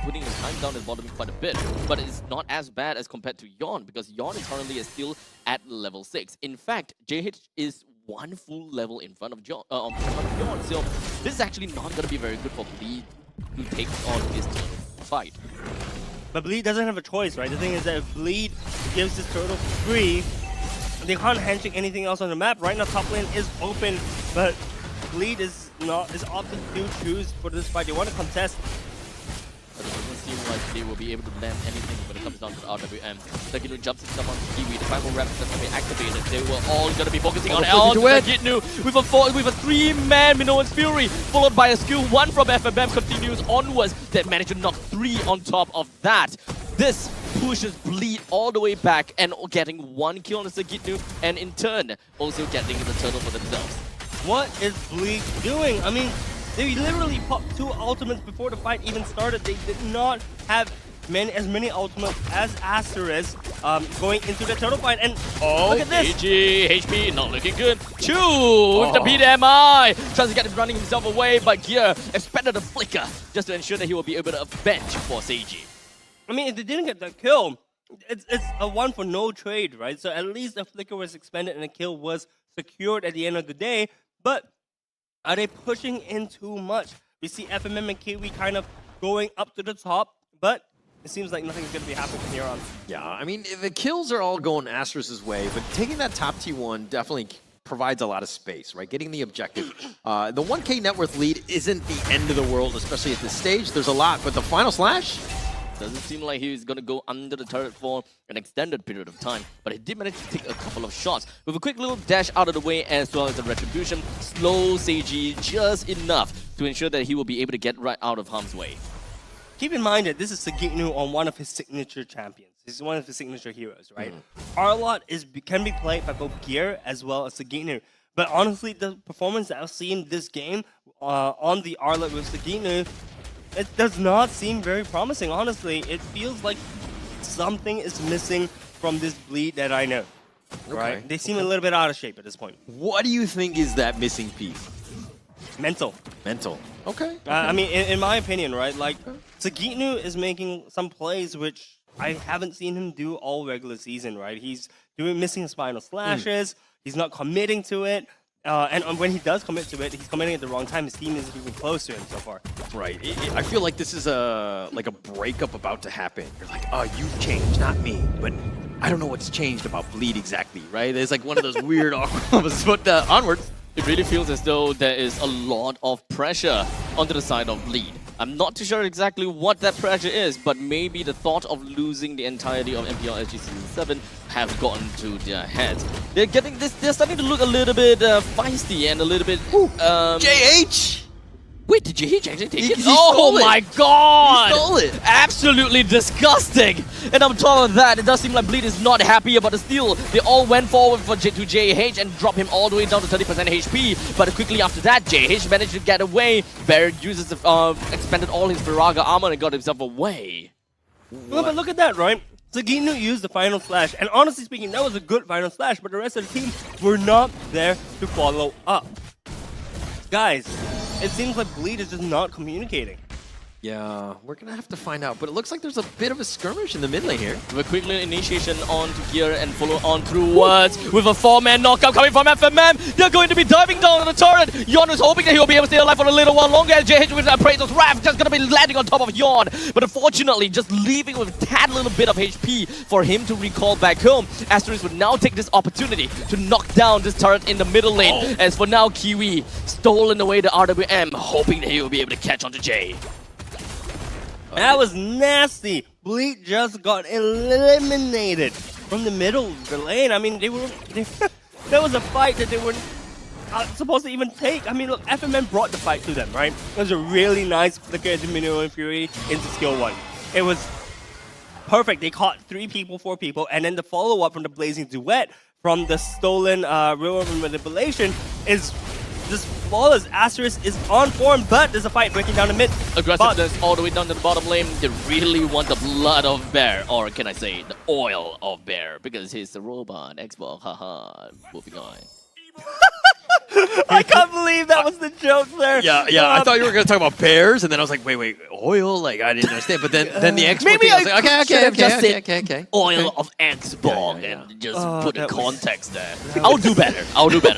putting his time down and bottoming quite a bit, but it's not as bad as compared to Yon, because Yon is currently still at level 6. In fact, JH is 1 full level in front of Yon. So this is actually not going to be very good for Bleed to take on this fight. But Bleed doesn't have a choice, right? The thing is that if Bleed gives this turtle free, they can't handshake anything else on the map. Right now, top lane is open, but Bleed is opting to choose for this fight. They want to contest. But it doesn't seem like they will be able to land anything when it comes down to the RWM. Sagitnu jumps in someone's Kiwi. The primal rep is going to be activated. They were all going to be focusing on Sagitnu with a 3-man Minoan's Fury, followed by a skill 1 from FMM continues onwards. That managed to knock 3 on top of that. This pushes Bleed all the way back and getting 1 kill on the Sagitnu, and in turn also getting the turtle for themselves. What is Bleed doing? I mean, they literally popped 2 ultimates before the fight even started. They did not have as many ultimates as Asteris going into the turtle fight. And look at this. GG, HP not looking good. Chu with the PDMI. Tries to get him running himself away, but Gear expected a flicker just to ensure that he will be able to avenge for Seiji. I mean, if they didn't get that kill, it's a 1 for no trade, right? So at least a flicker was expended and a kill was secured at the end of the day. But are they pushing in too much? We see FMM and Kiwi kind of going up to the top, but it seems like nothing's going to be happening from here on. Yeah, I mean, the kills are all going Asteris' way, but taking that top T1 definitely provides a lot of space, right? Getting the objective. The 1K net worth lead isn't the end of the world, especially at this stage. There's a lot, but the final slash, Doesn't seem like he's going to go under the turret for an extended period of time, but he did manage to take a couple of shots. With a quick little dash out of the way as well as a retribution, slow Seiji just enough to ensure that he will be able to get right out of harm's way. Keep in mind that this is Sagitnu on one of his signature champions. This is one of his signature heroes, right? Arlott can be played by both Gear as well as Sagitnu. But honestly, the performance that I've seen this game on the Arlott with Sagitnu, it does not seem very promising, honestly. It feels like something is missing from this Bleed that I know, right? They seem a little bit out of shape at this point. What do you think is that missing piece? Mental. Mental. Okay. I mean, in my opinion, right? Like, Sagitnu is making some plays which I haven't seen him do all regular season, right? He's missing his final slashes. He's not committing to it. And when he does commit to it, he's committing at the wrong time. His team isn't even close to him so far. Right. I feel like this is a breakup about to happen. You're like, oh, you've changed, not me. But I don't know what's changed about Bleed exactly, right? There's like one of those weird awkwardness. But onwards. It really feels as though there is a lot of pressure onto the side of Bleed. I'm not too sure exactly what that pressure is, but maybe the thought of losing the entirety of MPL SG Season 7 have gotten to their heads. They're getting this. They're starting to look a little bit feisty and a little bit. JH! Wait, did JH actually take it? He Oh stole it. my god! He stole it! Absolutely disgusting! And on top of that, it does seem like Bleed is not happy about the steal. They all went forward to JH and drop him all the way down to 30% HP. But quickly after that, JH managed to get away. Barrett uses expended all his Viraga armor and got himself away. Well, but look at that, right? Sagitnu used the final slash, and honestly speaking, that was a good final slash, but the rest of the team were not there to follow up. Guys, it seems like Bleed is just not communicating. Yeah, we're going to have to find out. But it looks like there's a bit of a skirmish in the mid lane here. With a quick little initiation onto Gear and follow on through words. With a 4-man knockout coming from FMM. They're going to be diving down on the turret. Yon is hoping that he'll be able to stay alive for a little while longer. As JH with Appraisal's Wrath just going to be landing on top of Yon. But unfortunately, just leaving with a tad little bit of HP for him to recall back home. Asteris would now take this opportunity to knock down this turret in the middle lane. As for now, Kiwi stolen away the RWM, hoping that he will be able to catch onto Jay. That was nasty. Bleed just got eliminated from the middle of the lane. I mean, that was a fight that they weren't supposed to even take. I mean, look, FMN brought the fight to them, right? It was a really nice flicker into Minnow and Fury into skill 1. It was perfect. They caught 3 people, 4 people, and then the follow-up from the Blazing Duet from the stolen Real Manipulation is just flawless. Asteris is on form, but there's a fight breaking down the mid. Aggressiveness all the way down to the bottom lane. They really want the blood of Bear, or can I say the oil of Bear, because he's the robot. Xbox, haha. Moving on. I can't believe that was the joke there. Yeah. I thought you were going to talk about bears, and then I was like, wait, oil? Like, I didn't understand. But then the Xbox maybe thing, I was like, okay. Oil of Xbox and just put the context there. I'll do better.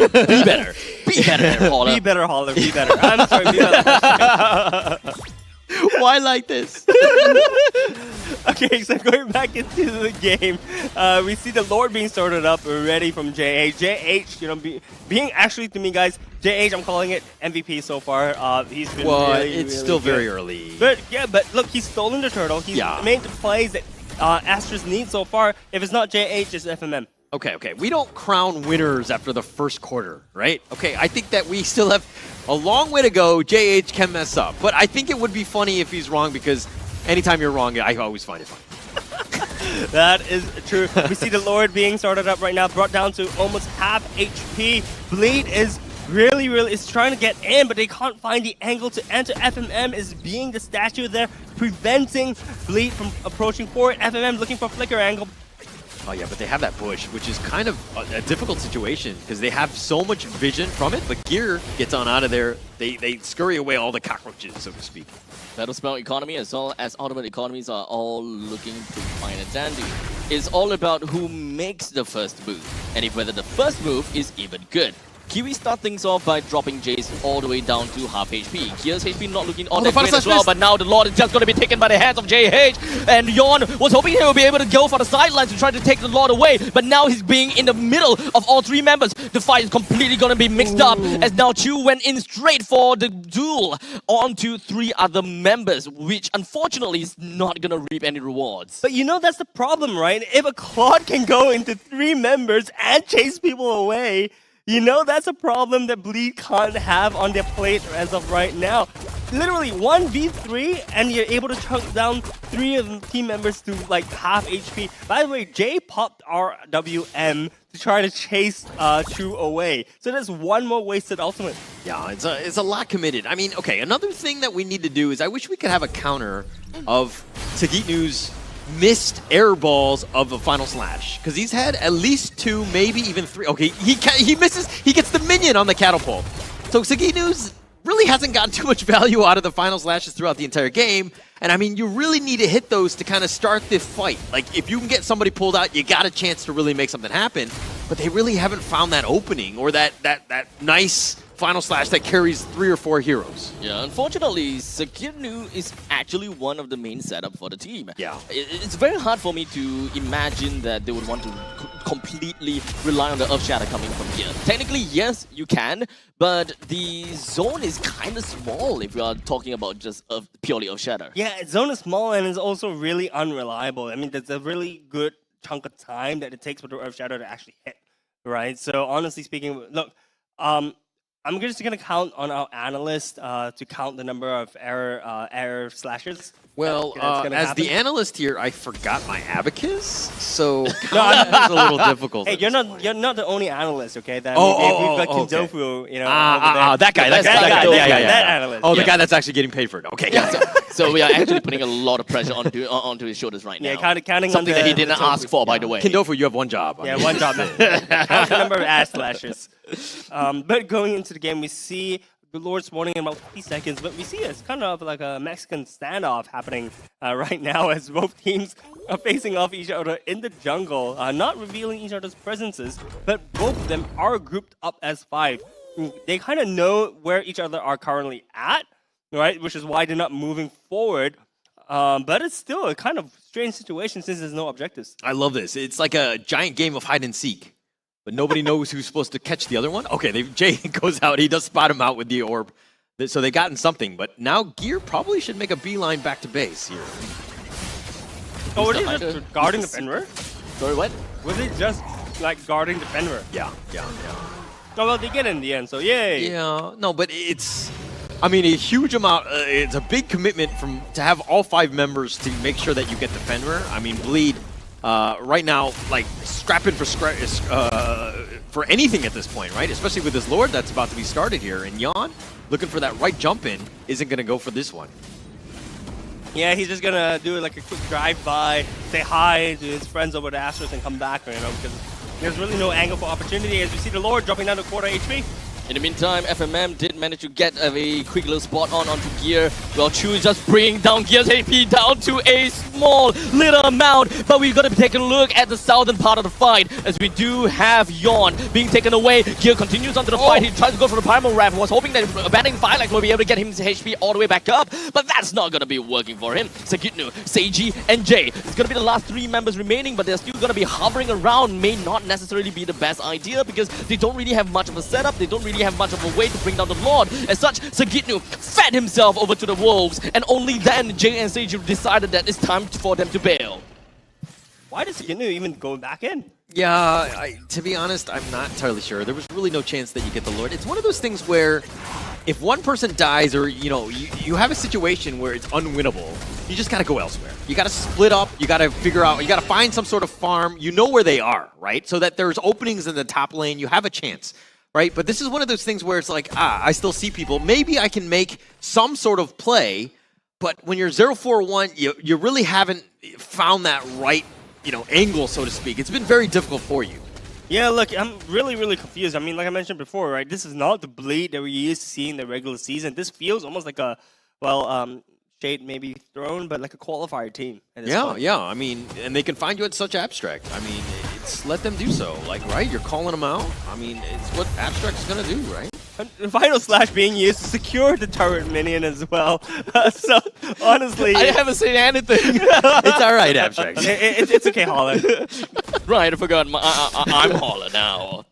Be better. Be better, Holler. Be better, Holler. Be better. I'm sorry, be better. Why like this? Okay, so going back into the game, we see the Lord being started up already from JH. JH, you know, being actually, to me, guys, JH, I'm calling it MVP so far. He's been it's still good. very early. But yeah, but look, he's stolen the turtle. He's made the plays that Asteris needs so far. If it's not JH, it's FMM. Okay. We don't crown winners after the first quarter, right? Okay, I think that we still have a long way to go. JH can mess up. But I think it would be funny if he's wrong, because anytime you're wrong, I always find it funny. That is true. We see the Lord being started up right now, brought down to almost half HP. Bleed is really is trying to get in, but they can't find the angle to enter. FMM is being the statue there, preventing Bleed from approaching forward. FMM looking for flicker angle. Oh yeah, but they have that push, which is kind of a difficult situation because they have so much vision from it, but Gear gets on out of there. They scurry away all the cockroaches, so to speak. Battle Spell economy as well as ultimate economies are all looking to find a dandy. It's all about who makes the first move, and if whether the first move is even good. Kiwi start things off by dropping Jace all the way down to half HP. Gear's HP not looking all the that great final as well, missed. but now the Lord is just going to be taken by the hands of JH. And Yon was hoping he would be able to go for the sidelines to try to take the Lord away, but now he's being in the middle of all three members. The fight is completely going to be mixed up, as now Chu went in straight for the duel onto three other members, which unfortunately is not going to reap any rewards. But you know that's the problem, right? If a Claude can go into three members and chase people away, you know that's a problem that Bleed can't have on their plate as of right now. Literally 1v3 and you're able to chunk down three of the team members to like half HP. By the way, Jay popped RWM to try to chase Chu away. So there's one more wasted ultimate. Yeah, it's a lot committed. I mean, okay, another thing that we need to do is I wish we could have a counter of Sagitnu's missed air balls of the final slash, because he's had at least 2, maybe even 3. Okay, he misses. He gets the minion on the catapult. So Sagitnu's really hasn't gotten too much value out of the final slashes throughout the entire game. And I mean, you really need to hit those to kind of start this fight. Like, if you can get somebody pulled out, you got a chance to really make something happen. But they really haven't found that opening or that nice final slash that carries 3 or 4 heroes. Yeah, unfortunately, Sagitnu is actually one of the main setup for the team. Yeah. It's very hard for me to imagine that they would want to completely rely on the Earth Shatter coming from here. Technically, yes, you can, but the zone is kind of small if you are talking about just purely Earth Shatter. Yeah, zone is small and it's also really unreliable. I mean, there's a really good chunk of time that it takes for the Earth Shatter to actually hit, right? So honestly speaking, look, I'm just going to count on our analyst to count the number of error slashes. Well, as happen. the analyst here, I forgot my abacus, so it's a little difficult. Hey, you're not the only analyst, okay? That Oh, we've got okay. Kinzofu, you know. that guy. That analyst. Oh, the guy that's actually getting paid for it. Okay. Yeah, so we are actually putting a lot of pressure onto his shoulders right now. Yeah, counting something on that he didn't ask for, by the way. Kindofu, you have one job. Yeah, one job. Count the number of ass slashes. But going into the game, we see the Lord spawning in about 50 seconds, but we see it's kind of like a Mexican standoff happening right now as both teams are facing off each other in the jungle, not revealing each other's presences, but both of them are grouped up as 5. They kind of know where each other are currently at, right? Which is why they're not moving forward. But it's still a kind of strange situation since there's no objectives. I love this. It's like a giant game of hide and seek. But nobody knows who's supposed to catch the other one. Okay, Jay goes out. He does spot him out with the orb. So they gotten something. But now Gear probably should make a beeline back to base here. Oh, were they just guarding the Fenrir? Sorry, what? Were they just like guarding the Fenrir? Yeah. Oh, well, they get in the end, so yay. Yeah, no, but it's... I mean, a huge amount. It's a big commitment to have all 5 members to make sure that you get the Fenrir. I mean, Bleed... right now, like, scrapping for anything at this point, right? Especially with this Lord that's about to be started here. And Yon, looking for that right jump in, isn't going to go for this one. Yeah, he's just going to do like a quick drive-by, say hi to his friends over at Asteris and come back, you know, because there's really no angle for opportunity as we see the Lord dropping down to quarter HP. In the meantime, FMM did manage to get a quick little spot onto Gear, while Chu is just bringing down Gear's HP down to a small little amount. But we've got to take a look at the southern part of the fight, as we do have Yon being taken away. Gear continues onto the fight. He tries to go for the Primal Wrath, was hoping that abandoning Firelight will be able to get him his HP all the way back up, but that's not going to be working for him. Sagitnu, Seiji, and Jay. It's going to be the last 3 members remaining, but they're still going to be hovering around. May not necessarily be the best idea, because they don't really have much of a setup. They don't really have much of a way to bring down the Lord. As such, Sagitnu fed himself over to the wolves, and only then Jay and Seiji decided that it's time for them to bail. Why does Sagitnu even go back in? Yeah, to be honest, I'm not entirely sure. There was really no chance that you get the Lord. It's one of those things where if one person dies, or you have a situation where it's unwinnable, you just gotta go elsewhere. You gotta split up, you gotta figure out, you gotta find some sort of farm, you know where they are, right? So that there's openings in the top lane, you have a chance. Right, but this is one of those things where it's like, I still see people. Maybe I can make some sort of play, but when you're 0-4-1, you really haven't found that right, angle, so to speak. It's been very difficult for you. Yeah, look, I'm really, really confused. I mean, like I mentioned before, right? This is not the Bleed that we used to see in the regular season. This feels almost like a, shade maybe thrown, but like a qualifier team. Yeah. I mean, and they can find you at such abstract. I mean, let them do so. Like, right? You're calling them out. I mean, it's what Abstract's gonna do, right? The final slash being used to secure the turret minion as well. So honestly, I haven't seen anything. It's all right, Abstract. It's okay, Holler. Right, I forgot. I'm Holler now.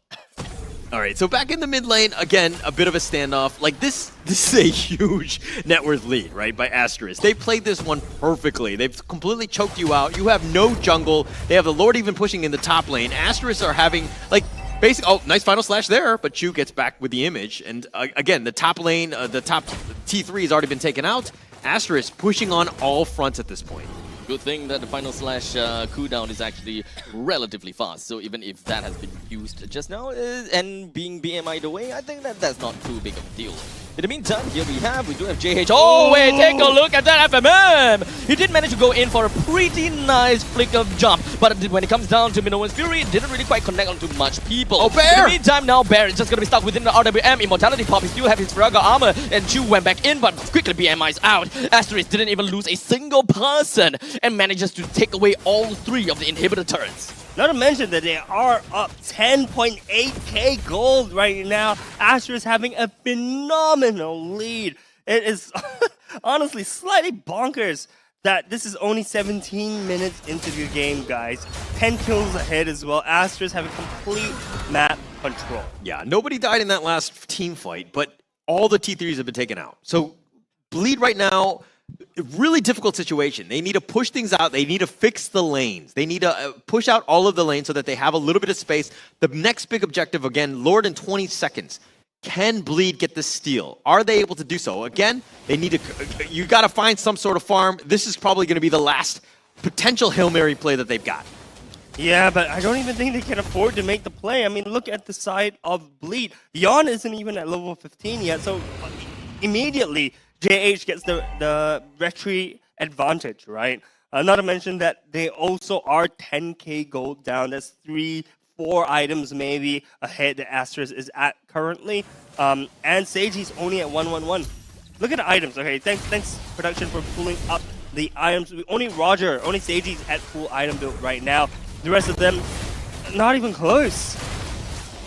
All right, so back in the mid lane, again, a bit of a standoff. Like, this is a huge net worth lead, right, by Asteris. They played this one perfectly. They've completely choked you out. You have no jungle. They have the Lord even pushing in the top lane. Asteris are having, like, oh, nice final slash there, but Chu gets back with the image. And again, the top lane, the top T3 has already been taken out. Asteris pushing on all fronts at this point. Good thing that the final slash cooldown is actually relatively fast. So even if that has been used just now and being BMI'd away, I think that's not too big of a deal. In the meantime, here we do have JH. Oh, wait, take a look at that FMM! He did manage to go in for a pretty nice flick of jump, but when it comes down to Minoan's Fury, it didn't really quite connect onto much people. Oh, Bear! In the meantime, now Bear is just going to be stuck within the RWM. Immortality Pop, he still have his Firaga armor, and Chu went back in, but quickly BMI's out. Asteris didn't even lose a single person, and manages to take away all 3 of the inhibitor turrets. Not to mention that they are up 10.8k gold right now. Asteris having a phenomenal lead. It is honestly slightly bonkers that this is only 17 minutes into the game, guys. 10 kills ahead as well. Asteris having complete map control. Yeah, nobody died in that last team fight, but all the T3s have been taken out. So Bleed right now, really difficult situation. They need to push things out. They need to fix the lanes. They need to push out all of the lanes so that they have a little bit of space. The next big objective, again, Lord in 20 seconds. Can Bleed get the steal? Are they able to do so? Again, they need to. You got to find some sort of farm. This is probably going to be the last potential Hail Mary play that they've got. Yeah, but I don't even think they can afford to make the play. I mean, look at the side of Bleed. Yon isn't even at level 15 yet, so immediately JH gets the retreat advantage, right? Not to mention that they also are 10k gold down. That's 3-4 items maybe ahead that Asteris is at currently. And Seiji's only at 111. Look at the items, okay? Thanks production for pulling up the items. Only Seiji's at full item build right now. The rest of them, not even close.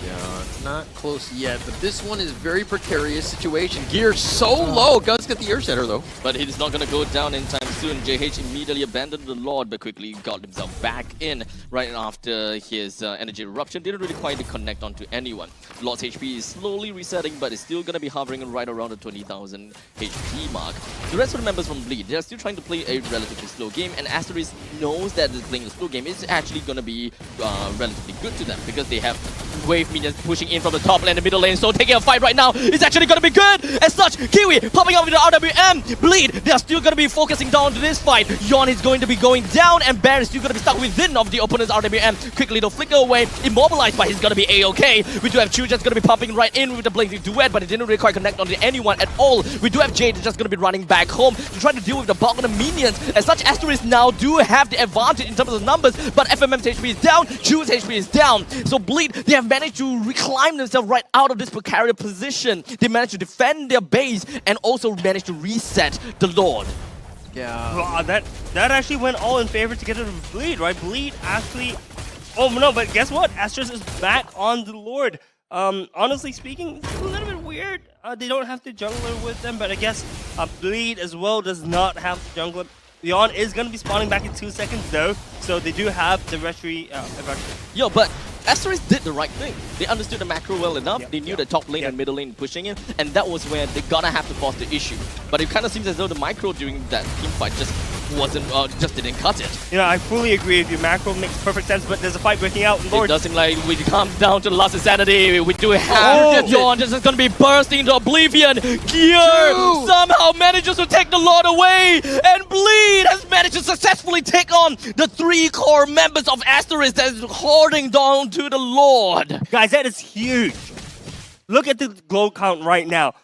Yeah, it's not close yet, but this one is very precarious situation. Gear so low. Guns get the ear setter though. But he's not going to go down anytime soon. JH immediately abandoned the Lord, but quickly got himself back in right after his energy eruption. Didn't really quite connect onto anyone. Lord's HP is slowly resetting, but it's still going to be hovering right around the 20,000 HP mark. The rest of the members from Bleed, they're still trying to play a relatively slow game, and Asteris knows that playing a slow game is actually going to be relatively good to them because they have wave minions pushing in from the top lane and middle lane, so taking a fight right now is actually going to be good. As such, Kiwi popping up with the RWM. Bleed, they are still going to be focusing down to this fight. Yon is going to be going down, and Bear is still going to be stuck within of the opponent's RWM. Quickly to flicker away, immobilized, but he's going to be A-okay. We do have Chu just going to be popping right in with the blazing duet, but it didn't really quite connect onto anyone at all. We do have Jade just going to be running back home to try to deal with the bulk of the minions. As such, Asteris now do have the advantage in terms of the numbers, but FMM's HP is down, Chu's HP is down. So Bleed, they have managed to reclaim themselves right out of this precarious position. They managed to defend their base and also managed to reset the Lord. Yeah. Wow, that actually went all in favor to get rid of Bleed, right? Bleed actually... Oh no, but guess what? Asteris is back on the Lord. Honestly speaking, it's a little bit weird. They don't have the jungler with them, but I guess Bleed as well does not have the jungler. Yon is going to be spawning back in 2 seconds though, so they do have the retreat advantage. Yo, but Asteris did the right thing. They understood the macro well enough. They knew the top lane and middle lane pushing in, and that was where they're gonna have to force the issue. But it kind of seems as though the micro during that team fight just wasn't, just didn't cut it. You know, I fully agree with you. Macro makes perfect sense, but there's a fight breaking out. It does seem like we come down to the last insanity. We do have Yon just is gonna be bursting into oblivion. Gear somehow manages to take the Lord away, and Bleed has managed to successfully take on the 3 core members of Asteris that is hoarding down to the Lord. Guys, that is huge. Look at the gold count right now.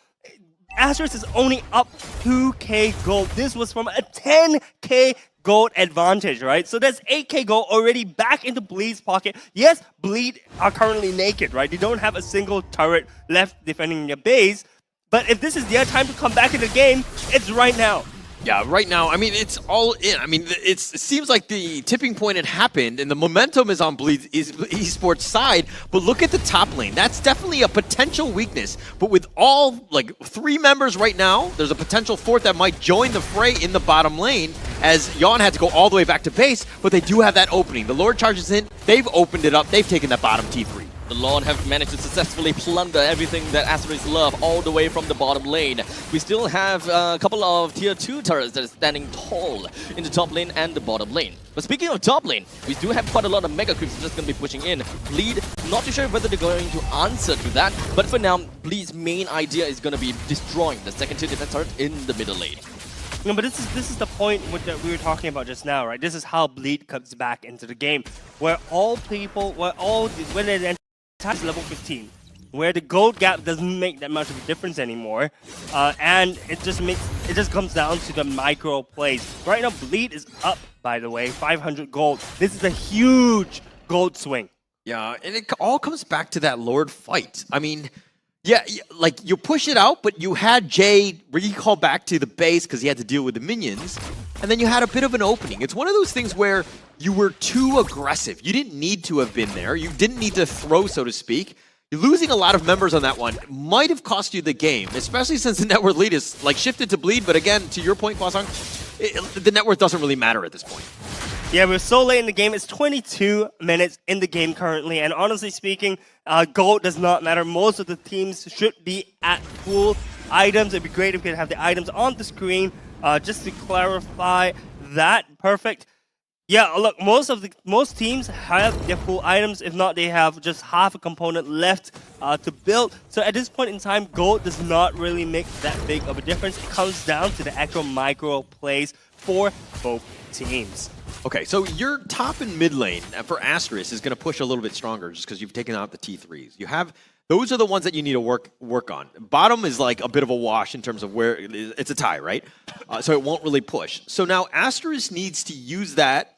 Asteris is only up 2k gold. This was from a 10k gold advantage, right? So that's 8k gold already back into Bleed's pocket. Yes, Bleed are currently naked, right? They don't have a single turret left defending their base. But if this is their time to come back in the game, it's right now. Yeah, right now, I mean, it's all in. I mean, it seems like the tipping point had happened, and the momentum is on Bleed's esports side, but look at the top lane. That's definitely a potential weakness, but with all, like, 3 members right now, there's a potential 4th that might join the fray in the bottom lane, as Yawn had to go all the way back to base, but they do have that opening. The Lord charges in, they've opened it up, they've taken that bottom T3. The Lord have managed to successfully plunder everything that Asteris love all the way from the bottom lane. We still have a couple of tier 2 turrets that are standing tall in the top lane and the bottom lane. But speaking of top lane, we do have quite a lot of mega creeps just going to be pushing in. Bleed, not too sure whether they're going to answer to that, but for now, Bleed's main idea is going to be destroying the second tier defense turret in the middle lane. No, but this is the point that we were talking about just now, right? This is how Bleed comes back into the game, where when it enters level 15, where the gold gap doesn't make that much of a difference anymore, and it just comes down to the micro plays. Right now, Bleed is up, by the way, 500 gold. This is a huge gold swing. Yeah, and it all comes back to that Lord fight. I mean, yeah, like, you push it out, but you had Jay recall back to the base because he had to deal with the minions, and then you had a bit of an opening. It's one of those things where you were too aggressive. You didn't need to have been there. You didn't need to throw, so to speak. Losing a lot of members on that one might have cost you the game, especially since the net worth lead is, like, shifted to Bleed, but again, to your point, Kwasang, the net worth doesn't really matter at this point. Yeah, we're so late in the game. It's 22 minutes in the game currently, and honestly speaking, gold does not matter. Most of the teams should be at full items. It'd be great if we could have the items on the screen. Just to clarify that, perfect. Yeah, look, most teams have their full items. If not, they have just half a component left to build. So at this point in time, gold does not really make that big of a difference. It comes down to the actual micro plays for both teams. Okay, so your top and mid lane for Asteris is going to push a little bit stronger just because you've taken out the T3s. You have those are the ones that you need to work on. Bottom is like a bit of a wash in terms of where it's a tie, right? So it won't really push. So now Asteris needs to use that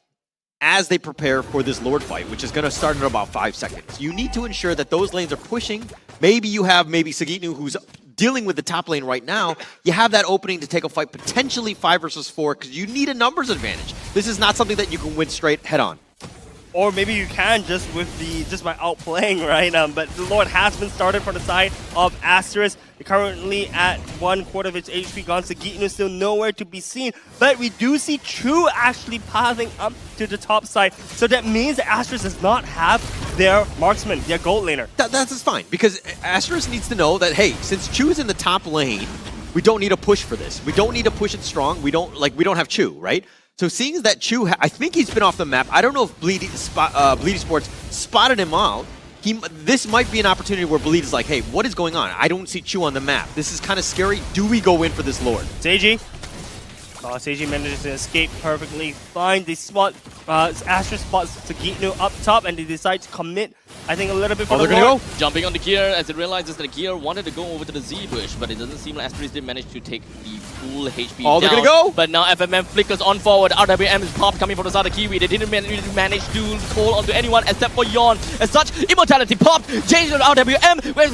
as they prepare for this Lord fight, which is going to start in about 5 seconds. You need to ensure that those lanes are pushing. Maybe you have Sagitnu who's dealing with the top lane right now. You have that opening to take a fight, potentially 5 versus 4, because you need a numbers advantage. This is not something that you can win straight head on. Or maybe you can just by outplaying, right? But the Lord has been started from the side of Asteris. Currently at 1/4 of its HP gone. Sagitnu is still nowhere to be seen. But we do see Chu actually pathing up to the top side. So that means that Asteris does not have their marksman, their gold laner. That's fine, because Asteris needs to know that, hey, since Chu is in the top lane, we don't need to push for this. We don't need to push it strong. We don't have Chu, right? So seeing as that Chu, I think he's been off the map. I don't know if Bleed Esports spotted him out. This might be an opportunity where Bleed is like, hey, what is going on? I don't see Chu on the map. This is kind of scary. Do we go in for this Lord? Seiji. Seiji manages to escape perfectly fine. They spot, Asteris spots Sagitnu up top, and they decide to commit, I think, a little bit for the Lord. Jumping on the gear as it realizes that the gear wanted to go over to the Z bush, but it doesn't seem like Asteris did manage to take the full HP down. They're gonna go! But now FMM flickers on forward. RWM is popped coming from the side of Kiwi. They didn't manage to call onto anyone except for Yawn. As such, Immortality popped. Changed on RWM. Went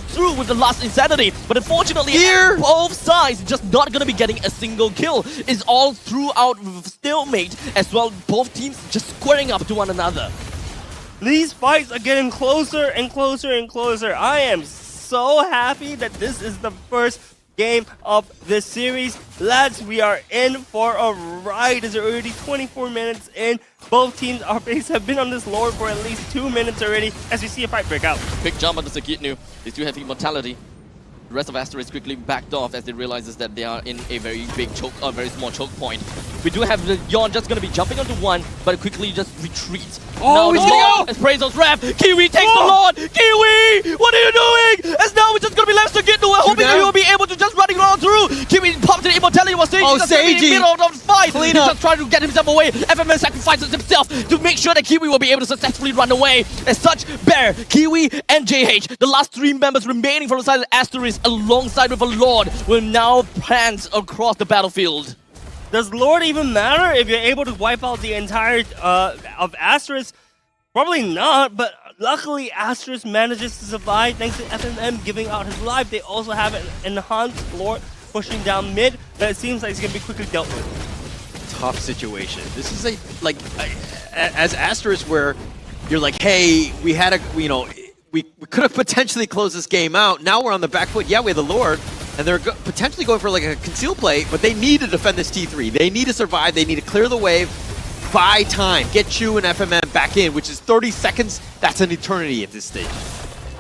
through with the last Insanity. But unfortunately, both sides just not gonna be getting a single kill. It's all throughout stalemate as well. Both teams just squaring up to one another. These fights are getting closer and closer and closer. I am so happy that this is the first game of this series. Lads, we are in for a ride. It's already 24 minutes in. Both teams, our base, have been on this Lord for at least 2 minutes already as we see a fight break out. Big jump on the Sagitnu. They do have Immortality. The rest of Asteris quickly backed off as they realizes that they are in a very big choke, a very small choke point. We do have the Yawn just gonna be jumping onto one, but quickly just retreats. Oh, he's gonna go! Praise Ref. Kiwi takes the Lord. Kiwi, what are you doing? As now we're just gonna be left to get to it, hoping he will be able to just running on through. Kiwi popped the Immortality was Seiji. Just in the middle of the fight. He's just trying to get himself away. FMM sacrifices himself to make sure that Kiwi will be able to successfully run away. As such, Bear, Kiwi, and JH, the last 3 members remaining from the side of Asteris, alongside with a Lord, will now prance across the battlefield. Does Lord even matter if you're able to wipe out the entire of Asteris? Probably not, but luckily Asteris manages to survive thanks to FMM giving out his life. They also have an enhanced Lord pushing down mid, but it seems like it's going to be quickly dealt with. Tough situation. This is as Asteris, where you're like, hey, we had we could have potentially closed this game out. Now we're on the back foot. Yeah, we have the Lord, and they're potentially going for like a conceal play, but they need to defend this T3. They need to survive. They need to clear the wave, buy time, get Chu and FMM back in, which is 30 seconds. That's an eternity at this stage.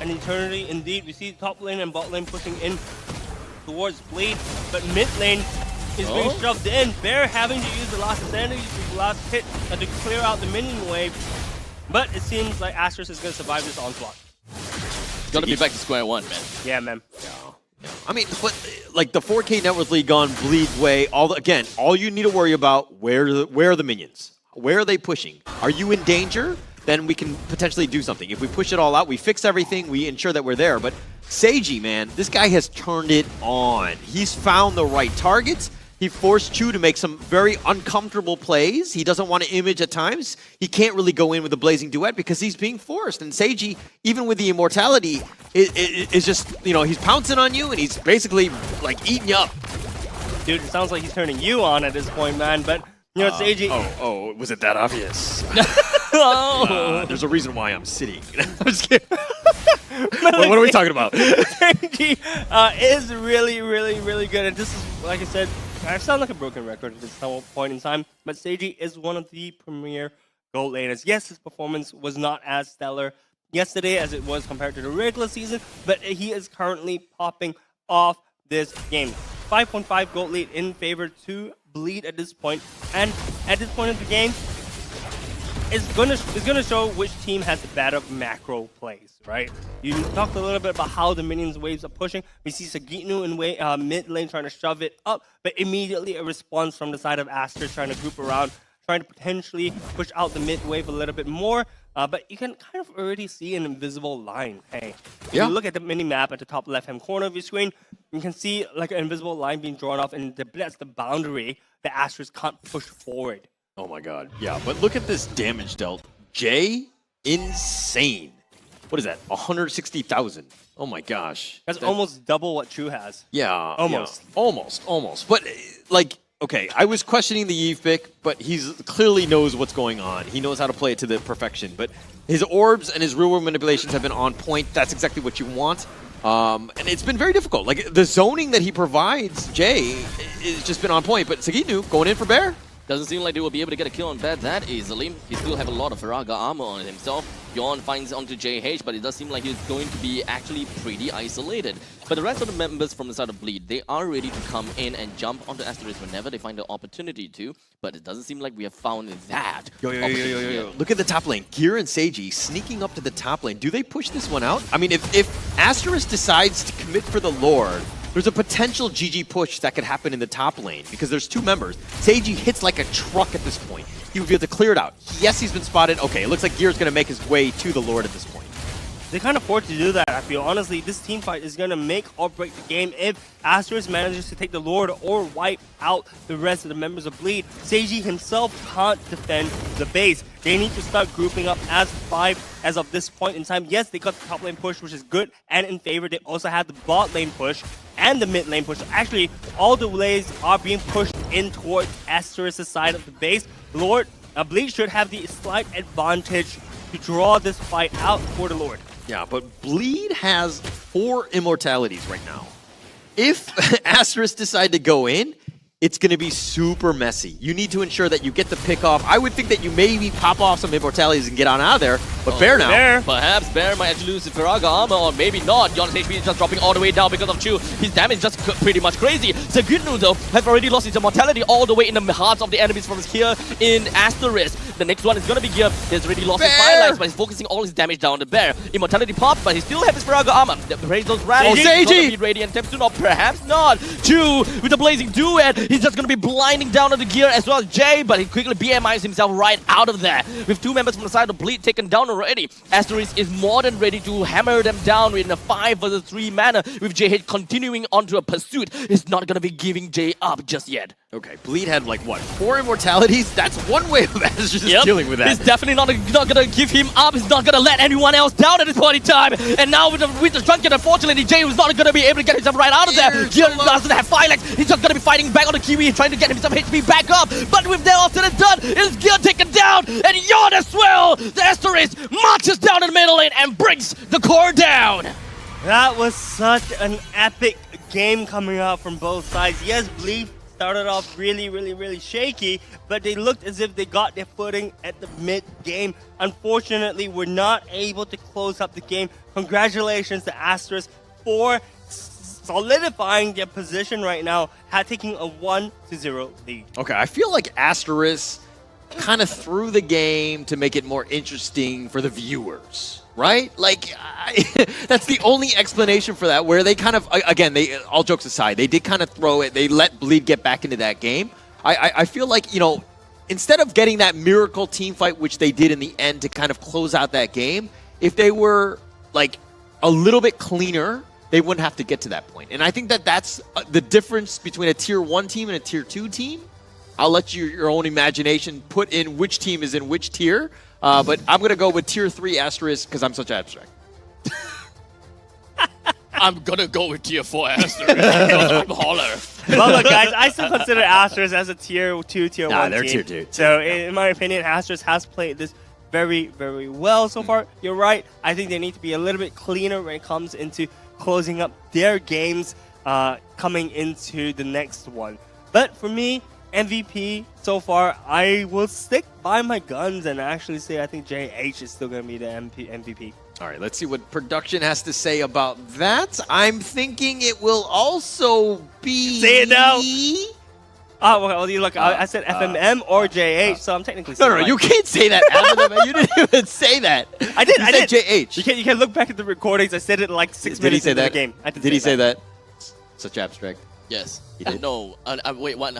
An eternity indeed. We see top lane and bot lane pushing in towards Bleed, but mid lane is being shoved in. Bear having to use the last sanity, the last hit to clear out the minion wave. But it seems like Asteris is going to survive this onslaught. It's going to be back to square one, man. Yeah, man. I mean, but like the 4K Network League on Bleed's way, all you need to worry about, where are the minions? Where are they pushing? Are you in danger? Then we can potentially do something. If we push it all out, we fix everything, we ensure that we're there. But Seiji, man, this guy has turned it on. He's found the right targets. He forced Chu to make some very uncomfortable plays. He doesn't want to image at times. He can't really go in with a Blazing Duet because he's being forced. And Seiji, even with the immortality, is just, he's pouncing on you and he's basically like eating you up. Dude, it sounds like he's turning you on at this point, man. But, Seiji... was it that obvious? Oh. There's a reason why I'm sitting. I'm just kidding. What are we talking about? Seiji is really, really, really good. And this is, like I said, I sound like a broken record at this point in time, but Seiji is one of the premier gold laners. Yes, his performance was not as stellar yesterday as it was compared to the regular season, but he is currently popping off this game. 5.5 gold lead in favor to Bleed at this point, and at this point of the game, it's gonna show which team has better macro plays, right? You talked a little bit about how the minions waves are pushing. We see Sagitnu in mid lane trying to shove it up, but immediately a response from the side of Aster trying to group around, trying to potentially push out the mid wave a little bit more. But you can kind of already see an invisible line. Hey, if you look at the mini map at the top left-hand corner of your screen, you can see like an invisible line being drawn off, and that's the boundary that Asteris can't push forward. Oh my god. Yeah, but look at this damage dealt. Jay, insane. What is that? 160,000. Oh my gosh. That's almost double what Chu has. Yeah. Almost. Yeah, almost. But like, okay, I was questioning the Eve pick, but he's clearly knows what's going on. He knows how to play it to the perfection. But his orbs and his real-world manipulations have been on point. That's exactly what you want. And it's been very difficult. Like, the zoning that he provides, Jay, has just been on point. But Sagitnu going in for Bear. Doesn't seem like they will be able to get a kill on Bear that easily. He still have a lot of Faraga armor on himself. Yon finds onto JH, but it does seem like he's going to be actually pretty isolated. But the rest of the members from the side of Bleed, they are ready to come in and jump onto Asteris whenever they find the opportunity to. But it doesn't seem like we have found that. Yo. Look at the top lane. Gear and Seiji sneaking up to the top lane. Do they push this one out? I mean, if Asteris decides to commit for the Lord, there's a potential GG push that could happen in the top lane because there's two members. Seiji hits like a truck at this point. He would be able to clear it out. Yes, he's been spotted. Okay, it looks like Gear's going to make his way to the Lord at this point. They can't afford to do that, I feel. Honestly, this team fight is going to make or break the game if Asteris manages to take the Lord or wipe out the rest of the members of Bleed. Seiji himself can't defend the base. They need to start grouping up as 5 as of this point in time. Yes, they got the top lane push, which is good and in favor. They also have the bot lane push and the mid lane push. Actually, all the ways are being pushed in towards Asteris' side of the base. Lord, Bleed should have the slight advantage to draw this fight out for the Lord. Yeah, but Bleed has 4 immortalities right now. If Asteris decide to go in, it's going to be super messy. You need to ensure that you get the pick off. I would think that you maybe pop off some immortalities and get on out of there. But Bear now. Bear. Perhaps Bear might actually lose his Faraga armor, or maybe not. Yon's HP is just dropping all the way down because of Chu. His damage is just pretty much crazy. Sagitnu, though, has already lost his immortality all the way in the hearts of the enemies from here in Asteris. The next one is going to be Gear. He's already lost his firelights, but he's focusing all his damage down the Bear. Immortality popped, but he still has his Faraga armor. The Razor's Rally is going to be ready and Tempsun, or perhaps not. Chu with the Blazing Duet. He's just going to be blinding down on the gear as well as Jay, but he quickly BMIs himself right out of there. With 2 members from the side of Bleed taken down already, Asteris is more than ready to hammer them down in a 5 versus 3 manner, with JH continuing onto a pursuit. He's not going to be giving Jay up just yet. Okay, Bleed had like, what, 4 immortalities? That's one way of Asteris dealing with that. He's definitely not going to give him up. He's not going to let anyone else down at this point in time. And now with the Drunken, unfortunately, Jay was not going to be able to get himself right out of there. Gear doesn't have Fire Legs. He's just going to be fighting back on the Kiwi, trying to get himself HP back up. But with that all said and done, his Gear taken down. And Yawn as well. The Asteris marches down in the middle lane and brings the core down. That was such an epic game coming out from both sides. Yes, Bleed started off really shaky, but they looked as if they got their footing at the mid-game. Unfortunately, we're not able to close up the game. Congratulations to Asteris for solidifying their position right now, taking a 1-0 lead. Okay, I feel like Asteris kind of threw the game to make it more interesting for the viewers, right? Like, that's the only explanation for that, where they kind of, again, all jokes aside, they did kind of throw it. They let Bleed get back into that game. I feel like, you know, instead of getting that miracle team fight, which they did in the end to kind of close out that game, if they were, like, a little bit cleaner, they wouldn't have to get to that point. And I think that that's the difference between a Tier 1 team and a Tier 2 team. I'll let your own imagination put in which team is in which tier. But I'm going to go with Tier 3 Asteris because I'm such abstract. I'm going to go with Tier 4 Asteris. I'm holler. Well, look, guys, I still consider Asteris as a Tier 2, Tier 1 they're team. Tier 2. So, in my opinion, Asteris has played this very well so far. You're right. I think they need to be a little bit cleaner when it comes into closing up their games coming into the next one. But for me, MVP so far, I will stick by my guns and actually say I think JH is still going to be the MVP. All right, let's see what production has to say about that. I'm thinking it will also be... Say it now! Oh, well, look, I said FMM or JH, so I'm technically No, you can't say that. You didn't even say that. I did. You said JH. You can look back at the recordings. I said it like 6 minutes into the game. Did he say that? Such abstract. Yes. No. Wait, what?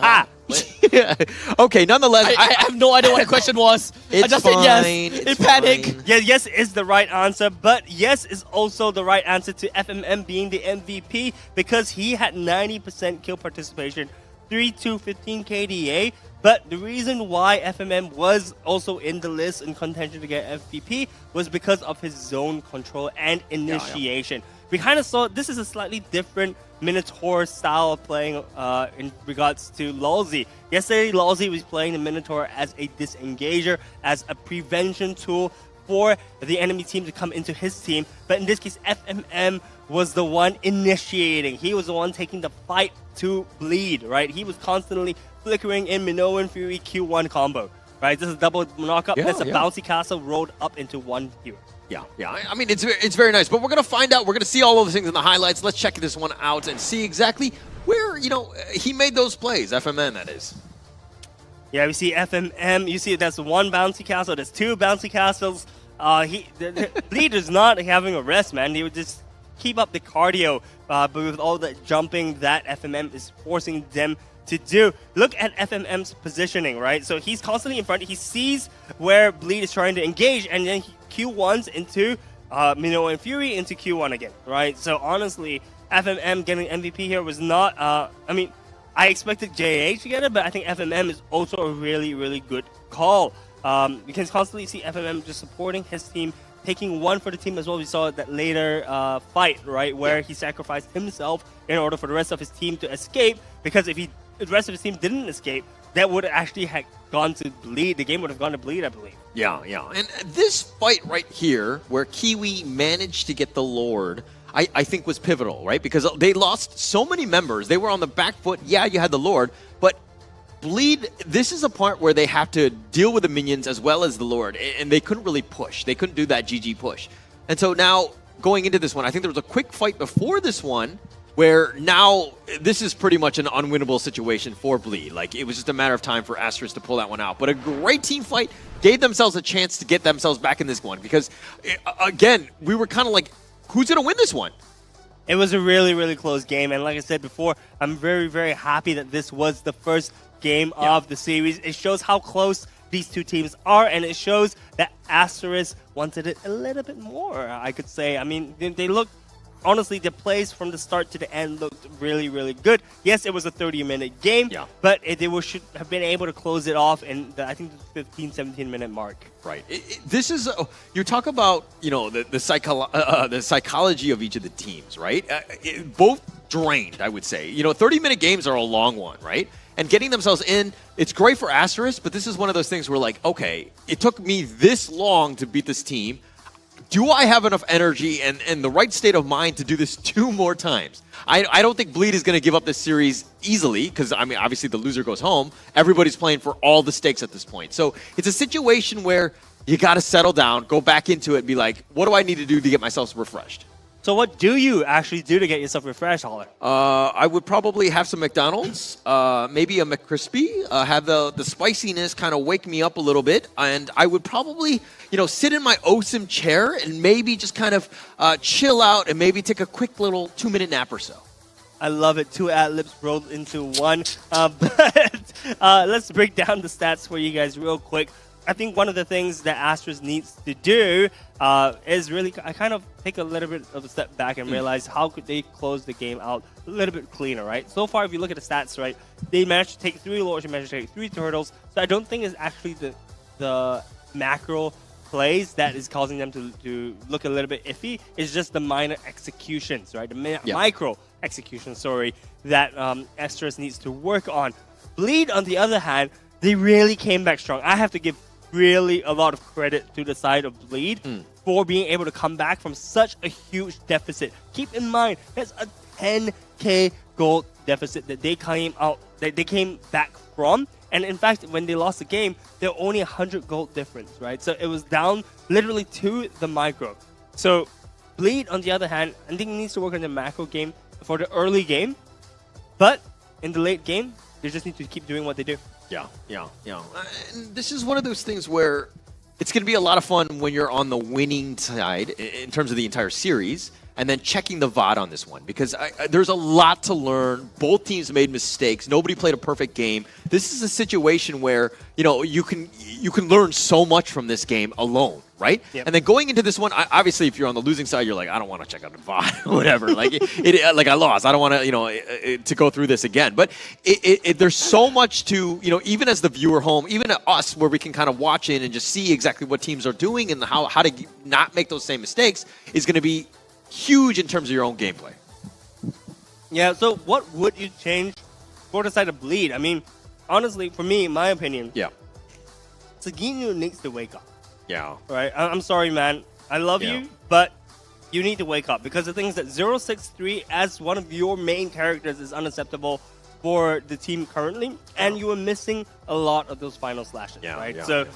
Wait. Okay, nonetheless. I have no idea what the question was. I just said yes. In panic. Yes is the right answer, but yes is also the right answer to FMM being the MVP because he had 90% kill participation, 3-2-15 KDA. But the reason why FMM was also in the list in contention to get MVP was because of his zone control and initiation. We kind of saw this is a slightly different Minotaur style of playing in regards to Lolzy. Yesterday, Lolzy was playing the Minotaur as a disengager, as a prevention tool for the enemy team to come into his team. But in this case, FMM was the one initiating. He was the one taking the fight to Bleed, right? He was constantly flickering in Minoan Fury Q1 combo, right? This is a double knockup. That's a bouncy castle rolled up into one hero. Yeah. I mean, it's very nice, but we're going to find out. We're going to see all of the things in the highlights. Let's check this one out and see exactly where, you know, he made those plays. FMN, that is. Yeah, we see FMM. You see that's one bouncy castle. There's 2 bouncy castles. The Bleed is not having a rest, man. He would just keep up the cardio, but with all the jumping that FMM is forcing them to do. Look at FMM's positioning, right? So he's constantly in front. He sees where Bleed is trying to engage, and then he Q1s into Minoan Fury into Q1 again, right? So honestly, FMM getting MVP here was not, I mean, I expected JH to get it, but I think FMM is also a really good call. You can constantly see FMM just supporting his team, taking one for the team as well. We saw that later fight, right, where he sacrificed himself in order for the rest of his team to escape, because if the rest of his team didn't escape, that would actually have gone to Bleed. The game would have gone to Bleed, I believe. Yeah. And this fight right here, where Kiwi managed to get the Lord, I think was pivotal, right? Because they lost so many members. They were on the back foot. Yeah, you had the Lord, but Bleed, this is a part where they have to deal with the minions as well as the Lord, and they couldn't really push. They couldn't do that GG push. And so now, going into this one, I think there was a quick fight before this one, where now this is pretty much an unwinnable situation for Bleed. Like, it was just a matter of time for Asteris to pull that one out. But a great team fight gave themselves a chance to get themselves back in this one. Because, again, we were kind of like, who's going to win this one? It was a really, really close game. And like I said before, I'm very, very happy that this was the first game of the series. It shows how close these two teams are, and it shows that Asteris wanted it a little bit more, I could say. I mean, they look, honestly, the plays from the start to the end looked really, really good. Yes, it was a 30-minute game, but they should have been able to close it off in, I think, the 15, 17-minute mark. Right. This is, you talk about, you know, the psychology of each of the teams, right? Both drained, I would say. You know, 30-minute games are a long one, right? And getting themselves in, it's great for Asteris, but this is one of those things where, like, okay, it took me this long to beat this team. Do I have enough energy and the right state of mind to do this 2 more times? I don't think Bleed is going to give up this series easily because, I mean, obviously the loser goes home. Everybody's playing for all the stakes at this point. So it's a situation where you got to settle down, go back into it, and be like, what do I need to do to get myself refreshed? So what do you actually do to get yourself refreshed, Holler? I would probably have some McDonald's, maybe a McCrispy, have the spiciness kind of wake me up a little bit, and I would probably, you know, sit in my awesome chair and maybe just kind of chill out and maybe take a quick little 2-minute nap or so. I love it. 2 ad-libs rolled into one. But let's break down the stats for you guys real quick. I think one of the things that Asteris needs to do is really kind of take a little bit of a step back and realize how could they close the game out a little bit cleaner, right? So far, if you look at the stats, right, they managed to take 3 lords, they managed to take 3 turtles. So I don't think it's actually the macro plays that is causing them to look a little bit iffy. It's just the minor executions, right? The micro executions, sorry, that Asteris needs to work on. Bleed, on the other hand, they really came back strong. I have to give really a lot of credit to the side of Bleed for being able to come back from such a huge deficit. Keep in mind, that's a 10k gold deficit that they came back from. And in fact, when they lost the game, they're only 100 gold difference, right? So it was down literally to the micro. So Bleed, on the other hand, I think needs to work on the macro game for the early game. But in the late game, they just need to keep doing what they do. Yeah. And this is one of those things where it's going to be a lot of fun when you're on the winning side in terms of the entire series, and then checking the VOD on this one, because there's a lot to learn. Both teams made mistakes. Nobody played a perfect game. This is a situation where, you know, you can learn so much from this game alone, right? Yep. And then going into this one, obviously, if you're on the losing side, you're like, I don't want to check out the VOD or whatever. Like, like I lost. I don't want to, you know, to go through this again. But there's so much to, you know, even as the viewer home, even at us, where we can kind of watch in and just see exactly what teams are doing and how to not make those same mistakes is going to be huge in terms of your own gameplay. Yeah, so what would you change for the side of Bleed? I mean, honestly, for me, in my opinion, Saginu needs to wake up. Yeah. Right? I'm sorry, man. I love you, but you need to wake up, because the thing is that 063 as one of your main characters is unacceptable for the team currently, and you are missing a lot of those final slashes, right? So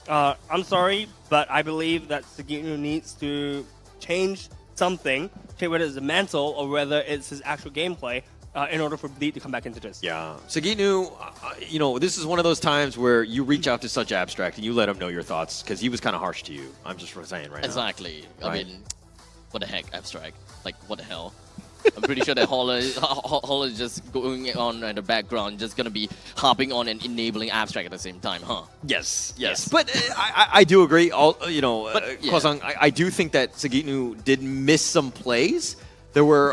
I'm sorry, but I believe that Saginu needs to change something, whether it's a mantle or whether it's his actual gameplay, in order for Bleed to come back into this. Yeah. Saginu, you know, this is one of those times where you reach out to such Abstract and you let him know your thoughts, because he was kind of harsh to you. I'm just saying right now. Exactly. I mean, what the heck, Abstract? Like, what the hell? I'm pretty sure that Holler is just going on in the background, just going to be hopping on and enabling Abstract at the same time, huh? Yes. But I do agree. You know, Kwasang, I do think that Saginu did miss some plays. There were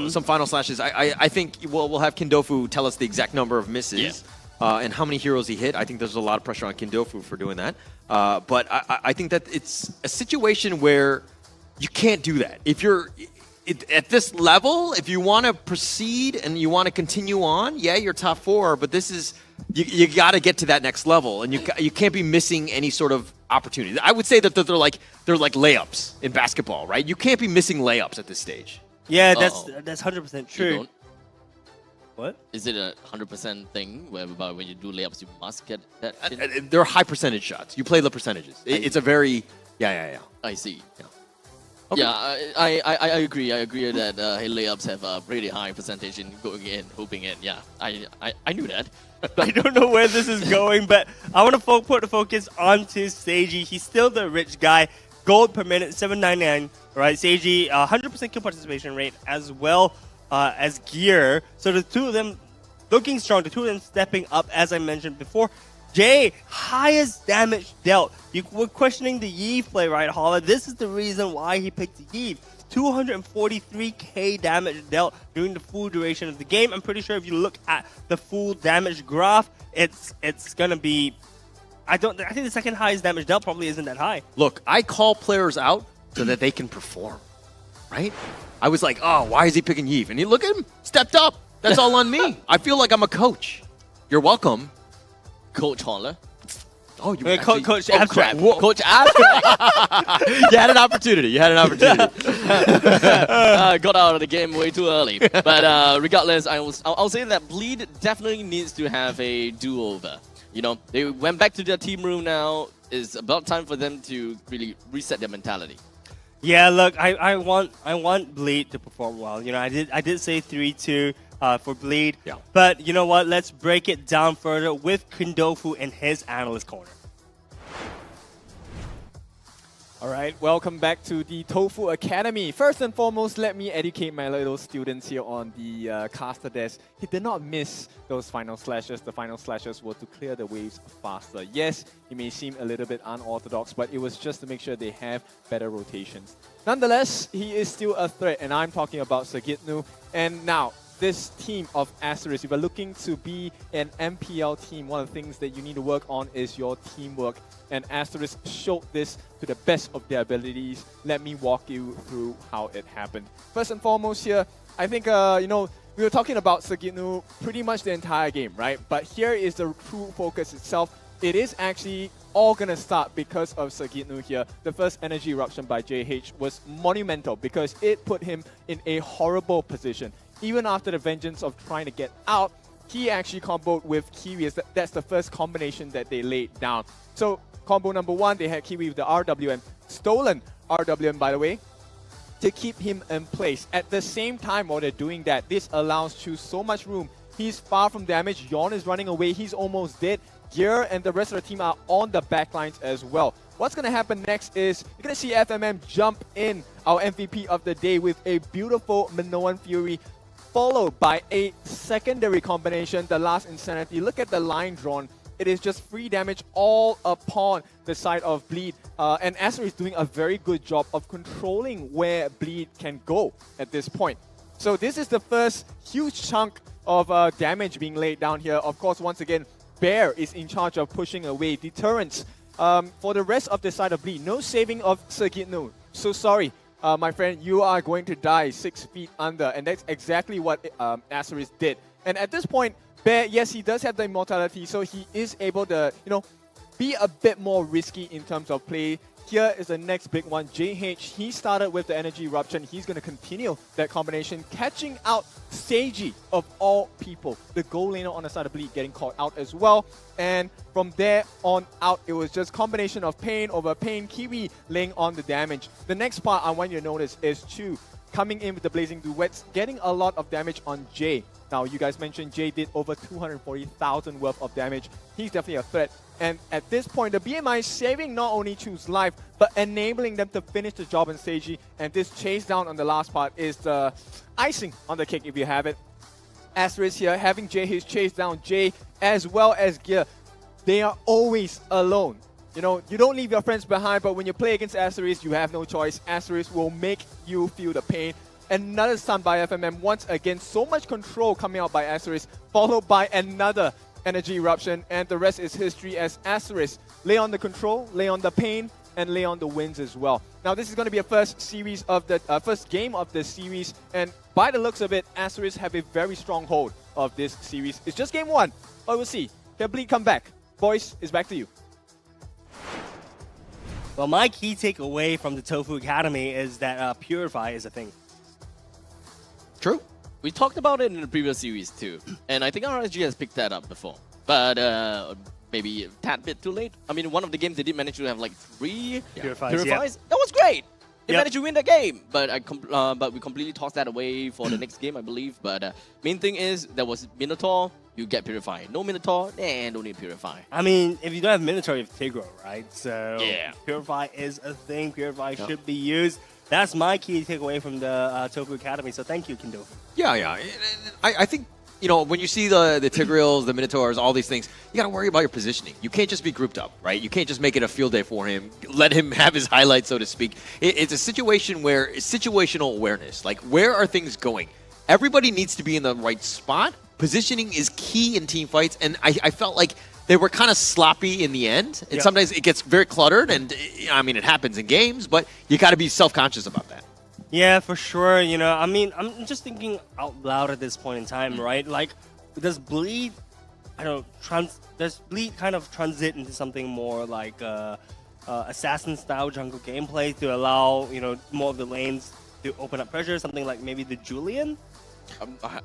some final slashes. I think we'll have Kindofu tell us the exact number of misses and how many heroes he hit. I think there's a lot of pressure on Kindofu for doing that. But I think that it's a situation where you can't do that. If you're at this level, if you want to proceed and you want to continue on, you're top 4, but this is you got to get to that next level, and you can't be missing any sort of opportunity. I would say that they're like layups in basketball, right? You can't be missing layups at this stage. Yeah, that's 100% true. What? Is it a 100% thing whereby when you do layups, you must get that? They're high percentage shots. You play the percentages. It's a very I see. Yeah. Okay. Yeah, I agree. I agree that layups have a pretty high percentage in going in, hooping in. Yeah, I knew that. I don't know where this is going, but I want to put the focus onto Seiji. He's still the rich guy. gold per minute, 799. Right, Seiji, 100% kill participation rate as well as Gear. So the two of them looking strong. The two of them stepping up, as I mentioned before. Jay, highest damage dealt. You were questioning the Yve play, right, Hala? This is the reason why he picked Yve. 243k damage dealt during the full duration of the game. I'm pretty sure if you look at the full damage graph, it's gonna be. I think the second highest damage dealt probably isn't that high. Look, I call players out so that they can perform, right? I was like, oh, why is he picking Yve? And you look at him, stepped up. That's all on me. I feel like I'm a coach. You're welcome. Coach Holler. Oh, you actually, Coach Abstract. Coach Abstract. You had an opportunity. You had an opportunity. Got out of the game way too early. But regardless, I'll say that Bleed definitely needs to have a do-over. You know, they went back to their team room now. It's about time for them to really reset their mentality. Yeah, look, I want Bleed to perform well. You know, I did say 3-2 for Bleed. Yeah. But you know what? Let's break it down further with Kundofu in his analyst corner. All right, welcome back to the Tofu Academy. First and foremost, let me educate my little students here on the caster desk. He did not miss those final slashes. The final slashes were to clear the waves faster. Yes, it may seem a little bit unorthodox, but it was just to make sure they have better rotations. Nonetheless, he is still a threat, and I'm talking about Sagitnu. And now, this team of Asteris, if you're looking to be an MPL team, one of the things that you need to work on is your teamwork. And Asteris showed this to the best of their abilities. Let me walk you through how it happened. First and foremost here, I think, you know, we were talking about Sagitnu pretty much the entire game, right? But here is the true focus itself. It is actually all gonna start because of Sagitnu here. The first energy eruption by JH was monumental because it put him in a horrible position. Even after the vengeance of trying to get out, he actually comboed with Kiwi. That's the first combination that they laid down. So combo number one, they had Kiwi with the RWM. Stolen RWM, by the way, to keep him in place. At the same time, while they're doing that, this allows Chu so much room. He's far from damage. Yon is running away. He's almost dead. Gear and the rest of the team are on the backlines as well. What's going to happen next is you're going to see FMM jump in, our MVP of the day, with a beautiful Minoan Fury, followed by a secondary combination, the last Insanity. Look at the line drawn. It is just free damage all upon the side of Bleed. And Aster is doing a very good job of controlling where Bleed can go at this point. So this is the first huge chunk of damage being laid down here. Of course, once again, Bear is in charge of pushing away deterrence. For the rest of the side of Bleed, no saving of Sagitnu. So sorry. My friend, you are going to die 6 feet under, and that's exactly what Asteris did. And at this point, Bear, yes, he does have the immortality, so he is able to, you know, be a bit more risky in terms of play. Here is the next big one, JH. He started with the energy eruption. He's going to continue that combination, catching out Seiji of all people. The goal laner on the side of Bleed getting caught out as well. And from there on out, it was just combination of pain over pain. Kiwi laying on the damage. The next part I want you to notice is Chu coming in with the Blazing Duets, getting a lot of damage on Jay. Now, you guys mentioned Jay did over 240,000 worth of damage. He's definitely a threat. And at this point, the BMI is saving not only Chu's life, but enabling them to finish the job on Seiji. And this chase down on the last part is the icing on the cake if you have it. Asteris here having JH chase down Jay as well as Gear. They are always alone. You know, you don't leave your friends behind, but when you play against Asteris, you have no choice. Asteris will make you feel the pain. Another stun by FMM. Once again, so much control coming out by Asteris, followed by another energy eruption, and the rest is history as Asteris lay on the control, lay on the pain, and lay on the wins as well. Now, this is going to be a first series of the first game of the series, and by the looks of it, Asteris have a very strong hold of this series. It's just game one, but we'll see. Can Bleed come back? Boys, it's back to you. Well, my key takeaway from the Tofu Academy is that Purify is a thing. True. We talked about it in the previous series too, and I think RSG has picked that up before, but maybe a tad bit too late. I mean, one of the games they did manage to have like 3 Purifies. Yep. That was great. They managed to win the game, but we completely tossed that away for the next game, I believe. But main thing is there was Minotaur, you get Purify. No Minotaur, don't need Purify. I mean, if you don't have Minotaur, you have Tigro, right? So yeah. Purify is a thing. Purify should be used. That's my key takeaway from the Tofu Academy. So thank you, Kindo. Yeah. I think, you know, when you see the Tigreals, the Minotaurs, all these things, you got to worry about your positioning. You can't just be grouped up, right? You can't just make it a field day for him, let him have his highlights, so to speak. It's a situation where it's situational awareness. Like, where are things going? Everybody needs to be in the right spot. Positioning is key in team fights, and I felt like they were kind of sloppy in the end. And sometimes it gets very cluttered, and I mean, it happens in games, but you got to be self-conscious about that. Yeah, for sure. You know, I mean, I'm just thinking out loud at this point in time, right? Like, does Bleed, does Bleed kind of transit into something more like assassin-style jungle gameplay to allow, you know, more of the lanes to open up pressure? Something like maybe the Julian?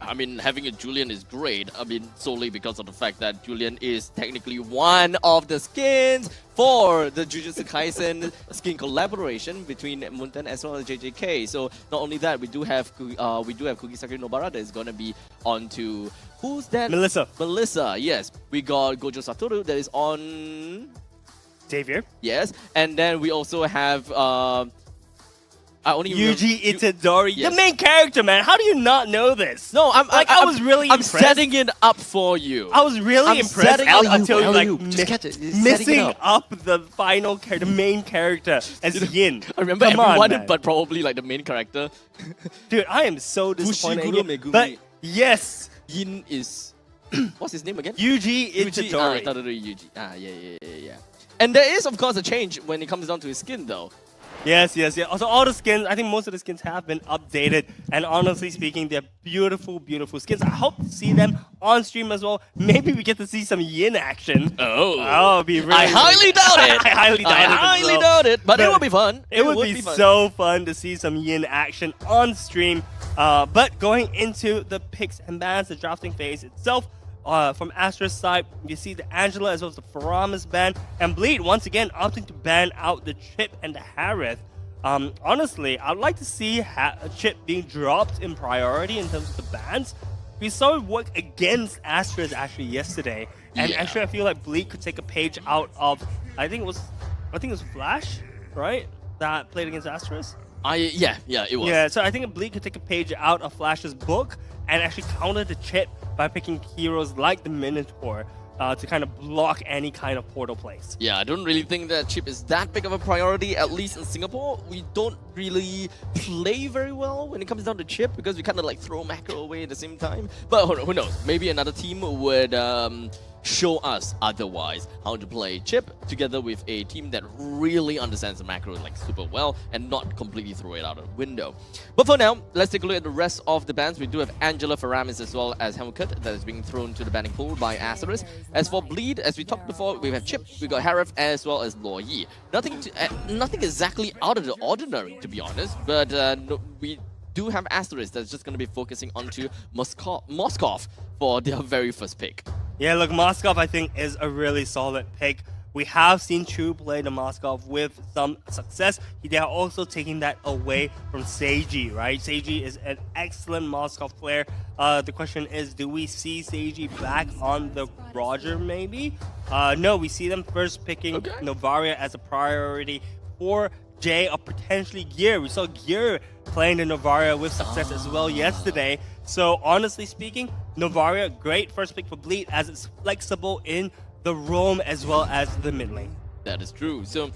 I mean, having a Julian is great. I mean, solely because of the fact that Julian is technically one of the skins for the Jujutsu Kaisen skin collaboration between Munten as well as JJK. So not only that, we do have Kugisaki Nobara that is gonna be on to who's that? Melissa. Yes, we got Gojo Satoru that is on Xavier. Yes, and then we also have. Yuji Itadori, the main character, man. How do you not know this? No, I was really impressed. I'm setting it up for you. I was really impressed until like missing up the final character, the main character as Yin. I remember everyone, but probably like the main character. Dude, I am so disappointed. But yes, Yin is what's his name again? Yuji Itadori. Yuji. Yeah. And there is of course a change when it comes down to his skin though. Yes. Also, all the skins, I think most of the skins have been updated. And honestly speaking, they're beautiful, beautiful skins. I hope to see them on stream as well. Maybe we get to see some Yin action. Oh, it'd be really I highly doubt it. I highly doubt it. But it would be fun. It would be so fun to see some Yin action on stream. But going into the picks and bans, the drafting phase itself, from Asteris' side, you see the Angela as well as the Faramis ban, and Bleed once again opting to ban out the Chip and the Harith. Honestly, I'd like to see Chip being dropped in priority in terms of the bans. We saw it work against Asteris actually yesterday, and actually I feel like Bleed could take a page out of I think it was Flash, right? That played against Asteris. Yeah, it was. Yeah, so I think Bleed could take a page out of Flash's book and actually counter the Chip by picking heroes like the Minotaur to kind of block any kind of portal plays. Yeah, I don't really think that Chip is that big of a priority, at least in Singapore. We don't really play very well when it comes down to Chip because we kind of like throw macro away at the same time. But who knows? Maybe another team would show us otherwise how to play Chip together with a team that really understands the macro like super well and not completely throw it out of the window. But for now, let's take a look at the rest of the bans. We do have Angela Faramis as well as Helmut that is being thrown to the banning pool by Asteris. As for Bleed, as we talked before, we have Chip, we got Harith as well as Luo Yi. Nothing exactly out of the ordinary, to be honest, but we do have Asteris that's just going to be focusing onto Moskov for their very first pick. Yeah, look, Moskov I think is a really solid pick. We have seen Chu play the Moskov with some success. They are also taking that away from Seiji, right? Seiji is an excellent Moskov player. The question is, do we see Seiji back on the Roger maybe? No, we see them first picking Novaria as a priority for Jay or potentially Gear. We saw Gear playing the Novaria with success as well yesterday. So honestly speaking, Novaria, great first pick for Bleed as it's flexible in the roam as well as the mid lane. That is true. So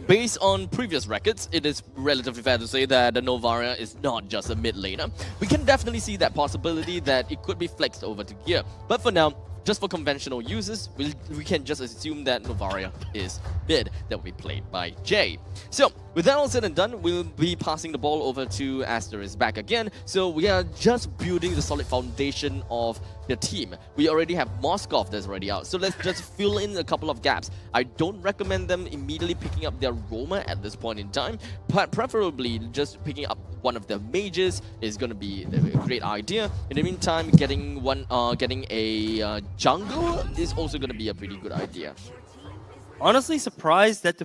based on previous records, it is relatively fair to say that the Novaria is not just a mid laner. We can definitely see that possibility that it could be flexed over to Gear. But for now, just for conventional users, we can just assume that Novaria is mid that will be played by Jay. So, with that all said and done, we'll be passing the ball over to Asteris back again. So, we are just building the solid foundation of the team. We already have Moskov that's already out. So, let's just fill in a couple of gaps. I don't recommend them immediately picking up their roamer at this point in time, but preferably just picking up one of the mages is going to be a great idea. In the meantime, getting a jungle is also going to be a pretty good idea. Honestly, surprised that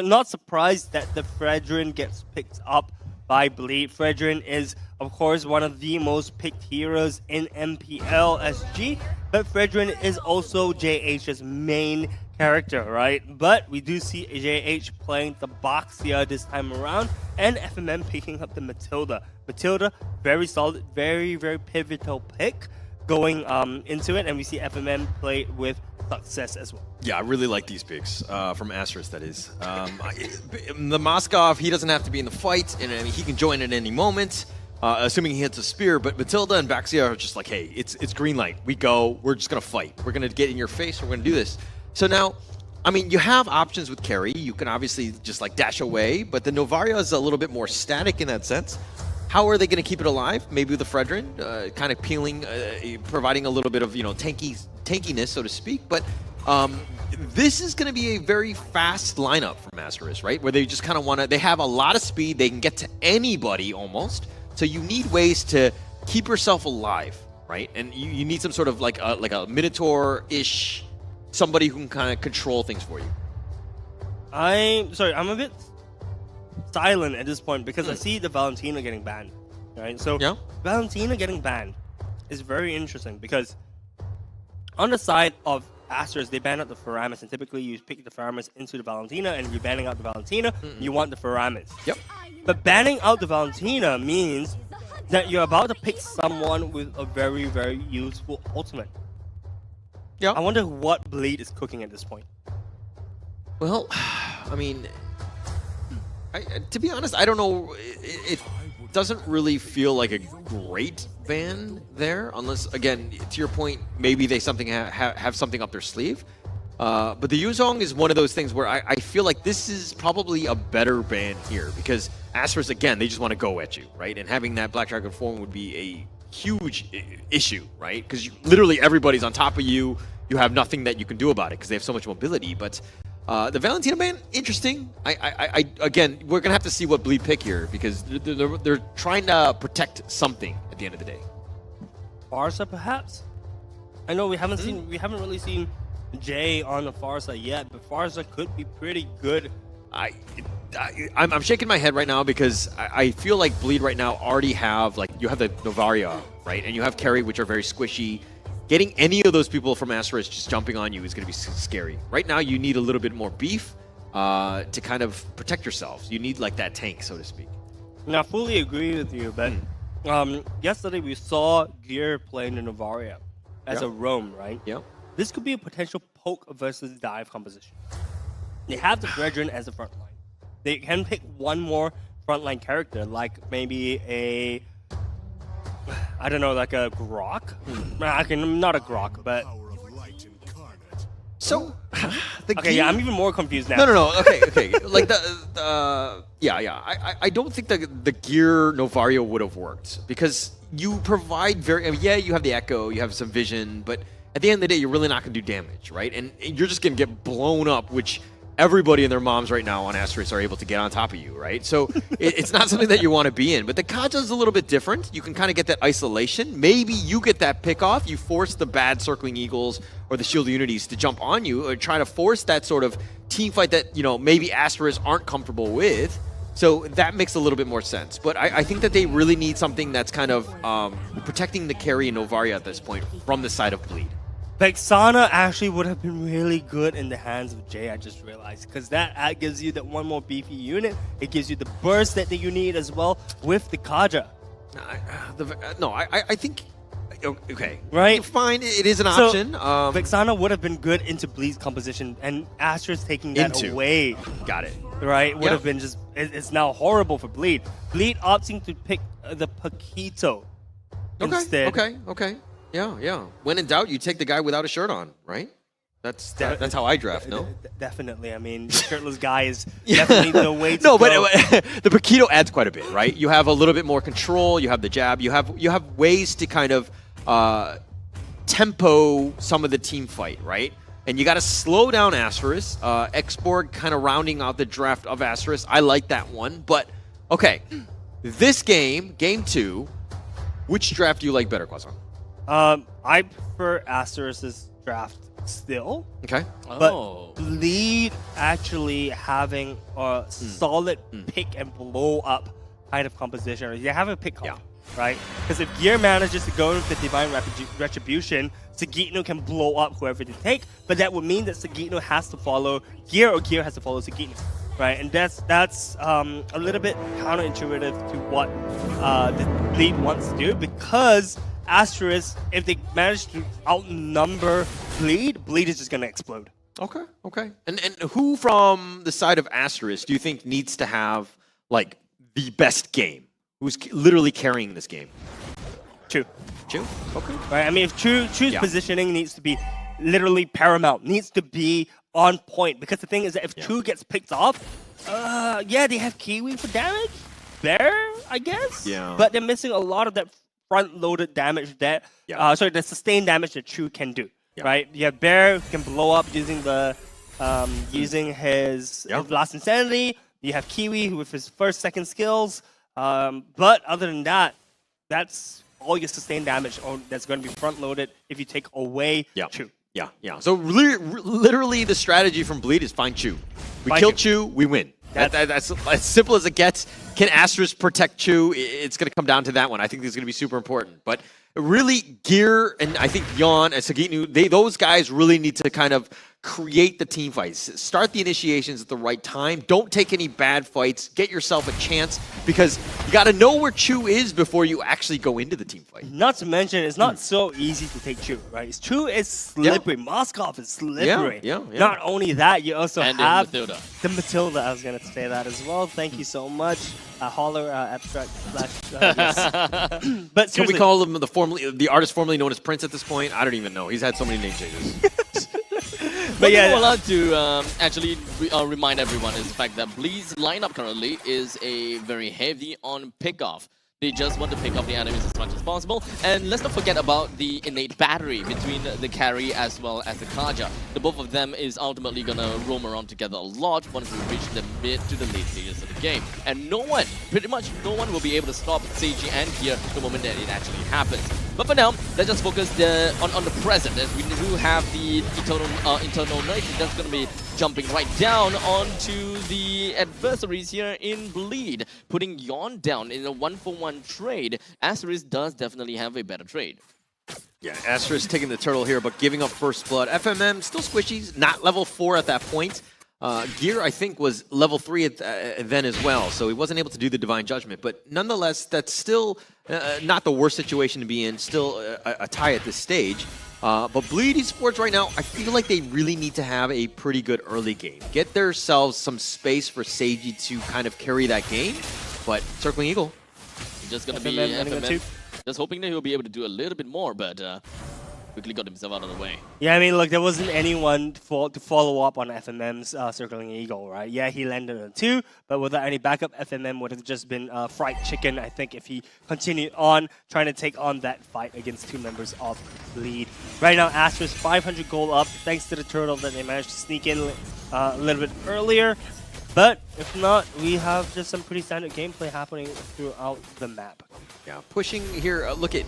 not surprised that the Fredrin gets picked up by Bleed. Fredrin is of course, one of the most picked heroes in MPL SG, but Fredrin is also JH's main character, right? But we do see JH playing the Boxia this time around, and FMM picking up the Matilda. Matilda, very solid, very, very pivotal pick going into it, and we see FMM play with success as well. Yeah, I really like these picks from Asteris, that is. The Moskov, he doesn't have to be in the fight, and I mean, he can join at any moment, assuming he hits a spear. But Matilda and Baxia are just like, hey, it's green light. We go. We're just going to fight. We're going to get in your face. We're going to do this. So now, I mean, you have options with carry. You can obviously just like dash away, but the Novaria is a little bit more static in that sense. How are they going to keep it alive? Maybe with the Fredrin, kind of peeling, providing a little bit of, tankiness, so to speak. But this is going to be a very fast lineup from Asteris, right? Where they just kind of want to, they have a lot of speed. They can get to anybody almost. So you need ways to keep yourself alive, right? And you need some sort of like a Minotaur-ish, somebody who can kind of control things for you. I'm a bit silent at this point because I see the Valentina getting banned, right? So Valentina getting banned is very interesting because on the side of Asteris, they ban out the Faramis, and typically you pick the Faramis into the Valentina, and you're banning out the Valentina, you want the Faramis. Yep. But banning out the Valentina means that you're about to pick someone with a very, very useful ultimate. Yeah. I wonder what Bleed is cooking at this point. Well, I mean, to be honest, I don't know. It doesn't really feel like a great ban there, unless, again, to your point, maybe they have something up their sleeve. But the Yuzong is one of those things where I feel like this is probably a better ban here, because Asteris, again, they just want to go at you, right? And having that Black Dragon form would be a huge issue, right? Because literally everybody's on top of you. You have nothing that you can do about it because they have so much mobility. But the Valentina ban, interesting. Again, we're gonna have to see what Bleed pick here, because they're trying to protect something at the end of the day. Farsa, perhaps. I know we haven't really seen Jay on the Farsa yet, but Farsa could be pretty good. I'm shaking my head right now because I feel like Bleed right now already have, like, you have the Novaria, right, and you have Carry, which are very squishy. Getting any of those people from Asteris just jumping on you is going to be scary. Right now, you need a little bit more beef to kind of protect yourselves. You need like that tank, so to speak. Now, I fully agree with you, but yesterday we saw Gear playing the Novaria as a roam, right? Yeah. This could be a potential poke versus dive composition. They have the Fredrin as the front line. They can pick one more frontline character, like maybe a, I don't know, like a Grok? Not a Grok, but... So, I'm even more confused now. No. Okay. Like I don't think the Gear Novaria would have worked, because you provide you have the Echo, you have some vision, but at the end of the day, you're really not going to do damage, right? And you're just going to get blown up, which everybody and their moms right now on Asteris are able to get on top of you, right? So it's not something that you want to be in. But the Kaja is a little bit different. You can kind of get that isolation. Maybe you get that pick off. You force the bad Circling Eagles or the Shield Unities to jump on you, or try to force that sort of team fight that, maybe Asteris aren't comfortable with. So that makes a little bit more sense. But I think that they really need something that's kind of protecting the carry and Novaria at this point from the side of Bleed. Vexana actually would have been really good in the hands of Jay, I just realized, because that gives you that one more beefy unit. It gives you the burst that you need as well with the Kaja. I think... Okay. Right? Fine, it is an option. Vexana would have been good into Bleed's composition, and Astra's taking that away. Got it. Right? Would have been just... It's now horrible for Bleed. Bleed opting to pick the Paquito instead. Okay. Yeah. When in doubt, you take the guy without a shirt on, right? That's how I draft, no? Definitely. I mean, the shirtless guy is definitely the way to go. But the Paquito adds quite a bit, right? You have a little bit more control. You have the jab. You have ways to kind of tempo some of the team fight, right? And you got to slow down Asteris. Xborg kind of rounding out the draft of Asteris. I like that one. But, okay, this game 2, which draft do you like better, Kwazon? I prefer Asteris' draft still. Okay. But Bleed actually having a solid pick and blow up kind of composition. You have a pick off. right? Because if Gear manages to go with the Divine Retribution, Sagitno can blow up whoever they take, but that would mean that Sagitno has to follow Gear or Gear has to follow Sagitno, right? And that's a little bit counterintuitive to what the Bleed wants to do, because Asteris, if they manage to outnumber Bleed, Bleed is just going to explode. Okay, okay. And who from the side of Asteris do you think needs to have, like, the best game? Who's literally carrying this game? Chu. Chu? Okay. Right, I mean, if Chu's positioning needs to be literally paramount, needs to be on point, because the thing is that if Chu gets picked off, yeah, they have Kiwi for damage, Bear, I guess? Yeah. But they're missing a lot of that front-loaded damage that, sorry, the sustained damage that Chu can do. Right, you have Bear who can blow up using the using his Blast Insanity. You have Kiwi who with his first, second skills. But other than that, that's all your sustained damage that's going to be front loaded if you take away Chu. Yeah, yeah. So literally, the strategy from Bleed is find Chu. We kill Chu, we win. That's as simple as it gets. Can Asteris protect Chu? It's going to come down to that one. I think this is going to be super important. But really, Gear and I think Yon and Sagitnu, those guys really need to kind of create the team fights. Start the initiations at the right time. Don't take any bad fights. Get yourself a chance, because you got to know where Chu is before you actually go into the team fight. Not to mention, it's not so easy to take Chu, right? Chu is slippery. Moskov is slippery. Not only that, you also have Matilda. The Matilda. I was going to say that as well. Thank you so much. Holler Abstract yes. But can we call him the artist formerly known as Prince at this point? I don't even know. He's had so many name changes. But yeah, allowed to actually remind everyone is the fact that Bleed's lineup currently is a very heavy on pickoff. They just want to pick up the enemies as much as possible. And let's not forget about the innate battery between the carry as well as the Kaja. The both of them is ultimately going to roam around together a lot once we reach the mid to the late stages of the game. And no one, pretty much no one will be able to stop Seiji and Gear the moment that it actually happens. But for now, let's just focus on the present, as we do have the internal knight that's going to be jumping right down onto the adversaries here in Bleed, putting Yon down in a 1-for-1 trade. Asteris does definitely have a better trade. Yeah, Asteris taking the turtle here, but giving up first blood. FMM still squishy, not level 4 at that point. Gear, I think, was level 3 then as well, so he wasn't able to do the Divine Judgment. But nonetheless, that's still not the worst situation to be in, still a tie at this stage. But Bleed Esports right now, I feel like they really need to have a pretty good early game. Get themselves some space for Seiji to kind of carry that game. But Circling Eagle. Just going to be FMM. Just hoping that he'll be able to do a little bit more, but quickly got himself out of the way. Yeah, I mean, look, there wasn't anyone to follow up on FMM's Circling Eagle, right? Yeah, he landed on 2, but without any backup, FMM would have just been fried chicken, I think, if he continued on trying to take on that fight against 2 members of Bleed. Right now, Astra's 500 gold up, thanks to the turtle that they managed to sneak in a little bit earlier. But if not, we have just some pretty standard gameplay happening throughout the map. Yeah, pushing here. Look at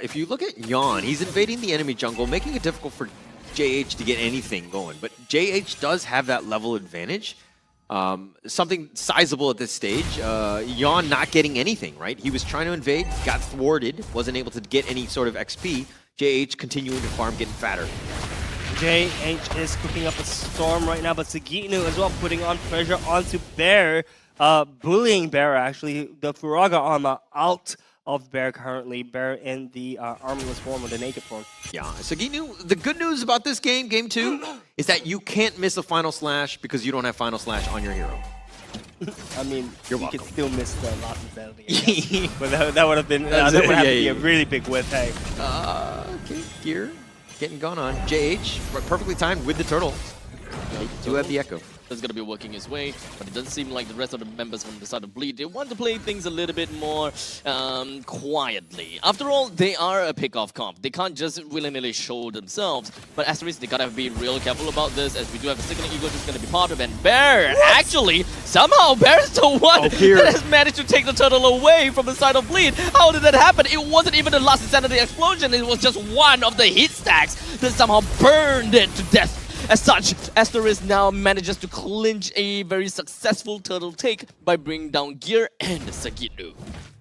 if you look at Yon, he's invading the enemy jungle, making it difficult for JH to get anything going. But JH does have that level advantage, something sizable at this stage. Yon not getting anything, right? He was trying to invade, got thwarted, wasn't able to get any sort of XP. JH continuing to farm, getting fatter. JH is cooking up a storm right now, but Sagitnu as well putting on pressure onto Bear, bullying Bear actually. The Furaga armor out of Bear currently. Bear in the armorless form or the naked form. Yeah, Sagitnu, the good news about this game, game 2, is that you can't miss a Final Slash because you don't have Final Slash on your hero. I mean, you can still miss the last insanity. But that would have been that would have to be a really big whiff. Hey. Okay, Gear. Getting gone on. JH, perfectly timed with the turtle. They do have the echo. That's going to be working his way, but it doesn't seem like the rest of the members from the side of Bleed, they want to play things a little bit more quietly. After all, they are a pick-off comp. They can't just willy-nilly show themselves. But Asteris, they gotta be real careful about this, as we do have a second Eagle who's going to be part of it. And Bear, actually, somehow Bear's the one that has managed to take the turtle away from the side of Bleed. How did that happen? It wasn't even the last insanity explosion. It was just one of the hit stacks that somehow burned it to death. As such, Asteris now manages to clinch a very successful turtle take by bringing down Gear and Sagitnu.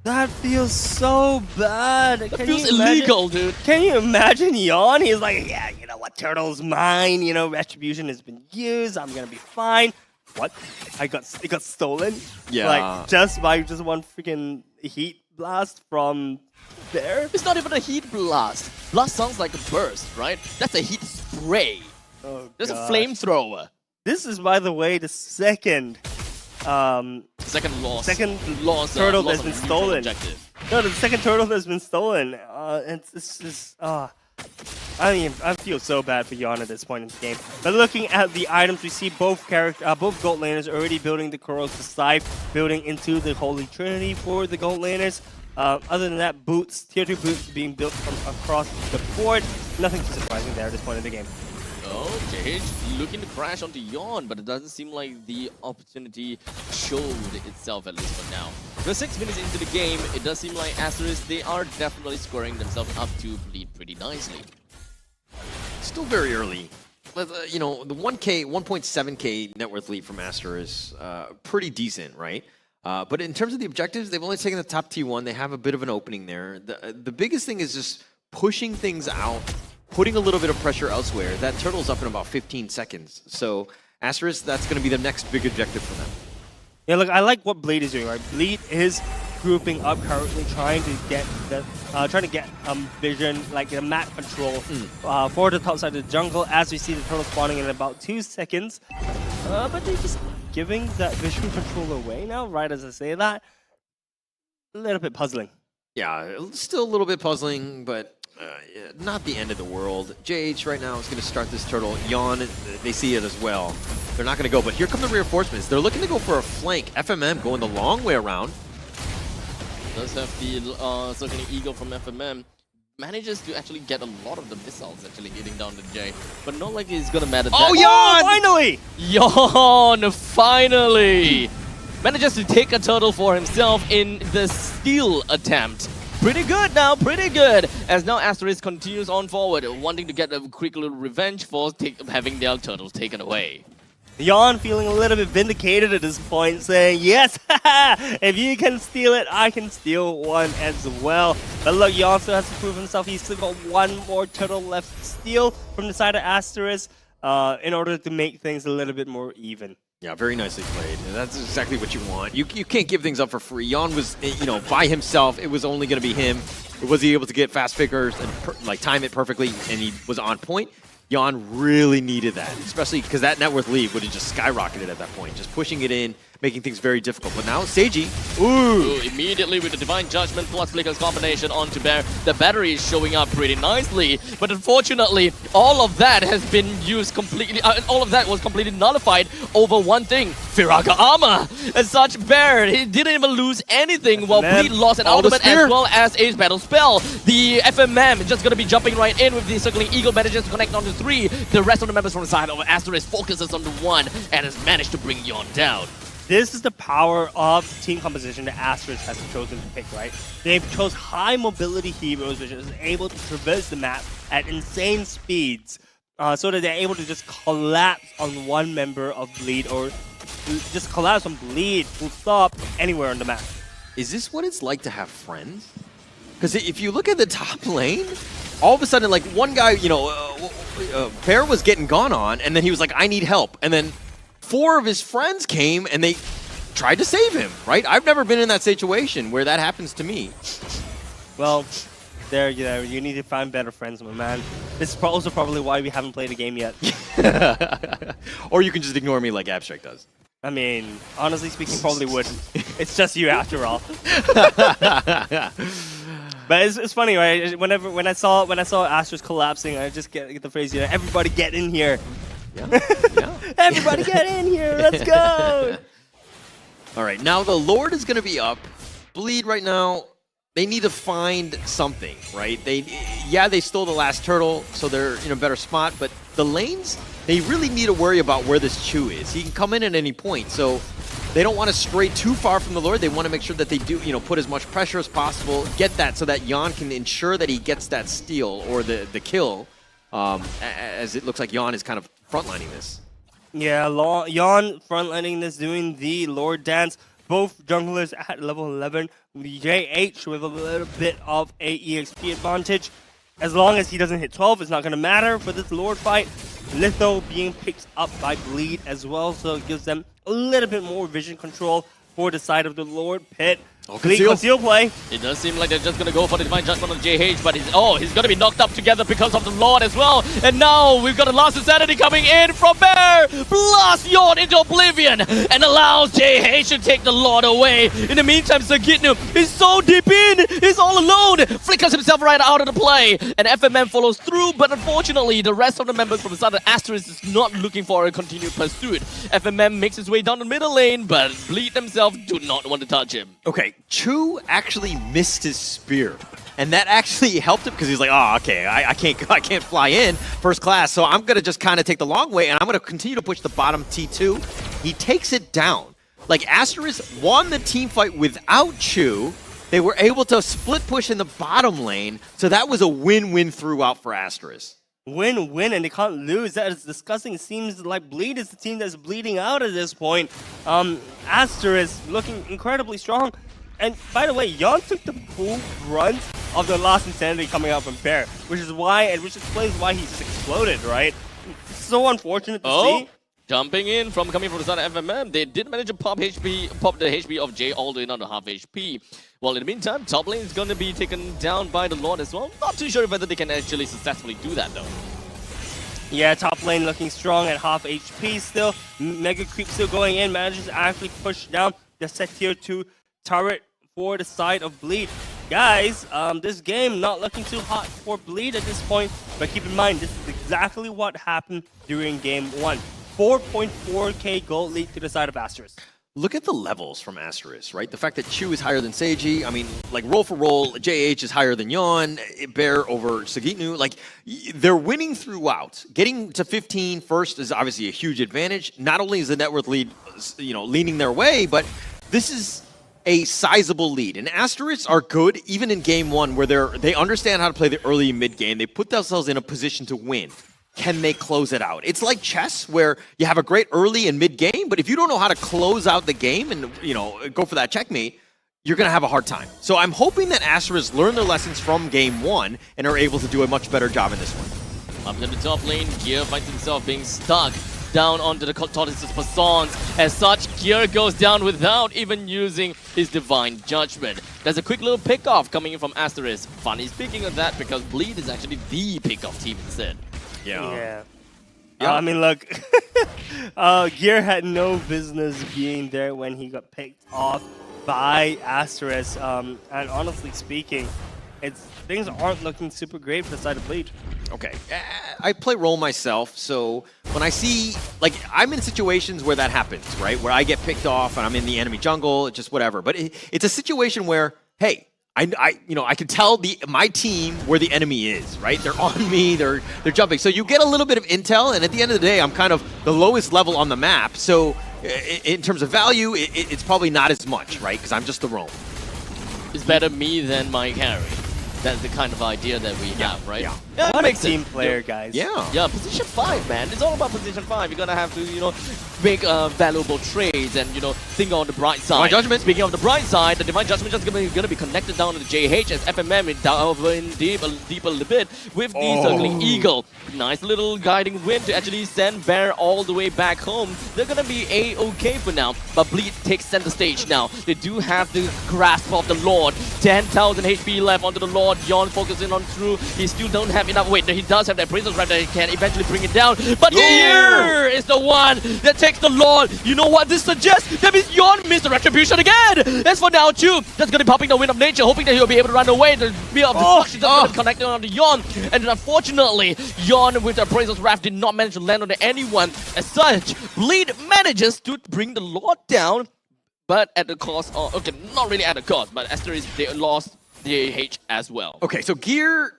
That feels so bad. That feels illegal, dude. Can you imagine Yawn? He's like, yeah, you know what, Turtle's mine. You know, retribution has been used. I'm gonna be fine. What? It got stolen? Yeah. Like just by one freaking heat blast from there? It's not even a heat blast. Blast sounds like a burst, right? That's a heat spray. Oh, There's a gosh. flamethrower. This is, by the way, the second loss. Second loss, turtle loss that's of been a neutral stolen. objective. No, the second turtle that's been stolen. It's just I mean, I feel so bad for Yawn at this point in the game. But looking at the items, we see both gold laners already building the corrosive scythe, building into the Holy Trinity for the gold laners. Other than that, boots, tier 2 boots being built from across the board. Nothing too surprising there at this point in the game. Okay, looking to crash onto Yawn, but it doesn't seem like the opportunity showed itself, at least for now. We're 6 minutes into the game. It does seem like Asteris, they are definitely scoring themselves up to bleed pretty nicely. Still very early. You know, the 1.7k net worth lead from Aster is pretty decent, right? But in terms of the objectives, they've only taken the top T1. They have a bit of an opening there. The biggest thing is just pushing things out, putting a little bit of pressure elsewhere. That turtle's up in about 15 seconds. So Asteris, that's going to be the next big objective for them. Yeah, look, I like what Bleed is doing, right? Bleed is grouping up currently, trying to get vision, like the map control for the top side of the jungle, as we see the turtle spawning in about 2 seconds. But they're just giving that vision control away now, right as I say that. A little bit puzzling. Yeah, still a little bit puzzling, but not the end of the world. JH right now is going to start this turtle. Yawn, they see it as well. They're not going to go, but here come the reinforcements. They're looking to go for a flank. FMM going the long way around. Does have the circling eagle from FMM. Manages to actually get a lot of the missiles actually hitting down to Jay. But not like it's going to matter. Oh, Yawn! Finally! Yawn, finally! Manages to take a turtle for himself in the steal attempt. Pretty good now, pretty good. As now Asteris continues on forward, wanting to get a quick little revenge for having their turtles taken away. Yawn feeling a little bit vindicated at this point, saying, yes, if you can steal it, I can steal one as well. But look, Yawn still has to prove himself. He's still got one more turtle left to steal from the side of Asteris in order to make things a little bit more even. Yeah, very nicely played. That's exactly what you want. You can't give things up for free. Yawn was, you know, by himself. It was only going to be him. Was he able to get fast figures and like time it perfectly, and he was on point? Yawn really needed that, especially because that net worth lead would have just skyrocketed at that point. Just pushing it in, making things very difficult. But now Seiji, ooh, immediately with the Divine Judgment plus Flicker's combination onto Bear, the battery is showing up pretty nicely. But unfortunately, all of that has been used completely, all of that was completely nullified over one thing, Firaga armor. As such, Bear, he didn't even lose anything while Bleed lost an ultimate as well as a battle spell. The FMM is just going to be jumping right in with the Circling Eagle, manages to connect onto 3. The rest of the members from the side of Asteris focuses on the 1 and has managed to bring Yawn down. This is the power of team composition that Asteris has chosen to pick, right? They've chose high mobility heroes which is able to traverse the map at insane speeds so that they're able to just collapse on one member of Bleed or just collapse on Bleed, full stop, anywhere on the map. is this what it's like to have friends? Because if you look at the top lane, all of a sudden, like one guy, you know, Bear was getting gone on, and then he was like, I need help. And then 4 of his friends came and they tried to save him, right? I've never been in that situation where that happens to me. Well, there you need to find better friends, my man. This is also probably why we haven't played a game yet. Or you can just ignore me like Abstract does. I mean, honestly speaking, probably wouldn't. It's just you after all. But it's funny, right? When I saw Asteris collapsing, I just get the phrase, you know, everybody get in here. Yeah. Yeah. Everybody get in here. Let's go. All right, now the Lord is going to be up. Bleed right now, they need to find something, right? They stole the last turtle, so they're in a better spot, but the lanes, they really need to worry about where this Chu is. He can come in at any point, so they don't want to stray too far from the Lord. They want to make sure that they do, you know, put as much pressure as possible, get that so that Yawn can ensure that he gets that steal or the kill, as it looks like Yawn is kind of frontlining this. Yeah, Yawn frontlining this, doing the Lord dance. both junglers at level 11. JH with a little bit of a EXP advantage. As long as he doesn't hit 12, it's not going to matter for this Lord fight. Litho being picked up by Bleed as well, so it gives them a little bit more vision control for the side of the Lord pit. Conceal play. It does seem like they're just going to go for the Divine Judgment on JH, but he's going to be knocked up together because of the Lord as well. And now we've got a Last Insanity coming in from Bear. Blast Yawn into oblivion and allows JH to take the Lord away. In the meantime, Sagitnu is so deep in. He's all alone. Flickers himself right out of the play. And FMM follows through, but unfortunately, the rest of the members from the side of Asteris is not looking for a continued pursuit. FMM makes his way down the middle lane, but Bleed themselves do not want to touch him. Okay, Chu actually missed his spear, and that actually helped him because he's like, oh, okay, I can't fly in first class, so I'm gonna just kind of take the long way, and I'm gonna continue to push the bottom T2. He takes it down. Like, Asteris won the team fight without Chu. They were able to split push in the bottom lane, so that was a win-win throughout for Asteris. Win-win, and they can't lose. That is disgusting. It seems like Bleed is the team that's bleeding out at this point. Asteris looking incredibly strong. And by the way, Yon took the full brunt of the Last Insanity coming out from Bear, which explains why he just exploded, right? It's so unfortunate to see. Jumping in coming from the side of FMM, they did manage to pop the HP of Jay all the way down to half HP. Well, in the meantime, top lane is going to be taken down by the Lord as well. Not too sure whether they can actually successfully do that though. Yeah, top lane looking strong at half HP still. Mega Creep still going in, manages to actually push down the set tier 2 turret for the side of Bleed. Guys, this game not looking too hot for Bleed at this point, but keep in mind, this is exactly what happened during game 1. 4.4k gold lead to the side of Asteris. Look at the levels from Asteris, right? The fact that Chu is higher than Seiji, I mean, like, roll for roll, JH is higher than Yon, Bear over Sagitnu. Like, they're winning throughout. Getting to 15 first is obviously a huge advantage. Not only is the net worth lead, leaning their way, but this is a sizable lead. And Asteris are good even in game 1 where they understand how to play the early and mid game. They put themselves in a position to win. Can they close it out? It's like chess where you have a great early and mid game, but if you don't know how to close out the game and go for that checkmate, you're going to have a hard time. So I'm hoping that Asteris learn their lessons from game 1 and are able to do a much better job in this one. Up to the top lane, Gear finds himself being stuck down onto the Tortoise's Passons. As such, Gear goes down without even using his Divine Judgment. There's a quick little pick-off coming in from Asteris. Funny speaking of that, because Bleed is actually the pick-off team instead. Yeah. I mean, look, Gear had no business being there when he got picked off by Asteris. And honestly speaking, things aren't looking super great for the side of Bleed. Okay, I play role myself, so when I see, like, I'm in situations where that happens, right? Where I get picked off and I'm in the enemy jungle, just whatever. But it's a situation where, hey, I can tell my team where the enemy is, right? They're on me, they're jumping. So you get a little bit of intel, and at the end of the day, I'm kind of the lowest level on the map. So in terms of value, it's probably not as much, right? Because I'm just the roam. It's better me than my carry. That's the kind of idea that we have, right? Yeah, what makes team player, guys. Yeah, position 5, man. It's all about position 5. You're gonna have to, make valuable trades and, think on the bright side. Divine Judgment. Speaking of the bright side, the Divine Judgment just gonna be connected down to the JH as FMM is down in deep a little bit with the Circling Eagle. Nice little guiding wind to actually send Bear all the way back home. They're gonna be A-okay for now, but Bleed takes center stage now. They do have the grasp of the Lord. 10,000 HP left onto the Lord. Yon focusing on through. He still don't have enough. Wait, he does have that Princess Rap that he can eventually bring it down. But Gear is the one that takes the Lord. You know what this suggests? That means Yon missed the retribution again. As for now, Chu just gonna be popping the Wind of Nature, hoping that he'll be able to run away. The Spear of Destruction just gonna connect on to Yon. And unfortunately, Yon with the Princess Rap did not manage to land on anyone. As such, Bleed manages to bring the Lord down, but at the cost of, okay, not really at the cost, but Asteris, they lost the AH as well. Okay, so Gear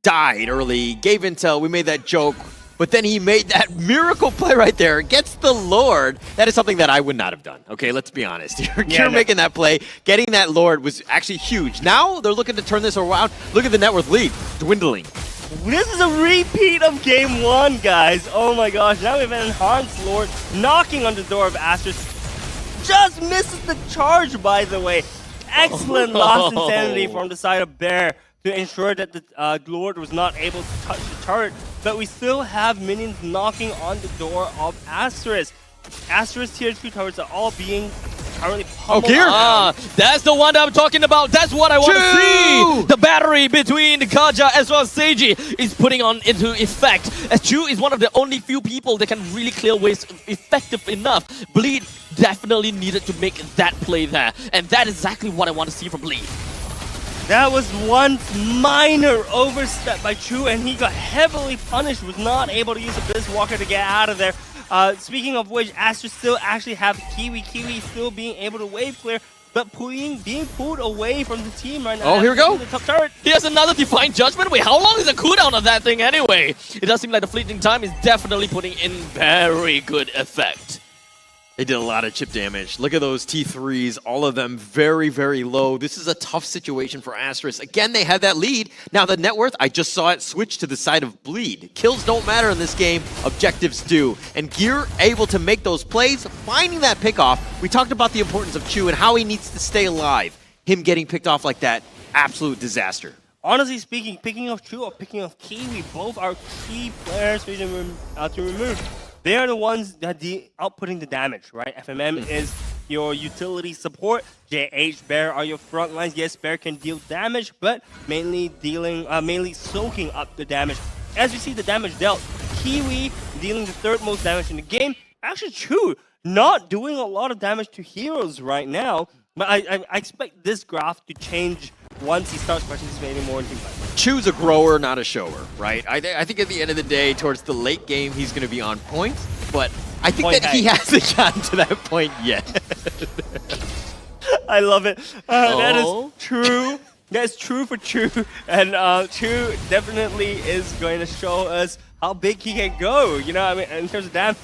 died early, gave intel, we made that joke, but then he made that miracle play right there, gets the Lord. That is something that I would not have done, okay, let's be honest. Gear making that play, getting that Lord was actually huge. Now they're looking to turn this around. Look at the net worth lead, dwindling. This is a repeat of game 1, guys. Oh my gosh, now we have an enhanced Lord knocking on the door of Asteris. just misses the charge, by the way. Excellent lost insanity from the side of Bear to ensure that the Lord was not able to touch the turret. But we still have minions knocking on the door of Asteris. Asteris tier 2 turrets are all being currently pummeled. That's the one that I'm talking about. That's what I want to see. The battery between Kaja as well as Seiji is putting on into effect. As Chu is one of the only few people that can really clear waves effective enough. Bleed definitely needed to make that play there. And that is exactly what I want to see from Bleed. That was one minor overstep by Chu, and he got heavily punished. Was not able to use a Blitz Walker to get out of there. Speaking of which, Aster still actually have Kiwi. Kiwi still being able to wave clear, but being pulled away from the team right now. Oh, here we go. The top turret. He has another Divine Judgment. Wait, how long is the cooldown of that thing anyway? It does seem like the fleeting time is definitely putting in very good effect. They did a lot of chip damage. Look at those T3s, all of them very, very low. This is a tough situation for Asteris. Again, they had that lead. Now the net worth, I just saw it switch to the side of Bleed. Kills don't matter in this game, objectives do. And Gear able to make those plays, finding that pickoff. We talked about the importance of Chu and how he needs to stay alive. Him getting picked off like that, absolute disaster. Honestly speaking, picking off Chu or picking off Kiwi, both are key players to remove. They are the ones that outputting the damage, right? FMM is your utility support. JH, Bear are your front lines. Yes, Bear can deal damage, but mainly soaking up the damage. As you see the damage dealt, Kiwi dealing the third most damage in the game. Actually, Chu not doing a lot of damage to heroes right now, but I expect this graph to change once he starts participating more in teamfights. Chu's a grower, not a shower, right? I think at the end of the day, towards the late game, he's going to be on point, but I think that he hasn't gotten to that point yet. I love it. That is true. That's true for Chu, and Chu definitely is going to show us how big he can go, you know, I mean, in terms of damage.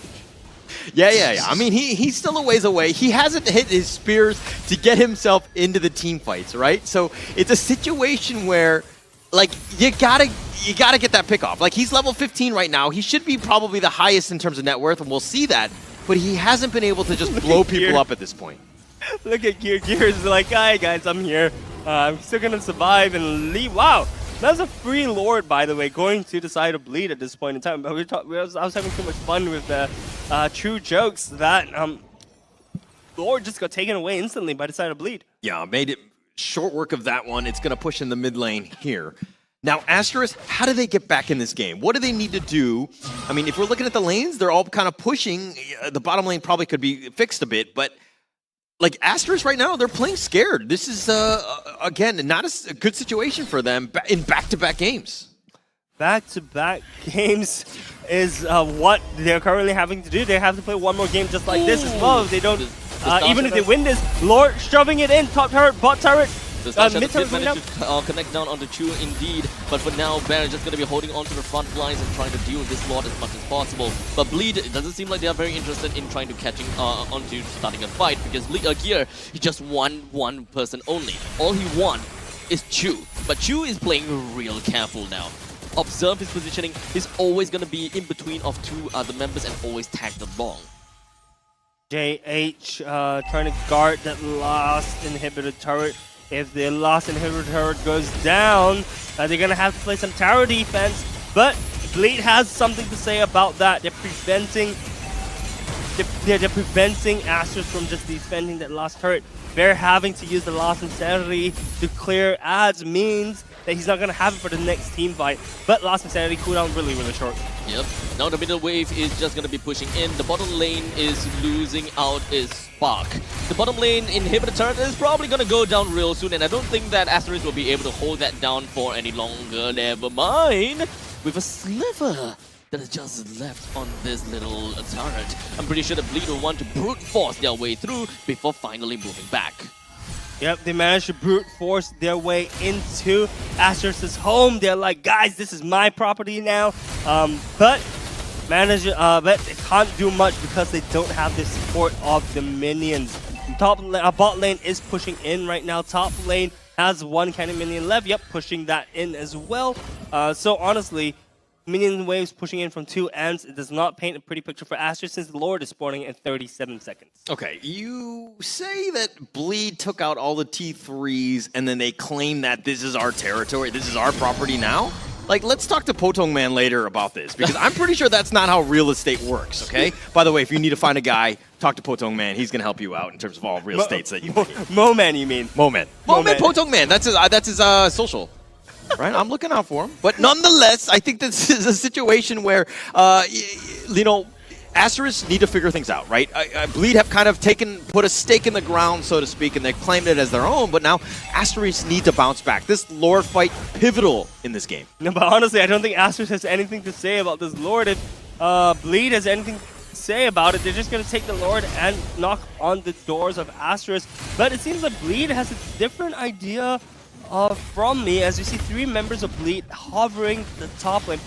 Yeah. I mean, he's still a ways away. He hasn't hit his spears to get himself into the team fights, right? So it's a situation where, like, you gotta get that pick off. Like, he's level 15 right now. He should be probably the highest in terms of net worth, and we'll see that. But he hasn't been able to just blow people up at this point. Look at Gear. Gear is like, hi guys, I'm here. I'm still gonna survive and leave. Wow. That's a free Lord, by the way, going to the side of Bleed at this point in time. But I was having too much fun with the true jokes that Lord just got taken away instantly by the side of Bleed. Yeah, made it short work of that one. It's going to push in the mid lane here. Now, Asteris, how do they get back in this game? What do they need to do? I mean, if we're looking at the lanes, they're all kind of pushing. The bottom lane probably could be fixed a bit, but like Asteris right now, they're playing scared. This is, again, not a good situation for them in back-to-back games. Back-to-back games is what they're currently having to do. They have to play one more game just like this as well. If they don't, even if they win this, Lord shoving it in, top turret, bot turret. Mid turret managed to connect down onto Chu indeed, but for now, Bear is just going to be holding on to the front lines and trying to deal with this Lord as much as possible. But Bleed, it doesn't seem like they are very interested in trying to catching onto starting a fight, because Gear, he just won one person only. All he won is Chu, but Chu is playing real careful now. Observe his positioning. He's always going to be in between of two other members and always tag them long. JH trying to guard that last inhibitor turret. If the last inhibitor turret goes down, they're going to have to play some tower defense. But Bleed has something to say about that. They're preventing Asteris from just defending that last turret. They're having to use the last insanity to clear ads means that he's not going to have it for the next team fight. But last insanity cooldown really, really short. Yep. Now the middle wave is just going to be pushing in. The bottom lane is losing out its spark. The bottom lane inhibitor turret is probably going to go down real soon, and I don't think that Asteris will be able to hold that down for any longer. Never mind. With a sliver that is just left on this little turret, I'm pretty sure the Bleed will want to brute force their way through before finally moving back. Yep, they managed to brute force their way into Asteris' home. They're like, guys, this is my property now. But they can't do much because they don't have the support of the minions. Bot lane is pushing in right now. Top lane has one cannon minion left. Yep, pushing that in as well. So honestly, minion waves pushing in from two ends. It does not paint a pretty picture for Asteris since the Lord is spawning in 37 seconds. Okay, you say that Bleed took out all the T3s and then they claim that this is our territory, this is our property now? Like, let's talk to Potong Man later about this, because I'm pretty sure that's not how real estate works, okay? By the way, if you need to find a guy, talk to Potong Man. He's going to help you out in terms of all real estates that you need. Mo-Man, you mean? Mo-Man, Potong Man. That's his social. Right? I'm looking out for him. But nonetheless, I think this is a situation where, you know, Asteris need to figure things out, right? Bleed have kind of put a stake in the ground, so to speak, and they've claimed it as their own, but now Asteris need to bounce back. This Lord fight pivotal in this game. No, but honestly, I don't think Asteris has anything to say about this Lord. If Bleed has anything to say about it, they're just going to take the Lord and knock on the doors of Asteris. But it seems like Bleed has a different idea from me, as you see 3 members of Bleed hovering the top lane.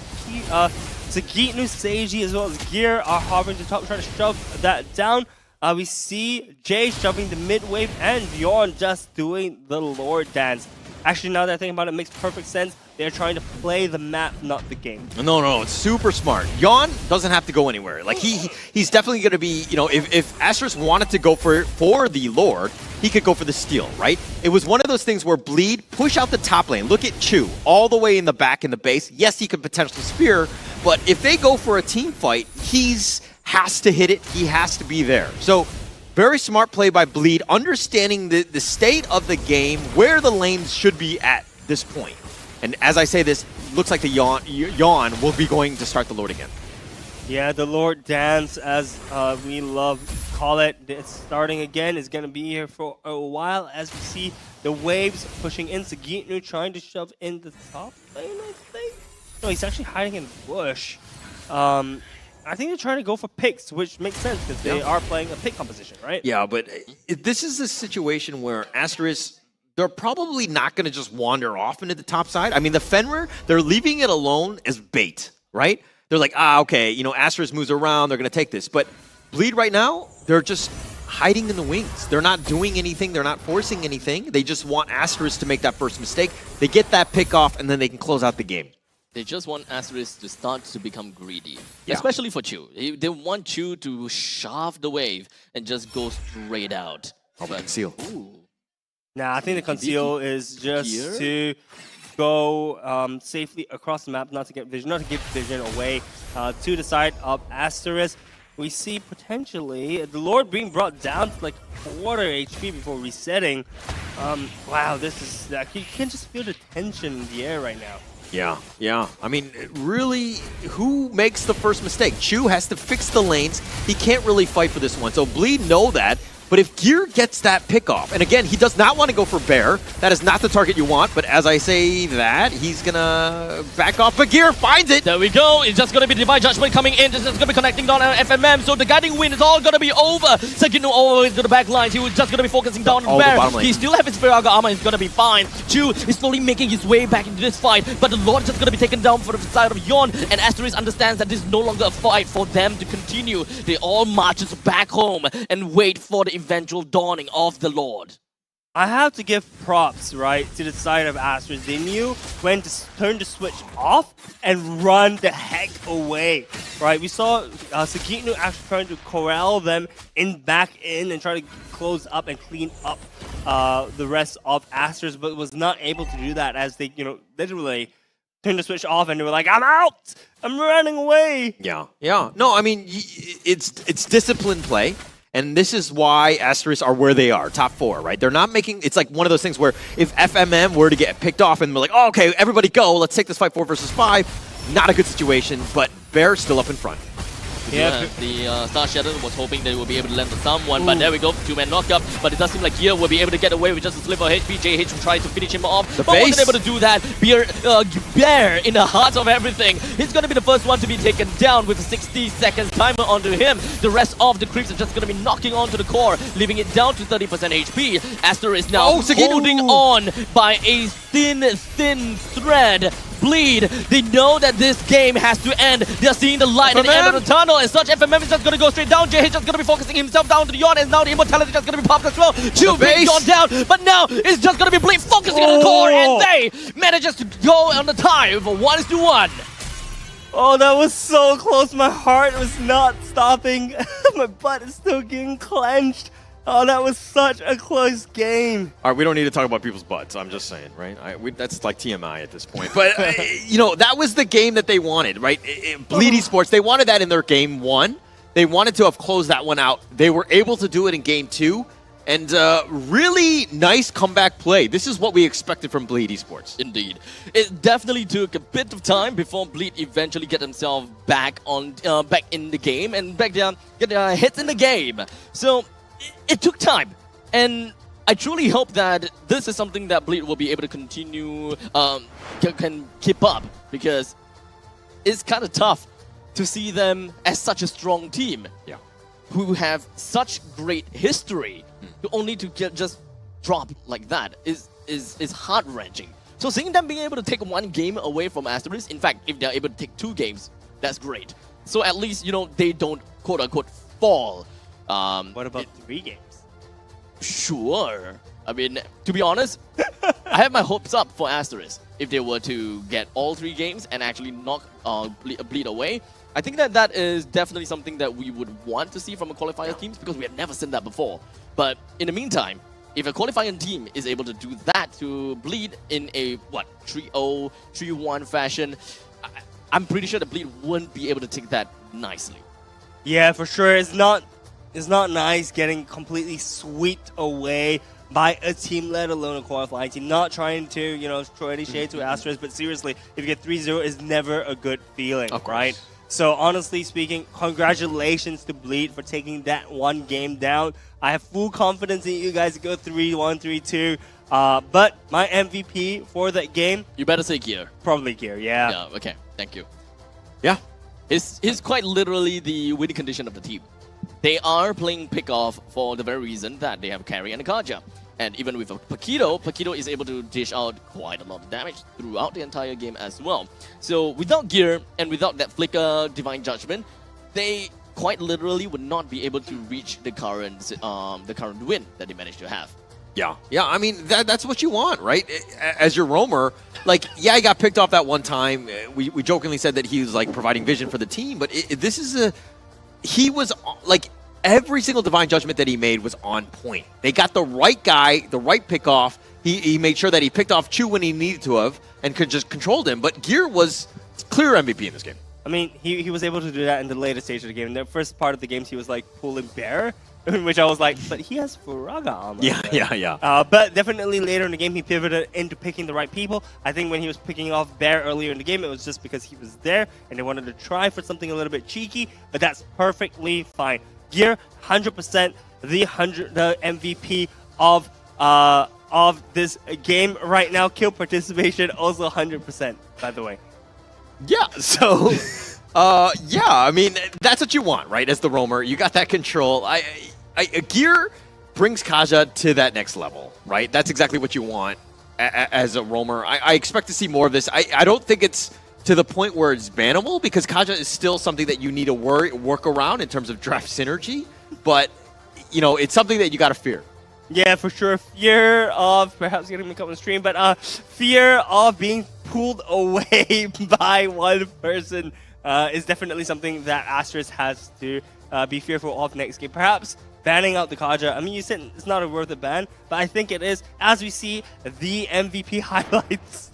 Sagitnu, Seiji, as well as Gear are hovering the top, trying to shove that down. We see Jay shoving the mid wave and Bjorn just doing the Lord dance. Actually, now that I think about it, it makes perfect sense. They're trying to play the map, not the game. No, it's super smart. Yon doesn't have to go anywhere. Like, he's definitely going to be, you know, if Asteris wanted to go for the Lord, he could go for the steal, right? It was one of those things where Bleed push out the top lane. Look at Chu, all the way in the back in the base. Yes, he could potentially spear, but if they go for a team fight, has to hit it. He has to be there. So, very smart play by Bleed, understanding the state of the game, where the lanes should be at this point. And as I say this, looks like the Yawn will be going to start the Lord again. Yeah, the Lord dance, as we love to call it. It's starting again. It's going to be here for a while as we see the waves pushing in. Sagitnu trying to shove in the top lane, I think. No, he's actually hiding in the bush. I think they're trying to go for picks, which makes sense because they are playing a pick composition, right? Yeah, but this is a situation where Asteris, they're probably not going to just wander off into the top side. I mean, the Fenrir, they're leaving it alone as bait, right? They're like, okay, you know, Asteris moves around, they're going to take this. But Bleed right now, they're just hiding in the wings. They're not doing anything. They're not forcing anything. They just want Asteris to make that first mistake. They get that pick off, and then they can close out the game. They just want Asteris to start to become greedy, especially for Chu. They want Chu to shove the wave and just go straight out. How about Conceal? Nah, I think the Conceal is just to go safely across the map, not to give vision away to the side of Asteris. We see potentially the Lord being brought down to like quarter HP before resetting. Wow, this is you can just feel the tension in the air right now. Yeah. I mean, really, who makes the first mistake? Chu has to fix the lanes. He can't really fight for this one. So Bleed know that. But if Gear gets that pickoff, and again, he does not want to go for Bear. That is not the target you want. But as I say that, he's going to back off. But Gear finds it. There we go. It's just going to be Divine Judgment coming in. This is going to be connecting down on FMM. So the guiding wind is all going to be over. Sagitnu always to the back lines. He was just going to be focusing down on Bear. He still have his Spiraga armor. He's going to be fine. Chu is slowly making his way back into this fight. But the Lord is just going to be taken down for the side of Yon. And Asteris understands that this is no longer a fight for them to continue. They all marches back home and wait for the eventual dawning of the Lord. I have to give props, right, to the side of Asteris. They knew when to turn the switch off and run the heck away, right? We saw Sagitnu actually trying to corral them back in and try to close up and clean up the rest of Asteris, but was not able to do that as they, literally turned the switch off and they were like, I'm out! I'm running away! Yeah. No, I mean, it's disciplined play. And this is why Asteris are where they are, top 4, right? They're not making, it's like one of those things where if FMM were to get picked off and we're like, oh, okay, everybody go, let's take this fight 4 versus 5. Not a good situation, but Bear's still up in front. Yeah, the Star Shadow was hoping they will be able to land on someone, but there we go, 2-man knockup. But it does seem like Gear will be able to get away with just a sliver of HP. JH will try to finish him off, but wasn't able to do that. Bear in the heart of everything. He's going to be the first one to be taken down with a 60 seconds timer onto him. The rest of the creeps are just going to be knocking onto the core, leaving it down to 30% HP. Asteris now holding on by a thin thread. Bleed, they know that this game has to end. They're seeing the light at the end of the tunnel, and such FMM is just going to go straight down. JH just going to be focusing himself down to the Yon, and now the immortality just going to be popped as well. Chu being gone down, but now it's just going to be Bleed focusing on the core, and they manages to go on the tie for 1-1. Oh, that was so close. My heart was not stopping. My butt is still getting clenched. Oh, that was such a close game. All right, we don't need to talk about people's butts. I'm just saying, right? That's like TMI at this point. But, you know, that was the game that they wanted, right? Bleed Esports, they wanted that in their game 1. They wanted to have closed that one out. They were able to do it in game 2. And really nice comeback play. This is what we expected from Bleed Esports. Indeed. It definitely took a bit of time before Bleed eventually get himself back in the game and back down, get their heads in the game. So it took time. And I truly hope that this is something that Bleed will be able to continue, can keep up, because it's kind of tough to see them as such a strong team. Yeah. Who have such great history. Only to just drop like that is heart-wrenching. So seeing them being able to take one game away from Asteris, in fact, if they're able to take 2 games, that's great. So at least, you know, they don't quote-unquote fall. What about 3 games? Sure. I mean, to be honest, I have my hopes up for Asteris. If they were to get all 3 games and actually knock Bleed away, I think that is definitely something that we would want to see from a qualifier teams, because we have never seen that before. But in the meantime, if a qualifying team is able to do that to Bleed in a 3-0, 3-1 fashion, I'm pretty sure the Bleed wouldn't be able to take that nicely. Yeah, for sure. It's not nice getting completely swept away by a team, let alone a qualifying team. Not trying to, you know, throw any shade to Asteris, but seriously, if you get 3-0, it's never a good feeling, right? So honestly speaking, congratulations to Bleed for taking that one game down. I have full confidence in you guys to go 3-1, 3-2. But my MVP for that game... You better say Gear. Probably Gear, yeah. Yeah, okay. Thank you. Yeah. He's quite literally the winning condition of the team. They are playing pick-off for the very reason that they have Carry and a Kaja. And even with Paquito is able to dish out quite a lot of damage throughout the entire game as well. So without Gear and without that Flicker Divine Judgment, they quite literally would not be able to reach the current win that they managed to have. Yeah, I mean, that's what you want, right? As your roamer, like, yeah, he got picked off that one time. We jokingly said that he was, like, providing vision for the team, but he was, like, every single Divine Judgment that he made was on point. They got the right guy, the right pick-off. He made sure that he picked off Chu when he needed to have and could just control him. But Gear was clear MVP in this game. I mean, he was able to do that in the later stage of the game. In the first part of the games, he was like pulling Bear, which I was like, but he has Furaga armor. Yeah. But definitely later in the game, he pivoted into picking the right people. I think when he was picking off Bear earlier in the game, it was just because he was there and they wanted to try for something a little bit cheeky, but that's perfectly fine. Gear, 100% the MVP of this game right now. Kill participation also 100%, by the way. Yeah, so I mean, that's what you want, right? As the roamer, you got that control. Gear brings Kaja to that next level, right? That's exactly what you want as a roamer. I expect to see more of this. I don't think it's to the point where it's bannable, because Kaja is still something that you need to work around in terms of draft synergy. But, you know, it's something that you got to fear. Yeah, for sure. Fear of perhaps getting me on the stream, but fear of being pulled away by one person is definitely something that Asteris has to be fearful of next game. Perhaps banning out the Kaja. I mean, you said it's not a worth a ban, but I think it is, as we see the MVP highlights.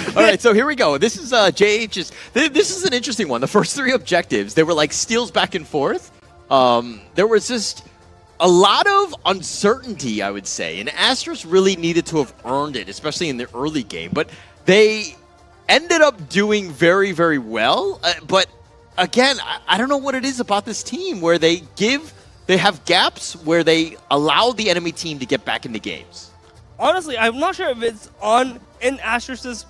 All right, so here we go. This is JH's. This is an interesting one. The first 3 objectives, they were like steals back and forth. There was just a lot of uncertainty, I would say, and Asteris really needed to have earned it, especially in the early game. But they ended up doing very, very well. But again, I don't know what it is about this team where they have gaps where they allow the enemy team to get back into games. Honestly, I'm not sure if it's in Asteris'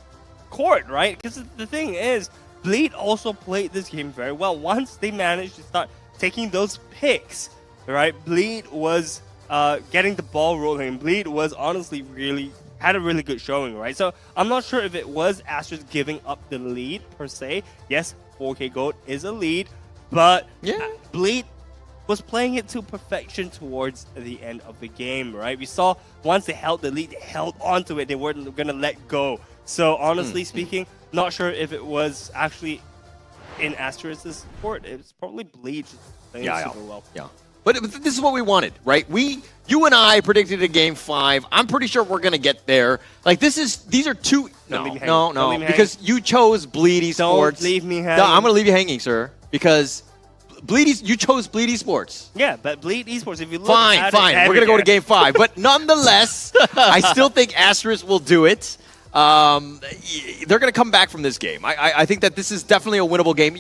court, right? Because the thing is, Bleed also played this game very well. Once they managed to start taking those picks, right? Bleed was getting the ball rolling. Bleed was honestly had a really good showing, right? So I'm not sure if it was Asteris giving up the lead per se. Yes, 4K Gold is a lead, but Bleed was playing it to perfection towards the end of the game, right? We saw once they held the lead, they held onto it. They weren't going to let go. So honestly speaking, Not sure if it was actually in Asteris' court. It's probably Bleed playing super well. Yeah. But this is what we wanted, right? You and I predicted a game 5. I'm pretty sure we're gonna get there. Like these are two. No, because you chose Bleed Esports. Don't leave me hanging. No, I'm gonna leave you hanging, sir, because you chose Bleed Esports. Yeah, but Bleed Esports, if you look fine, at we're gonna go to game 5. But nonetheless, I still think Asteris will do it. They're gonna come back from this game. I think that this is definitely a winnable game.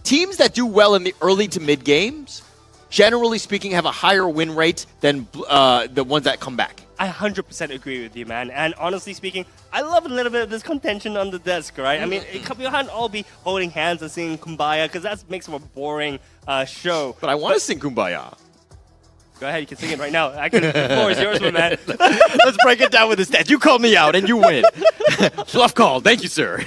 Teams that do well in the early to mid games, generally speaking, have a higher win rate than the ones that come back. I 100% agree with you, man. And honestly speaking, I love a little bit of this contention on the desk, right? I mean, we can't all be holding hands and singing Kumbaya because that makes for a boring show. But I want to sing Kumbaya. Go ahead, you can sing it right now. The floor is yours, my man. Let's break it down with the stats. You called me out and you win. Bluff call. Thank you, sir.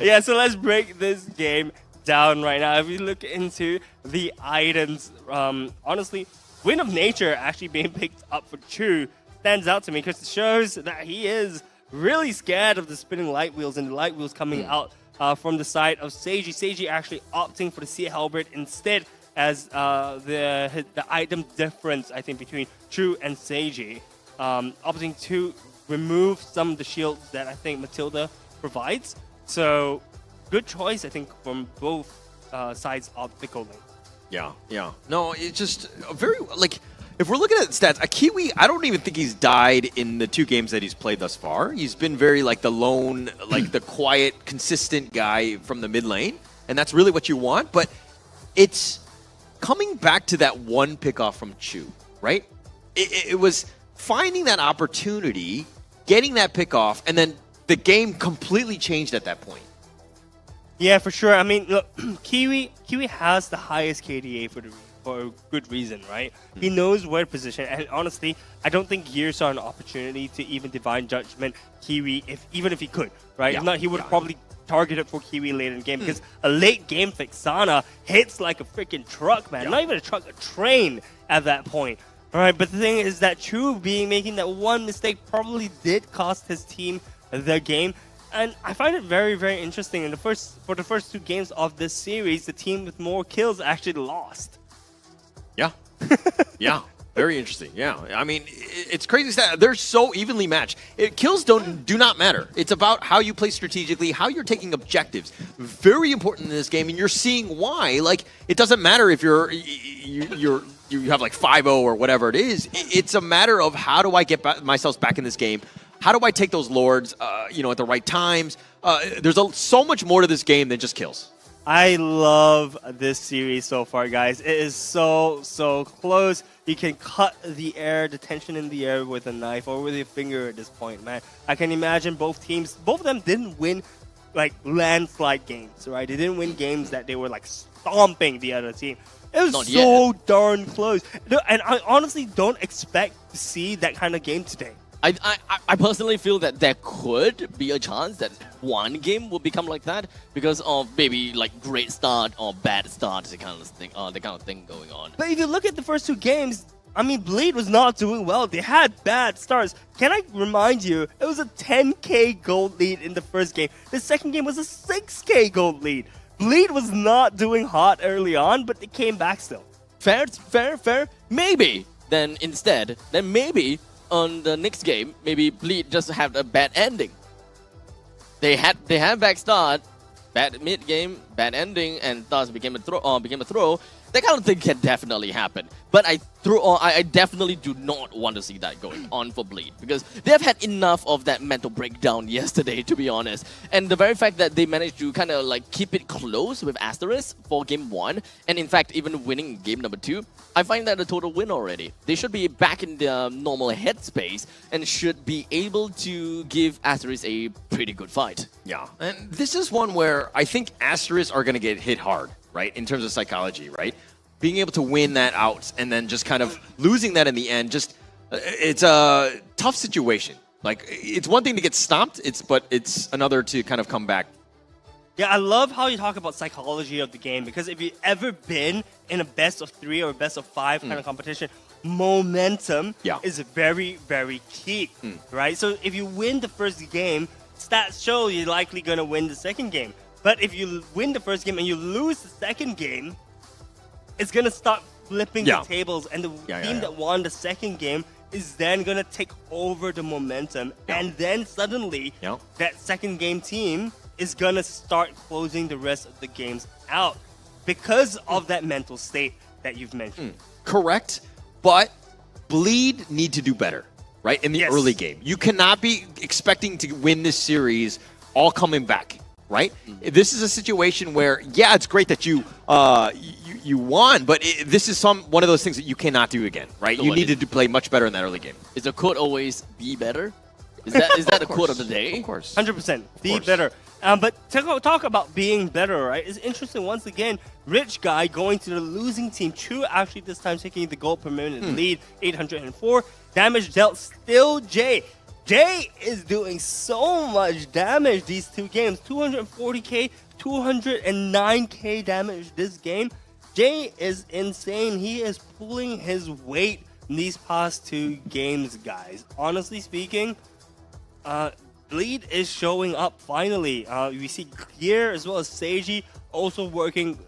Yeah, so let's break this game down right now. If you look into the items, honestly, Wind of Nature actually being picked up for Chu stands out to me because it shows that he is really scared of the spinning light wheels and the light wheels coming out from the side of Seiji. Seiji actually opting for the Sea Halberd instead as the item difference, I think, between Chu and Seiji. Opting to remove some of the shields that I think Matilda provides. So good choice, I think, from both sides of the goal lane. Yeah. No, it's just very, like, if we're looking at stats, Kiwi, I don't even think he's died in the 2 games that he's played thus far. He's been very, like, the lone, like, the quiet, consistent guy from the mid lane, and that's really what you want. But it's coming back to that one pickoff from Chu, right? It was finding that opportunity, getting that pickoff, and then the game completely changed at that point. Yeah, for sure. I mean, look, Kiwi has the highest KDA for a good reason, right? He knows where to position, and honestly, I don't think Gear saw an opportunity to even Divine Judgment Kiwi, even if he could, right? If not, he would probably target it for Kiwi later in the game, because a late game Fixana hits like a freaking truck, man. Not even a truck, a train at that point. All right, but the thing is that Chu making that one mistake probably did cost his team the game. And I find it very, very interesting. For the first 2 games of this series, the team with more kills actually lost. Yeah. Yeah. Very interesting. Yeah. I mean, it's crazy stat. They're so evenly matched. Kills do not matter. It's about how you play strategically, how you're taking objectives. Very important in this game, and you're seeing why. Like, it doesn't matter if you have like 5-0 or whatever it is. It's a matter of how do I get myself back in this game. How do I take those lords, at the right times? There's so much more to this game than just kills. I love this series so far, guys. It is so close. You can cut the tension in the air with a knife or with your finger at this point, man. I can imagine both of them didn't win like landslide games, right? They didn't win games that they were like stomping the other team. It was so darn close. And I honestly don't expect to see that kind of game today. I personally feel that there could be a chance that one game will become like that because of maybe like great start or bad start, the kind of thing going on. But if you look at the first 2 games, I mean, Bleed was not doing well. They had bad starts. Can I remind you, it was a 10k gold lead in the first game. The second game was a 6k gold lead. Bleed was not doing hot early on, but they came back still. Fair. Maybe. Then maybe on the next game, maybe Bleed just have a bad ending. They had back start, bad mid game, bad ending, and thus became a throw. That kind of thing can definitely happen. But I definitely do not want to see that going on for Bleed because they've had enough of that mental breakdown yesterday, to be honest. And the very fact that they managed to kind of like keep it close with Asteris for game 1, and in fact even winning game number 2, I find that a total win already. They should be back in their normal headspace and should be able to give Asteris a pretty good fight. Yeah, and this is one where I think Asteris are going to get hit hard, right, in terms of psychology, right? Being able to win that out and then just kind of losing that in the end, it's a tough situation. Like, it's one thing to get stomped, but it's another to kind of come back. Yeah, I love how you talk about psychology of the game because if you've ever been in a best of 3 or a best of 5 kind of competition, momentum is very, very key, right? So if you win the first game, stats show you're likely going to win the second game. But if you win the first game and you lose the second game, it's going to start flipping the tables. And the team that won the second game is then going to take over the momentum. And then suddenly, that second game team is going to start closing the rest of the games out because of that mental state that you've mentioned. Correct, but Bleed need to do better, right, in the early game. You cannot be expecting to win this series all coming back, right? This is a situation where, yeah, it's great that you won, but this is one of those things that you cannot do again, right? You need to play much better in that early game. Is the quote always be better? Is that the quote of the day? Of course. 100%. Be better. But to talk about being better, right, it's interesting once again. Rich Guy going to the losing team. Chu actually this time taking the gold per minute lead, 804. Damage dealt still Jay. Jay is doing so much damage these two games. 240k, 209k damage this game. Jay is insane. He is pulling his weight in these past two games, guys. Honestly speaking, Bleed is showing up finally. We see Gear as well as Seiji also working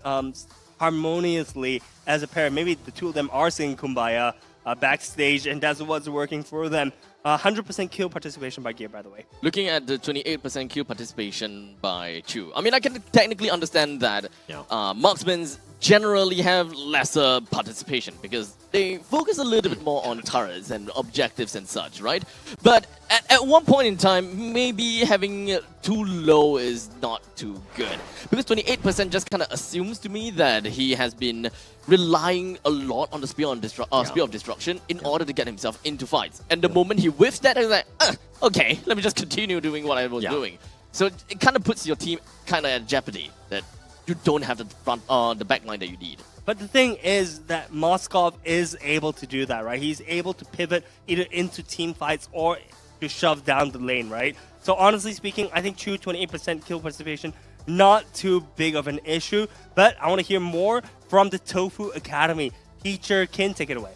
harmoniously as a pair. Maybe the two of them are singing Kumbaya backstage, and that's what's working for them. 100% kill participation by Gear, by the way. Looking at the 28% kill participation by Chu, I mean, I can technically understand that marksmen generally have lesser participation because they focus a little bit more on turrets and objectives and such, right? But at one point in time, maybe having too low is not too good. Because 28% just kind of assumes to me that he has been relying a lot on the Spear of Destruction in order to get himself into fights. And the moment he whiffs that, he's like, okay, let me just continue doing what I was doing. So it kind of puts your team kind of at jeopardy that you don't have the the backline that you need. But the thing is that Moskov is able to do that, right? He's able to pivot either into team fights or to shove down the lane, right? So honestly speaking, I think Chu 28% kill participation, not too big of an issue. But I want to hear more from the Tofu Academy. Teacher Kin, take it away.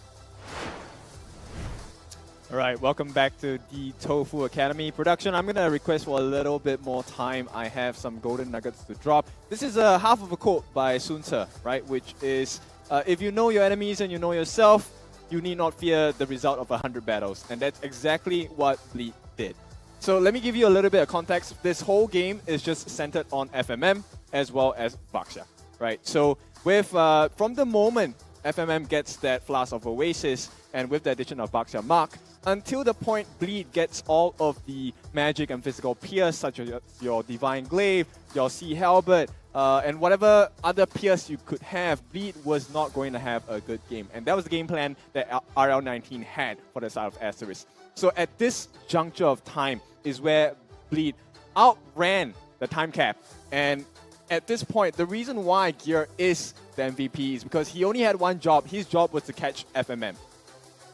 All right, welcome back to the Tofu Academy production. I'm going to request for a little bit more time. I have some golden nuggets to drop. This is half of a quote by Sun Tzu, right? Which is, if you know your enemies and you know yourself, you need not fear the result of 100 battles. And that's exactly what Bleed did. So let me give you a little bit of context. This whole game is just centered on FMM as well as Baxia, right? So with from the moment FMM gets that Flask of Oasis and with the addition of Baxia Mark, until the point Bleed gets all of the magic and physical pierce, such as your Divine Glaive, your Sea Halberd, and whatever other pierce you could have, Bleed was not going to have a good game. And that was the game plan that RL19 had for the side of Asteris. So at this juncture of time is where Bleed outran the time cap. And at this point, the reason why Gear is the MVP is because he only had one job. His job was to catch FMM.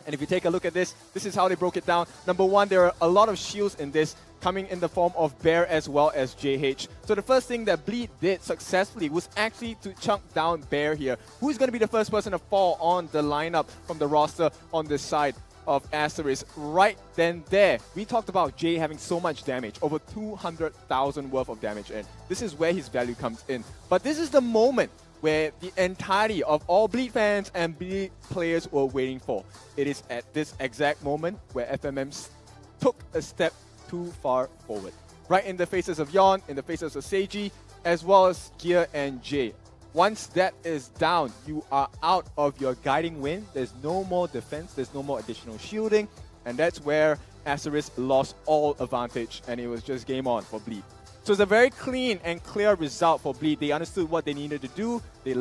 And if you take a look at this, this is how they broke it down. Number one, there are a lot of shields in this coming in the form of Bear as well as JH. So the first thing that Bleed did successfully was actually to chunk down Bear here. Who's going to be the first person to fall on the lineup from the roster on this side of Asteris? Right then there, we talked about Jay having so much damage, over 200,000 worth of damage, and this is where his value comes in. But this is the moment where the entirety of all Bleed fans and Bleed players were waiting for. It is at this exact moment where FMM took a step too far forward. Right in the faces of Yon, in the faces of Seiji, as well as Gear and Jay. Once that is down, you are out of your guiding wind. There's no more defense, there's no more additional shielding, and that's where Asteris lost all advantage, and it was just game on for Bleed. So it's a very clean and clear result for Bleed. They understood what they needed to do. They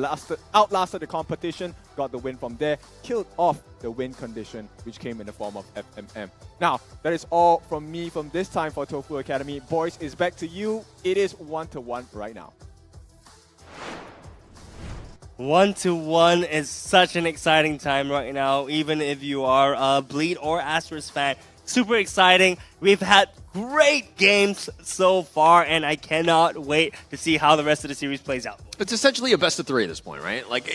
outlasted the competition, got the win from there, killed off the win condition, which came in the form of FMM. Now, that is all from me from this time for Tofu Academy. Boys, it's back to you. It is 1-1 right now. 1-1 is such an exciting time right now, even if you are a Bleed or Asteris fan. Super exciting. We've had great games so far, and I cannot wait to see how the rest of the series plays out. It's essentially a best of three at this point, right? Like,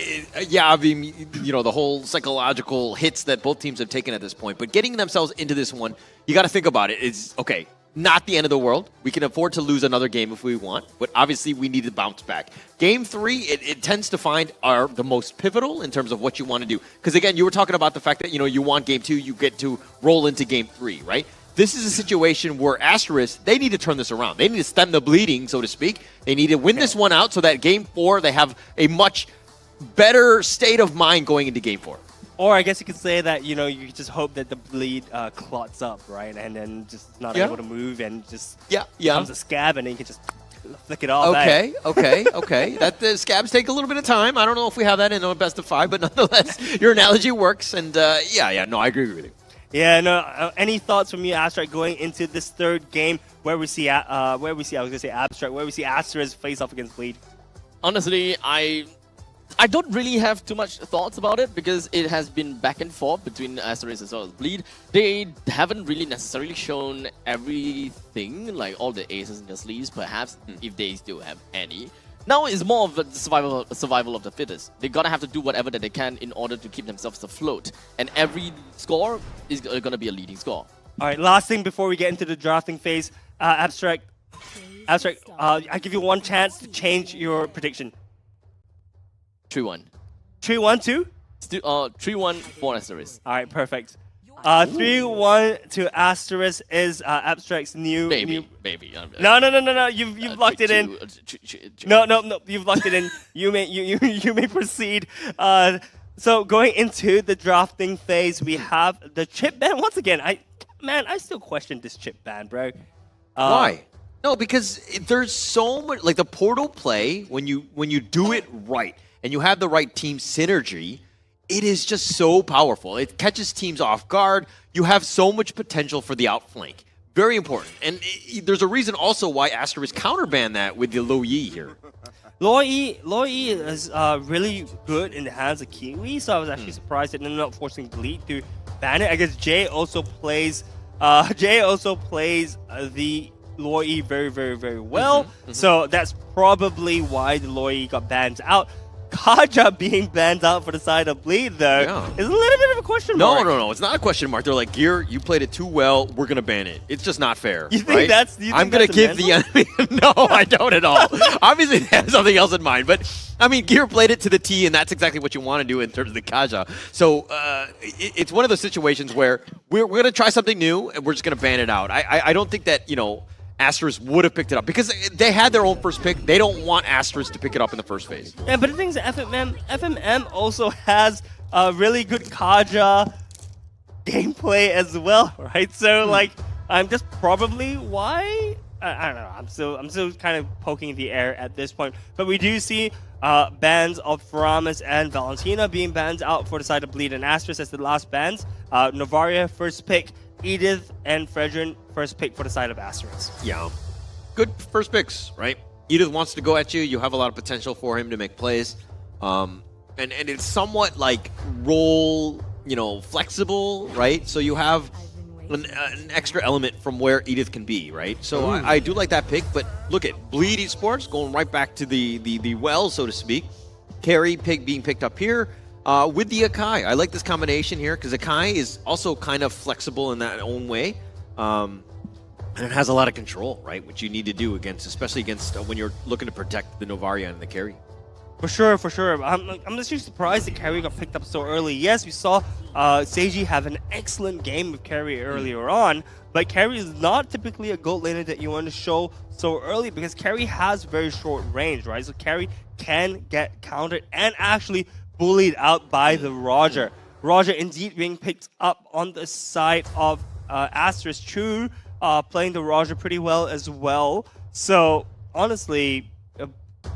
yeah, I mean, you know, the whole psychological hits that both teams have taken at this point, but getting themselves into this one, you got to think about it. It's, okay, not the end of the world. We can afford to lose another game if we want, but obviously we need to bounce back. Game 3, it tends to find are the most pivotal in terms of what you want to do. Because again, you were talking about the fact that, you want Game 2, you get to roll into Game 3, right? This is a situation where Asteris, they need to turn this around. They need to stem the bleeding, so to speak. They need to win this one out so that Game 4, they have a much better state of mind going into Game 4. Or I guess you could say that, you just hope that the bleed clots up, right? And then just not able to move and just becomes a scab, and then you can just flick it off. Okay. That the scabs take a little bit of time. I don't know if we have that in a best of 5, but nonetheless, your analogy works. And no, I agree with you. Yeah, no. Any thoughts from you, Abstract, going into this third game where we see Asteris face off against Bleed? Honestly, I don't really have too much thoughts about it because it has been back and forth between Asteris as well as Bleed. They haven't really necessarily shown everything, like all the aces in their sleeves, perhaps, if they still have any. Now it's more of a survival of the fittest. They gotta have to do whatever that they can in order to keep themselves afloat. And every score is gonna be a leading score. All right, last thing before we get into the drafting phase, Abstract, I give you one chance to change your prediction. 3-1. 3-1 to? 3-1 for Asteris. All right, perfect. 3-1 to Asteris is Abstract's new... Maybe. No. You've locked it in. No. You've locked it in. You may proceed. So going into the drafting phase, we have the chip ban once again. I still question this chip ban, bro. Why? No, because there's so much, like the portal play, when you do it right and you have the right team synergy, it is just so powerful. It catches teams off guard. You have so much potential for the outflank. Very important. And there's a reason also why Asteris counterbanned that with the Lo Yi here. Lo Yi is really good in the hands of Kiwi, so I was actually surprised that they're not forcing Bleed to ban it. I guess Jay also plays the Lo Yi very, very, very well. So that's probably why the Lo Yi got banned out. Kaja being banned out for the side of Bleed, though, is a little bit of a question mark. No, it's not a question mark. They're like, Gear, you played it too well. We're going to ban it. It's just not fair. You think that's I'm going to give the enemy... No, I don't at all. Obviously, they have something else in mind. But, I mean, Gear played it to the T, and that's exactly what you want to do in terms of the Kaja. So, it's one of those situations where we're going to try something new, and we're just going to ban it out. I don't think that, Asteris would have picked it up because they had their own first pick. They don't want Asteris to pick it up in the first phase. Yeah, but the thing is, FMM also has a really good Kaja gameplay as well, right? So, I'm just probably why. I don't know. I'm still kind of poking the air at this point. But we do see bans of Faramis and Valentina being banned out for the side of Bleed and Asteris as the last bans. Novaria first pick. Edith and Fredrin first pick for the side of Asteris. Yeah. Good first picks, right? Edith wants to go at you. You have a lot of potential for him to make plays. And it's somewhat like role, flexible, right? So you have an extra element from where Edith can be, right? So I do like that pick, but look at Bleed Esports going right back to the well, so to speak. Carry being picked up here. With the Akai, I like this combination here because Akai is also kind of flexible in that own way, and it has a lot of control, right? Which you need to do especially against when you're looking to protect the Novaria and the carry. For sure. I'm just surprised that Carry got picked up so early. Yes, we saw Seiji have an excellent game with Carry earlier on, but Carry is not typically a gold laner that you want to show so early because Carry has very short range, right? So Carry can get countered and actually bullied out by the Roger. Roger indeed being picked up on the side of Asteris. True, playing the Roger pretty well as well. So honestly,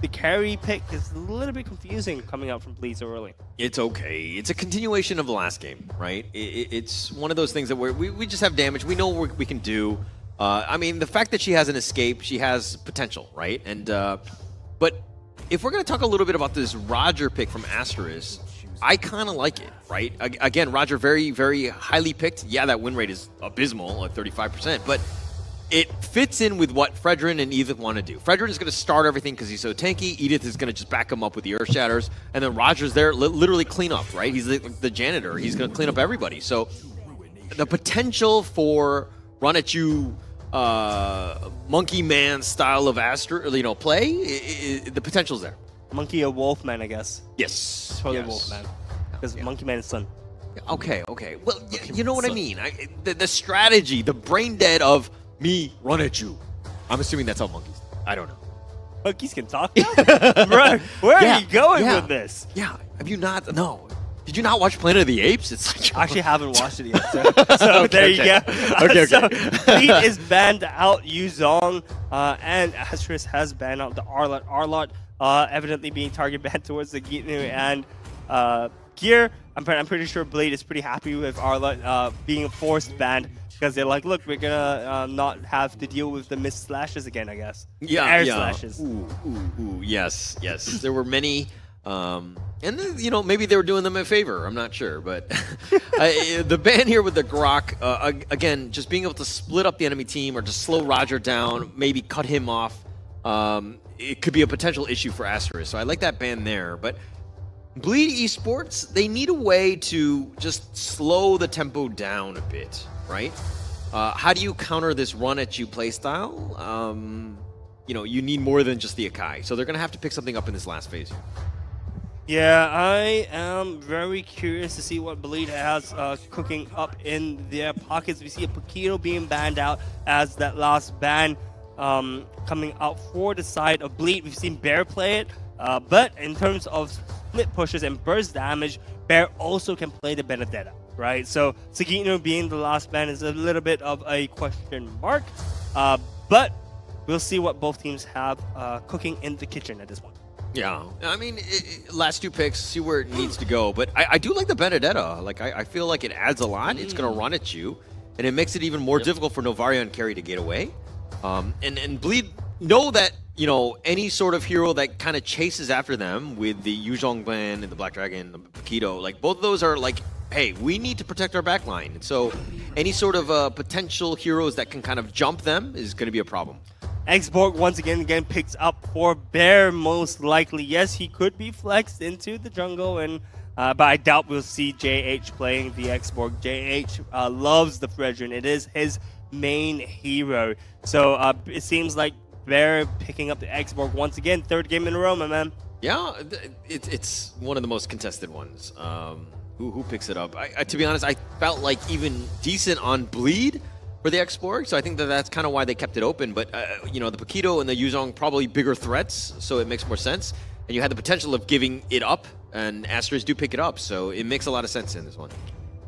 the carry pick is a little bit confusing coming out from Bleed so early. It's okay. It's a continuation of the last game, right? It's one of those things that we just have damage. We know what we can do. I mean, the fact that she has an escape, she has potential, right? And but if we're going to talk a little bit about this Roger pick from Asteris, I kind of like it, right? Again, Roger very, very highly picked. Yeah, that win rate is abysmal at 35%, but it fits in with what Fredrin and Edith want to do. Fredrin is going to start everything because he's so tanky. Edith is going to just back him up with the Earth Shatters, and then Roger's there literally clean up, right? He's the janitor. He's going to clean up everybody. So the potential for run at you Monkey Man style of play, the potential's there. Monkey or Wolfman, I guess. Yes. Totally yes. Wolfman. Because Monkey Man is son. Okay. Well, you know what I mean. The strategy, the brain dead of me run at you. I'm assuming that's how monkeys. I don't know. Monkeys can talk. Bro, where are you going with this? Yeah. Have you not? No. Did you not watch Planet of the Apes? It's like I actually haven't watched it yet. So there you go. Okay. So Bleed is banned out Yuzong, and Asteris has banned out the Arlot. Arlot evidently being target banned towards the Gitnu and Gear. I'm pretty sure Blade is pretty happy with Arlot being forced banned because they're like, look, we're gonna not have to deal with the missed slashes again, I guess. Yeah, air slashes. Ooh, yes. There were many. And then, maybe they were doing them a favor. I'm not sure, but the ban here with the Grok, again, just being able to split up the enemy team or just slow Roger down, maybe cut him off. It could be a potential issue for Asteris. So I like that ban there. But Bleed Esports, they need a way to just slow the tempo down a bit, right? How do you counter this run at you playstyle? You need more than just the Akai. So they're going to have to pick something up in this last phase here. Yeah, I am very curious to see what Bleed has cooking up in their pockets. We see a Paquito being banned out as that last ban coming out for the side of Bleed. We've seen Bear play it, but in terms of split pushes and burst damage, Bear also can play the Benedetta, right? So Sagitno being the last ban is a little bit of a question mark, but we'll see what both teams have cooking in the kitchen at this point. Yeah, I mean, last two picks, see where it needs to go. But I do like the Benedetta. Like, I feel like it adds a lot. It's going to run at you, and it makes it even more difficult for Novaria and Carry to get away. And Bleed know that, any sort of hero that kind of chases after them with the Yuzhong ban and the Black Dragon, the Paquito, like, both of those are like, hey, we need to protect our backline. And so any sort of potential heroes that can kind of jump them is going to be a problem. Xborg once again picks up for Bear most likely. Yes, he could be flexed into the jungle, and but I doubt we'll see JH playing the Xborg. JH loves the Fredrin. It is his main hero. So it seems like Bear picking up the Xborg once again. Third game in a row, my man. Yeah, it's one of the most contested ones. Who picks it up? To be honest, I felt like even decent on Bleed for the Xborg, so I think that's kind of why they kept it open. But, the Paquito and the Yuzhong probably bigger threats, so it makes more sense. And you had the potential of giving it up, and Asteris do pick it up, so it makes a lot of sense in this one.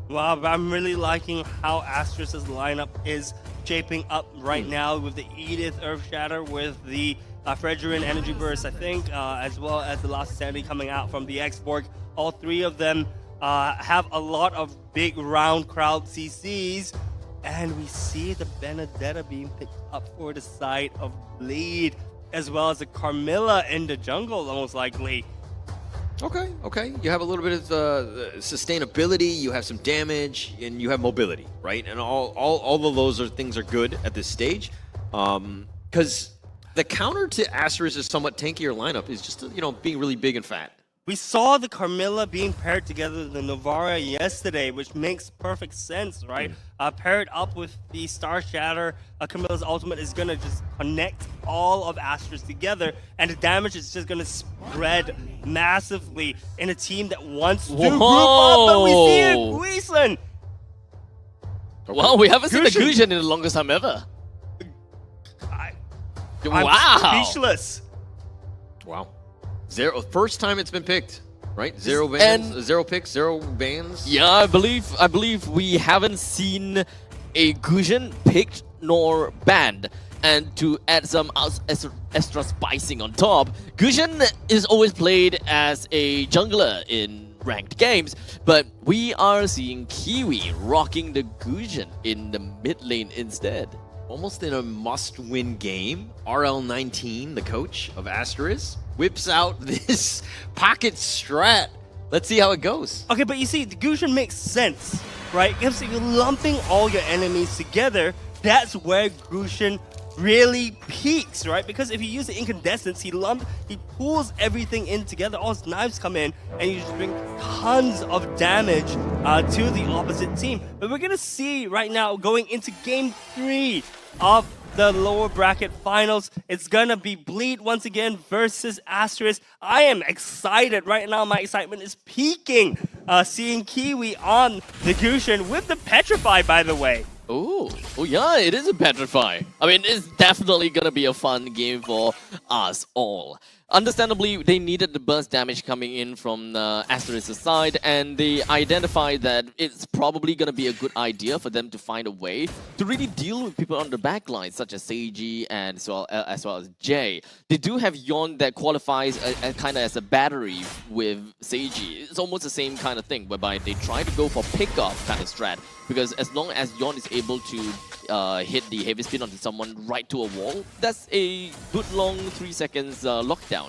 Wow, I'm really liking how Asteris' lineup is shaping up right now with the Edith Earth Shatter, with the Fredrin Energy Burst, I think, as well as the Last Sandy coming out from the Xborg. All three of them have a lot of big round crowd CCs. And we see the Benedetta being picked up for the side of Bleed, as well as the Carmilla in the jungle, most likely. Okay. You have a little bit of sustainability, you have some damage, and you have mobility, right? And all of those things are good at this stage. Because the counter to Asteris' somewhat tankier lineup is just, being really big and fat. We saw the Carmilla being paired together with the Novara yesterday, which makes perfect sense, right? Paired up with the Star Shatter, Carmilla's ultimate is going to just connect all of Asteris together, and the damage is just going to spread massively in a team that wants to group up, but we see it, Guisen! Wow, we haven't seen the Gusion in the longest time ever. I'm speechless. Wow. First time it's been picked, right? Zero bans, zero picks, zero bans. Yeah, I believe we haven't seen a Gusion picked nor banned. And to add some extra spicing on top, Gusion is always played as a jungler in ranked games, but we are seeing Kiwi rocking the Gusion in the mid lane instead. Almost in a must-win game, RL19, the coach of Asteris, whips out this pocket strat. Let's see how it goes. Okay, but you see, the Gusion makes sense, right? If you're lumping all your enemies together, that's where Gusion really peaks, right? Because if you use the incandescence, he pulls everything in together. All his knives come in, and you just bring tons of damage to the opposite team. But we're gonna see right now going into Game 3 of the lower bracket finals. It's gonna be Bleed once again versus Asteris. I am excited right now. My excitement is peaking. Seeing Kiwi on the Gushin with the Petrify, by the way. Oh yeah, it is a Petrify. I mean, it's definitely gonna be a fun game for us all. Understandably, they needed the burst damage coming in from Asteris' side, and they identified that it's probably going to be a good idea for them to find a way to really deal with people on the back line, such as Seiji and as well as Jay. They do have Yon that qualifies kind of as a battery with Seiji. It's almost the same kind of thing, whereby they try to go for pick-off kind of strat, because as long as Yon is able to hit the heavy spin onto someone right to a wall, that's a good long 3 seconds lockdown.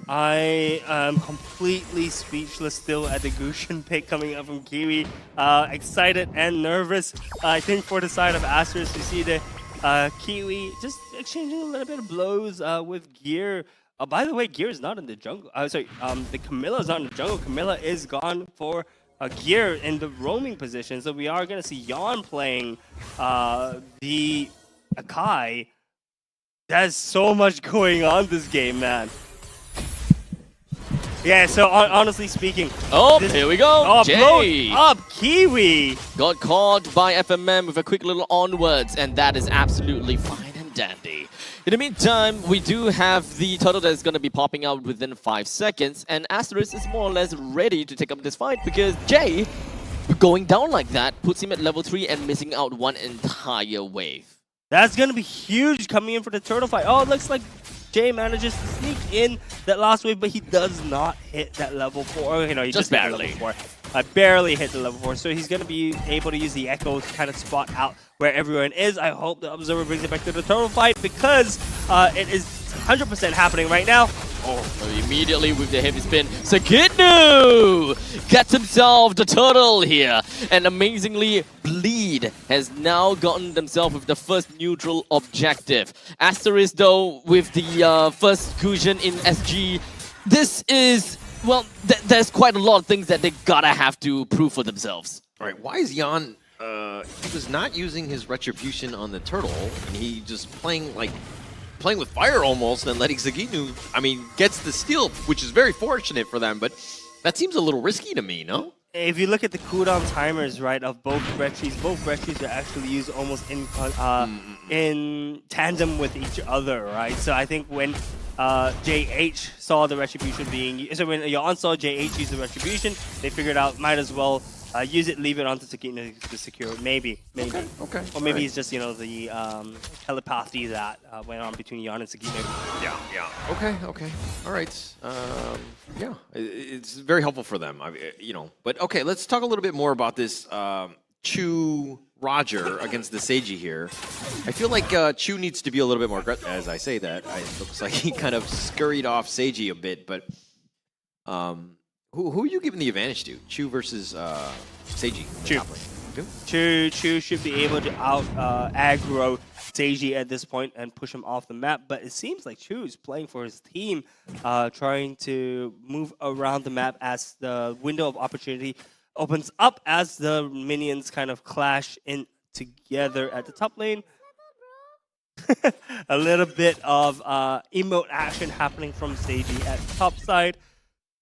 I am completely speechless still at the Gushin pick coming up from Kiwi. Excited and nervous. I think for the side of Asteris, you see the Kiwi just exchanging a little bit of blows with Gear. By the way, Gear is not in the jungle. The Camilla is not in the jungle. Camilla is gone for Gear in the roaming position. So we are going to see Yon playing the Akai. There's so much going on this game, man. Yeah, so honestly speaking... Here we go! Jay! Blow up Kiwi! Got caught by FMM with a quick little onwards, and that is absolutely fine and dandy. In the meantime, we do have the turtle that's going to be popping out within 5 seconds, and Asteris is more or less ready to take up this fight, because Jay, going down like that, puts him at level 3 and missing out one entire wave. That's going to be huge coming in for the turtle fight. Oh, it looks like Jay manages to sneak in that last wave, but he does not hit that level 4. You know, he just barely. Hit level 4. Barely hit the level 4, so he's going to be able to use the Echo to kind of spot out where everyone is. I hope the Observer brings it back to the turtle fight, because it is 100% happening right now. Immediately with the heavy spin, Sagitnu gets himself the turtle here, and amazingly, Bleed has now gotten themselves with the first neutral objective. Asteris, though, with the first Gushin in SG, this is, well, there's quite a lot of things that they gotta have to prove for themselves. All right, why is Yon? He was not using his retribution on the turtle, and he just playing with fire almost, and letting Sagitnu, I mean, gets the steal, which is very fortunate for them, but that seems a little risky to me, no? If you look at the cooldown timers, right, of both retries are actually used almost in tandem with each other, right? So I think when JH saw the retribution so when Yon saw JH use the retribution, they figured out might as well use it, leave it onto Sagitnu to secure it. Maybe. Okay. Or maybe it's just, you know, the telepathy that went on between Yon and Sagitnu. Yeah. Okay. All right. Yeah, it's very helpful for them, you know. But okay, let's talk a little bit more about this Chu Roger against the Seiji here. I feel like Chu needs to be a little bit more aggressive. As I say that, it looks like he kind of scurried off Seiji a bit, but who are you giving the advantage to? Chu versus Seiji? Chu should be able to out aggro Seiji at this point and push him off the map, but it seems like Chu is playing for his team, trying to move around the map as the window of opportunity opens up as the minions kind of clash in together at the top lane. A little bit of emote action happening from Seiji at the top side,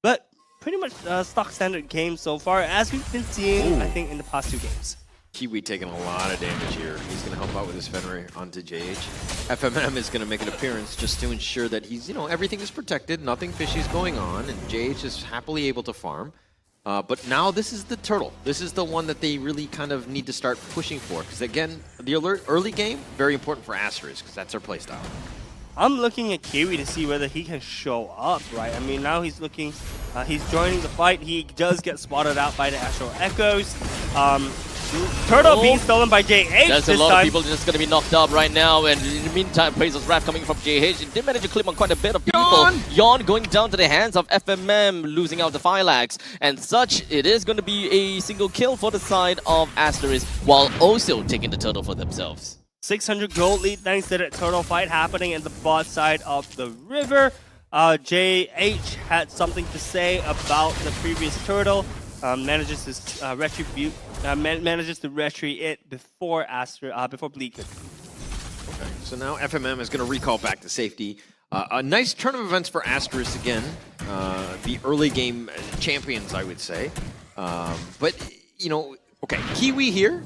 but pretty much stock standard game so far, as we've been seeing, I think, in the past 2 games. Kiwi taking a lot of damage here. He's going to help out with his Fenrir onto JH. FMM is going to make an appearance just to ensure that he's, you know, everything is protected, nothing fishy is going on, and JH is happily able to farm. But now this is the turtle. This is the one that they really kind of need to start pushing for. Because again, the early game, very important for Asteris, because that's their playstyle. I'm looking at Kiwi to see whether he can show up, right? I mean, now he's looking, he's joining the fight. He does get spotted out by the Astral Echoes. Turtle being stolen by JH. There's a lot of people just going to be knocked up right now, and in the meantime, Praise's Wrath coming from JH. He did manage to clip on quite a bit of people. Yon going down to the hands of FMM, losing out the Phylax. And such, it is going to be a single kill for the side of Asteris, while also taking the turtle for themselves. 600 gold lead thanks to that turtle fight happening in the bot side of the river. JH had something to say about the previous turtle. Manages to retribute, manages to retry it before Bleed could. Okay, so now FMM is going to recall back to safety. A nice turn of events for Asteris again. The early game champions, I would say. But, you know, okay, Kiwi here.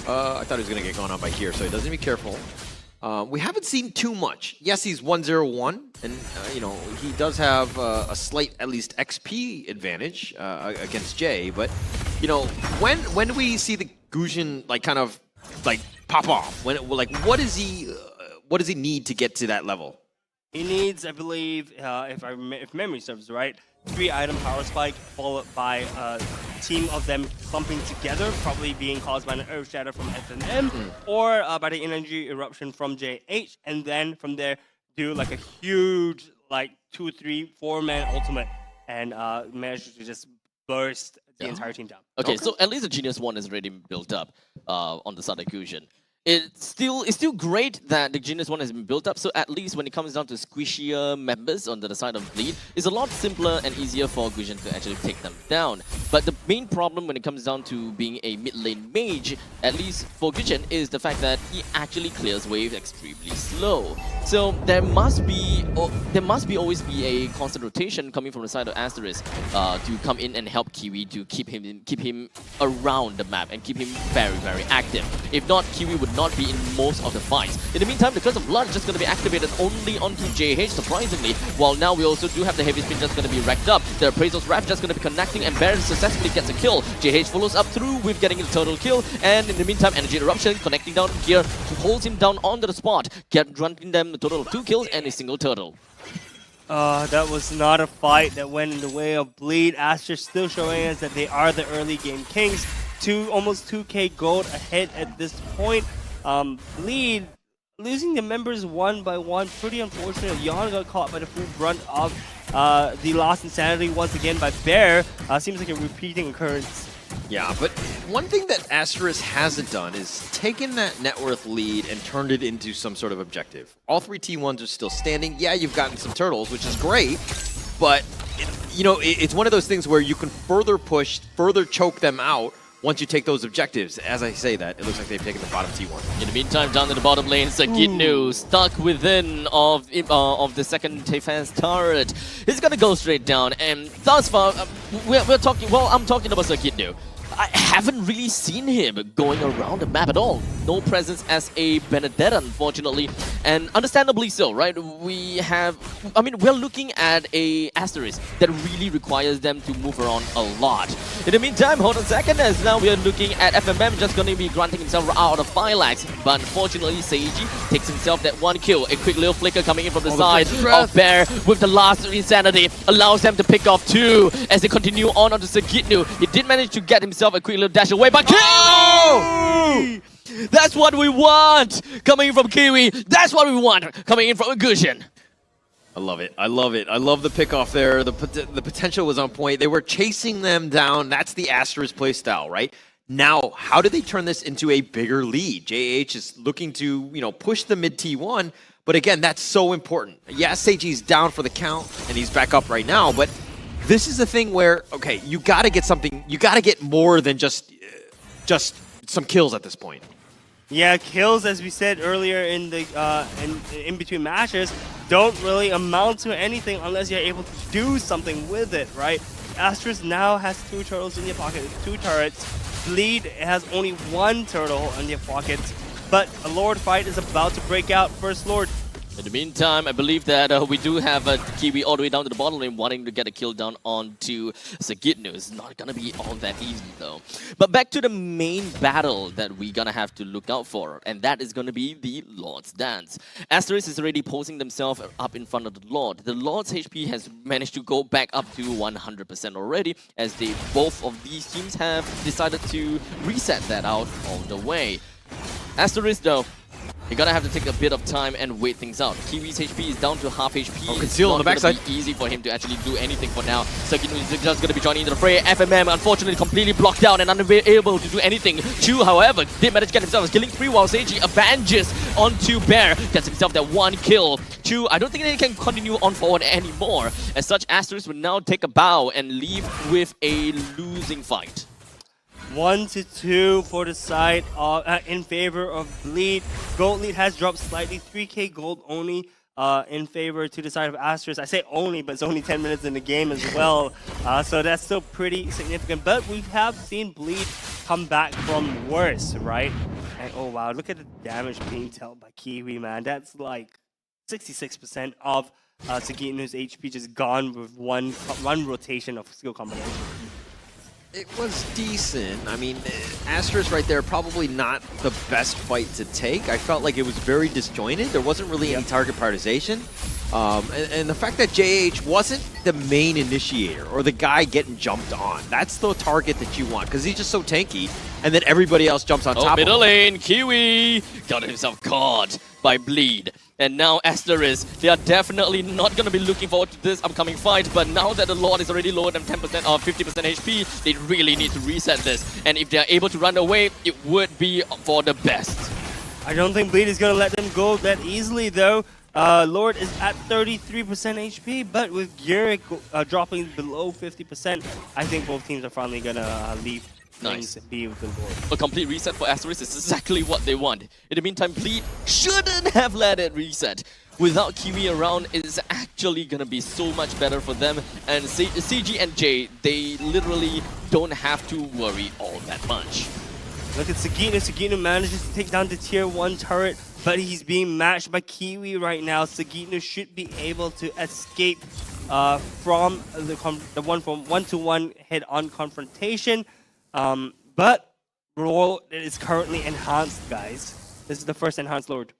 I thought he was going to get gone on by here, so he doesn't be careful. We haven't seen too much. Yes, he's 1-0-1, and, you know, he does have a slight, at least, XP advantage against Jay. But, you know, when do we see the Gujin, like, kind of, like, pop off? Like, what does he need to get to that level? He needs, I believe, if memory serves right, 3-item power spike followed by a team of them clumping together, probably being caused by an Earth Shatter from FNM or by the energy eruption from JH, and then from there do like a huge like 2, 3, 4-man ultimate and manage to just burst the entire team down. Okay, so at least the Genius 1 is already built up on the side of Gujin. It's still great that the Genius 1 has been built up, so at least when it comes down to squishier members on the side of Bleed, it's a lot simpler and easier for Gujin to actually take them down. But the main problem when it comes down to being a mid lane mage, at least for Gujin, is the fact that he actually clears wave extremely slow. So there must always be a constant rotation coming from the side of Asteris to come in and help Kiwi to keep him around the map and keep him very, very active. If not, Kiwi would not be in most of the fights. In the meantime, the Curse of Blood is just going to be activated only onto JH, surprisingly, while now we also do have the Heavy Spin just going to be racked up. The Appraisal's Wrath just going to be connecting, and Baron successfully gets a kill. JH follows up through with getting a total kill, and in the meantime, Energy Eruption connecting down Gear holds him down onto the spot, granting them a total of 2 kills and a single turtle. That was not a fight that went in the way of Bleed. Aster still showing us that they are the early game kings. Almost 2k gold ahead at this point. Bleed losing the members one by one, pretty unfortunate. Yon got caught by the full brunt of the lost insanity once again by Bear. Seems like a repeating occurrence. Yeah, but one thing that Asteris hasn't done is taken that net worth lead and turned it into some sort of objective. All 3 T1s are still standing. Yeah, you've gotten some turtles, which is great, but you know, it's one of those things where you can further push, further choke them out once you take those objectives. As I say that, it looks like they've taken the bottom T1. In the meantime, down in the bottom lane, Sagitnu stuck within of the second Tefans turret. He's gonna go straight down, and thus far, we're talking. Well, I'm talking about Sagitnu. I haven't really seen him going around the map at all. No presence as a Benedetta, unfortunately, and understandably so, right? We're looking at a Asteris that really requires them to move around a lot. In the meantime, hold on a second, as now we are looking at FMM just going to be granting himself out of Phylax, but unfortunately, Seiji takes himself that 1 kill. A quick little flicker coming in from the side of Bear with the last Insanity, allows them to pick off 2 as they continue on onto Sagitnu. He did manage to get himself a quick little dash away, but Kiwi! That's what we want coming in from Kiwi. That's what we want coming in from Gujin. I love it. I love it. I love the pickoff there. The potential was on point. They were chasing them down. That's the Asteris play style, right? Now, how do they turn this into a bigger lead? JH is looking to, you know, push the mid T1, but again, that's so important. Yeah, Seiji's down for the count, and he's back up right now, but this is the thing where, okay, you got to get something, you got to get more than just some kills at this point. Yeah, kills, as we said earlier in the in between matches, don't really amount to anything unless you're able to do something with it, right? Asteris now has 2 turtles in their pocket, 2 turrets. Bleed has only 1 turtle in their pockets, but a Lord fight is about to break out. First Lord. In the meantime, I believe that we do have Kiwi all the way down to the bottom lane wanting to get a kill down onto Sagitnu. It's not going to be all that easy though. But back to the main battle that we're going to have to look out for, and that is going to be the Lord's Dance. Asteris is already posing themselves up in front of the Lord. The Lord's HP has managed to go back up to 100% already, as both of these teams have decided to reset that out all the way. Asteris though, You're gonna have to take a bit of time and wait things out. Kiwi's HP is down to half HP. Oh, conceal on the backside. It's easy for him to actually do anything for now. Sagino is just gonna be joining into the fray. FMM unfortunately completely blocked down and unable to do anything. Chu, however, did manage to get himself a killing spree while Seiji avenges onto Bear. Gets himself that one kill. Chu, I don't think they can continue on forward anymore. As such, Asteris will now take a bow and leave with a losing fight. 1-2 for the side of, in favor of Bleed. Gold lead has dropped slightly, 3k gold only in favor to the side of Asteris. I say only, but it's only 10 minutes in the game as well. So that's still pretty significant. But we have seen Bleed come back from worse, right? And oh wow, look at the damage being dealt by Kiwi, man. That's like 66% of Sagino's HP just gone with one rotation of skill combination. It was decent. I mean, Asteris right there, probably not the best fight to take. I felt like it was very disjointed. There wasn't really any target prioritization. And the fact that JH wasn't the main initiator or the guy getting jumped on, that's the target that you want because he's just so tanky, and then everybody else jumps on top of him. Middle lane, Kiwi got himself caught by Bleed. And now Asteris, they are definitely not going to be looking forward to this upcoming fight, but now that the Lord is already lower than 10% or 50% HP, they really need to reset this. And if they are able to run away, it would be for the best. I don't think Bleed is going to let them go that easily though. Lord is at 33% HP, but with Gyrick dropping below 50%, I think both teams are finally going to leave. Nice. Be with the Lord. A complete reset for Asteris is exactly what they want. In the meantime, Bleed shouldn't have let it reset. Without Kiwi around, it's actually going to be so much better for them. And CG and J, they literally don't have to worry all that much. Look at Sagino. Sagino manages to take down the tier 1 turret, but he's being matched by Kiwi right now. Sagino should be able to escape from the 1-to-1 head-on confrontation. But Roll is currently enhanced, guys. This is the first enhanced Lord.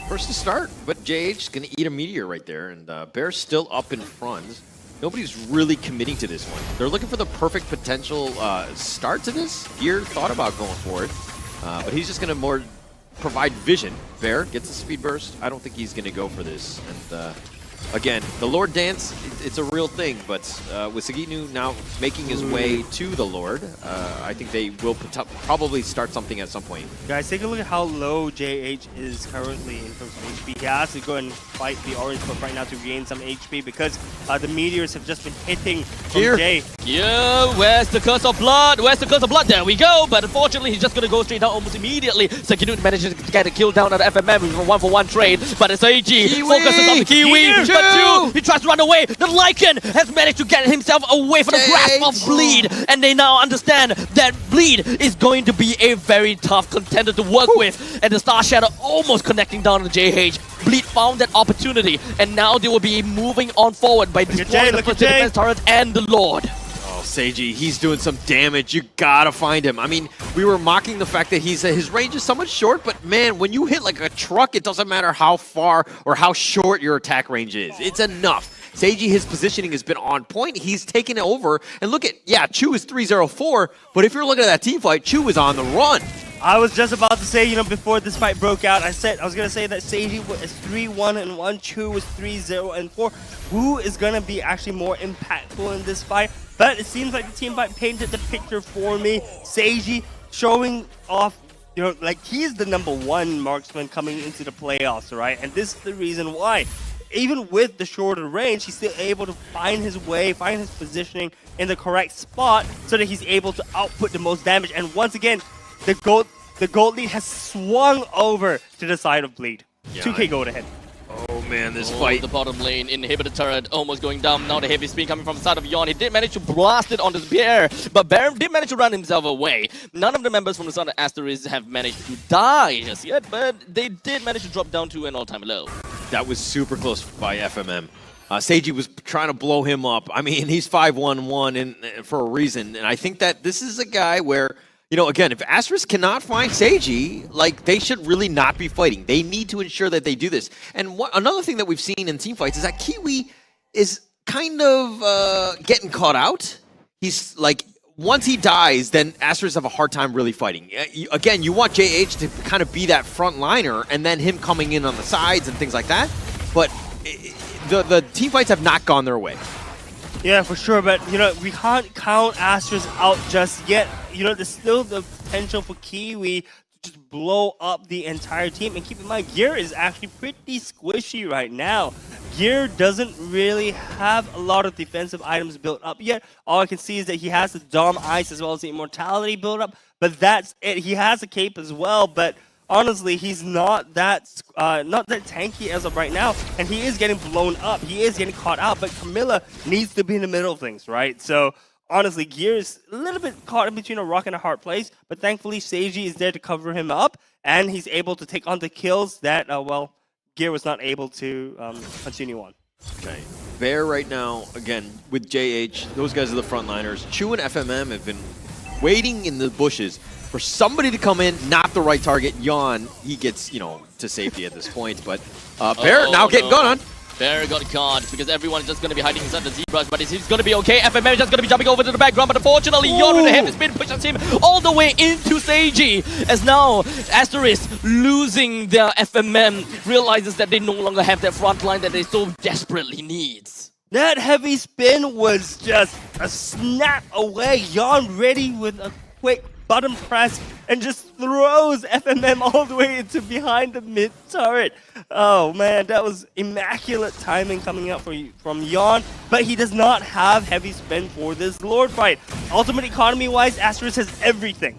First to start, but JH is going to eat a meteor right there, and Bear's still up in front. Nobody's really committing to this one. They're looking for the perfect potential start to this. Gear thought about going for it, but he's just going to more provide vision. Bear gets a speed burst. I don't think he's going to go for this. And again, the Lord dance, it's a real thing, but with Sagino now making his way to the Lord, I think they will probably start something at some point. Guys, take a look at how low JH is currently in terms of HP. He has to go and fight the orange buff right now to gain some HP because the meteors have just been hitting from Jay. Yeah, where's the curse of blood? Where's the curse of blood? There we go. But unfortunately, he's just going to go straight down almost immediately. Sagino manages to get a kill down at FMM with a 1-for-1 trade. But it's AG focuses on the Kiwi. But Chu, he tries to run away. The Lycan has managed to get himself away from the grasp of Bleed. And they now understand that Bleed is going to be a very tough contender to work with. And the Star Shadow almost connecting down to JH. Bleed found that opportunity. And now they will be moving on forward by destroying the first defense turret and the Lord. Oh, Seiji, he's doing some damage. You gotta find him. I mean, we were mocking the fact that his range is somewhat short, but man, when you hit like a truck, it doesn't matter how far or how short your attack range is. It's enough. Seiji, his positioning has been on point. He's taken it over. And look at, yeah, Chu is 3-0-4, but if you're looking at that team fight, Chu is on the run. I was just about to say, you know, before this fight broke out, I was going to say that Seiji was 3-1-1, Chu was 3-0-4. Who is going to be actually more impactful in this fight? But it seems like the team fight painted the picture for me. Seiji showing off, you know, like he's the #1 marksman coming into the playoffs, right? And this is the reason why. Even with the shorter range, he's still able to find his way, find his positioning in the correct spot so that he's able to output the most damage. And once again, the gold lead has swung over to the side of Bleed. Yeah, 2k gold ahead. Oh man, this fight. The bottom lane, inhibitor turret almost going down. Now the heavy speed coming from the side of Yon. He did manage to blast it onto Bear, but Bear did manage to run himself away. None of the members from the side of Asteris have managed to die just yet, but they did manage to drop down to an all-time low. That was super close by FMM. Seiji was trying to blow him up. I mean, he's 5-1-1 for a reason, and I think that this is a guy where, you know, again, if Asteris cannot find Seiji, like, they should really not be fighting. They need to ensure that they do this. And another thing that we've seen in team fights is that Kiwi is kind of getting caught out. He's, like, once he dies, then Asteris have a hard time really fighting. Again, you want JH to kind of be that front liner, and then him coming in on the sides and things like that. But the team fights have not gone their way. Yeah, for sure, but you know, we can't count Asteris out just yet. You know, there's still the potential for Kiwi to just blow up the entire team. And keep in mind, Gear is actually pretty squishy right now. Gear doesn't really have a lot of defensive items built up yet. All I can see is that he has the Dom Ice as well as the Immortality built up, but that's it. He has a cape as well, but honestly, he's not that tanky as of right now, and he is getting blown up. He is getting caught out, but Camilla needs to be in the middle of things, right? So honestly, Gear is a little bit caught in between a rock and a hard place, but thankfully Seiji is there to cover him up, and he's able to take on the kills that, well, Gear was not able to continue on. Okay. Bear right now, again, with JH, those guys are the frontliners. Chu and FMM have been waiting in the bushes for somebody to come in, not the right target. Yon, he gets, you know, to safety at this point, but Bear now getting gone on. Bear got caught because everyone's just going to be hiding inside the zebras, but he's going to be okay. FMM is just going to be jumping over to the background, but unfortunately, Yon with the heavy spin pushes him all the way into Seiji. As now, Asteris losing their FMM, realizes that they no longer have that front line that they so desperately need. That heavy spin was just a snap away. Yon ready with a quick button press and just throws FMM all the way into behind the mid turret. Oh man, that was immaculate timing coming out from Yon, but he does not have heavy spin for this Lord fight. Ultimate economy wise, Asteris has everything.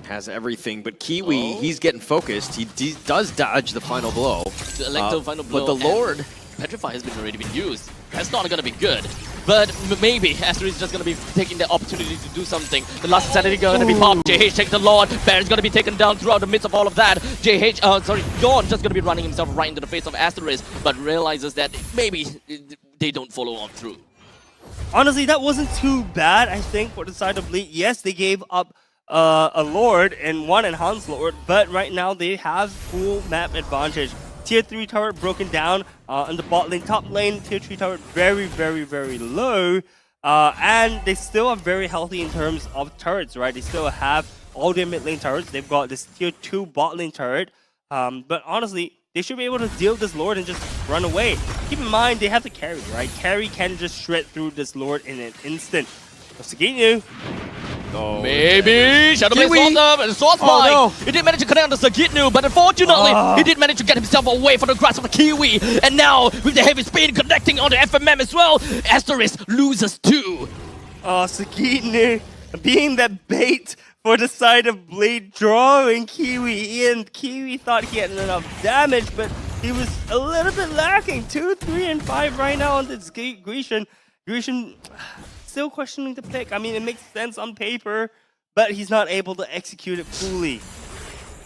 Has everything, but Kiwi, he's getting focused. He does dodge the final blow. The Electro final blow. But the Lord... Petrify has already been used. That's not going to be good. But maybe Asteris is just going to be taking the opportunity to do something. The last insanity going to be popped. JH takes the Lord. Bear is going to be taken down throughout the midst of all of that. Yon just going to be running himself right into the face of Asteris, but realizes that maybe they don't follow on through. Honestly, that wasn't too bad, I think, for the side of Bleed. Yes, they gave up a Lord and one enhanced Lord, but right now they have full map advantage. Tier 3 turret broken down on the bot lane. Top lane, Tier 3 turret very, very, very low. And they still are very healthy in terms of turrets, right? They still have all their mid lane turrets. They've got this Tier 2 bot lane turret. But honestly, they should be able to deal with this Lord and just run away. Keep in mind, they have the carry, right? Carry can just shred through this Lord in an instant. Sagitnu. Oh, maybe Shadow Blade swapped up and sword spike. No. He did manage to connect on the Sagitnu, but unfortunately, he did manage to get himself away from the grasp of the Kiwi. And now, with the heavy spin connecting on the FMM as well, Asteris loses too. Oh, Sagitnu being that bait for the side of Blade, drawing Kiwi in. Kiwi thought he had enough damage, but he was a little bit lacking. 2, 3, and 5 right now on this Grecian. Grecian still questioning the pick. I mean, it makes sense on paper, but he's not able to execute it fully.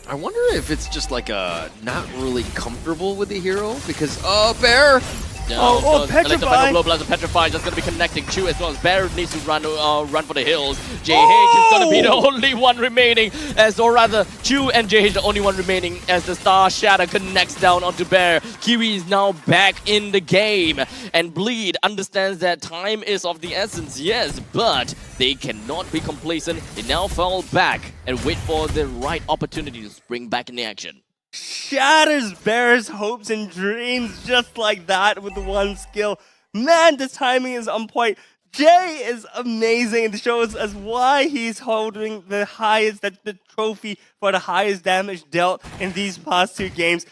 I wonder if it's just like not really comfortable with the hero because Bear. No, Petrify. Petrify just going to be connecting Chu as well as Bear needs to run for the hills. JH is going to be the only one remaining, or rather, Chu and JH the only one remaining as the Star Shatter connects down onto Bear. Kiwi is now back in the game, and Bleed understands that time is of the essence, yes, but they cannot be complacent. They now fall back and wait for the right opportunity to spring back in the action. Shatters Bear's hopes and dreams just like that with the one skill. Man, the timing is on point. Jay is amazing and shows us why he's holding the trophy for the highest damage dealt in these past 2 games.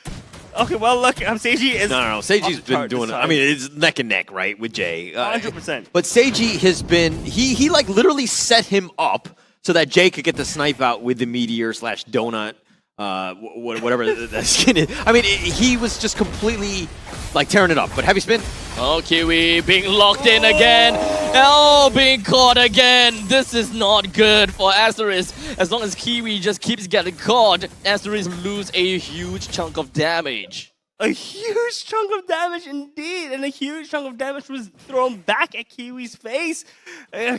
Okay, well, look, Seiji is... No, Seiji's been doing it. I mean, it's neck and neck, right, with Jay. 100%. But Seiji has been... He like, literally set him up so that Jay could get the snipe out with the Meteor/Donut. Whatever that skin is. I mean, he was just completely like tearing it up. But heavy spin. Oh, Kiwi being locked in again. Oh, being caught again. This is not good for Asteris. As long as Kiwi just keeps getting caught, Asteris lose a huge chunk of damage. A huge chunk of damage indeed, and a huge chunk of damage was thrown back at Kiwi's face.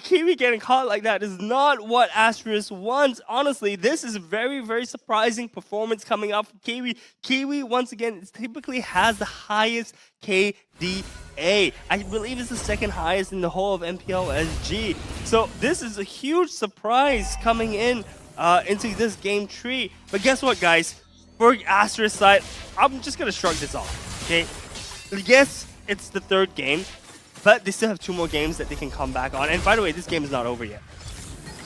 Kiwi getting caught like that is not what Asteris wants. Honestly, this is a very, very surprising performance coming out from Kiwi. Kiwi, once again, typically has the highest KD A. I believe it's the second highest in the whole of MPL SG. So this is a huge surprise coming in into this game tree. But guess what, guys? For Asteris side, I'm just going to shrug this off, okay? Yes, it's the third game, but they still have 2 more games that they can come back on. And by the way, this game is not over yet.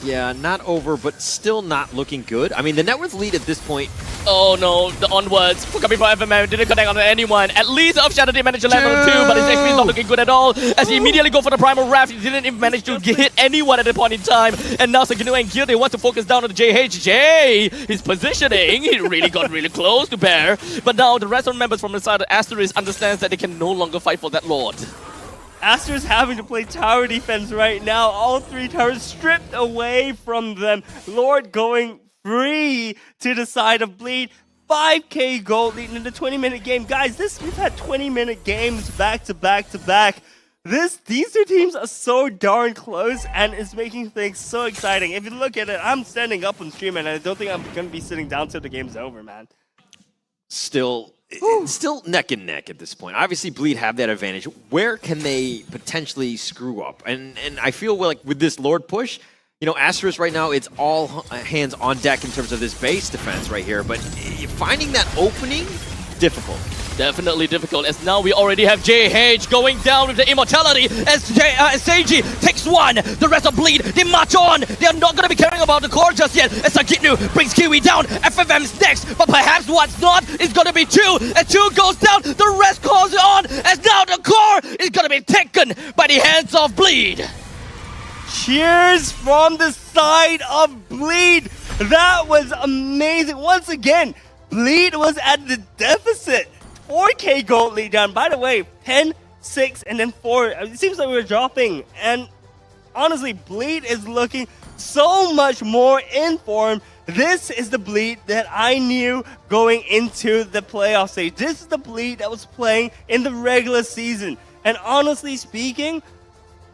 Yeah, not over, but still not looking good. I mean, the net worth lead at this point. Oh no, the onwards coming from FMM didn't connect on anyone. At least Off Shadow did manage to land on 2, but his XP is not looking good at all. As he immediately go for the Primal Raft, he didn't even manage to hit anyone at the point in time. And now Sagino and Gear, they want to focus down on the JHJ. His positioning, he really got really close to Bear. But now the rest of the members from the side of Asteris understands that they can no longer fight for that Lord. Aster's having to play tower defense right now. All 3 towers stripped away from them. Lord going free to the side of Bleed. 5k gold leading in the 20-minute game. Guys, we've had 20-minute games back to back to back. These 2 teams are so darn close and it's making things so exciting. If you look at it, I'm standing up on stream and I don't think I'm going to be sitting down till the game's over, man. Still neck and neck at this point. Obviously, Bleed have that advantage. Where can they potentially screw up? And I feel like with this Lord push, you know, Asteris right now, it's all hands on deck in terms of this base defense right here. But finding that opening, difficult. Definitely difficult, as now we already have JH going down with the immortality as Seiji takes 1. The rest of Bleed, they march on. They are not going to be caring about the core just yet as Sagitnu brings Kiwi down. FFM's next, but perhaps what's not is going to be 2. As 2 goes down, the rest calls it on as now the core is going to be taken by the hands of Bleed. Cheers from the side of Bleed. That was amazing. Once again, Bleed was at the deficit. 4k gold lead down. By the way, 10, 6, and then 4. It seems like we're dropping. And honestly, Bleed is looking so much more in form. This is the Bleed that I knew going into the playoff stage. This is the Bleed that was playing in the regular season. And honestly speaking,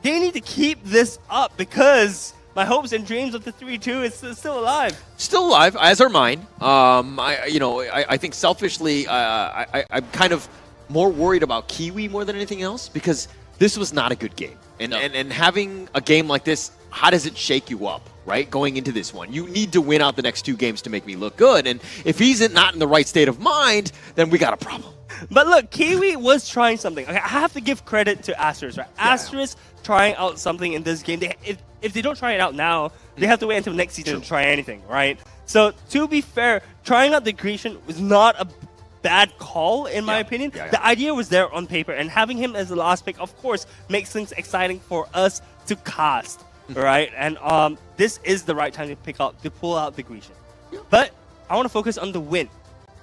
they need to keep this up because my hopes and dreams of the 3-2 is still alive. Still alive, as are mine. I think selfishly, I'm kind of more worried about Kiwi more than anything else because this was not a good game. And having a game like this, how does it shake you up, right? Going into this one, you need to win out the next 2 games to make me look good. And if he's not in the right state of mind, then we got a problem. But look, Kiwi was trying something. Okay, I have to give credit to Asteris, right? Yeah. Asteris trying out something in this game. If they don't try it out now, they have to wait until next season to try anything, right? So to be fair, trying out the Grecian was not a bad call in my opinion. The idea was there on paper, and having him as the last pick, of course, makes things exciting for us to cast, right? And this is the right time to pull out the Grecian. But I want to focus on the win.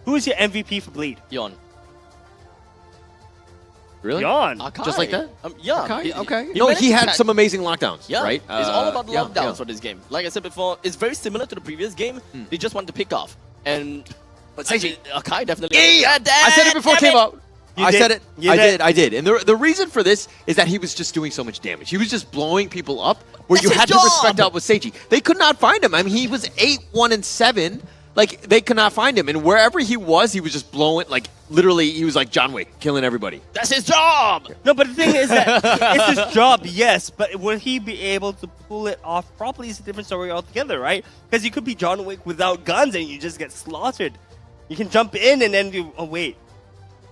Who is your MVP for Bleed? Yon. Really? Yon. Just like that? Yeah. Okay. No, he had some amazing lockdowns, right? It's all about lockdowns for this game. Like I said before, it's very similar to the previous game. They just want to pick off. But Seiji, Akai definitely... I said it before it came out. I said it. I did. And the reason for this is that he was just doing so much damage. He was just blowing people up where you had to respect out with Seiji. They could not find him. I mean, he was 8-1-7. Like, they could not find him. And wherever he was just blowing, like, literally, he was like John Wick, killing everybody. That's his job! No, but the thing is that it's his job, yes, but will he be able to pull it off properly is a different story altogether, right? Because you could be John Wick without guns and you just get slaughtered. You can jump in and then you, oh wait,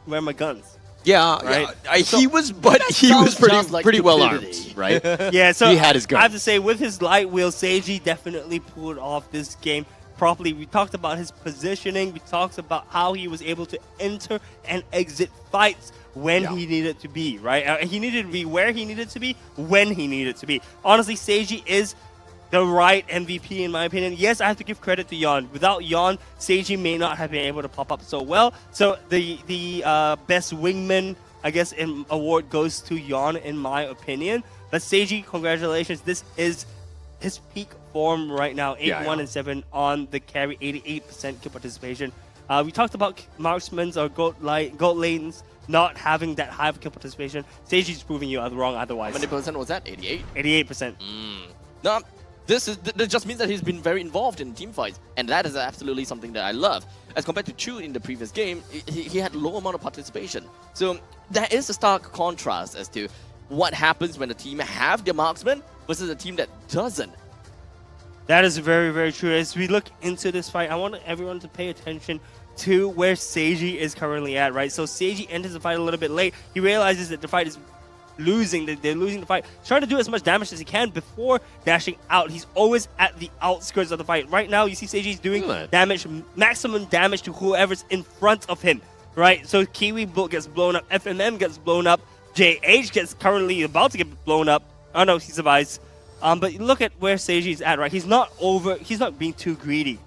where are my guns? Yeah, right? He was pretty well armed, right? Yeah, so he had his gun. I have to say, with his light wheel, Seiji definitely pulled off this game properly. We talked about his positioning. We talked about how he was able to enter and exit fights when he needed to be, right? He needed to be where he needed to be, when he needed to be. Honestly, Seiji is the right MVP in my opinion. Yes, I have to give credit to Yon. Without Yon, Seiji may not have been able to pop up so well. So the best wingman, I guess, in award goes to Yon in my opinion. But Seiji, congratulations. This is his peak form right now, 8-1-7 on the carry, 88% kill participation. We talked about marksmen's or gold lanes not having that high of kill participation. Seiji's proving you wrong otherwise. How many percent was that? 88? 88%. No, That just means that he's been very involved in team fights, and that is absolutely something that I love. As compared to Chu in the previous game, he had low amount of participation. So there is a stark contrast as to what happens when a team have their marksman versus a team that doesn't. That is very, very true. As we look into this fight, I want everyone to pay attention to where Seiji is currently at, right? So Seiji enters the fight a little bit late. He realizes that the fight is losing, that they're losing the fight. He's trying to do as much damage as he can before dashing out. He's always at the outskirts of the fight. Right now, you see Seiji's doing damage, maximum damage to whoever's in front of him, right? So Kiwi gets blown up, FMM gets blown up, JH gets currently about to get blown up. Oh no, he survives. But look at where Seiji's at, right? He's not being too greedy.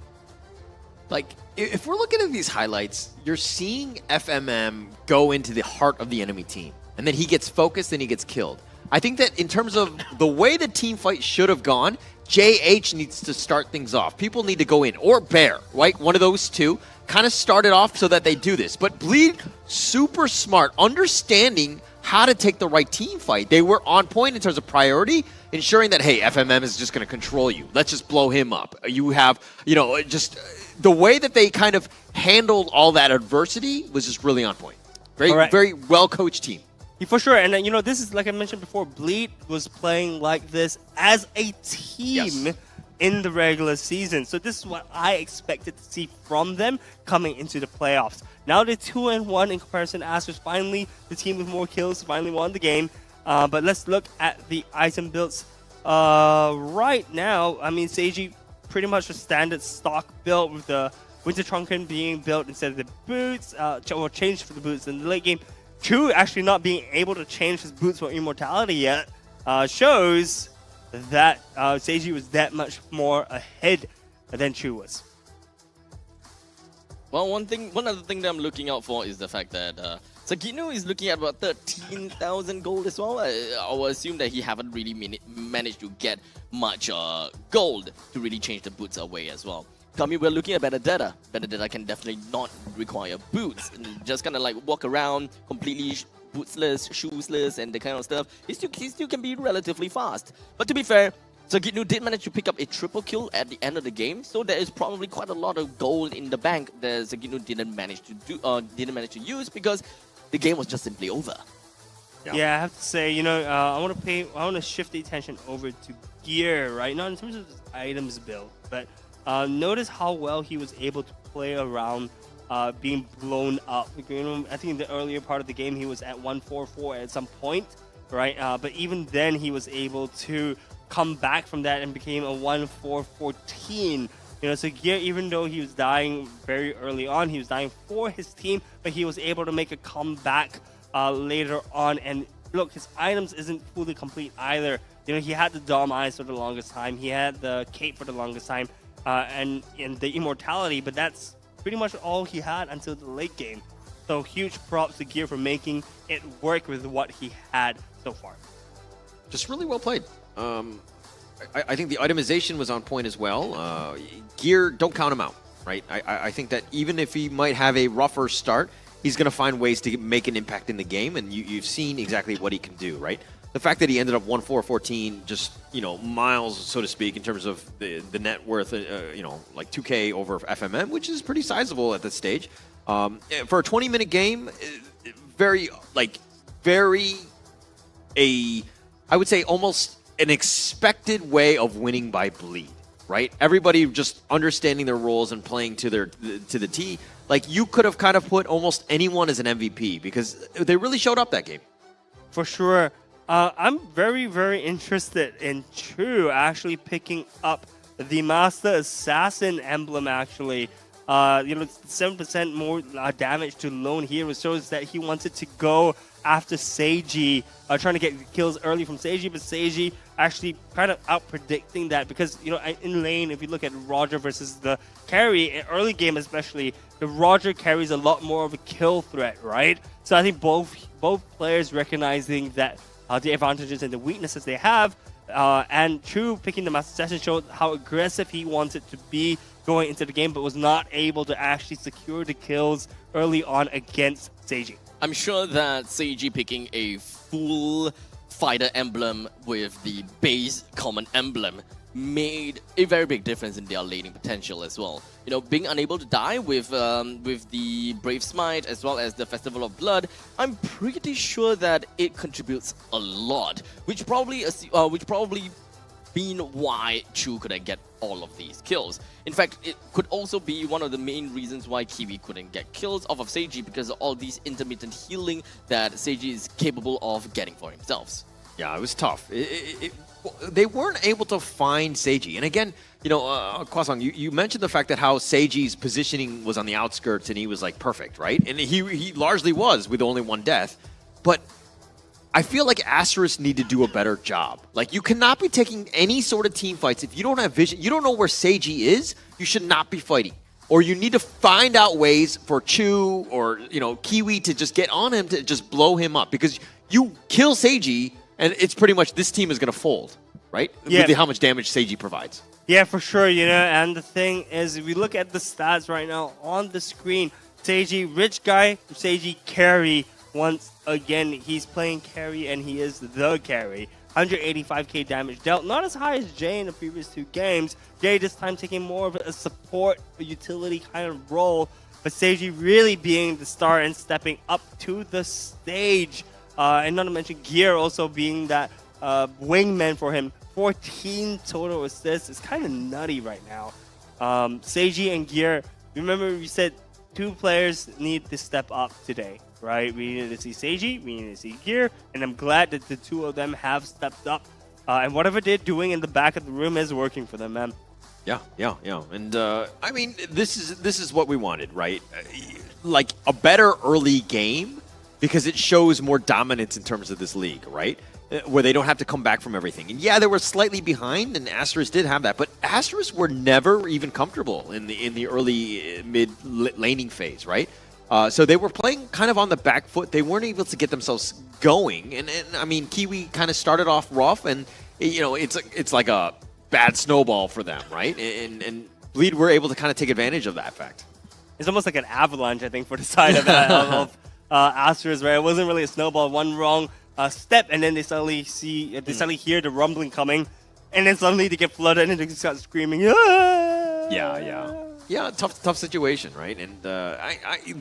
Like, if we're looking at these highlights, you're seeing FMM go into the heart of the enemy team. And then he gets focused and he gets killed. I think that in terms of the way the team fight should have gone, JH needs to start things off. People need to go in. Or Bear, right? One of those two. Kind of start it off so that they do this. But Bleed, super smart, understanding how to take the right team fight. They were on point in terms of priority, ensuring that, hey, FMM is just going to control you. Let's just blow him up. You have, you know, just the way that they kind of handled all that adversity was just really on point. Very well-coached team. For sure, and you know, this is, like I mentioned before, Bleed was playing like this as a team in the regular season. So this is what I expected to see from them coming into the playoffs. Now they're 2-1 in comparison to Asteris. Finally, the team with more kills finally won the game. But let's look at the item builds. Right now, I mean, Seiji pretty much a standard stock build with the Winter Trunken being built instead of the boots, or changed for the boots in the late game. Chu actually not being able to change his boots for immortality yet shows that Seiji was that much more ahead than Chu was. Well, one other thing that I'm looking out for is the fact that Sagino is looking at about 13,000 gold as well. I will assume that he haven't really managed to get much gold to really change the boots away as well. Kami, we're looking at Benedetta. Benedetta can definitely not require boots. And just kind of like walk around completely bootsless, shoesless, and the kind of stuff. He still can be relatively fast. But to be fair, Sagitnu did manage to pick up a triple kill at the end of the game, so there is probably quite a lot of gold in the bank that Sagitnu didn't manage to use because the game was just simply over. Yeah, I have to say, you know, I want to shift the attention over to gear, right? Not in terms of items build, but notice how well he was able to play around being blown up. You know, I think in the earlier part of the game he was at 144 at some point, right? But even then he was able to come back from that and became a 1-4-14. You know, so Gear, even though he was dying very early on, he was dying for his team, but he was able to make a comeback later on. And look, his items isn't fully complete either. You know, he had the Dom Eyes for the longest time, he had the Cape for the longest time, and the Immortality, but that's pretty much all he had until the late game. So huge props to Gear for making it work with what he had so far. Just really well played. I think the itemization was on point as well. Gear, don't count him out, right? I think that even if he might have a rougher start, he's going to find ways to make an impact in the game, and you've seen exactly what he can do, right? The fact that he ended up 1-4-14, just, you know, miles, so to speak, in terms of the net worth, you know, like 2K over FMM, which is pretty sizable at this stage. For a 20-minute game, I would say almost an expected way of winning by bleed, right? Everybody just understanding their roles and playing to the T. Like, you could have kind of put almost anyone as an MVP because they really showed up that game. For sure. I'm very, very interested in Chu actually picking up the Master Assassin emblem, actually. You know, 7% more damage to lone heroes shows that he wanted to go after Seiji, trying to get kills early from Seiji, but Seiji actually kind of out-predicting that because, you know, in lane, if you look at Roger versus the carry, in early game especially, the Roger carries a lot more of a kill threat, right? So I think both players recognizing that the advantages and the weaknesses they have, and Chu picking the Master Assassin showed how aggressive he wanted to be going into the game, but was not able to actually secure the kills early on against Seiji. I'm sure that Seiji picking a full fighter emblem with the base common emblem made a very big difference in their laning potential as well. You know, being unable to die with the Brave Smite as well as the Festival of Blood, I'm pretty sure that it contributes a lot, which probably mean why Chu couldn't get all of these kills. In fact, it could also be one of the main reasons why Kiwi couldn't get kills off of Seiji, because of all these intermittent healing that Seiji is capable of getting for himself. Yeah, it was tough. They weren't able to find Seiji. And again, you know, Kwasong, you mentioned the fact that how Seiji's positioning was on the outskirts and he was like perfect, right? And he largely was with only one death. But I feel like Asteris need to do a better job. Like, you cannot be taking any sort of team fights if you don't have vision. You don't know where Seiji is. You should not be fighting. Or you need to find out ways for Chu or, you know, Kiwi to just get on him to just blow him up. Because you kill Seiji, and it's pretty much this team is going to fold, right? Yeah. With how much damage Seiji provides. Yeah, for sure, you know, and the thing is, if we look at the stats right now on the screen, Seiji, rich guy, Seiji carry. Once again, he's playing carry, and he is the carry. 185k damage dealt, not as high as Jay in the previous 2 games. Jay this time taking more of a support, a utility kind of role, but Seiji really being the star and stepping up to the stage. And not to mention Gear also being that wingman for him. 14 total assists. It's kind of nutty right now. Seiji and Gear, remember we said 2 players need to step up today, right? We needed to see Seiji, we needed to see Gear, and I'm glad that the 2 of them have stepped up. And whatever they're doing in the back of the room is working for them, man. Yeah. And I mean, this is what we wanted, right? Like a better early game, because it shows more dominance in terms of this league, right? Where they don't have to come back from everything. And yeah, they were slightly behind, and Asteris did have that, but Asteris were never even comfortable in the early mid laning phase, right? So they were playing kind of on the back foot. They weren't able to get themselves going, and I mean, Kiwi kind of started off rough, and you know, it's like a bad snowball for them, right? And Bleed were able to kind of take advantage of that fact. It's almost like an avalanche, I think, for the side of Asteris, right? It wasn't really a snowball. One wrong step, and then they suddenly suddenly hear the rumbling coming, and then suddenly they get flooded, and they start screaming. Ah! Yeah, tough situation, right? And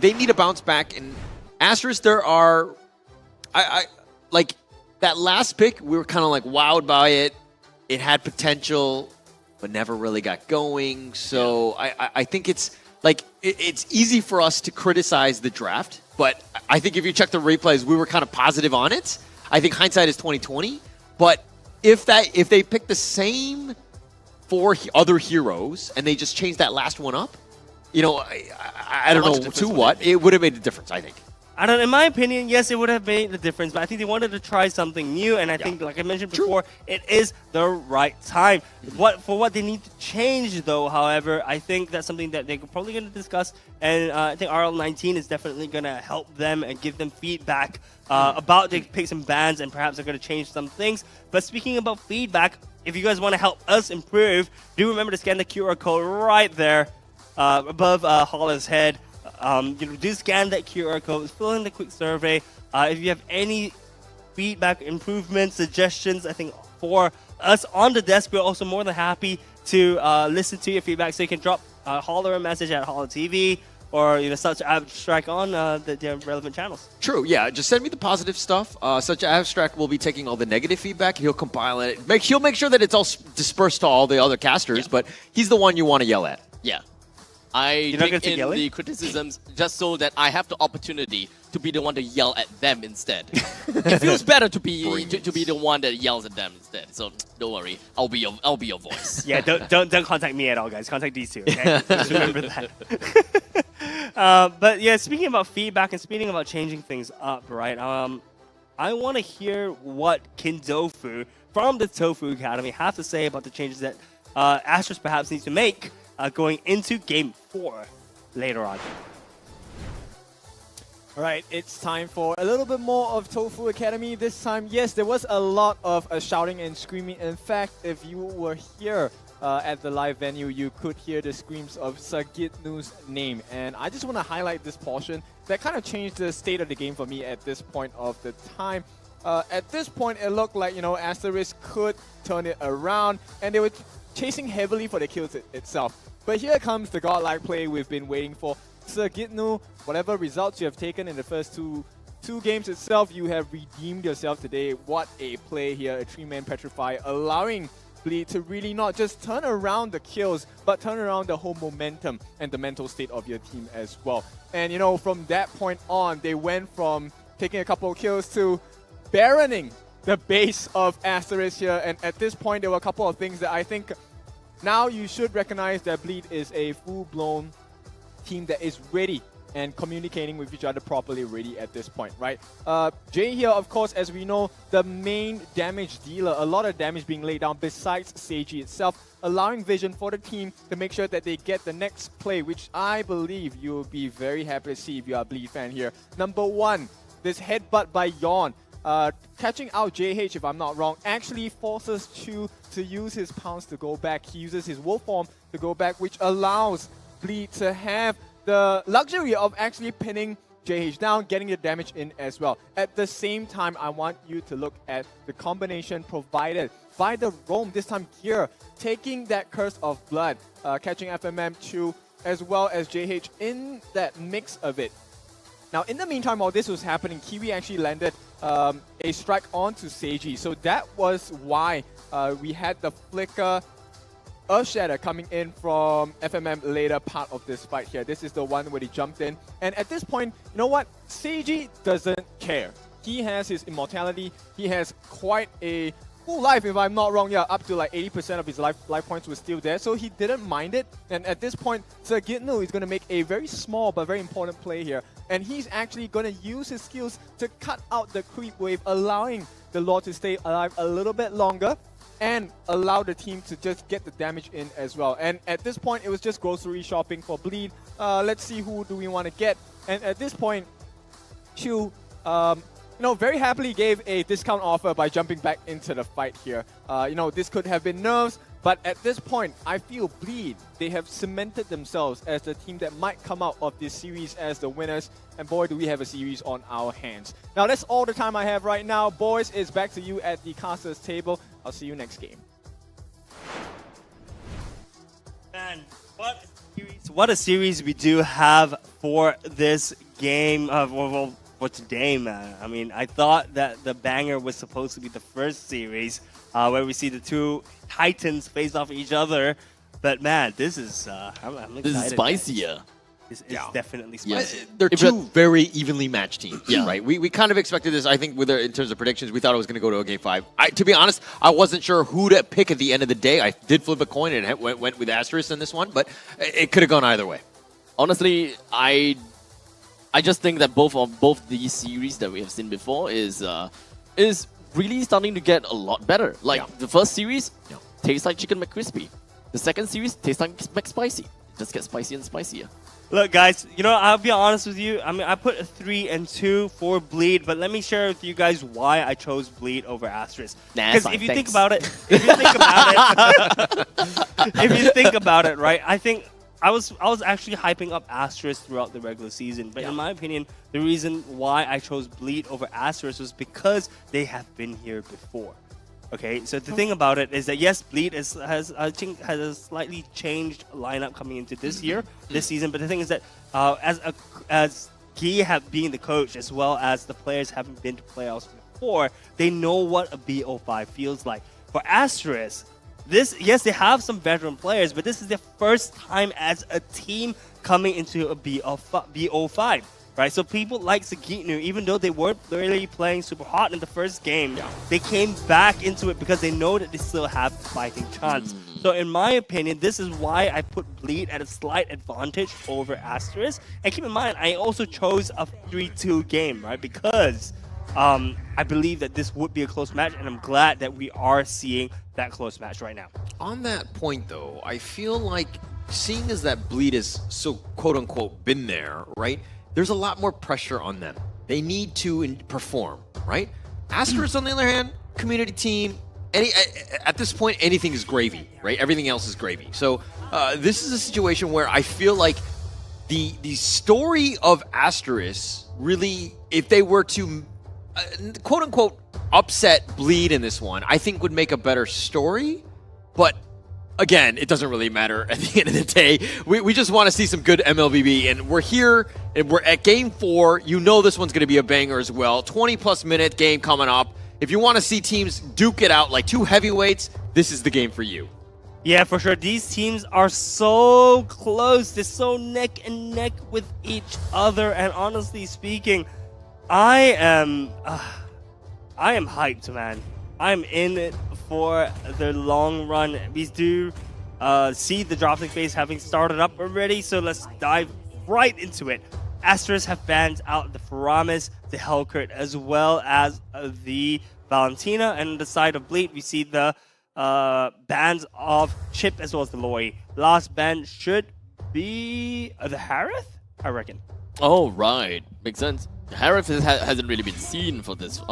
they need to bounce back. And Asteris, there are, like that last pick, we were kind of like wowed by it. It had potential, but never really got going. So I think it's like it's easy for us to criticize the draft, but I think if you check the replays, we were kind of positive on it. I think hindsight is 20/20. But if they pick the same 4 other heroes and they just change that last one up, you know, I don't know to what, it would have made a difference, I think. I don't. In my opinion, yes, it would have made the difference, but I think they wanted to try something new, and I think, like I mentioned before, it is the right time. For what they need to change, though, however, I think that's something that they're probably going to discuss, and I think RL19 is definitely going to help them and give them feedback about the picks and bans, and perhaps they're going to change some things. But speaking about feedback, if you guys want to help us improve, do remember to scan the QR code right there above Holla's head. Do scan that QR code, fill in the quick survey. If you have any feedback, improvements, suggestions, I think for us on the desk, we're also more than happy to listen to your feedback. So you can drop Holler a message at Holler TV, or Such Abstract on the relevant channels. True, yeah. Just send me the positive stuff. Such Abstract will be taking all the negative feedback. He'll compile it. He'll make sure that it's all dispersed to all the other casters, but he's the one you want to yell at. Yeah. I take in the criticisms just so that I have the opportunity to be the one to yell at them instead. It feels better to be the one that yells at them instead. So don't worry, I'll be your voice. Yeah, don't contact me at all, guys. Contact these 2. Okay, just remember that. But yeah, speaking about feedback and speaking about changing things up, right? I want to hear what Kindofu from the Tofu Academy have to say about the changes that Asteris perhaps needs to make going into Game 4 later on. All right, it's time for a little bit more of Tofu Academy this time. Yes, there was a lot of shouting and screaming. In fact, if you were here at the live venue, you could hear the screams of Sagitnu's name. And I just want to highlight this portion that kind of changed the state of the game for me at this point of the time. At this point, it looked like, Asteris could turn it around, and they were chasing heavily for the kills itself. But here comes the godlike play we've been waiting for. Sir Gitnu, whatever results you have taken in the first two games itself, you have redeemed yourself today. What a play here, a 3-man Petrify, allowing Bleed to really not just turn around the kills, but turn around the whole momentum and the mental state of your team as well. And from that point on, they went from taking a couple of kills to baroning the base of Asteris here. And at this point, there were a couple of things that I think now you should recognize that Bleed is a full-blown team that is ready and communicating with each other properly ready at this point, right? Jay here, of course, as we know, the main damage dealer, a lot of damage being laid down besides Seiji itself, allowing vision for the team to make sure that they get the next play, which I believe you'll be very happy to see if you are a Bleed fan here. Number 1, this headbutt by Yawn, catching out JH, if I'm not wrong, actually forces Chu to use his pounce to go back. He uses his wolf form to go back, which allows Bleed to have the luxury of actually pinning JH down, getting the damage in as well. At the same time, I want you to look at the combination provided by the roam, this time Gear, taking that Curse of Blood, catching FMM, Chu, as well as JH in that mix of it. Now, in the meantime, while this was happening, Kiwi actually landed a strike onto Seiji. So that was why we had the flicker Earthshatter coming in from FMM later part of this fight here. This is the one where he jumped in. And at this point, you know what? Seiji doesn't care. He has his immortality. He has quite a full life, if I'm not wrong. Yeah, up to like 80% of his life points were still there. So he didn't mind it. And at this point, Sir Gitnu is going to make a very small but very important play here. And he's actually going to use his skills to cut out the creep wave, allowing the Lord to stay alive a little bit longer and allow the team to just get the damage in as well. And at this point, it was just grocery shopping for Bleed. Let's see who do we want to get. And at this point, Chu, very happily gave a discount offer by jumping back into the fight here. This could have been nerves, but at this point, I feel Bleed, they have cemented themselves as the team that might come out of this series as the winners. And boy, do we have a series on our hands. Now, that's all the time I have right now. Boys, it's back to you at the casters table. I'll see you next game. Man, what a series we do have for this game. For today, man. I mean, I thought that the banger was supposed to be the first series where we see the two titans face off each other. But man, this is I'm excited. This is spicier. This is definitely spicy. They're two very evenly matched teams, right? We kind of expected this, I think, in terms of predictions. We thought it was going to go to a game 5. To be honest, I wasn't sure who to pick at the end of the day. I did flip a coin and went with Asteris in this one, but it could have gone either way. Honestly, I just think that both these series that we have seen before is really starting to get a lot better. Like the first series tastes like Chicken McCrispy. The second series tastes like McSpicy. It just gets spicier and spicier. Look, guys, I'll be honest with you. I mean, I put a 3 and 2 for Bleed, but let me share with you guys why I chose Bleed over Asteris. Because if you think about it, right? I think I was actually hyping up Asteris throughout the regular season, but in my opinion, the reason why I chose Bleed over Asteris was because they have been here before. Okay, so the thing about it is that yes, Bleed has a slightly changed lineup coming into this season. But the thing is that as Guy have been the coach as well as the players haven't been to playoffs before, they know what a BO5 feels like. For Asteris, yes, they have some veteran players, but this is their first time as a team coming into a BO5. Right, so people like Sagitnu, even though they weren't really playing super hot in the first game, they came back into it because they know that they still have a fighting chance. So in my opinion, this is why I put Bleed at a slight advantage over Asteris. And keep in mind, I also chose a 3-2 game, right? Because I believe that this would be a close match, and I'm glad that we are seeing that close match right now. On that point, though, I feel like seeing as that Bleed is so quote-unquote been there, right? There's a lot more pressure on them. They need to perform, right? Asteris, on the other hand, community team. At this point, anything is gravy, right? Everything else is gravy. So this is a situation where I feel like the story of Asteris really, if they were to quote unquote upset Bleed in this one, I think would make a better story. But again, it doesn't really matter at the end of the day. We just want to see some good MLBB, and we're here and we're at game 4. You know this one's going to be a banger as well. 20+ minute game coming up. If you want to see teams duke it out like two heavyweights, this is the game for you. Yeah, for sure. These teams are so close. They're so neck and neck with each other. And honestly speaking, I am hyped, man. I'm in it for the long run. We do see the drafting phase having started up already, so let's dive right into it. Asteris have banned out the Faramis, the Hellcurt, as well as the Valentina. And on the side of Bleed, we see the bans of Chip as well as the Loi. Last ban should be the Harith, I reckon. Oh, right. Makes sense. Harith hasn't really been seen for this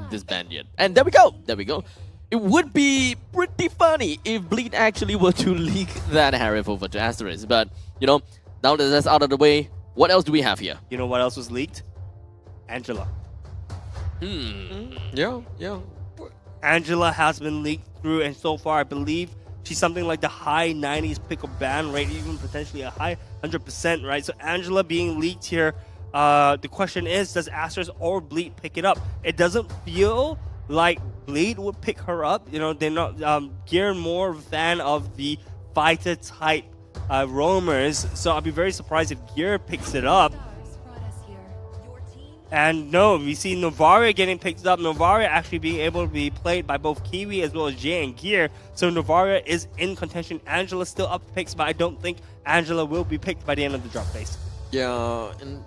this band yet. And there we go. There we go. It would be pretty funny if Bleed actually were to leak that Harith over to Asteris. But, you know, now that that's out of the way, what else do we have here? You know what else was leaked? Angela. Yeah. Angela has been leaked through, and so far I believe she's something like the high 90s pick-up ban rate, even potentially a high 100%, right? So Angela being leaked here, the question is, does Asteris or Bleed pick it up? It doesn't feel like Bleed would pick her up. You know, they're not Gear more fan of the fighter type roamers, so I'll be very surprised if Gear picks it up. And no, we see Novaria getting picked up. Novaria actually being able to be played by both Kiwi as well as Jay and Gear. So Novaria is in contention. Angela's still up for picks, but I don't think Angela will be picked by the end of the drop phase. Yeah, and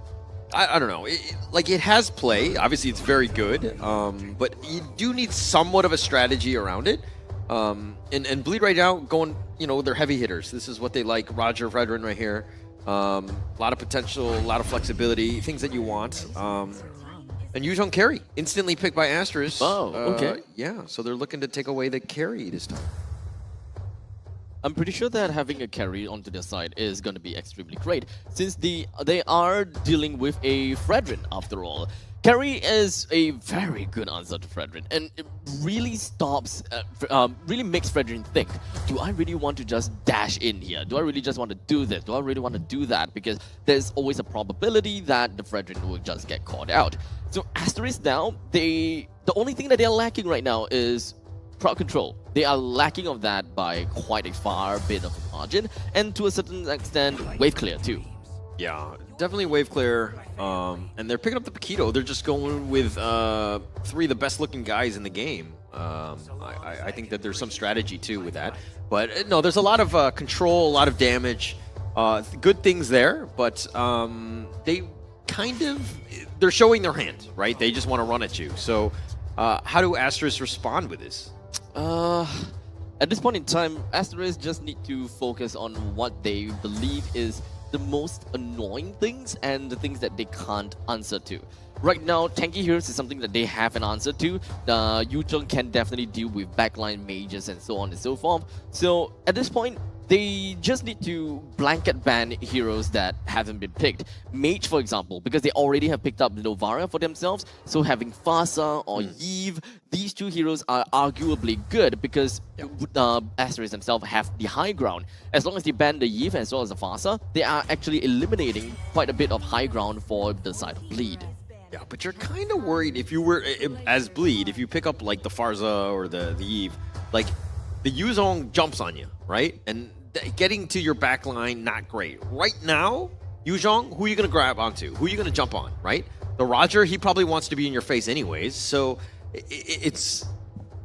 I don't know. It has play. Obviously, it's very good. But you do need somewhat of a strategy around it. And Bleed right now going, you know, they're heavy hitters. This is what they like. Roger Fredrin right here. A lot of potential, a lot of flexibility, things that you want. And Yuzhong carry, instantly picked by Asteris. Oh, okay. Yeah, so they're looking to take away the carry this time. I'm pretty sure that having a carry onto their side is going to be extremely great, since they are dealing with a Fredrin after all. Carry is a very good answer to Fredrin, and it really stops, really makes Fredrin think, do I really want to just dash in here? Do I really just want to do this? Do I really want to do that? Because there's always a probability that the Fredrin will just get caught out. So Asteris now, the only thing that they're lacking right now is crowd control. They are lacking of that by quite a far bit of a margin, and to a certain extent, wave clear too. Yeah, definitely wave clear. And they're picking up the Paquito. They're just going with 3 of the best looking guys in the game. I think that there's some strategy too with that. But no, there's a lot of control, a lot of damage. Good things there, but they they're showing their hand, right? They just want to run at you. So how do Asteris respond with this? At this point in time, Asteris just need to focus on what they believe is the most annoying things and the things that they can't answer to. Right now, tanky heroes is something that they have an answer to. Yuzhong can definitely deal with backline mages and so on and so forth. So at this point, they just need to blanket ban heroes that haven't been picked. Mage, for example, because they already have picked up Novaria for themselves. So having Fasa or Eve, these 2 heroes are arguably good because Asteris themselves have the high ground. As long as they ban the Eve as well as the Fasa, they are actually eliminating quite a bit of high ground for the side of Bleed. Yeah, but you're kind of worried if you were, as Bleed, if you pick up like the Farza or the Eve, like the Yuzhong jumps on you, right? And getting to your back line, not great. Right now, Yuzhong, who are you going to grab onto? Who are you going to jump on, right? The Roger, he probably wants to be in your face anyways, so it's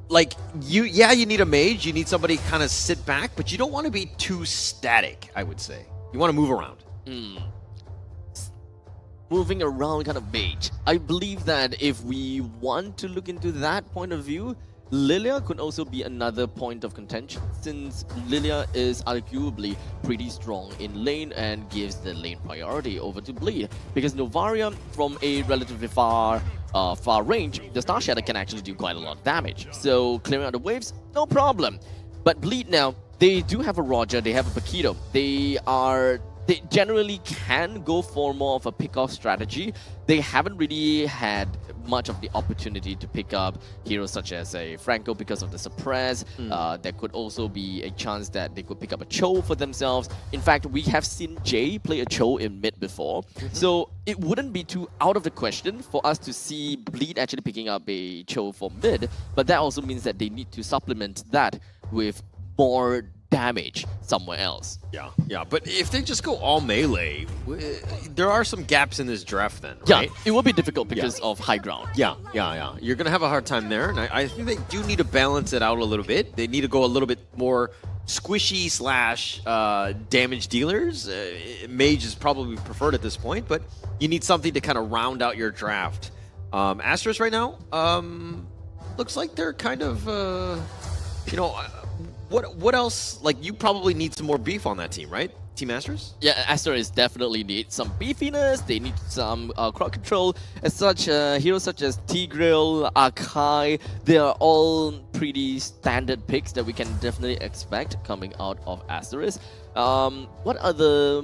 like, you need a mage, you need somebody kind of sit back, but you don't want to be too static, I would say. You want to move around. Moving around kind of mage. I believe that if we want to look into that point of view, Lilia could also be another point of contention, since Lilia is arguably pretty strong in lane and gives the lane priority over to Bleed. Because Novaria, from a relatively far range, the Star Shatter can actually do quite a lot of damage. So clearing out the waves, no problem. But Bleed now, they do have a Roger, they have a Paquito. They are they generally can go for more of a pick-off strategy. They haven't really had much of the opportunity to pick up heroes such as a Franco because of the suppress. There could also be a chance that they could pick up a Cho for themselves. In fact, we have seen Jay play a Cho in mid before. So it wouldn't be too out of the question for us to see Bleed actually picking up a Cho for mid. But that also means that they need to supplement that with more damage somewhere else. Yeah. But if they just go all melee, there are some gaps in this draft then, right? Yeah, it will be difficult because of high ground. Yeah. You're going to have a hard time there. And I think they do need to balance it out a little bit. They need to go a little bit more squishy / damage dealers. Mage is probably preferred at this point, but you need something to kind of round out your draft. Asteris right now, looks like they're kind of, What else? Like, you probably need some more beef on that team, right? Team Asteris? Yeah, Asteris definitely need some beefiness. They need some crowd control. As such, heroes such as Tigreal, Akai, they are all pretty standard picks that we can definitely expect coming out of Asteris. What other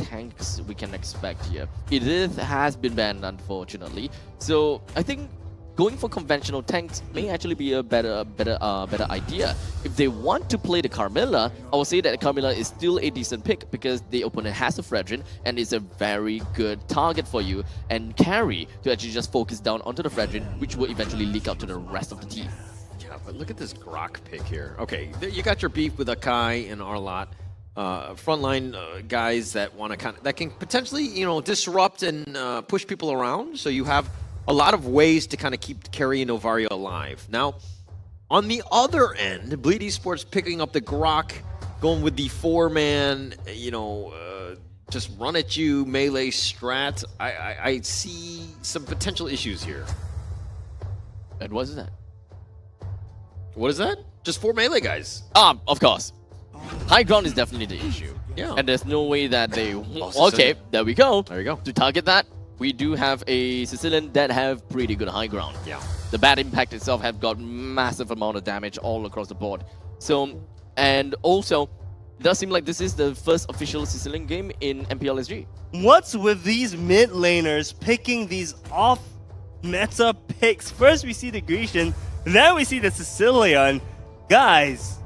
tanks we can expect here? Edith has been banned, unfortunately. So I think going for conventional tanks may actually be a better idea. If they want to play the Carmilla, I will say that Carmilla is still a decent pick because the opponent has a Fredrin and is a very good target for you and carry to actually just focus down onto the Fredrin, which will eventually leak out to the rest of the team. Yeah, but look at this Grok pick here. Okay, you got your beef with Akai and Arlot. Frontline guys that want to that can potentially, disrupt and push people around. So you have a lot of ways to kind of keep Carry and Novaria alive. Now, on the other end, Bleed Esports picking up the Grok, going with the 4-man, just run at you, melee strat. I see some potential issues here. And what is that? What is that? Just 4 melee guys. Of course. High ground is definitely the issue. Yeah. And there's no way that they... Okay, there we go. There you go. To target that, we do have a Sicilian that have pretty good high ground. Yeah. The bad impact itself have got massive amount of damage all across the board. So, and also, it does seem like this is the first official Sicilian game in MPL SG. What's with these mid laners picking these off-meta picks? First we see the Grecian, then we see the Sicilian. Guys,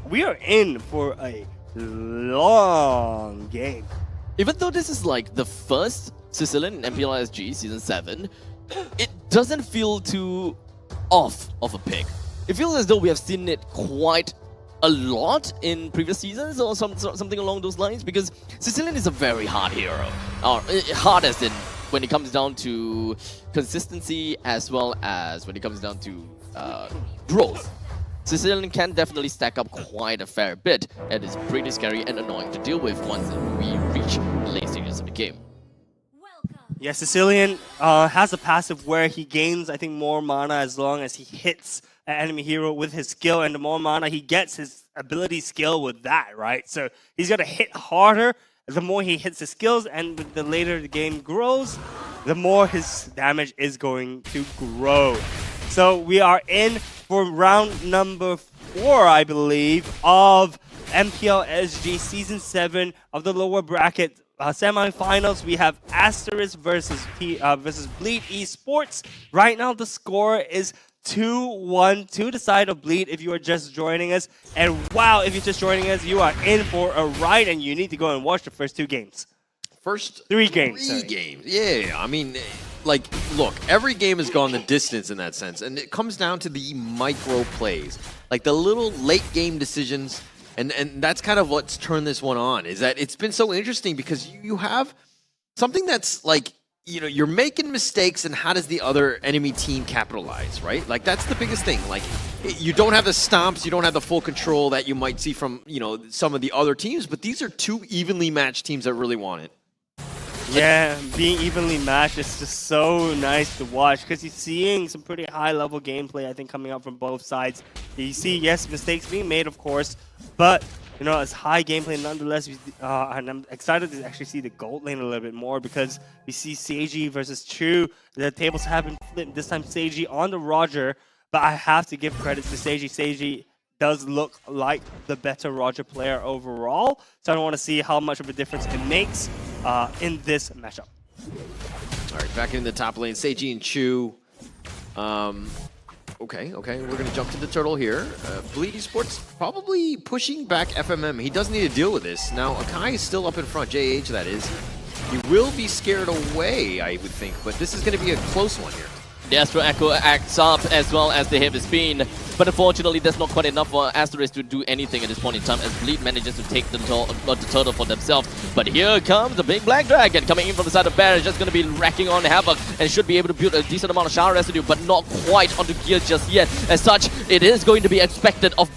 we are in for a long game. Even though this is like the first Sicilian in MPL SG Season 7, it doesn't feel too off of a pick. It feels as though we have seen it quite a lot in previous seasons or something along those lines, because Sicilian is a very hard hero. Hard as in when it comes down to consistency as well as when it comes down to growth. Sicilian can definitely stack up quite a fair bit, and it's pretty scary and annoying to deal with once we reach the late stages of the game. Yeah, Sicilian has a passive where he gains, I think, more mana as long as he hits an enemy hero with his skill, and the more mana he gets, his ability skill with that, right? So he's going to hit harder the more he hits his skills, and the later the game grows, the more his damage is going to grow. So we are in for round number 4, I believe, of MPL SG Season 7 of the lower bracket semifinals. We have Asteris versus Bleed Esports. Right now, the score is 2-1 to the side of Bleed if you are just joining us. And wow, if you're just joining us, you are in for a ride, and you need to go and watch the first 2 games. First 3 games. 3 games. Yeah, I mean, like, look, every game has gone the distance in that sense, and it comes down to the micro plays, like the little late game decisions. And that's kind of what's turned this one on, is that it's been so interesting because you have something that's like, you're making mistakes, and how does the other enemy team capitalize, right? Like, that's the biggest thing. Like, you don't have the stomps, you don't have the full control that you might see from, some of the other teams, but these are 2 evenly matched teams that really want it. Yeah, being evenly matched is just so nice to watch because you're seeing some pretty high-level gameplay, I think, coming up from both sides. You see, yes, mistakes being made, of course, but, it's high gameplay nonetheless. And I'm excited to actually see the gold lane a little bit more because we see Seiji versus Chu. The tables have been flipped. This time, Seiji on the Roger, but I have to give credit to Seiji. Seiji does look like the better Roger player overall. So I don't want to see how much of a difference it makes in this matchup. All right, back in the top lane, Seiji and Chu. Okay, we're going to jump to the turtle here. Bleed Esports probably pushing back FMM. He does need to deal with this. Now, Akai is still up in front, JH that is. He will be scared away, I would think, but this is going to be a close one here. The Astro Echo acts up as well as the heavy spin, but unfortunately that's not quite enough for Asteris to do anything at this point in time as Bleed manages to take the turtle for themselves. But here comes the big black dragon coming in from the side of Bear, just going to be wrecking on Havoc and should be able to build a decent amount of shower residue, but not quite onto Gear just yet. As such, it is going to be expected of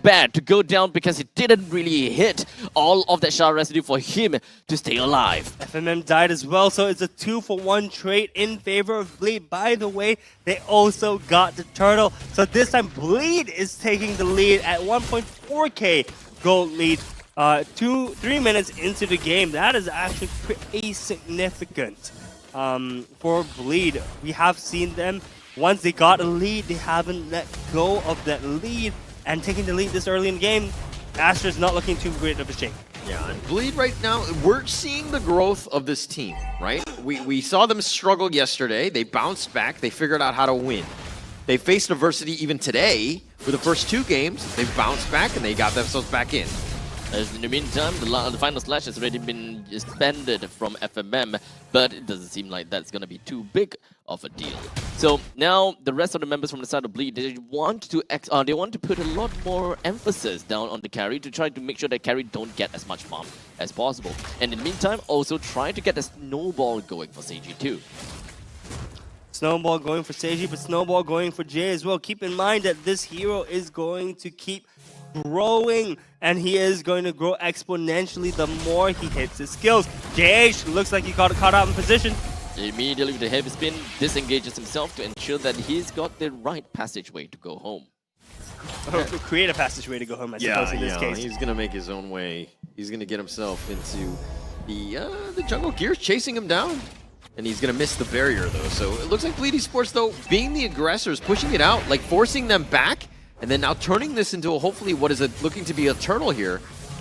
Bear to go down because he didn't really hit all of that shower residue for him to stay alive. FMM died as well, so it's a 2-for-1 trade in favor of Bleed. By the way, they also got the turtle. So this time, Bleed is taking the lead at 1.4k gold lead. 3 minutes into the game. That is actually pretty significant for Bleed. We have seen them, once they got a lead, they haven't let go of that lead. And taking the lead this early in the game, Astra's not looking too great of a shape. Yeah, and Bleed right now, we're seeing the growth of this team, right? We saw them struggle yesterday. They bounced back. They figured out how to win. They faced adversity even today. For the first 2 games, they bounced back and they got themselves back in. As in the meantime, the final slash has already been suspended from FMM, but it doesn't seem like that's going to be too big of a deal. So now the rest of the members from the side of Bleed, they want to put a lot more emphasis down on the carry to try to make sure that carry don't get as much farm as possible. And in the meantime, also try to get a snowball going for Seiji too. Snowball going for Seiji, but Snowball going for Jay as well. Keep in mind that this hero is going to keep growing, and he is going to grow exponentially the more he hits his skills. JH looks like he got caught out in position. Immediately with the heavy spin, disengages himself to ensure that he's got the right passageway to go home. Create a passageway to go home, I suppose, in this case. He's going to make his own way. He's going to get himself into the jungle. Gear's chasing him down. And he's going to miss the barrier, though. So it looks like Bleed Esports, though, being the aggressors, pushing it out, like forcing them back, and then now turning this into hopefully what is looking to be a turtle here.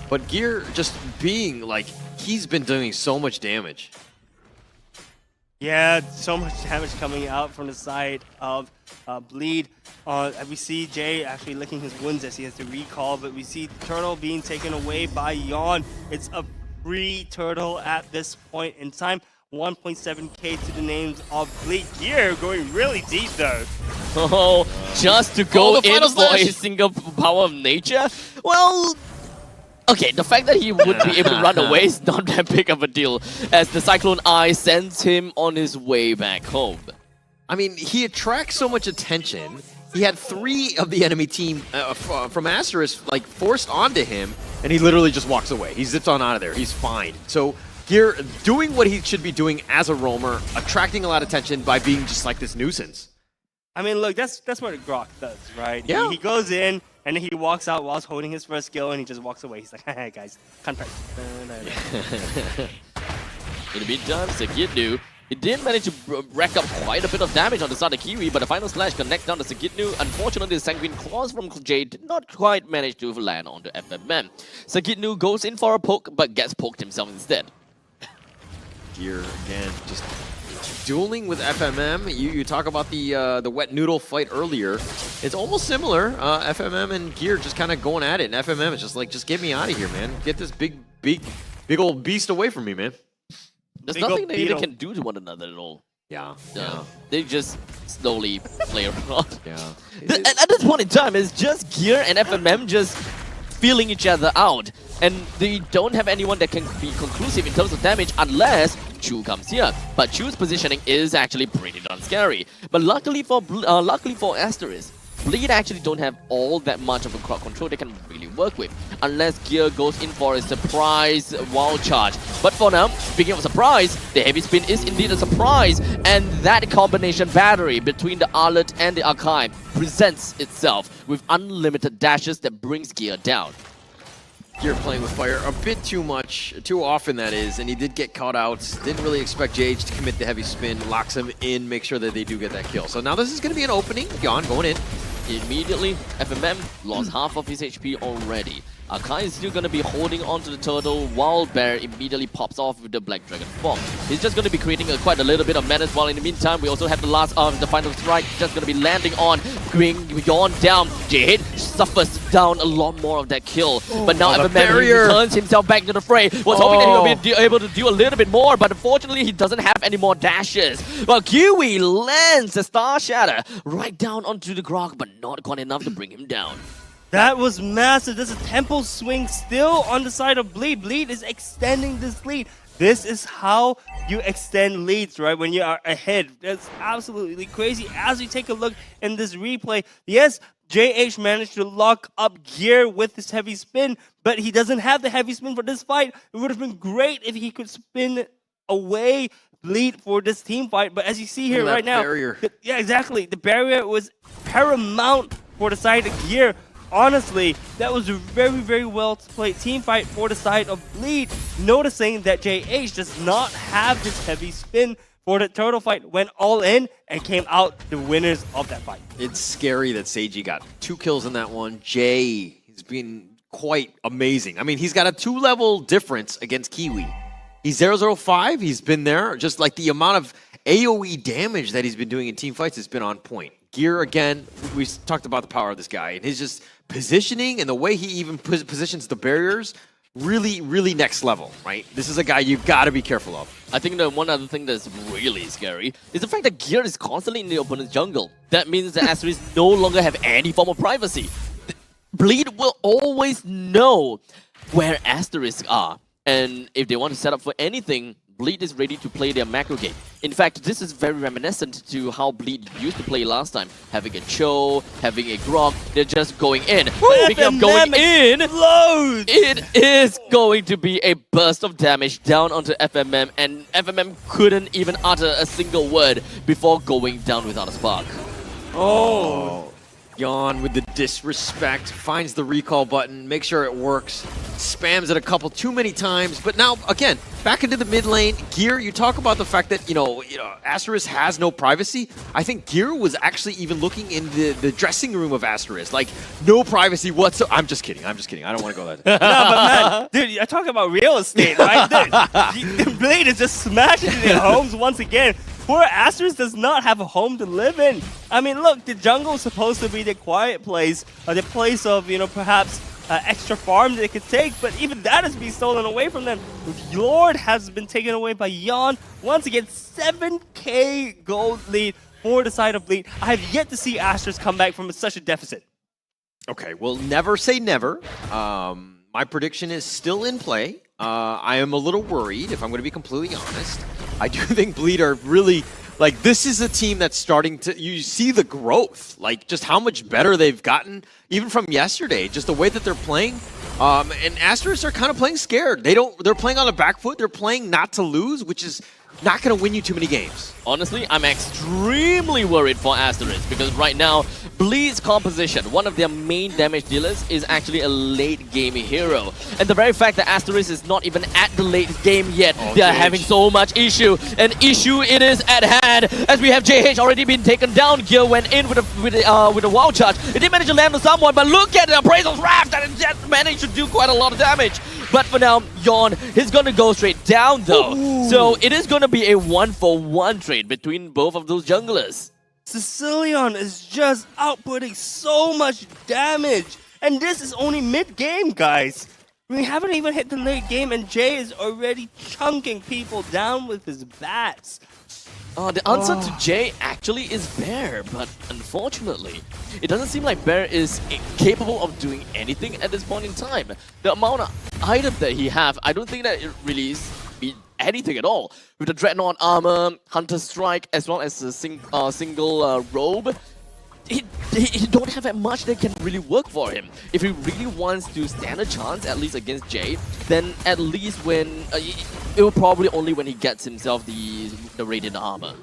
But Gear just being like, he's been doing so much damage. Yeah, so much damage coming out from the side of Bleed. We see Jay actually licking his wounds as he has to recall, but we see Turtle being taken away by Yon. It's a free Turtle at this point in time. 1.7k to the names of Bleed. Gear going really deep though. Oh, just to go in for a single power of nature? Well, okay, the fact that he would be able to run away is not that big of a deal, as the Cyclone Eye sends him on his way back home. I mean, he attracts so much attention. He had 3 of the enemy team from Asteris like forced onto him, and he literally just walks away. He zips on out of there. He's fine. So Gear doing what he should be doing as a roamer, attracting a lot of attention by being just like this nuisance. I mean, look, that's what Grok does, right? Yeah. He goes in, and then he walks out whilst holding his first skill, and he just walks away. He's like, hey, guys, can't practice. In the meantime, Sagitnu, he did manage to rack up quite a bit of damage on the side of Kiwi, but the final slash connects down to Sagitnu. Unfortunately, the Sanguine Claws from Jade did not quite manage to land onto FMM. Sagitnu goes in for a poke, but gets poked himself instead. Gear again, just dueling with FMM. You talk about the wet noodle fight earlier. It's almost similar. FMM and Gear just kind of going at it, and FMM is just like, just get me out of here, man. Get this big old beast away from me, man. There's nothing they even can do to one another at all. Yeah. They just slowly play around. Yeah. At this point in time, it's just Gear and FMM just feeling each other out. And they don't have anyone that can be conclusive in terms of damage unless Chu comes here. But Chu's positioning is actually pretty darn scary. But luckily for Asteris, Bleed actually don't have all that much of a crowd control they can really work with, unless Gear goes in for a surprise wild charge. But for now, speaking of surprise, the heavy spin is indeed a surprise, and that combination battery between the Arlet and the Archive presents itself with unlimited dashes that brings Gear down. Gear playing with fire a bit too much, too often that is, and he did get caught out. Didn't really expect JH to commit the heavy spin, locks him in, make sure that they do get that kill. So now this is going to be an opening. Yon going in. immediately, FMM lost half of his HP already. Akai is still going to be holding on to the turtle while Bear immediately pops off with the Black Dragon bomb. He's just going to be creating quite a little bit of menace, while in the meantime we also have the last of the final strike just going to be landing on, bringing Yawn down. Jade suffers down a lot more of that kill, but now FMM returns himself back to the fray. Was hoping that he would be able to do a little bit more, but unfortunately he doesn't have any more dashes. Well, Kiwi lands the Star Shatter right down onto the Grog, but not quite enough to bring him down. That was massive. There's a tempo swing still on the side of Bleed. Bleed is extending this lead. This is how you extend leads, right? When you are ahead. That's absolutely crazy. As we take a look in this replay, yes, JH managed to lock up Gear with his heavy spin, but he doesn't have the heavy spin for this fight. It would have been great if he could spin away Bleed for this team fight. But as you see here right now, yeah, exactly. The barrier was paramount for the side of Gear. Honestly, that was a very, very well played team fight for the side of Bleed, noticing that JH does not have this heavy spin for the turtle fight, went all in and came out the winners of that fight. It's scary that Seiji got 2 kills in that one. Jay has been quite amazing. I mean, he's got a 2-level difference against Kiwi. He's 0-0-5. He's been there. Just like the amount of AoE damage that he's been doing in team fights has been on point. Gear, again, we talked about the power of this guy, and his just positioning and the way he even positions the barriers, really, really next level, right? This is a guy you've got to be careful of. I think the one other thing that's really scary is the fact that Gear is constantly in the opponent's jungle. That means that Asteris no longer have any form of privacy. Bleed will always know where Asteris are, and if they want to set up for anything, Bleed is ready to play their macro game. In fact, this is very reminiscent to how Bleed used to play last time. Having a Cho, having a Grog, they're just going in. Speaking of going in, it is going to be a burst of damage down onto FMM, and FMM couldn't even utter a single word before going down without a spark. Yawn with the disrespect, finds the recall button, makes sure it works, spams it a couple too many times, but now, again, back into the mid lane. Gear, you talk about the fact that, you know, Asteris has no privacy. I think Gear was actually even looking in the dressing room of Asteris, like, no privacy whatsoever. I'm just kidding, I don't want to go there. No, but man, dude, I talk about real estate, right? Dude, Blade is just smashing their homes once again. Poor Asteris does not have a home to live in. I mean, look, the jungle is supposed to be the quiet place, the place of, you know, perhaps extra farm they could take, but even that is being stolen away from them. Lord has been taken away by Yawn. Once again, 7k gold lead for the side of Bleed. I have yet to see Asteris come back from such a deficit. Okay, well, never say never. My prediction is still in play. I am a little worried, if I'm going to be completely honest. I do think Bleed are really, like, this is a team that's starting to, you see the growth, like, just how much better they've gotten, even from yesterday, just the way that they're playing. And Asteris are kind of playing scared. They're playing on the back foot. They're playing not to lose, which is not going to win you too many games. Honestly, I'm extremely worried for Asteris because right now, Bleed's composition, one of their main damage dealers, is actually a late game hero. And the very fact that Asteris is not even at the late game yet, they are having so much issue. An issue it is at hand as we have JH already been taken down. Gear went in with a wild charge. It did manage to land on someone, but look at the Appraisal's Raft that just managed to do quite a lot of damage. But for now, Yawn is going to go straight down though. Ooh. So it is going to be a 1-for-1 trade between both of those junglers. Sicilian is just outputting so much damage. And this is only mid-game, guys. We haven't even hit the late game and Jay is already chunking people down with his bats. The answer to Jay actually is Bear, but unfortunately, it doesn't seem like Bear is capable of doing anything at this point in time. The amount of items that he have, I don't think that it really is anything at all. With the Dreadnought armor, Hunter Strike, as well as a single robe, he don't have that much that can really work for him. If he really wants to stand a chance, at least against Jay, then at least when it will probably only when he gets himself the Radiant armor.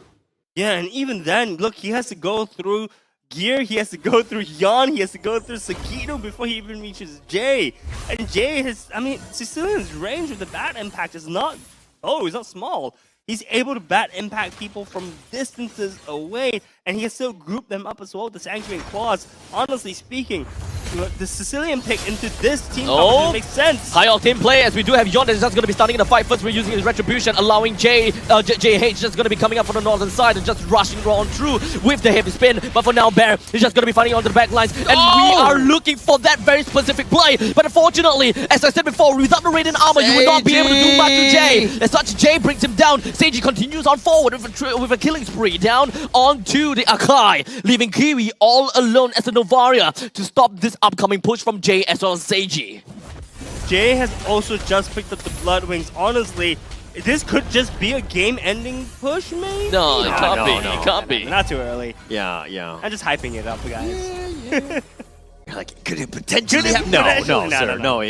Yeah, and even then, look, he has to go through Gear, he has to go through Yawn, he has to go through Sakito before he even reaches Jay. And Jay has, I mean, Sicilian's range with the bat impact is not, it's not small. He's able to bat impact people from distances away, and he can still group them up as well with the Sanctuary and Claws. Honestly speaking, the Sicilian pick into this team competition makes sense. High octane play as we do have Yon that's just going to be starting in the fight first. We're using his Retribution, allowing JH just going to be coming up from the northern side and just rushing on through with the heavy spin. But for now, Bear is just going to be fighting onto the back lines. And we are looking for that very specific play. But unfortunately, as I said before, without the Radiant Armor, you will not be able to do much to Jay. As such, Jay brings him down. Seiji continues on forward with a killing spree down onto the Akai, leaving Kiwi all alone as a Novaria to stop this upcoming push from Jay as well as Seiji. Jay has also just picked up the Bloodwings. Honestly, this could just be a game-ending push, maybe? No, it can't be. It can't be. Not too early. Yeah, yeah. I'm just hyping it up, guys. Like, could it potentially happen? No, sir. No,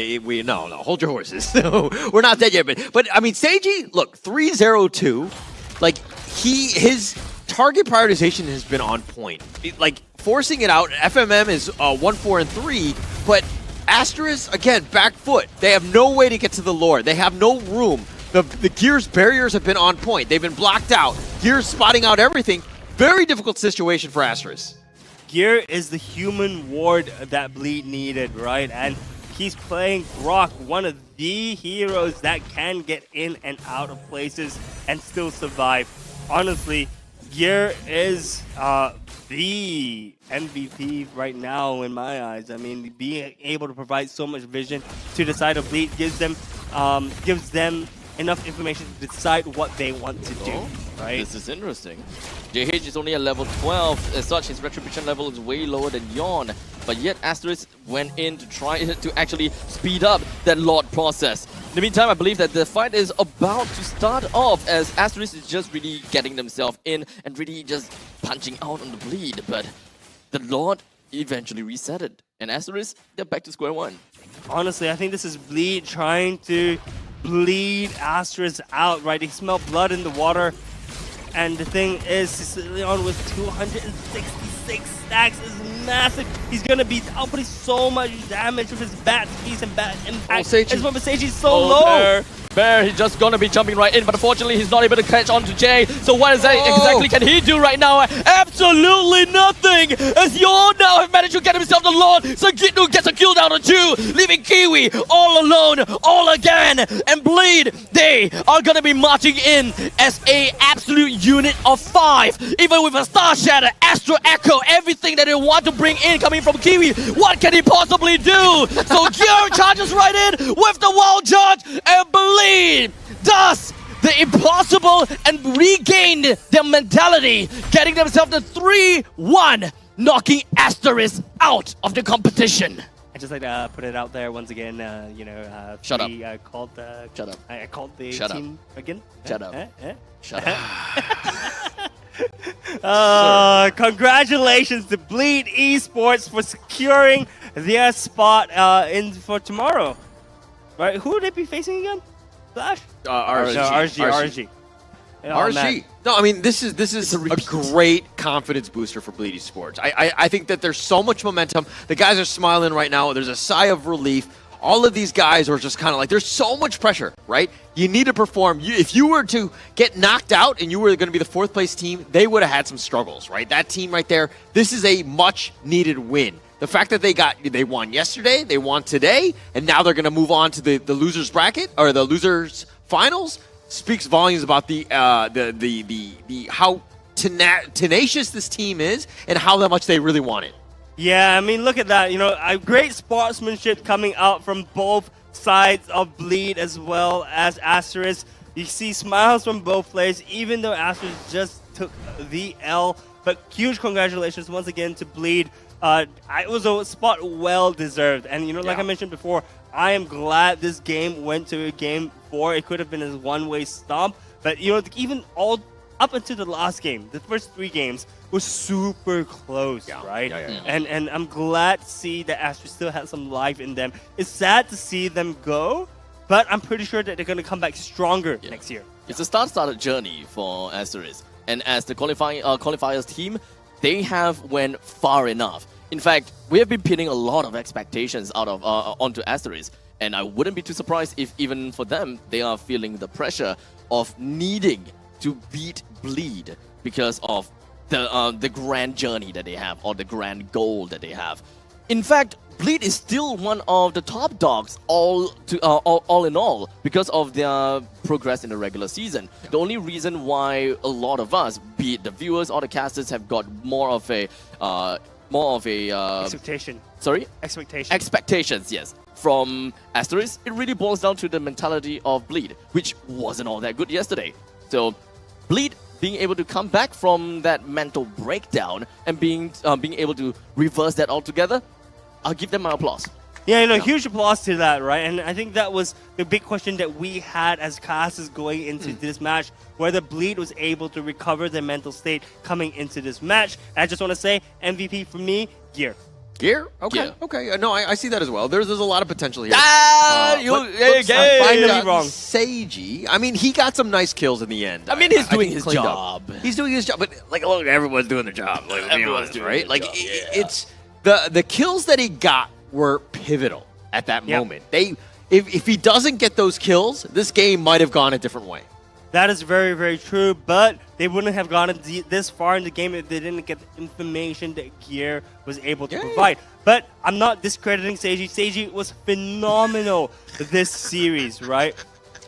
hold your horses. No, we're not dead yet. But I mean, Seiji, look, 3-0-2. Like, his target prioritization has been on point. Like, forcing it out, FMM is 1-4-3, but Asteris, again, back foot. They have no way to get to the Lord. They have no room. The Gears barriers have been on point. They've been blocked out. Gears spotting out everything. Very difficult situation for Asteris. Gear is the human ward that Bleed needed, right? And he's playing Grok, one of the heroes that can get in and out of places and still survive. Honestly, Gear is the MVP right now in my eyes. I mean, being able to provide so much vision to the side of Bleed gives them enough information to decide what they want to do, right? This is interesting. JH is only at level 12. As such, his Retribution level is way lower than Yon. But yet, Asteris went in to try to actually speed up that Lord process. In the meantime, I believe that the fight is about to start off as Asteris is just really getting themselves in and really just punching out on the Bleed. But the Lord eventually reset it. And Asteris, they're back to square one. Honestly, I think this is Bleed trying to bleed Asteris out, right? They smell blood in the water. And the thing is, Sicilian with 266 stacks is massive. He's gonna be outputting so much damage with his bat speeds and bat impact. His Seiji is so low. Bear, he's just gonna be jumping right in, but unfortunately he's not able to catch on to Jay. So what exactly can he do right now? Absolutely nothing! As Yon now have managed to get himself the Lord. So Gitnu gets a kill down on 2, leaving Kiwi all alone, all again. And Bleed, they are gonna be marching in as a absolute unit of 5. Even with a Star Shatter, Astro Echo, everything that they want to bring in coming from Kiwi, what can he possibly do? So Gear charges right in with the Wild Charge, and Bleed does the impossible and regained their mentality, getting themselves to 3-1, knocking Asteris out of the competition. I just like to put it out there once again. Shut up. I called Shut up. I called the Shut team up. again. Shut up. Shut up. Congratulations to Bleed Esports for securing their spot for tomorrow. Right? Who would they be facing again? Flash? RG. RG. No, I mean, this is a great confidence booster for Bleed Esports. I think that there's so much momentum. The guys are smiling right now. There's a sigh of relief. All of these guys are just kind of like, there's so much pressure, right? You need to perform. If you were to get knocked out and you were going to be the 4th place team, they would have had some struggles, right? That team right there, this is a much needed win. The fact that they won yesterday, they won today, and now they're going to move on to the losers bracket or the losers finals speaks volumes about the how tenacious this team is and how much they really want it. Yeah, I mean, look at that. You know, a great sportsmanship coming out from both sides of Bleed as well as Asteris. You see smiles from both players, even though Asteris just took the L. But huge congratulations once again to Bleed. It was a spot well deserved, and like I mentioned before, I am glad this game went to a game 4. It could have been a one-way stomp, but even all up until the last game, the first 3 games was super close, right? And I'm glad to see that Asteris still had some life in them. It's sad to see them go, but I'm pretty sure that they're going to come back stronger next year. It's a start-started journey for Asteris, and as the qualifiers team, they have went far enough. In fact, we have been pinning a lot of expectations onto Asteris, and I wouldn't be too surprised if even for them, they are feeling the pressure of needing to beat Bleed because of the grand journey that they have, or the grand goal that they have. In fact, Bleed is still one of the top dogs all in all because of their progress in the regular season. The only reason why a lot of us, be it the viewers or the casters, have got more of a expectation. Sorry? Expectation. Expectations, yes. From Asteris, it really boils down to the mentality of Bleed, which wasn't all that good yesterday. So, Bleed being able to come back from that mental breakdown and being able to reverse that altogether, I'll give them my applause. Yeah, huge applause to that, right? And I think that was the big question that we had as casters going into this match, whether Bleed was able to recover their mental state coming into this match. And I just want to say, MVP for me, Gear. Gear? Okay, Yeah. okay. No, I see that as well. There's a lot of potential here. I'm wrong. Seiji, I mean, he got some nice kills in the end. I mean, he's doing his cleaned job. up. He's doing his job, but like, look, everyone's doing their job. Like, let's be Everyone's honest, doing right? their Like, job, it's the kills that he got were pivotal at that moment. If he doesn't get those kills, this game might have gone a different way. That is very, very true, but they wouldn't have gotten this far in the game if they didn't get the information that Gear was able to provide. But I'm not discrediting Seiji. Seiji was phenomenal this series, right?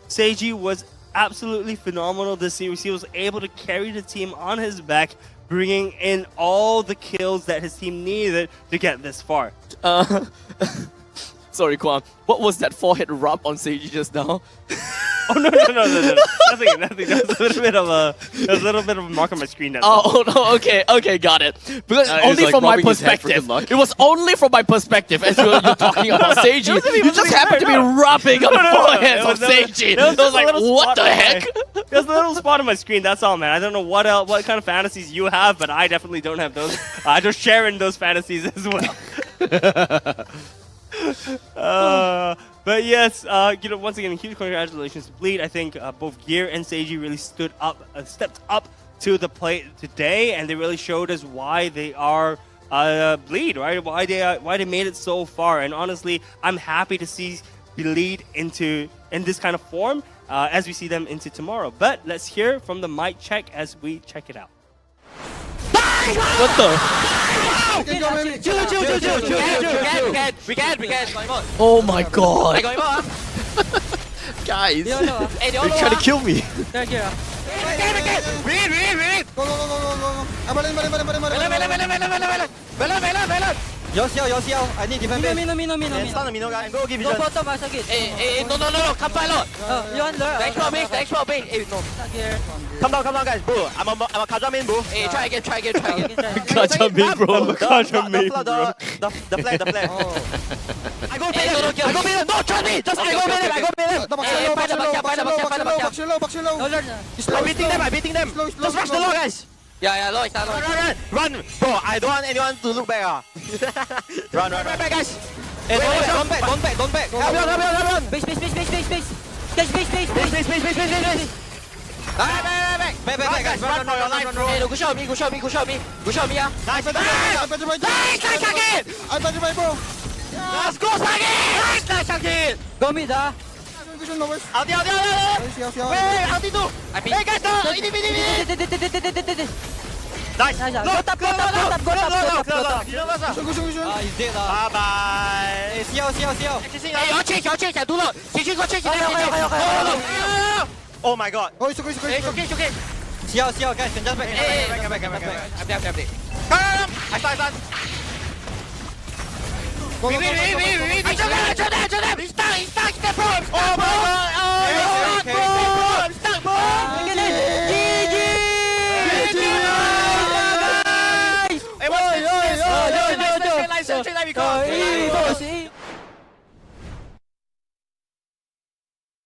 Seiji was absolutely phenomenal this series. He was able to carry the team on his back, bringing in all the kills that his team needed to get this far. Sorry, Kwang. What was that forehead rub on Seiji just now? Oh no! Nothing. That was a little bit of a mark on my screen. That's all. No, okay, got it. Because only like from my rubbing his head for perspective, good luck. it was only from my perspective as you're talking about Seiji. You just happened to be rubbing on the forehead of Seiji. I was like, what the heck? There's a little spot on my screen. That's all, man. I don't know what kind of fantasies you have, but I definitely don't have those. I just share in those fantasies as well. But yes, once again, huge congratulations to Bleed. I think both Gear and Seiji really stepped up to the plate today, and they really showed us why they are Bleed, right? Why they made it so far. And honestly, I'm happy to see Bleed in this kind of form as we see them into tomorrow. But let's hear from the mic check as we check it out. What the? We can. Oh my god. Guys, you're trying to kill me. Yo, I need defense. Me. Stun the Mino guy and go give vision. Go bottom, I suck it. No, come fight lot. You want lure? The extra base. No. Come down, guys. Bro, I'm a Kaja main, bro. Try again. Kaja main, bro. The flag. I go bait him. No, trust me. Just I go bait him. No lure. I'm beating them. Just rush the law, guys. Yeah, low. Run. Bro, I don't want anyone to look back. Run, guys. Don't back. Help me. Base. Catch base. Back, guys. Run for your life, bro. Hey, go show me, yeah. Nice. Let's go, Sagi. Go mid, Ulti. Wait, ulti too. Hey, guys, Nice. Go top. He's dead. Bye-bye. CL. Hey, your change, I do not. Oh my god. It's okay. CL, guys, can just back. I'm there. Come. I stun. Wait. I shot them. He's stuck, bro. Oh my god. Oh, bro. I'm stuck, bro.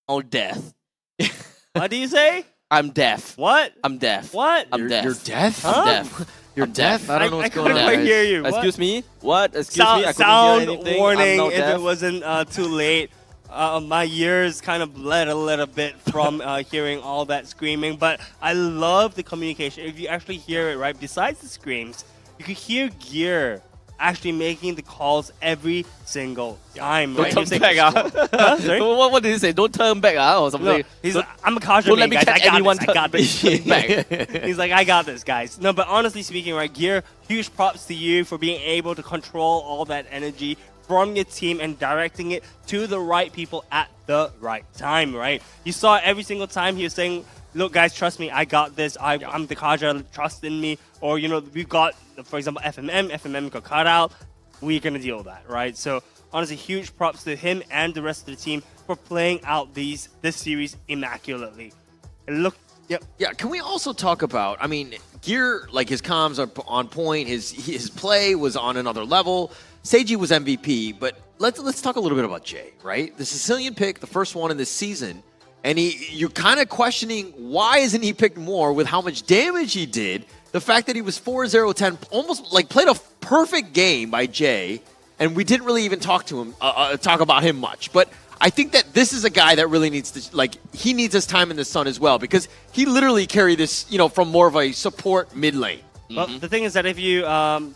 Oh, death. What do you say? I'm deaf. What? I'm deaf. What? I'm deaf. You're deaf? Huh? I'm deaf. You're deaf? I don't know what's going on. I couldn't quite hear you. Excuse me? What? Excuse me? I couldn't Sound hear anything. warning I'm now if deaf. it wasn't too late. My ears kind of bled a little bit from hearing all that screaming, but I love the communication. If you actually hear it, right, besides the screams, you could hear Gear actually making the calls every single time. Don't Right? turn back, Huh? Sorry? What did he say? Don't turn back, or something? No, he's like, I'm a casual Don't let me guys. catch I got anyone this. I got this. back. He's like, I got this, guys. No, but honestly speaking, right, Gear, huge props to you for being able to control all that energy from your team and directing it to the right people at the right time, right? You saw every single time he was saying, look, guys, trust me, I got this. I'm the Kaja, trust in me. Or, you know, we've got, for example, FMM got cut out. We're going to deal with that, right? So, honestly, huge props to him and the rest of the team for playing out this series immaculately. Look, Yeah, can we also talk about, I mean, Gear, like his comms are on point, his play was on another level. Seiji was MVP, but let's talk a little bit about Jay, right? The Sicilian pick, the first one in this season, and you're kind of questioning why isn't he picked more with how much damage he did. The fact that he was 4-0-10, almost like played a perfect game by Jay, and we didn't really even talk about him much. But I think that this is a guy that really needs to, like, he needs his time in the sun as well, because he literally carried this, you know, from more of a support mid lane. Well, the thing is that if you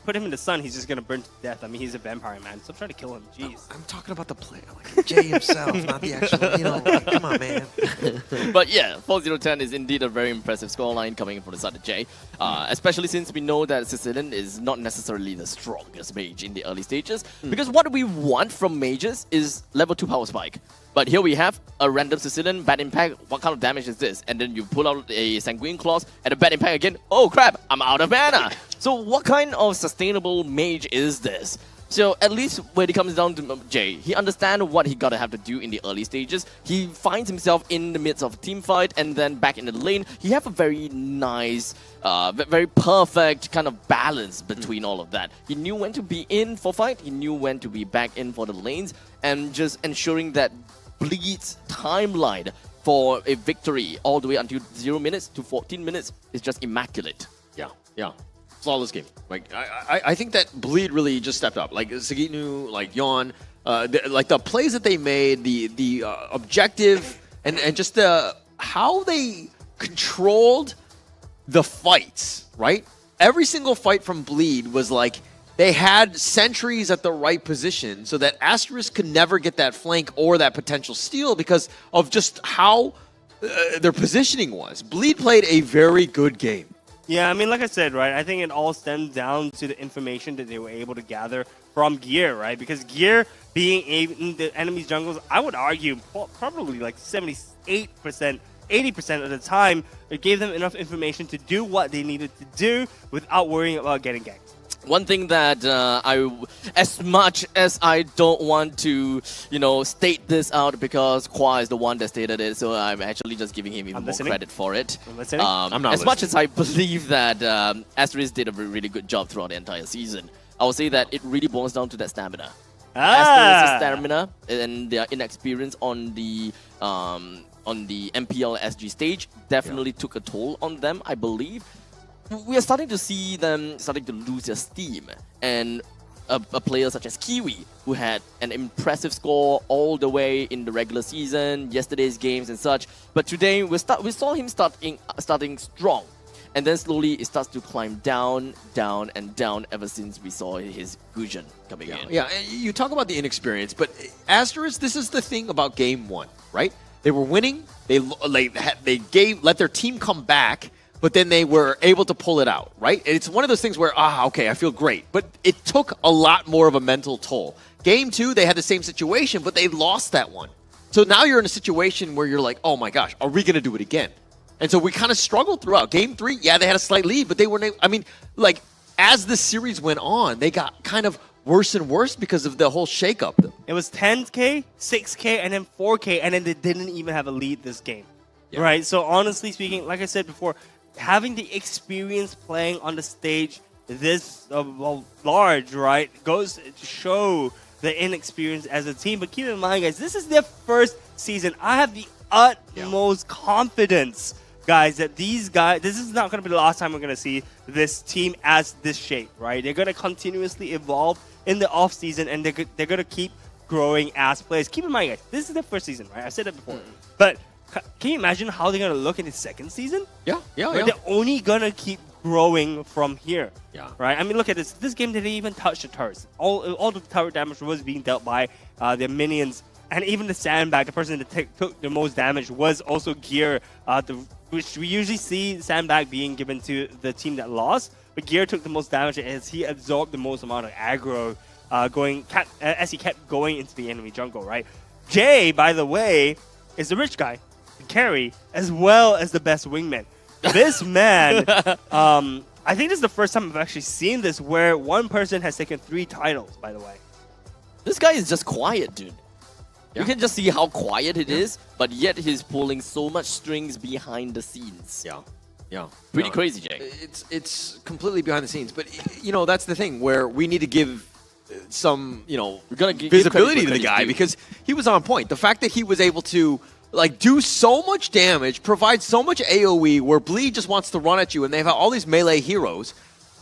put him in the sun, he's just going to burn to death. I mean, he's a vampire, man. Stop trying to kill him. Jeez. I'm talking about the player, like Jay himself, not the actual, you know, come on, man. But yeah, 4-0-10 is indeed a very impressive scoreline coming from the side of Jay. Especially since we know that Sicilian is not necessarily the strongest mage in the early stages. Because what we want from mages is level 2 power spike. But here we have a random Sicilian, bad impact. What kind of damage is this? And then you pull out a Sanguine Claws and a bad impact again. Oh crap, I'm out of mana. So what kind of sustainable mage is this? So at least when it comes down to Jay, he understands what he gotta have to do in the early stages. He finds himself in the midst of a team fight and then back in the lane. He have a very nice, very perfect kind of balance between all of that. He knew when to be in for fight, he knew when to be back in for the lanes, and just ensuring that Bleed's timeline for a victory all the way until 0 minutes to 14 minutes is just immaculate. Yeah. Flawless game. Like I think that Bleed really just stepped up. Like Sagitnu, like Yon, like the plays that they made, the objective and just how they controlled the fights, right? Every single fight from Bleed was like they had sentries at the right position so that Asteris could never get that flank or that potential steal because of just how their positioning was. Bleed played a very good game. Yeah, I mean, like I said, right, I think it all stems down to the information that they were able to gather from Gear, right? Because Gear being in the enemy's jungles, I would argue probably like 78%, 80% of the time, it gave them enough information to do what they needed to do without worrying about getting ganked. One thing that as much as I don't want to, you know, state this out because Kwa is the one that stated it, so I'm actually just giving him even more credit for it. I'm not as much as I believe that Asteris did a really good job throughout the entire season, I would say that it really boils down to that stamina. Asteris' stamina and their inexperience on the MPL SG stage definitely took a toll on them, I believe. We are starting to see them starting to lose their steam, and a player such as Kiwi, who had an impressive score all the way in the regular season, yesterday's games and such, but today we saw him starting strong, and then slowly it starts to climb down and down ever since we saw his Gusion coming in. Yeah, and you talk about the inexperience, but Asteris, this is the thing about game one, right? They were winning, they let their team come back, but then they were able to pull it out, right? And it's one of those things where, okay, I feel great. But it took a lot more of a mental toll. Game 2, they had the same situation, but they lost that one. So now you're in a situation where you're like, oh my gosh, are we going to do it again? And so we kind of struggled throughout. Game 3, yeah, they had a slight lead, but they weren't able, I mean, like, as the series went on, they got kind of worse and worse because of the whole shakeup. It was 10K, 6K, and then 4K, and then they didn't even have a lead this game, right? So honestly speaking, like I said before, having the experience playing on the stage this large, right, goes to show the inexperience as a team. But keep in mind, guys, this is their first season. I have the utmost confidence, guys, that these guys, this is not going to be the last time we're going to see this team as this shape, right? They're going to continuously evolve in the off season, and they're going to keep growing as players. Keep in mind, guys, this is their first season, right? I said that before. But can you imagine how they're going to look in the second season? Yeah. They're only going to keep growing from here. Yeah. Right? I mean, look at this. This game didn't even touch the turrets. All the turret damage was being dealt by their minions. And even the sandbag, the person that took the most damage, was also Gear, which we usually see sandbag being given to the team that lost. But Gear took the most damage as he absorbed the most amount of aggro as he kept going into the enemy jungle, right? Jay, by the way, is the rich guy, the carry, as well as the best wingman. This man, I think this is the first time I've actually seen this where one person has taken 3 titles, by the way. This guy is just quiet, dude. You can just see how quiet it is, but yet he's pulling so much strings behind the scenes. Yeah. Pretty crazy, Jay. It's completely behind the scenes, but you know that's the thing where we need to give some visibility to the guy because he was on point. The fact that he was able to like do so much damage, provide so much AOE, where Bleed just wants to run at you, and they have all these melee heroes.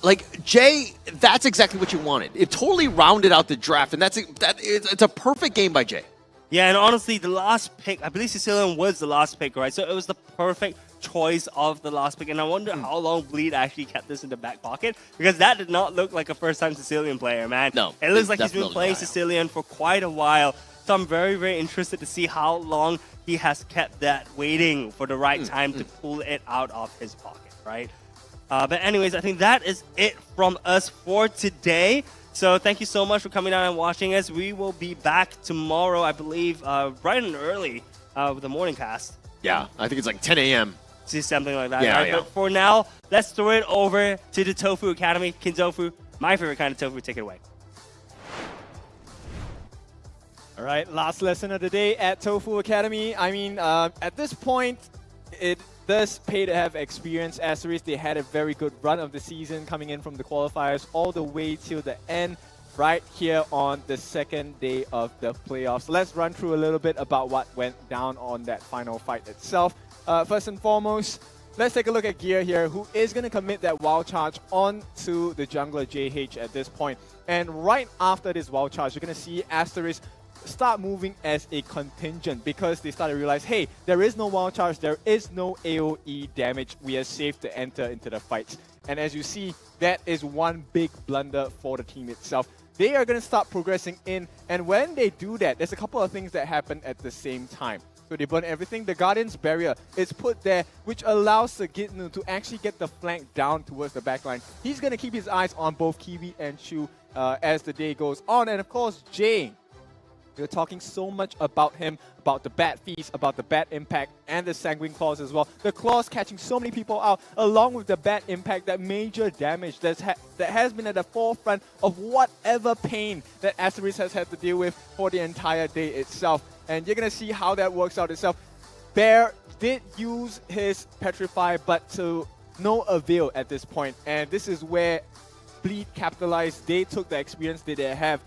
Like Jay, that's exactly what you wanted. It totally rounded out the draft, and it's a perfect game by Jay. Yeah, and honestly, the last pick, I believe Sicilian was the last pick, right? So it was the perfect choice of the last pick, and I wonder how long Bleed actually kept this in the back pocket, because that did not look like a first-time Sicilian player, man. No. It looks like he's been playing Sicilian for quite a while, so I'm very, very interested to see how long he has kept that waiting for the right time to pull it out of his pocket, right? But anyways, I think that is it from us for today. So thank you so much for coming down and watching us. We will be back tomorrow, I believe, bright and early with the morning cast. Yeah, I think it's like 10 a.m. See something like that. Yeah, right? yeah. But for now, let's throw it over to the Tofu Academy. Kintofu, my favorite kind of tofu. Take it away. All right, last lesson of the day at Tofu Academy. I mean, at this point, it does pay to have experience. Asteris, they had a very good run of the season coming in from the qualifiers all the way till the end, right here on the second day of the playoffs. So let's run through a little bit about what went down on that final fight itself. First and foremost, let's take a look at Gear here, who is going to commit that wild charge onto the jungler JH at this point. And right after this wild charge, you're going to see Asteris start moving as a contingent because they start to realize, hey, there is no wild charge, there is no AoE damage, we are safe to enter into the fights. And as you see, that is one big blunder for the team itself. They are going to start progressing in, and when they do that, there's a couple of things that happen at the same time. So they burn everything. The Guardian's Barrier is put there, which allows Sagitnu to actually get the flank down towards the backline. He's going to keep his eyes on both Kiwi and Shu as the day goes on. And of course, Jay. We're talking so much about him, about the bad feast, about the bad impact, and the sanguine claws as well. The claws catching so many people out, along with the bad impact, that major damage that has been at the forefront of whatever pain that Asteris has had to deal with for the entire day itself. And you're going to see how that works out itself. Bear did use his Petrify, but to no avail at this point. And this is where Bleed capitalized. They took the experience that they have.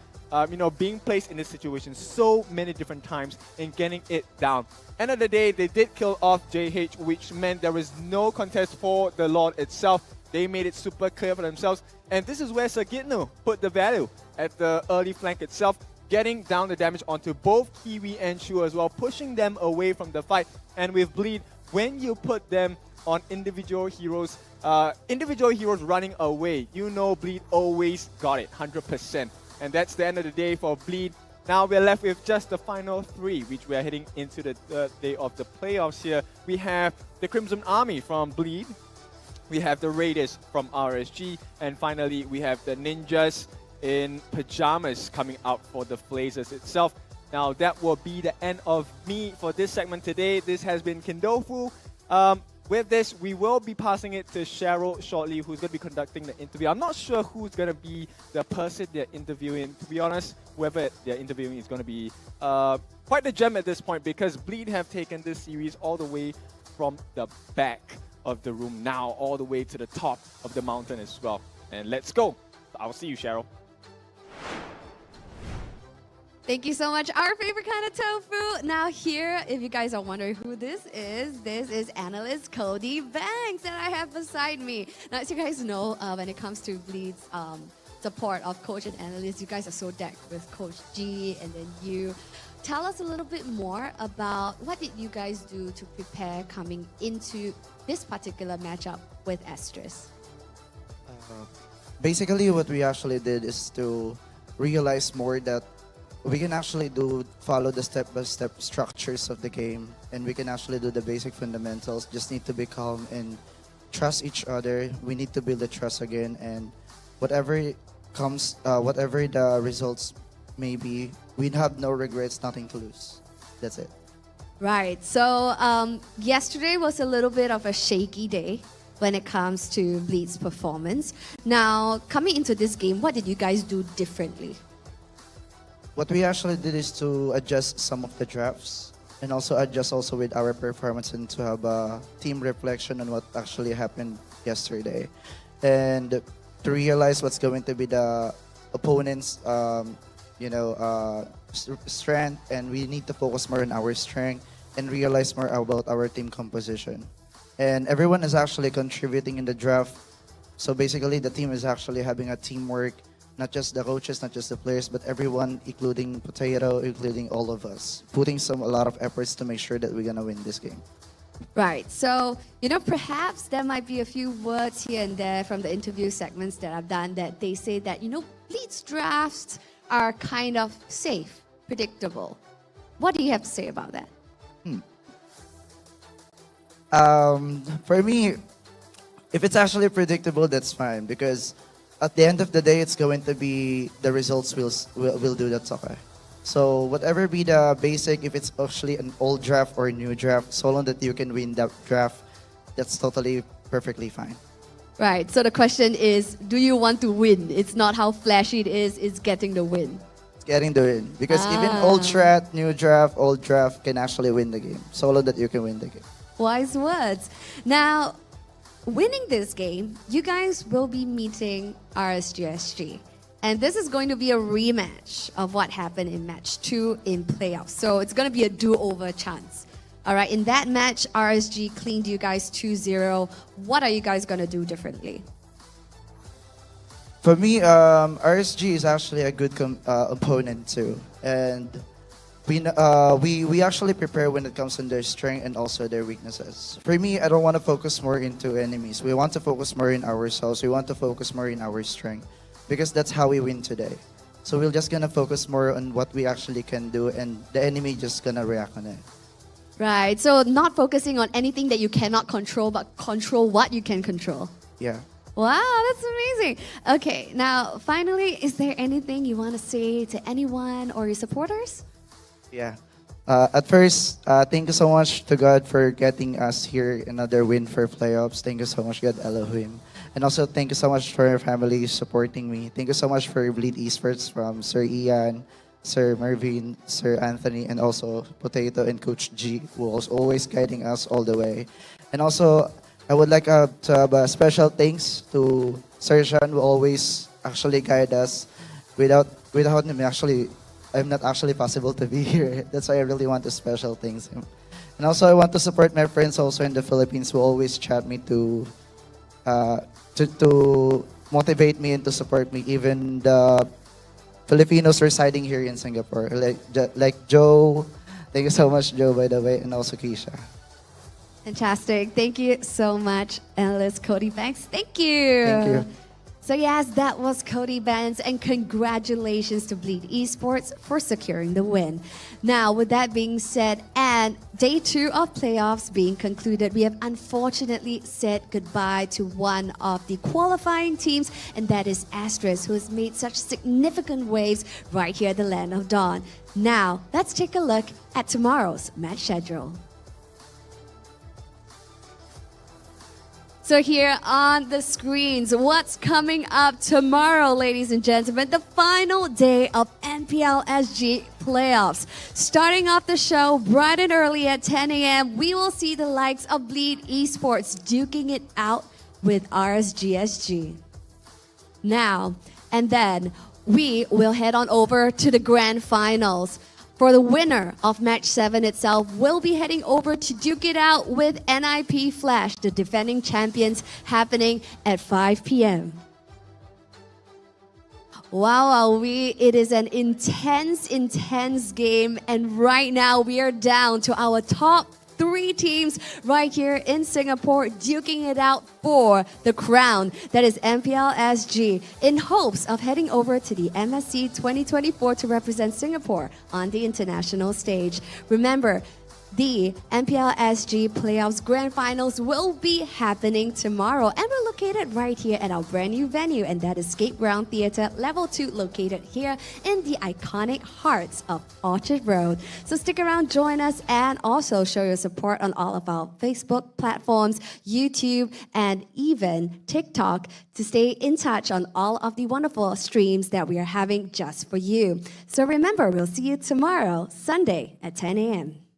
Being placed in this situation so many different times and getting it down. End of the day, they did kill off JH, which meant there was no contest for the Lord itself. They made it super clear for themselves. And this is where Sagitnu put the value at the early flank itself, getting down the damage onto both Kiwi and Shu as well, pushing them away from the fight. And with Bleed, when you put them on individual heroes running away, you know Bleed always got it, 100%. And that's the end of the day for Bleed. Now we're left with just the final 3, which we are heading into the third day of the playoffs here. We have the Crimson Army from Bleed. We have the Raiders from RSG. And finally, we have the Ninjas in Pyjamas coming out for the Blazers itself. Now that will be the end of me for this segment today. This has been Kindofu. With this, we will be passing it to Cheryl shortly, who's going to be conducting the interview. I'm not sure who's going to be the person they're interviewing. To be honest, whoever they're interviewing is going to be quite a gem at this point, because Bleed have taken this series all the way from the back of the room now, all the way to the top of the mountain as well. And let's go. I'll see you, Cheryl. Thank you so much, our favorite kind of tofu. Now here, if you guys are wondering who this is analyst Cody Banks that I have beside me. Now, as you guys know, when it comes to Bleed's support of coach and analyst, you guys are so decked with Coach G and then you. Tell us a little bit more about what did you guys do to prepare coming into this particular matchup with Asteris? Basically, what we actually did is to realize more that we can actually follow the step-by-step structures of the game, and we can actually do the basic fundamentals. Just need to be calm and trust each other. We need to build the trust again, and whatever comes, whatever the results may be, we have no regrets, nothing to lose. That's it. Right. So yesterday was a little bit of a shaky day when it comes to Bleed's performance. Now, coming into this game, what did you guys do differently? What we actually did is to adjust some of the drafts and also adjust also with our performance and to have a team reflection on what actually happened yesterday. And to realize what's going to be the opponent's strength, and we need to focus more on our strength and realize more about our team composition. And everyone is actually contributing in the draft. So basically the team is actually having a teamwork, not just the coaches, not just the players, but everyone, including Potato, including all of us, putting a lot of efforts to make sure that we're gonna win this game. Right. So, perhaps there might be a few words here and there from the interview segments that I've done that they say that, Bleed's drafts are kind of safe, predictable. What do you have to say about that? For me, if it's actually predictable, that's fine, because at the end of the day, it's going to be the results will do that. Okay. So whatever be the basic, if it's actually an old draft or a new draft, so long that you can win that draft, that's totally perfectly fine. Right. So the question is, do you want to win? It's not how flashy it is, it's getting the win. It's getting the win. Because even old draft, new draft, old draft can actually win the game, so long that you can win the game. Wise words. Now, winning this game, you guys will be meeting SG. And this is going to be a rematch of what happened in match 2 in playoffs. So it's going to be a do-over chance. All right, in that match, RSG cleaned you guys 2-0. What are you guys going to do differently? For me, RSG is actually a good opponent too. And we actually prepare when it comes to their strength and also their weaknesses. For me, I don't want to focus more into enemies. We want to focus more in ourselves. We want to focus more in our strength, because that's how we win today. So we're just gonna focus more on what we actually can do, and the enemy just gonna react on it. Right, so not focusing on anything that you cannot control, but control what you can control. Yeah. Wow, that's amazing. Okay, now finally, is there anything you want to say to anyone or your supporters? Yeah. At first, thank you so much to God for getting us here, another win for playoffs. Thank you so much, God Elohim. And also, thank you so much for your family supporting me. Thank you so much for Bleed Esports from Sir Ian, Sir Mervin, Sir Anthony, and also Potato and Coach G, who was always guiding us all the way. And also, I would like to have a special thanks to Sir Sean, who always actually guide us. Without him, I'm not actually possible to be here. That's why I really want to special thanks him. And also, I want to support my friends also in the Philippines who always chat me to motivate me and to support me. Even the Filipinos residing here in Singapore, like Joe. Thank you so much, Joe, by the way, and also Keisha. Fantastic. Thank you so much, Alice Cody Banks. Thank you. Thank you. So yes, that was Cody Banks, and congratulations to Bleed Esports for securing the win. Now, with that being said, and day 2 of playoffs being concluded, we have unfortunately said goodbye to one of the qualifying teams, and that is Asteris, who has made such significant waves right here at the Land of Dawn. Now, let's take a look at tomorrow's match schedule. So here on the screens, what's coming up tomorrow, ladies and gentlemen? The final day of MPL SG playoffs. Starting off the show bright and early at 10 a.m., we will see the likes of Bleed Esports duking it out with SG. Now, and then we will head on over to the grand finals. For the winner of match 7 itself, we'll be heading over to duke it out with NIP Flash, the defending champions, happening at 5 p.m. Wow, it is an intense game, and right now we are down to our top 3 teams right here in Singapore duking it out for the crown that is MPL SG in hopes of heading over to the MSC 2024 to represent Singapore on the international stage. Remember, the MPL SG Playoffs Grand Finals will be happening tomorrow, and we're located right here at our brand new venue, and that is Skate Ground Theatre Level 2, located here in the iconic hearts of Orchard Road. So stick around, join us, and also show your support on all of our Facebook platforms, YouTube, and even TikTok to stay in touch on all of the wonderful streams that we are having just for you. So remember, we'll see you tomorrow, Sunday at 10 a.m.